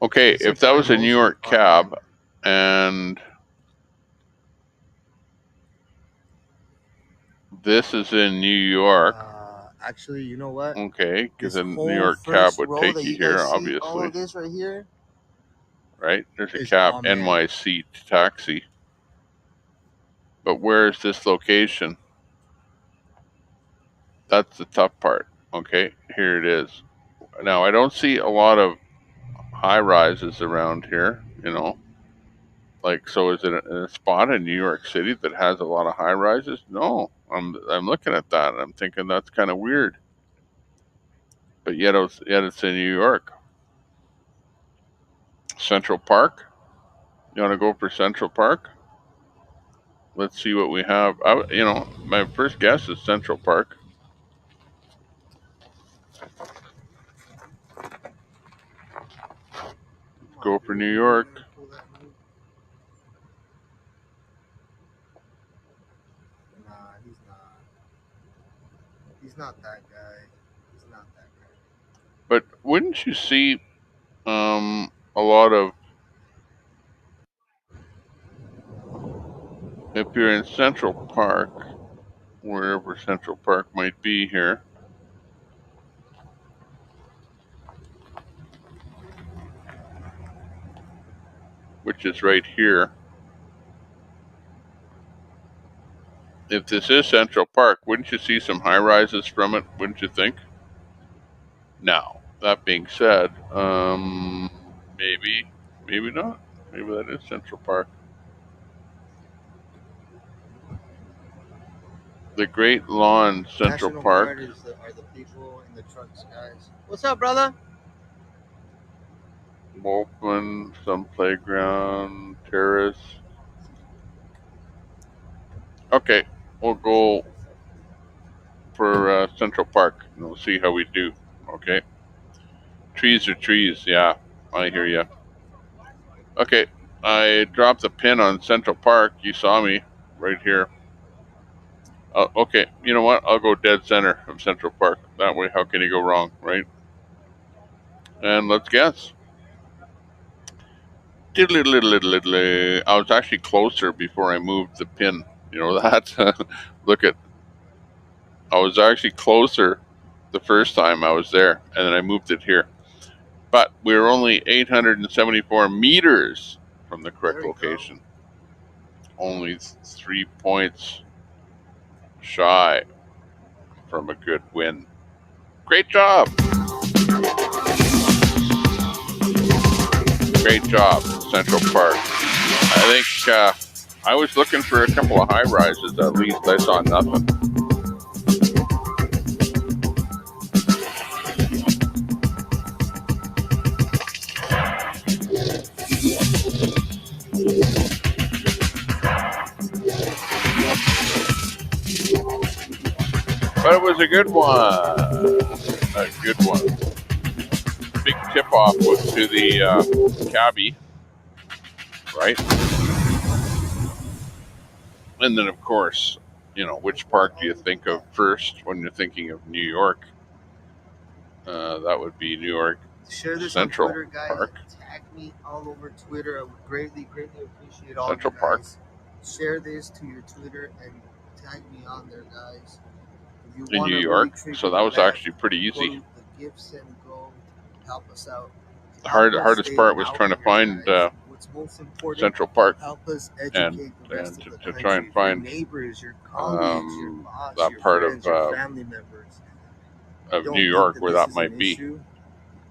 Okay, if that was a New York cab and this is in New York. Actually, you know what? Okay, because a New York cab would take you here, obviously. All of this right here. Right? There's a cab, NYC taxi. But where is this location? That's the tough part. Okay, here it is. Now, I don't see a lot of high rises around here, you know. Like, so is it a spot in New York City that has a lot of high rises? No, I'm looking at that and I'm thinking that's kind of weird. But yet it's in New York. Central Park. You want to go for Central Park? Let's see what we have. My first guess is Central Park. Go for New York. Nah, he's not. He's not that guy. He's not that guy. But wouldn't you see a lot of, if you're in Central Park, wherever Central Park might be here, which is right here. If this is Central Park, wouldn't you see some high rises from it? Wouldn't you think? Now, that being said, maybe not. Maybe that is Central Park. The Great Lawn Central National Park. Guard are the people in the trucks, guys. What's up, brother? Open, some playground, terrace. Okay, we'll go for Central Park and we'll see how we do. Okay. Trees are trees. Yeah, I hear you. Okay, I dropped the pin on Central Park. You saw me right here. Okay, you know what? I'll go dead center of Central Park. That way, how can you go wrong, right? And let's guess. Diddly-diddly-diddly-diddly. I was actually closer before I moved the pin. You know that? Look at. I was actually closer the first time I was there, and then I moved it here. But we were only 874 meters from the correct location. Only 3 points shy from a good win. Great job. Great job, Central Park. I think I was looking for a couple of high rises. At least I saw nothing. But it was a good one. A good one. Big tip-off was to the cabbie, right? And then, of course, you know, which park do you think of first when you're thinking of New York? That would be New York Share this Central on Twitter, guys. Park. Tag me all over Twitter. I would greatly appreciate all Central of you Park. guys. Share this to your Twitter and tag me on there, guys. If you In want New to York, really treat so me that was back, actually pretty go easy. to the Gifts and Go. Help us out. The Help us hardest stay part was out trying to here, find guys. What's most important, Central Park help us and educate the rest of the to country. try and find your neighbors, your colleagues, your boss, that your part friends, your family members. of Don't New think York that where this that is might an be. issue.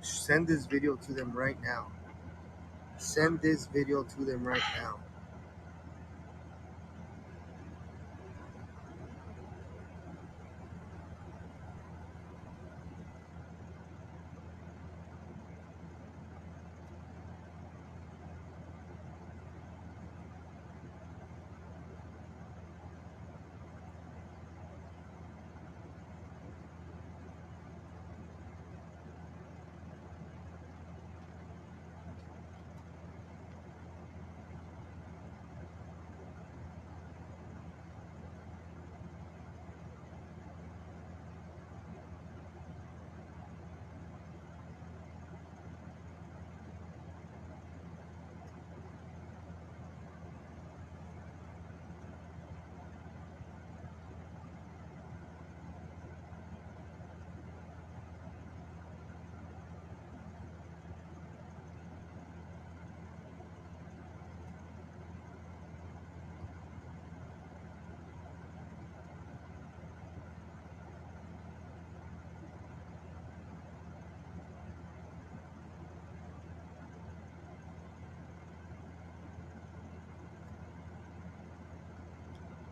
Send this video to them right now. Send this video to them right now.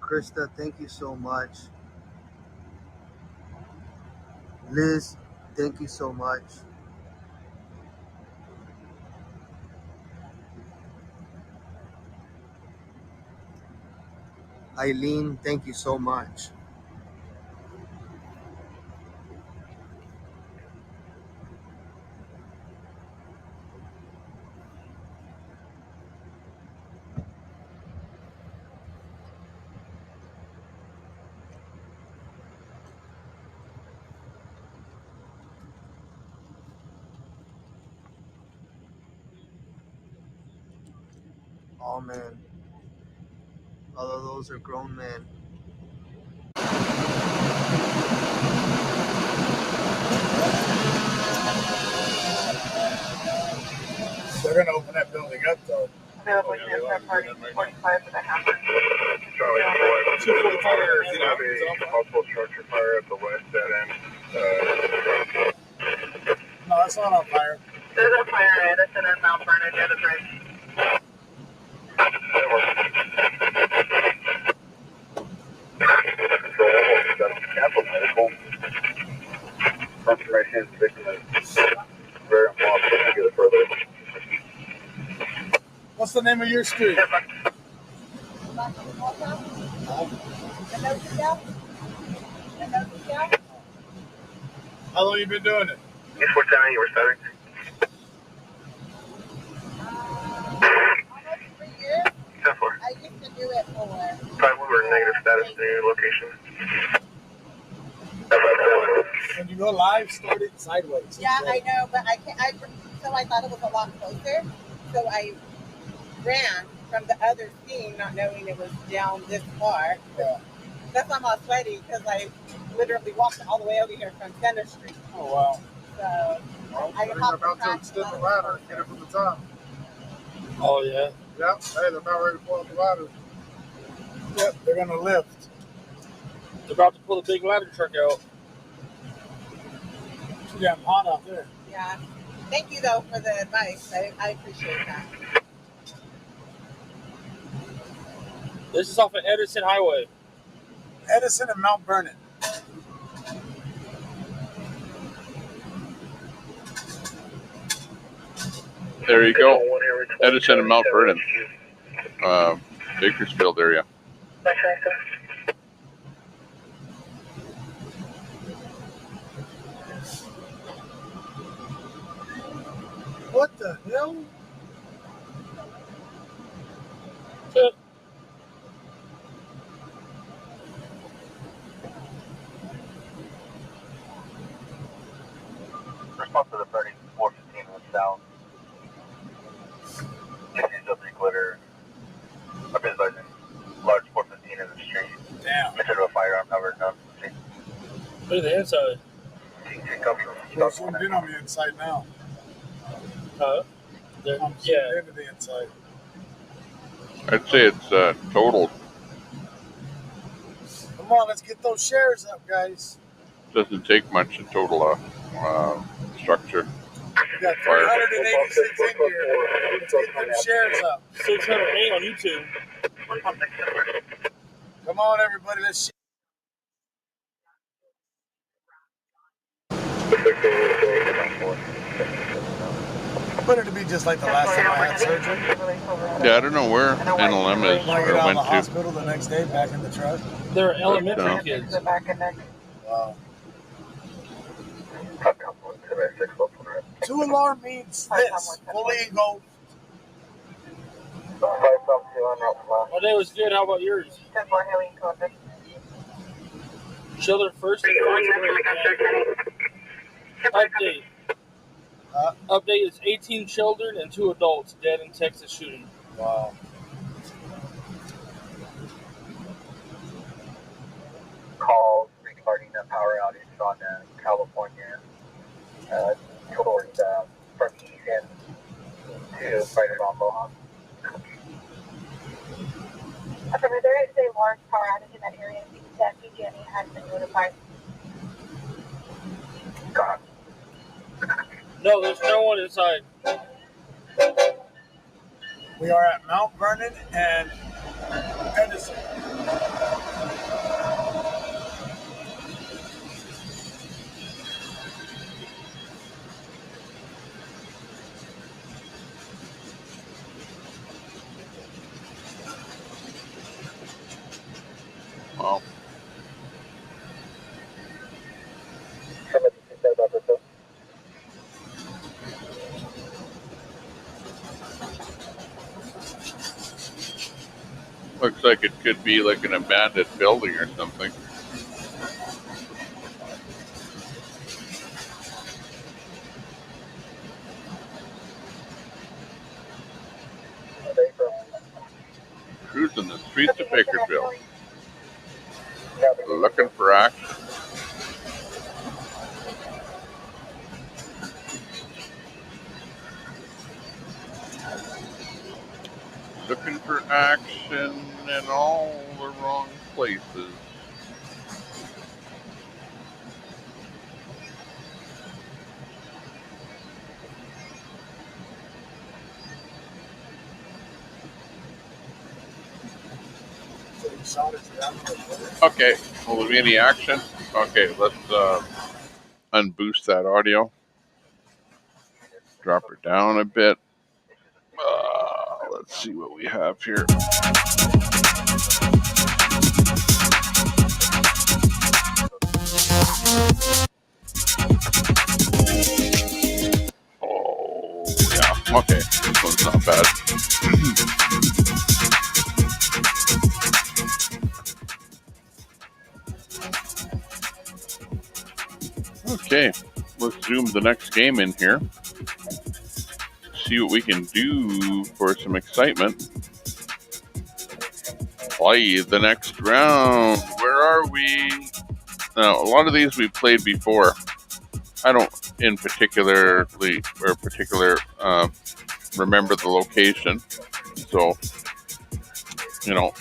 Krista, thank you so much. Liz, thank you so much. Eileen, thank you so much. Oh man. Although those are grown men. They're going to open that building up, though. Available units are party 45 and a half. Multiple structure fire at the west dead end. No, that's not on fire. There's a fire at Edison and Mount Vernon near the bridge. Capital Medical. Confirmation is victim is very unlawful to get it further. What's the name of your street? How long you been doing it? East 410, you were starting. Almost 3 years. 10-4. I used to do it for. 5, we were negative status to your location. When you go live, start it sideways. Yeah, I know, but I can't. So I thought it was a lot closer. So I ran from the other scene, not knowing it was down this far. Yeah. That's why I'm all sweaty, because I literally walked all the way over here from Center Street. Oh wow. So I They're hopped about to across extend the ladder and get it from the top. Oh yeah. Yep. Hey, they're about ready to pull up the ladder. Yep, they're gonna lift. They're about to pull the big ladder truck out. Too damn hot out there. Yeah. Thank you though for the advice. I appreciate that. This is off of Edison Highway. Edison and Mount Vernon. There you go. Edison and Mount Vernon. Bakersfield area. What the hell? Response to the 3415 was south. 60s of glitter. I've been advising large 415 in the street. Damn. Mention of a firearm covered up the street. Look at the inside. We're zoomed in on the inside now. Huh? I'm zoomed into the inside. I'd say it's totaled. Come on, let's get those shares up, guys. Doesn't take much to total a structure. We got 386 in here. Let's get them shares up. 608 on YouTube. Come on, everybody, let's share. Put it to be just like the last time I had surgery. Yeah, I don't know where NLM is When I get or out of went the to. hospital the next day, back in the truck. They're elementary no. kids. Wow. 2 alarm means this. Fully engulfed. My day was good. How about yours? Children first. Update. Update is 18 children and 2 adults dead in Texas shooting. Wow. Calls regarding a power outage on California towards from Easton to right around Mohawk. However, there is a large power outage in that area that PG&E has been notified. God. No, there's no one inside. We are at Mount Vernon and Edison. Wow. Looks like it could be like an abandoned building or something. Cruising the streets of Bakersfield. Looking for action. Looking for action in all the wrong places. Okay, will there be any action? Okay, let's unboost that audio. Drop her down a bit. Let's see what we have here. Oh, yeah. Okay, this one's not bad. Okay, let's zoom the next game in here. See what we can do for some excitement. Play the next round. Where are we? Now, a lot of these we've played before. I don't in particular remember the location. So,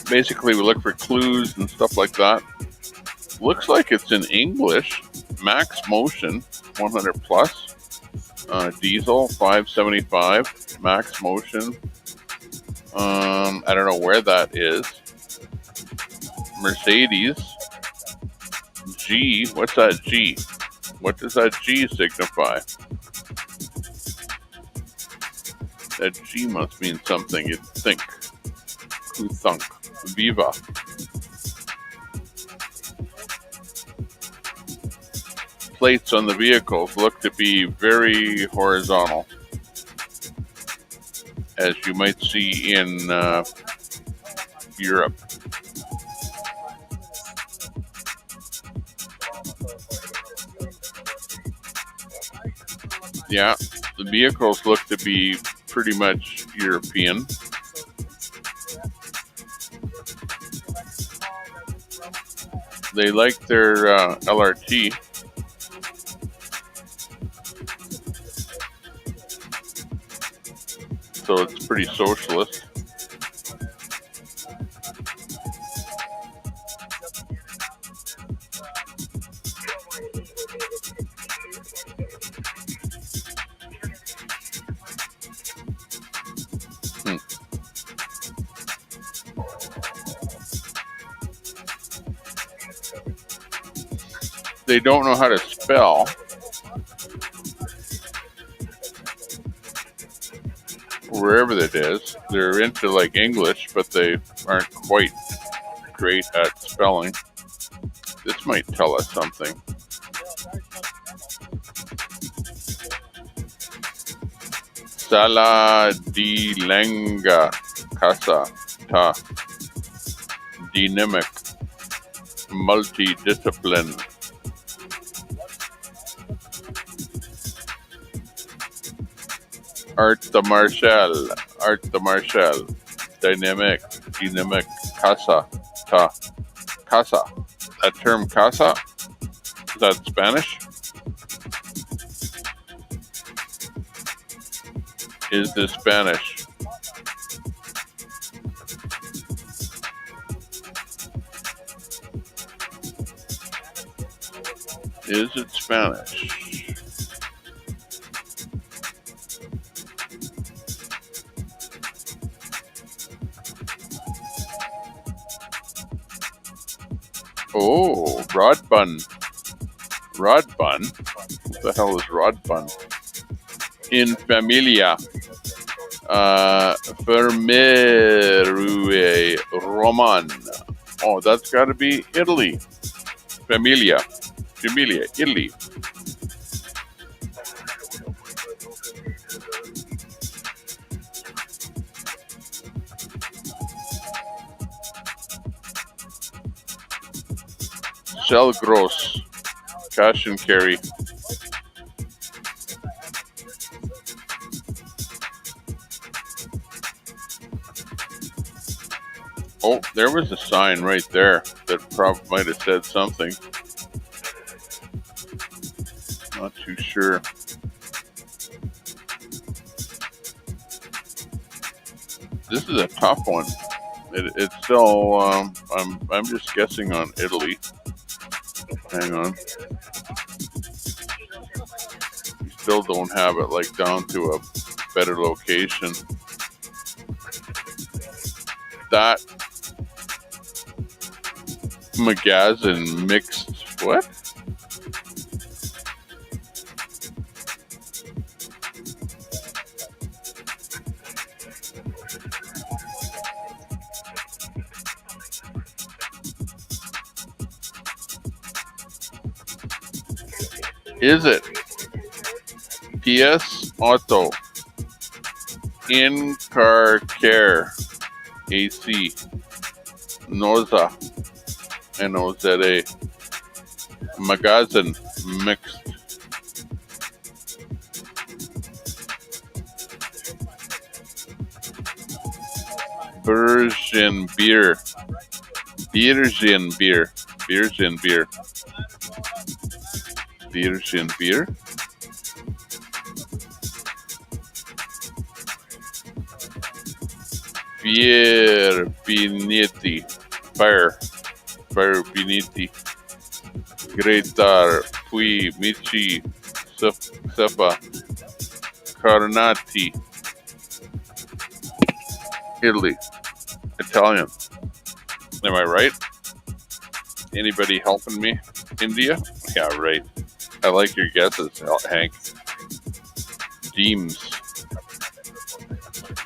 basically we look for clues and stuff like that. Looks like it's in English. Max motion, 100 plus. Diesel, 575. Max motion. I don't know where that is. Mercedes. G. What's that G? What does that G signify? That G must mean something, you'd think. Who thunk? Viva. Plates on the vehicles look to be very horizontal, as you might see in Europe. Yeah, the vehicles look to be pretty much European. They like their LRT. So it's pretty socialist. They don't know how to spell. Wherever it is, they're into like English, but they aren't quite great at spelling. This might tell us something. Sala di lengua casa ta. Dynamic. Multidiscipline. Art the Marshal, dynamic, casa, ta, casa. That term casa, is that Spanish? Is this Spanish? Is it Spanish? Oh, rod bun. Rod bun? What the hell is rod bun? In familia. Fermerue Roman. Oh, that's got to be Italy. Familia, Italy. Sell gross, cash and carry. Oh, there was a sign right there that probably might have said something. Not too sure. This is a tough one. It's still. I'm just guessing on Italy. Hang on. We still don't have it like down to a better location. That magazine mixed what? Is it PS Auto In-Car Care AC Noza N-O-Z-A Magazine Mixed Virgin Beer Virgin Beer Virgin Beer Virgin Beer Fierbinetti Fire Fierbinetti Greatar Pui Michi Sefa Carnati Italy Italian. Am I right? Anybody helping me? India? Yeah, right. I like your guesses, Hank. Deems.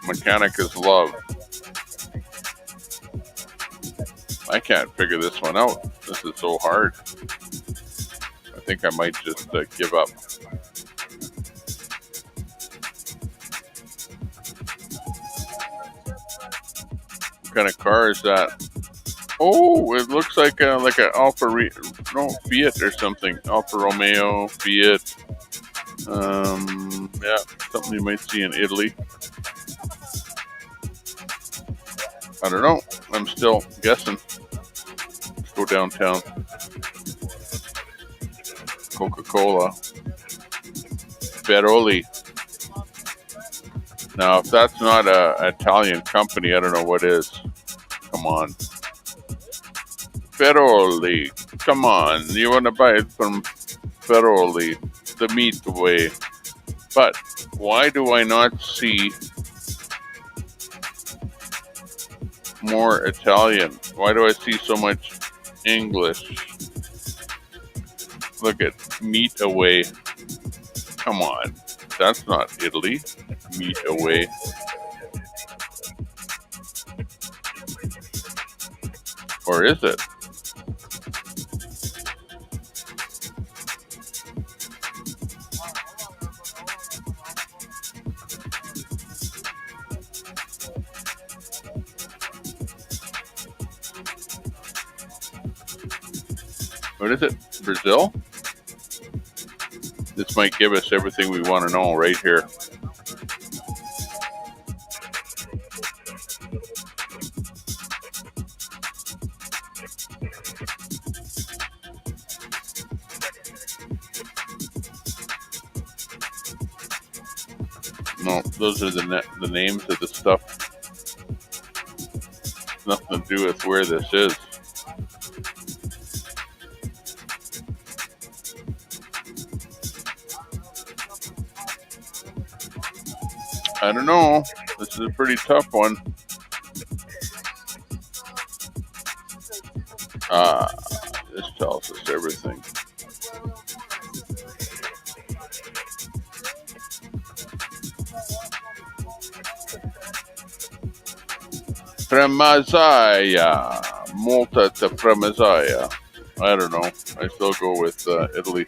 Mechanica's Love. I can't figure this one out. This is so hard. I think I might just give up. What kind of car is that? Oh, it looks like an Fiat or something. Alfa Romeo, Fiat. Yeah, something you might see in Italy. I don't know. I'm still guessing. Let's go downtown. Coca-Cola. Ferroli. Now, if that's not an Italian company, I don't know what is. Come on. Ferroli. Come on. You want to buy it from Ferroli, the meat way. But why do I not see more Italian? Why do I see so much English? Look at Meat Away. Come on. That's not Italy. Meat Away. Or is it? What is it? Brazil? This might give us everything we want to know right here. No, those are the names of the stuff. Nothing to do with where this is. I don't know. This is a pretty tough one. This tells us everything. Premazaya. Malta to Premazaya. I don't know. I still go with Italy.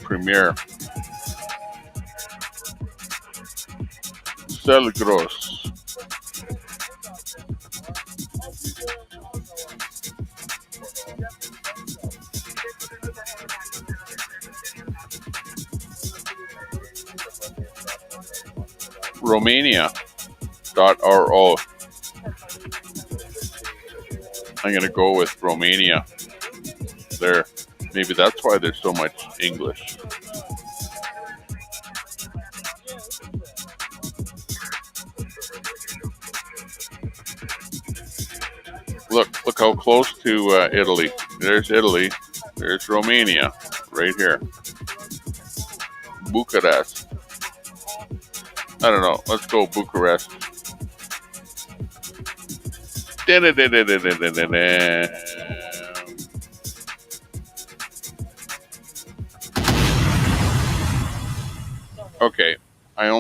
Premier. Selgros. Romania.ro. I'm going to go with Romania. There. Maybe that's why there's so much English. Look how close to Italy. There's Italy. There's Romania, right here. Bucharest. I don't know. Let's go Bucharest. Okay, I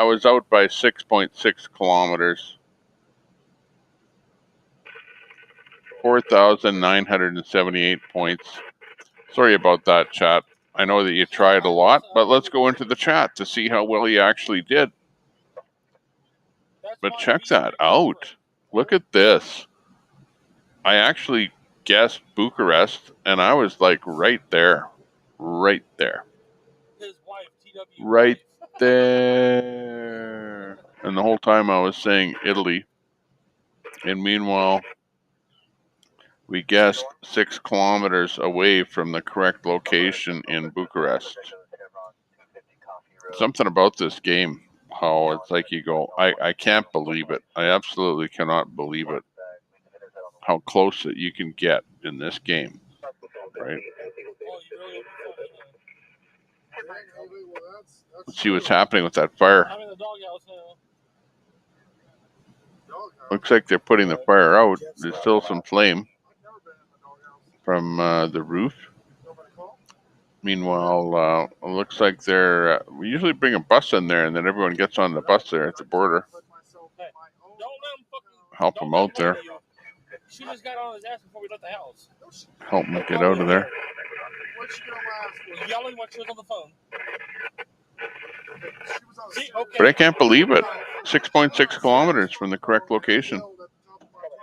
was out by 6.6 kilometers. 4,978 points. Sorry about that, chat. I know that you tried a lot, but let's go into the chat to see how well you actually did. But check that out. Look at this. I actually guessed Bucharest, and I was like right there. Right there. Right there. And the whole time I was saying Italy. And meanwhile, we guessed 6 kilometers away from the correct location in Bucharest. Something about this game, how it's like you go, I can't believe it. I absolutely cannot believe it. How close that you can get in this game, right? Let's see what's happening with that fire. Looks like they're putting the fire out. There's still some flame from the roof. Meanwhile, it looks like they're... we usually bring a bus in there, and then everyone gets on the bus there at the border. Help them out there. She just got on his ass before we left the house. Help them get out of there. Yelling while she was on the phone. See, okay. But I can't believe it. 6.6 kilometers from the correct location.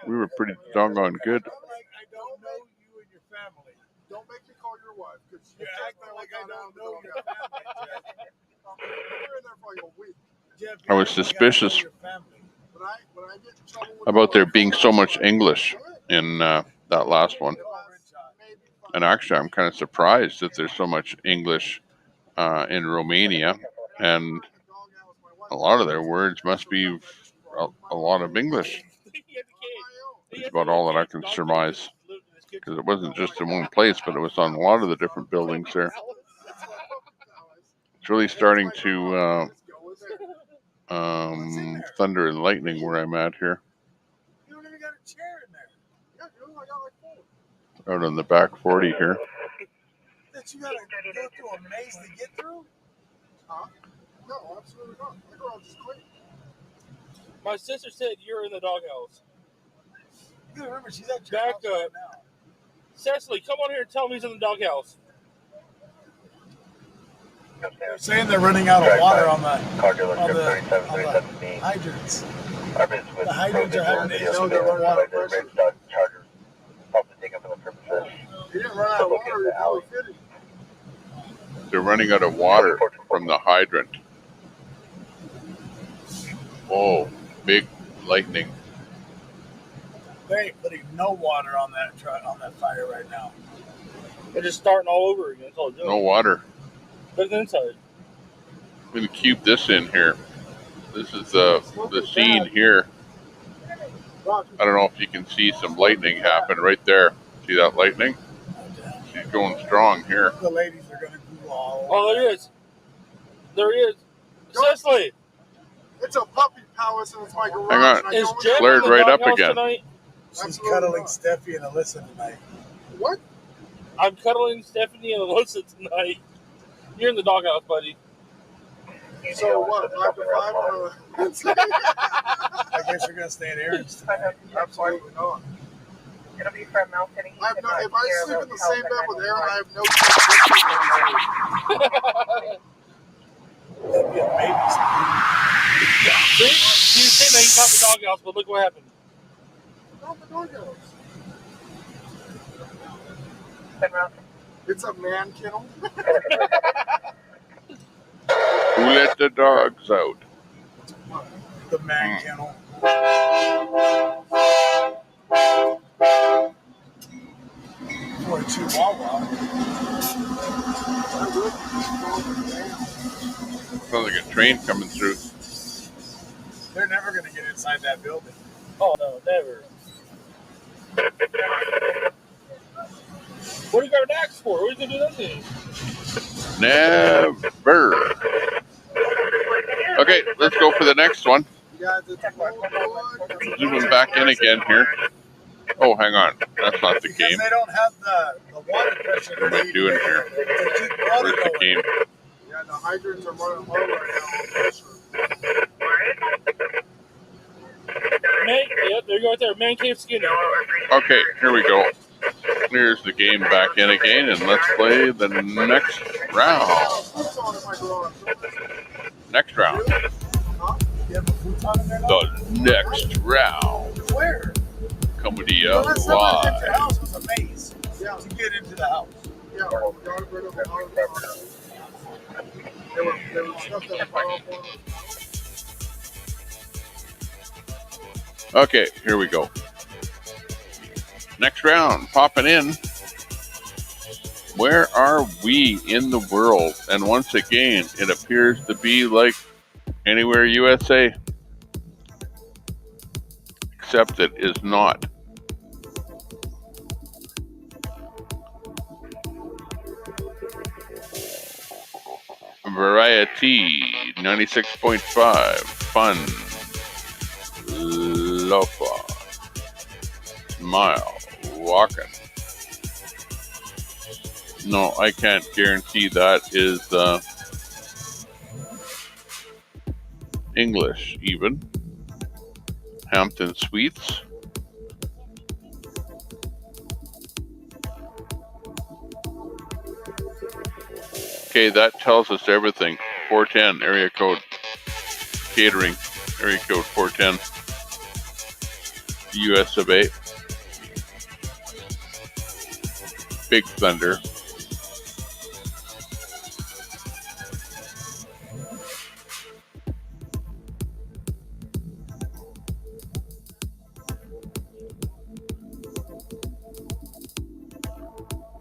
We were pretty doggone good. Don't make me call your wife, because you act like I don't know your family. We're in there for like a week. I was suspicious about there being so much English in that last one. And actually, I'm kind of surprised that there's so much English in Romania. And a lot of their words must be a lot of English. It's about all that I can surmise. Because it wasn't just in one place, but it was on a lot of the different buildings there. It's really starting to thunder and lightning where I'm at here. Out on the back 40 here. That you gotta go through a maze to get through? Huh? No, absolutely not. The girl just quit. My sister said you're in the doghouse. You gotta remember, she's at back up. Right now. Cecily, come on here and tell me he's in the doghouse. They're saying they're running out of water on the hydrants. The hydrants are having issues with water pressure. They're running out of water from the hydrant. Oh, big lightning. They ain't putting no water on that fire right now. They're just starting all over again. No water. Look inside. I'm going to cube this in here. This is the scene here. I don't know if you can see some lightning happen right there. See that lightning? She's going strong here. The ladies are going to do all. Oh, there is. There is. Cecily! It's a puppy palace and it's my garage. Hang on. It's flared right up again. Tonight? She's cuddling Steffi and Alyssa tonight. What? I'm cuddling Stephanie and Alyssa tonight. You're in the doghouse, buddy. So what? 5 to 5 or? I guess you're gonna stay at Aaron's tonight. Absolutely not. It'll be from Mount Penny. If I sleep in the same bed with Aaron, I have no chance. That'd be a baby. See, you say that he's not the doghouse, but look what happened. Not the doghouse. It's a man kennel. Who let the dogs out? The man kennel. For a Chihuahua. Sounds like a train coming through. They're never going to get inside that building. Oh, no, never. What do you got an axe for? What are you going to do that thing? Never. Okay, let's go for the next one. Zooming back in again here. Oh, hang on. That's not the game. They don't have the water pressure. What am I doing here? Where's the game? Yeah, the hydrants are running low right now. Yep, there you go right there. Man Cave Skinner. Okay, here we go. Here's the game back in again, and let's play the next round. Next round. The next round. Where? Coming to you Last time I hit your live. house was a maze. Yeah, to get into the house. Yeah, well, there was stuff that fell off on us. Okay, here we go. Next round, popping in. Where are we in the world? And once again, it appears to be like anywhere USA, except it is not. Variety 96.5, fun, lofa, smile, walking. No, I can't guarantee that is English even. Hampton Suites. Okay, that tells us everything. 410 area code. Catering area code 410. US of A. Big Thunder.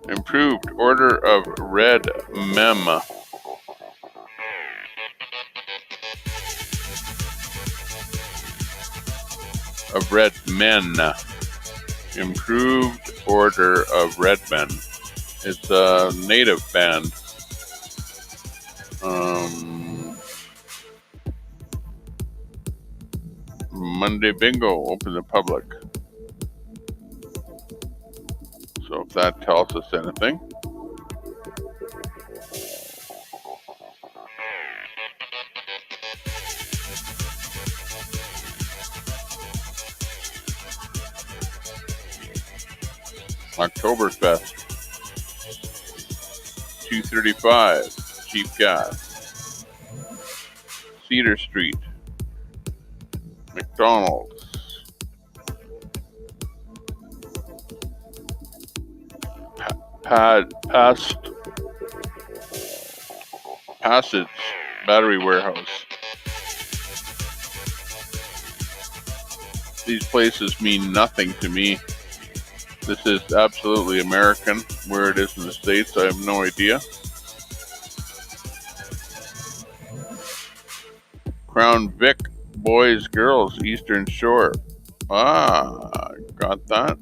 Improved order of red mem. Of red men. Improved order of red men. It's a native band. Monday Bingo, open to public. So if that tells us anything. Oktoberfest. 235, cheap gas. Cedar Street. McDonald's. Passage Battery Warehouse. These places mean nothing to me. This is absolutely American. Where it is in the States, I have no idea. Crown Vic Boys Girls Eastern Shore. Ah, got that.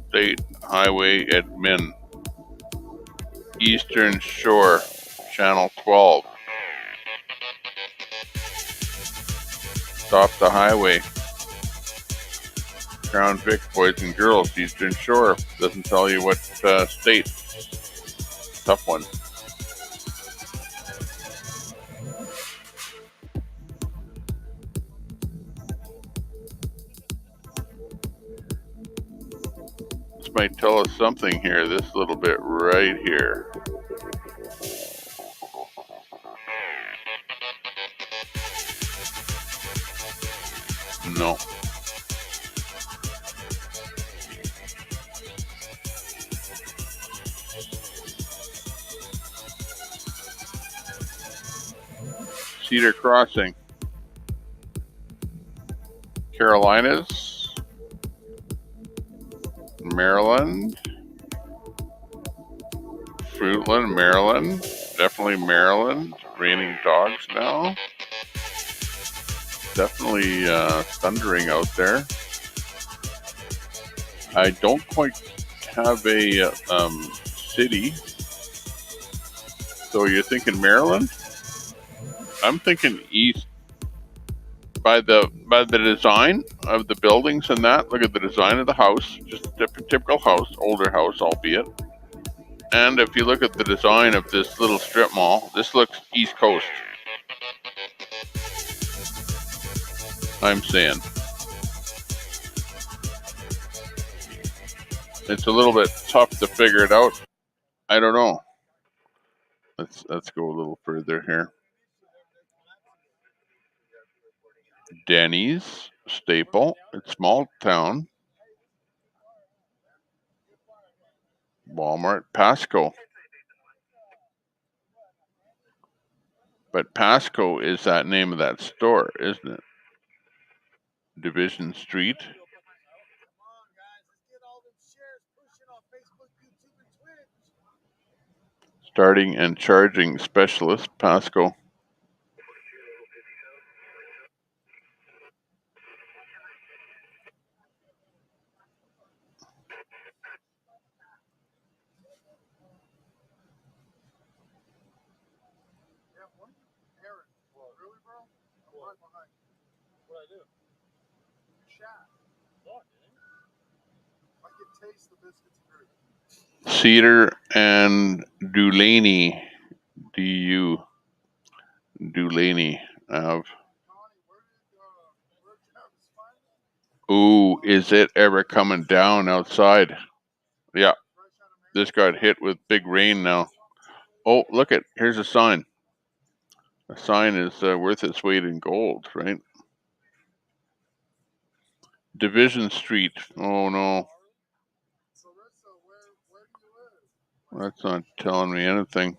State Highway Admin. Eastern Shore, Channel 12. Stop the highway. Crown Vic Boys and Girls Eastern Shore. Doesn't tell you what state. Tough one. This might tell us something here, this little bit right here. No. Cedar Crossing. Carolinas. Maryland. Fruitland, Maryland. Definitely Maryland. Raining dogs now. Definitely thundering out there. I don't quite have a city. So you're thinking Maryland? I'm thinking east. By the design of the buildings and that, look at the design of the house, just a typical house, older house albeit. And if you look at the design of this little strip mall, this looks East Coast. I'm saying. It's a little bit tough to figure it out. I don't know. Let's go a little further here. Denny's, Staple, it's small town. Walmart, Pasco. But Pasco is that name of that store, isn't it? Division Street. Starting and charging specialist, Pasco. Cedar and Dulaney, D-U, Dulaney Ave. Ooh, is it ever coming down outside? Yeah, this got hit with big rain now. Oh, look it, here's a sign. A sign is worth its weight in gold, right? Division Street. Oh no. That's not telling me anything.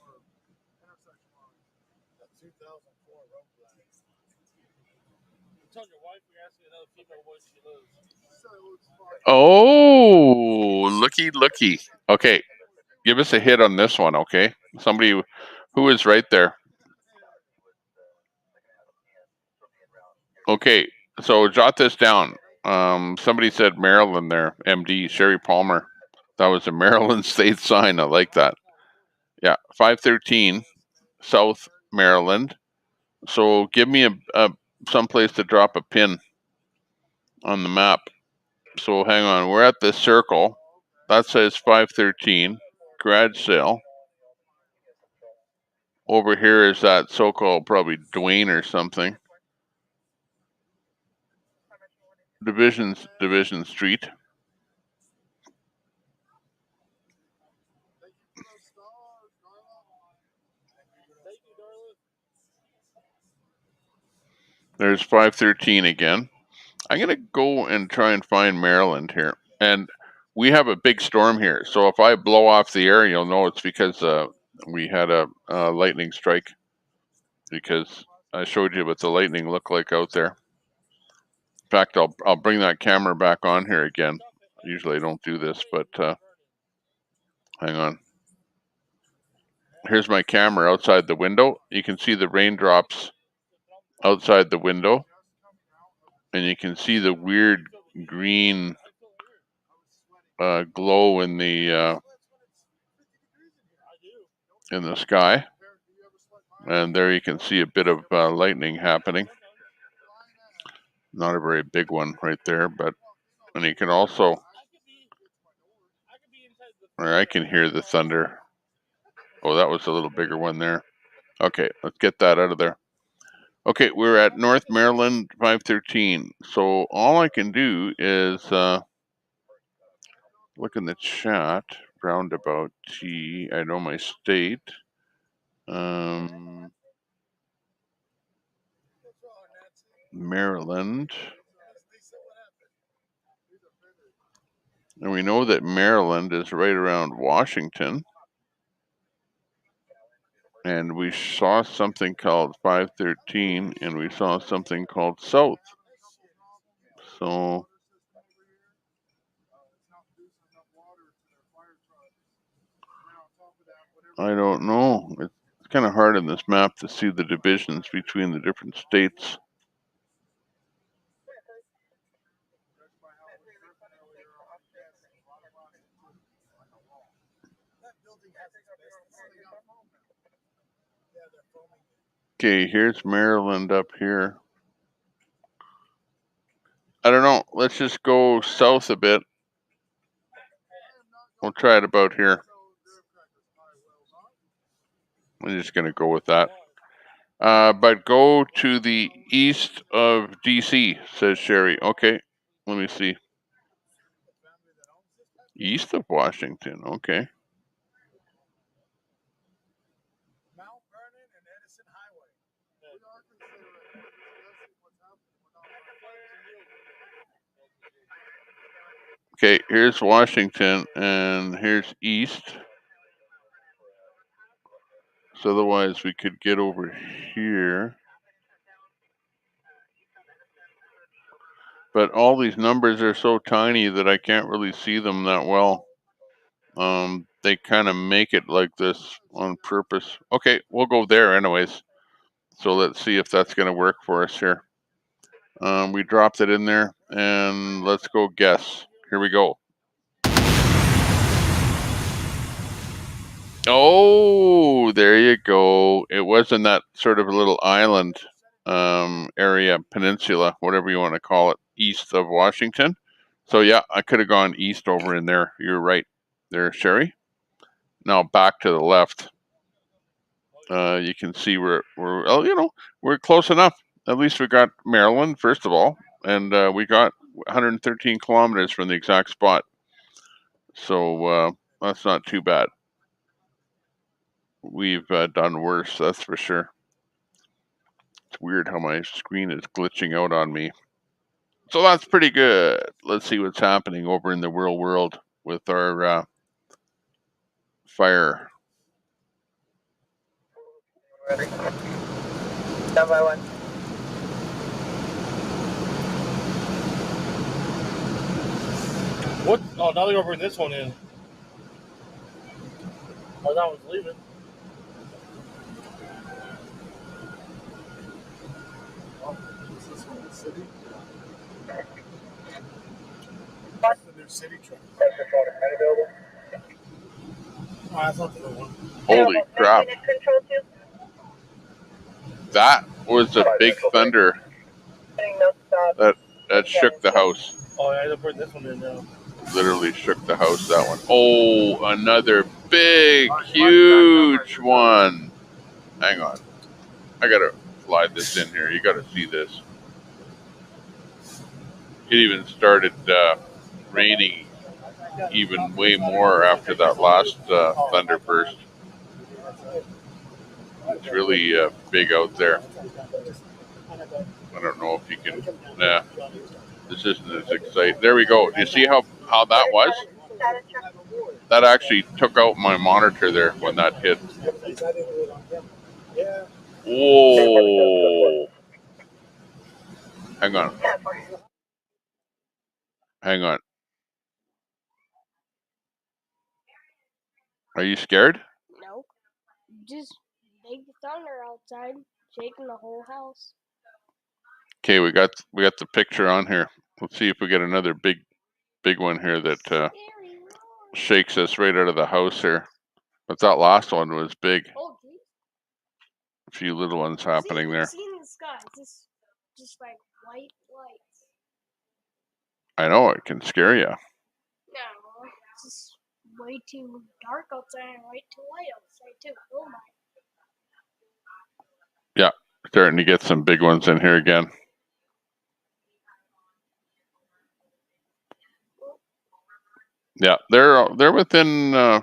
Oh, looky. Okay, give us a hit on this one, okay? Somebody who is right there. Okay, so jot this down. Somebody said Maryland there, MD, Sherry Palmer. That was a Maryland state sign. I like that. Yeah, 513 South Maryland. So give me a someplace to drop a pin on the map. So hang on, we're at the circle. That says 513, garage sale. Over here is that so-called probably Dwayne or something. Division Street. There's 513 again. I'm going to go and try and find Maryland here. And we have a big storm here. So if I blow off the air, you'll know it's because we had a lightning strike. Because I showed you what the lightning looked like out there. In fact, I'll bring that camera back on here again. Usually I don't do this, but hang on. Here's my camera outside the window. You can see the raindrops outside the window. And you can see the weird green glow in the sky. And there you can see a bit of lightning happening. Not a very big one right there, but and you can also, or I can hear the thunder. Oh, that was a little bigger one there. Okay, let's get that out of there. Okay, we're at North Maryland 513. So all I can do is look in the chat. Roundabout T. I know my state. Maryland. And we know that Maryland is right around Washington. And we saw something called 513, and we saw something called South. So I don't know. It's kind of hard in this map to see the divisions between the different states. Okay, here's Maryland up here. I don't know. Let's just go south a bit. We'll try it about here. I'm just going to go with that. But go to the east of DC, says Sherry. Okay, let me see. East of Washington, okay. Okay, here's Washington, and here's east. So otherwise we could get over here. But all these numbers are so tiny that I can't really see them that well. They kind of make it like this on purpose. Okay, we'll go there anyways. So let's see if that's going to work for us here. We dropped it in there, and let's go guess. Here we go. Oh, there you go. It was in that sort of a little island area, peninsula, whatever you want to call it, east of Washington. So yeah, I could have gone east over in there. You're right there, Sherry. Now back to the left. You can see we're close enough. At least we got Maryland, first of all, and we got 113 kilometers from the exact spot. So that's not too bad. We've done worse, that's for sure. It's weird how my screen is glitching out on me. So that's pretty good. Let's see what's happening over in the real world with our fire. Ready? 1 by 1. What? Oh, now they're gonna bring this one in. Oh, that one's leaving. Oh, is this one the city? What's the new city truck? Oh, that's not the one. Holy crap. That was a big thunder that shook the house. Oh, yeah, they'll bring this one in now. Literally shook the house, that one. Oh, another big, huge one. Hang on. I gotta slide this in here. You gotta see this. It even started raining even way more after that last thunder burst. It's really big out there. I don't know if you can. Nah, this isn't as exciting. There we go. Do you see how that was? That actually took out my monitor there when that hit. Whoa. Hang on. Hang on. Are you scared? No. Just big thunder outside, shaking the whole house. Okay, we got the picture on here. Let's see if we get another big one here that shakes us right out of the house here. But that last one was big. A few little ones happening there. See in the sky, just like white lights. I know, it can scare you. No, it's just way too dark outside and way too light outside too. Oh my. Yeah, starting to get some big ones in here again. Yeah, they're within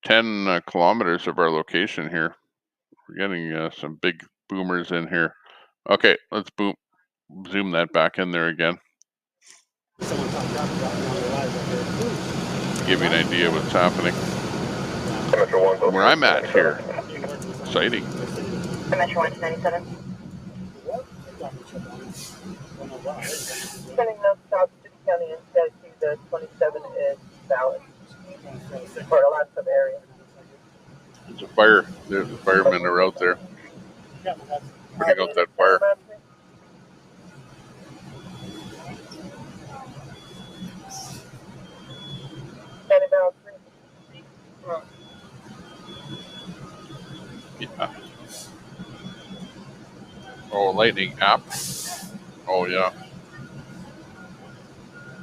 10 kilometers of our location here. We're getting some big boomers in here. Okay, let's zoom that back in there again. Give you an idea of what's happening. Where I'm at here. Exciting. Metro 197. Sending those south to the county instead to the 27 is valid. For a lot of area. There's a fire. The firemen are out there putting out that fire. Yeah. Oh, lightning app. Oh yeah.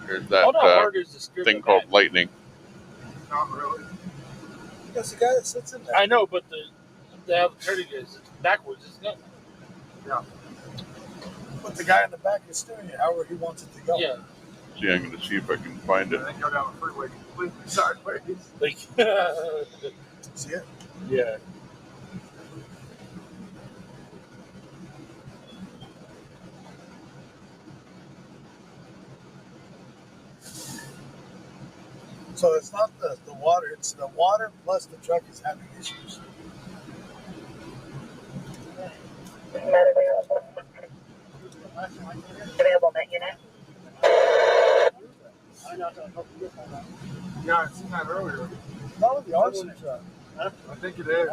Here's that thing called lightning. Not really. That's the guy that sits in there. I know, but the turning is backwards, isn't it? Yeah. But the guy in the back is steering it however he wants it to go. Yeah. See, I'm going to see if I can find it. And then go down the freeway completely sideways. Like, See it? Yeah. So it's not the water, it's the water plus the truck is having issues. Available net unit. Yeah, I seen that earlier. That was the arson truck. Huh? I think it is.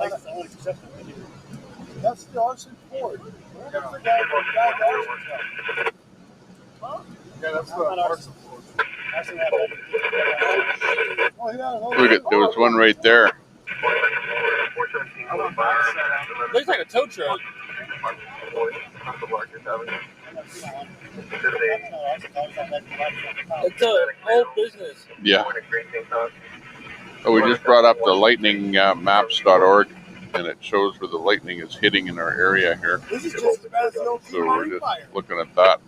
That's the arson Ford. Yeah. That's the guy from the arson truck. Yeah, that's the arson Ford. Look at, there was one right there. Looks like a tow truck. It's an old business. Yeah. Oh, we just brought up the lightningmaps.org, and it shows where the lightning is hitting in our area here. This is just as bad as the old So we're just looking at that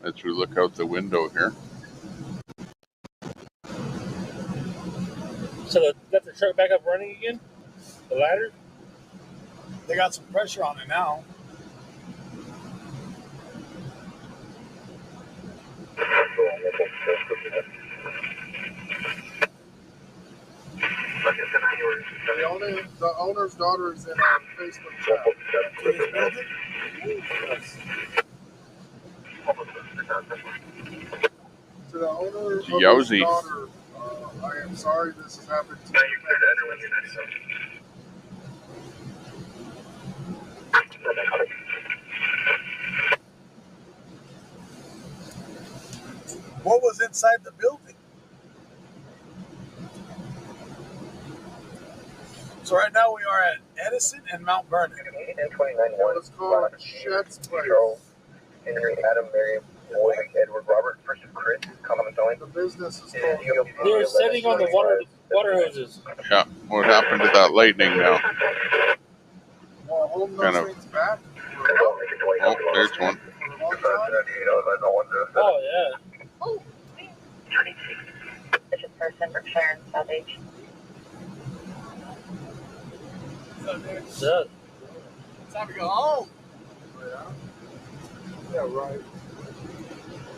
as we look out the window here. So got the truck back up running again? The ladder? They got some pressure on it now. The owner's daughter is in our Facebook chat. To the owner of his daughter, I am sorry this has happened to you. What was inside the building? So right now we are at Edison and Mount Vernon. It's called Shed's Place. Henry, Adam, Mary, Boyd, Edward, Robert, versus Chris, comment on the business is called. They're sitting on the water hoses. Yeah, what happened to that lightning now? Kind of. Back. Oh, there's one. Oh, yeah. Oh, this is person for Sharon, South H. It's time to go home. Yeah, right.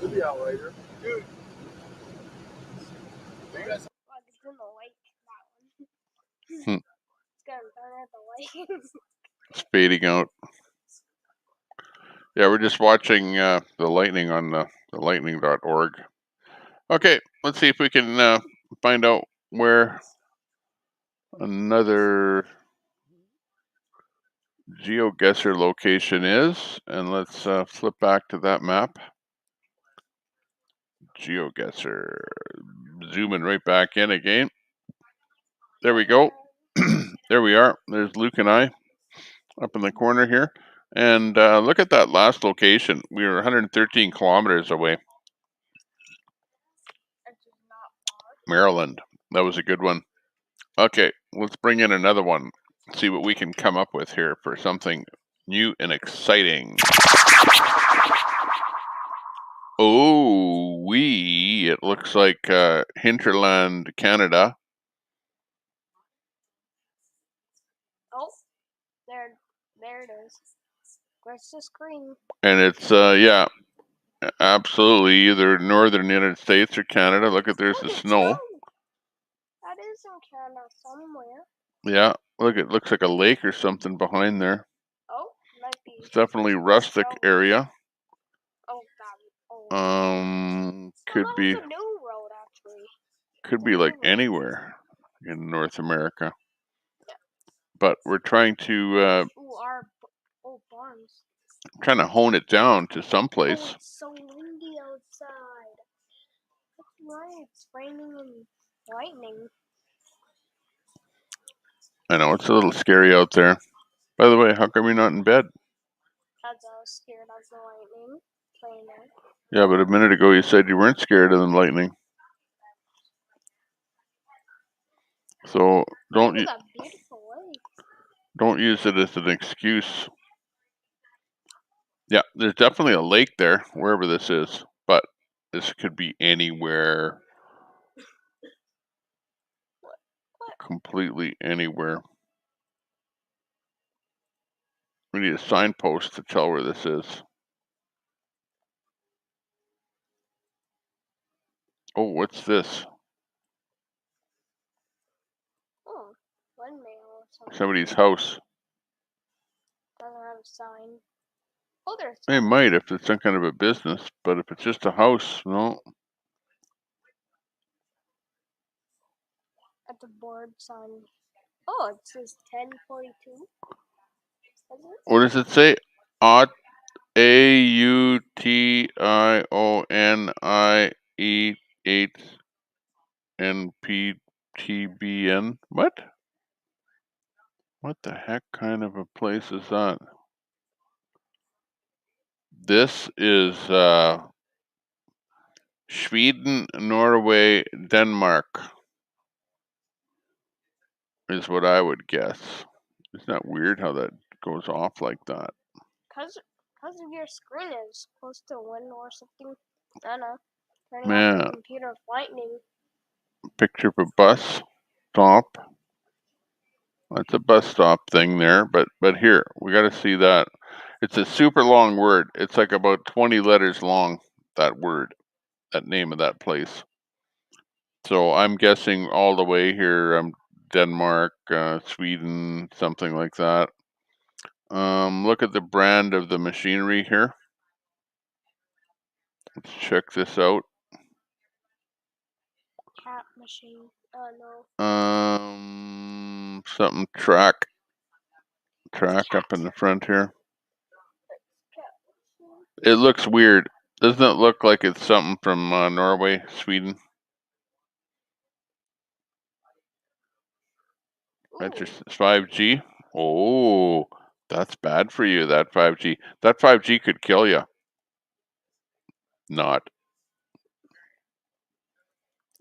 We'll be out later. Dude. Like it's in the lake, that one. It's gonna burn at the lake. Spading out. Yeah, we're just watching the lightning on the lightning.org. Okay, let's see if we can find out where another GeoGuessr location is, and let's flip back to that map. GeoGuessr. Zooming right back in again. There we go. There we are. There's Luke and I up in the corner here. And look at that last location. We were 113 kilometers away. Maryland. That was a good one. Okay, let's bring in another one. See what we can come up with here for something new and exciting. Oh, it looks like Hinterland, Canada. Oh, there it is. Where's the screen? And it's, yeah, absolutely either northern United States or Canada. Look at, there's the snow. That is in Canada somewhere. Yeah, look, it looks like a lake or something behind there. Oh, might be. It's definitely rustic area. Oh, God. Could be. It's a new road, actually. Could be like anywhere in North America. But we're trying to our old barns. Trying to hone it down to someplace. Oh, it's so windy outside. That's right. It's raining and lightning. I know it's a little scary out there. By the way, how come you're not in bed? Because I was scared of the lightning playing there. Yeah, but a minute ago you said you weren't scared of the lightning. So don't Look at that beautiful lake. don't use it as an excuse. Yeah, there's definitely a lake there, wherever this is, but this could be anywhere. Completely anywhere. We need a signpost to tell where this is. Oh, what's this? Oh, windmill or something. Somebody's house. Doesn't have a sign. Oh, there's. They might if it's some kind of a business, but if it's just a house, no. At the board sign. Oh, it says 10:42. What does it say? AUTIONIE8NPTBN. What? What the heck kind of a place is that? This is Sweden, Norway, Denmark is what I would guess. Isn't that weird how that goes off like that? Because of your screen is close to a window or something. I don't know. Turning off Man, the computer with lightning. picture of a bus stop. That's a bus stop thing there, but here, we got to see that. It's a super long word. It's like about 20 letters long, that word, that name of that place. So I'm guessing all the way here, Denmark, Sweden, something like that. Look at the brand of the machinery here. Let's check this out. Cat machine. No. Something track up in the front here. It looks weird. Doesn't it look like it's something from Norway, Sweden? That's just 5G. Oh, that's bad for you, that 5G. That 5G could kill you. Not.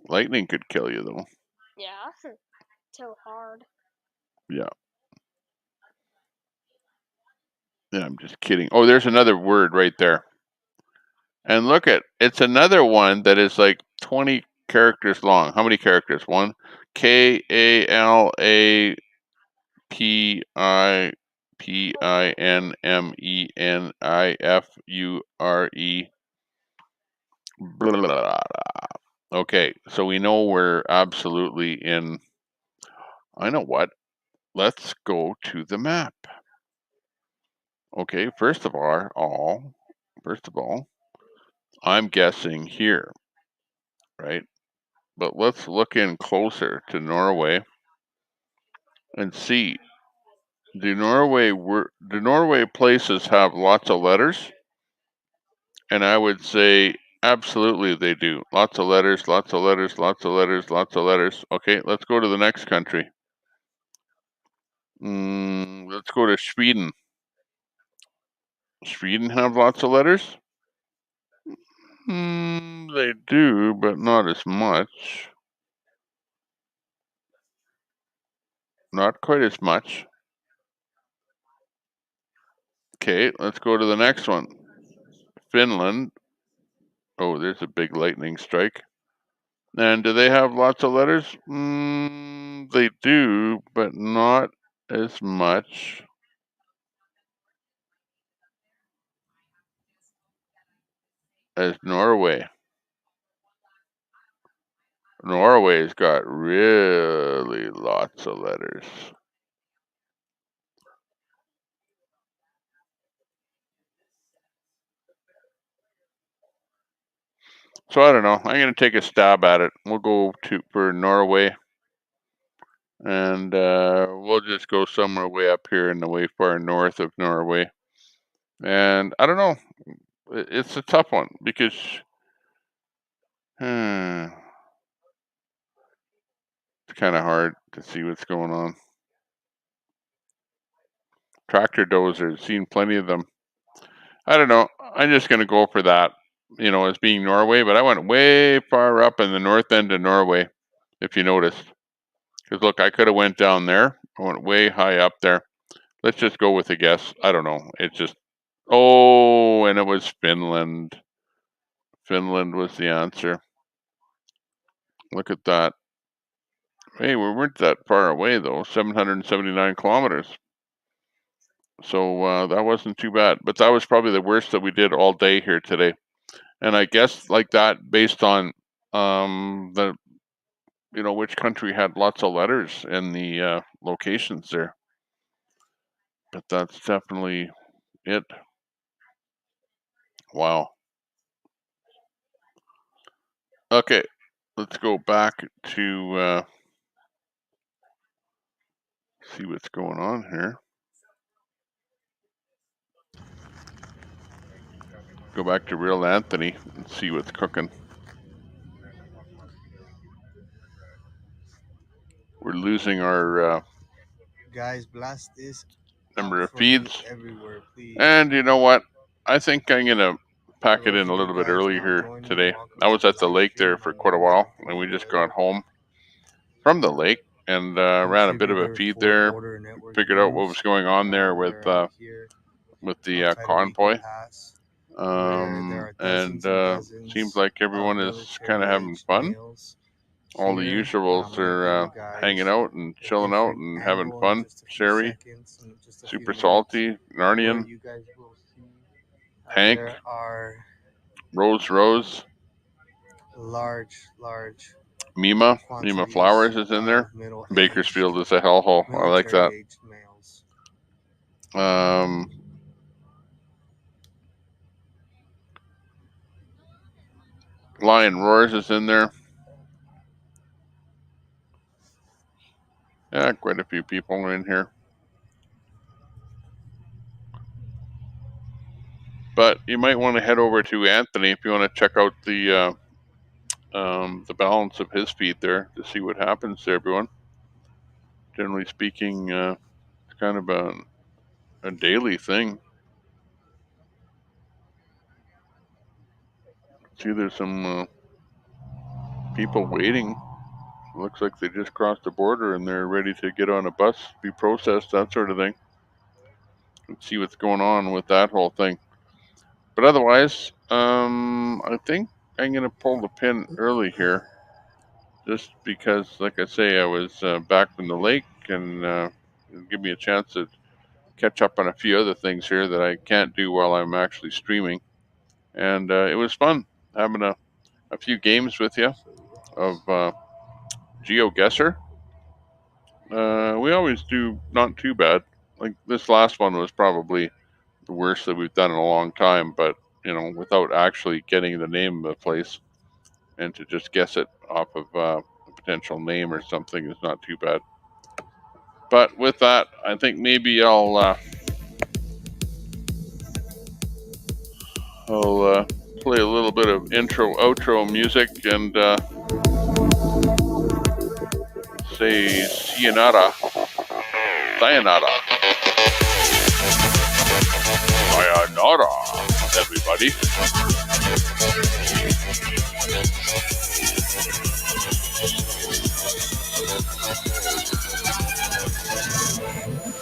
Lightning could kill you, though. Yeah. Too hard. Yeah. Yeah, I'm just kidding. Oh, there's another word right there. And look at, it's another one that is like 20 characters long. How many characters? One. KALAPINMENIFURE. Okay, so we know we're absolutely in. I know what. Let's go to the map. Okay, first of all, I'm guessing here, right? But let's look in closer to Norway and see. Do Norway places have lots of letters? And I would say absolutely they do. Lots of letters, lots of letters, lots of letters, lots of letters. Okay, let's go to the next country. Let's go to Sweden. Sweden have lots of letters? They do, but not as much. Not quite as much. Okay, let's go to the next one. Finland. Oh, there's a big lightning strike. And do they have lots of letters? They do, but not as much. As Norway. Norway's got really lots of letters. So I don't know. I'm going to take a stab at it. We'll go for Norway. And we'll just go somewhere way up here in the way far north of Norway. And I don't know. It's a tough one because it's kind of hard to see what's going on. tractor dozers. Seen plenty of them. I don't know. I'm just going to go for that, as being Norway. But I went way far up in the north end of Norway, if you noticed. Because look, I could have went down there. I went way high up there. Let's just go with a guess. I don't know. It's just, and it was Finland. Finland was the answer. Look at that. Hey, we weren't that far away, though. 779 kilometers. So that wasn't too bad. But that was probably the worst that we did all day here today. And I guess like that, based on which country had lots of letters in the locations there. But that's definitely it. Wow. Okay, let's go back to see what's going on here. Go back to Real Anthony and see what's cooking. We're losing our guys, blast this number of feeds. Everywhere, please. And you know what? I think I'm going to pack it in a little bit early here today. I was at the lake there for quite a while, and we just got home from the lake and ran a bit of a feed there, figured out what was going on there with the Convoy. And seems like everyone is kind of having fun. All the usuals are hanging out and chilling out and having fun. Sherry, Super Salty, Narnian, Hank, Rose, large. Mima Flowers is in there. Bakersfield is a hellhole. I like that. Lion Roars is in there. Yeah, quite a few people are in here. But you might want to head over to Anthony if you want to check out the balance of his feed there to see what happens to everyone. Generally speaking, it's kind of a daily thing. See, there's some people waiting. Looks like they just crossed the border and they're ready to get on a bus, be processed, that sort of thing. Let's see what's going on with that whole thing. But otherwise, I think I'm going to pull the pin early here. Just because, like I say, I was back from the lake and it'll give me a chance to catch up on a few other things here that I can't do while I'm actually streaming. And it was fun having a few games with you of GeoGuessr. We always do not too bad. Like this last one was probably the worst that we've done in a long time, but without actually getting the name of the place, and to just guess it off of a potential name or something is not too bad. But with that, I think maybe I'll play a little bit of intro, outro music and say sayonara. Sayonara. Sayonara, everybody.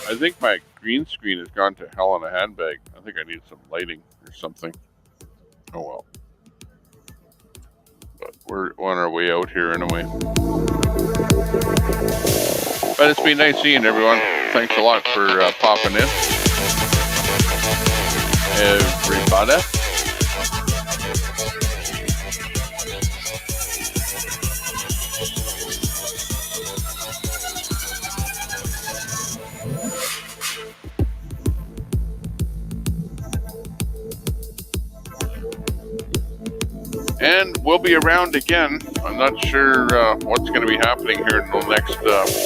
I think my green screen has gone to hell in a handbag. I think I need some lighting or something. Oh well. But we're on our way out here anyway. But it's been nice seeing everyone. Thanks a lot for popping in. Everybody. And we'll be around again. I'm not sure what's going to be happening here in the next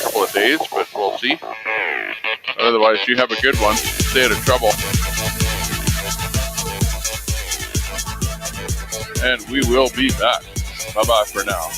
couple of days, but we'll see. Otherwise, you have a good one. Stay out of trouble. And we will be back. Bye-bye for now.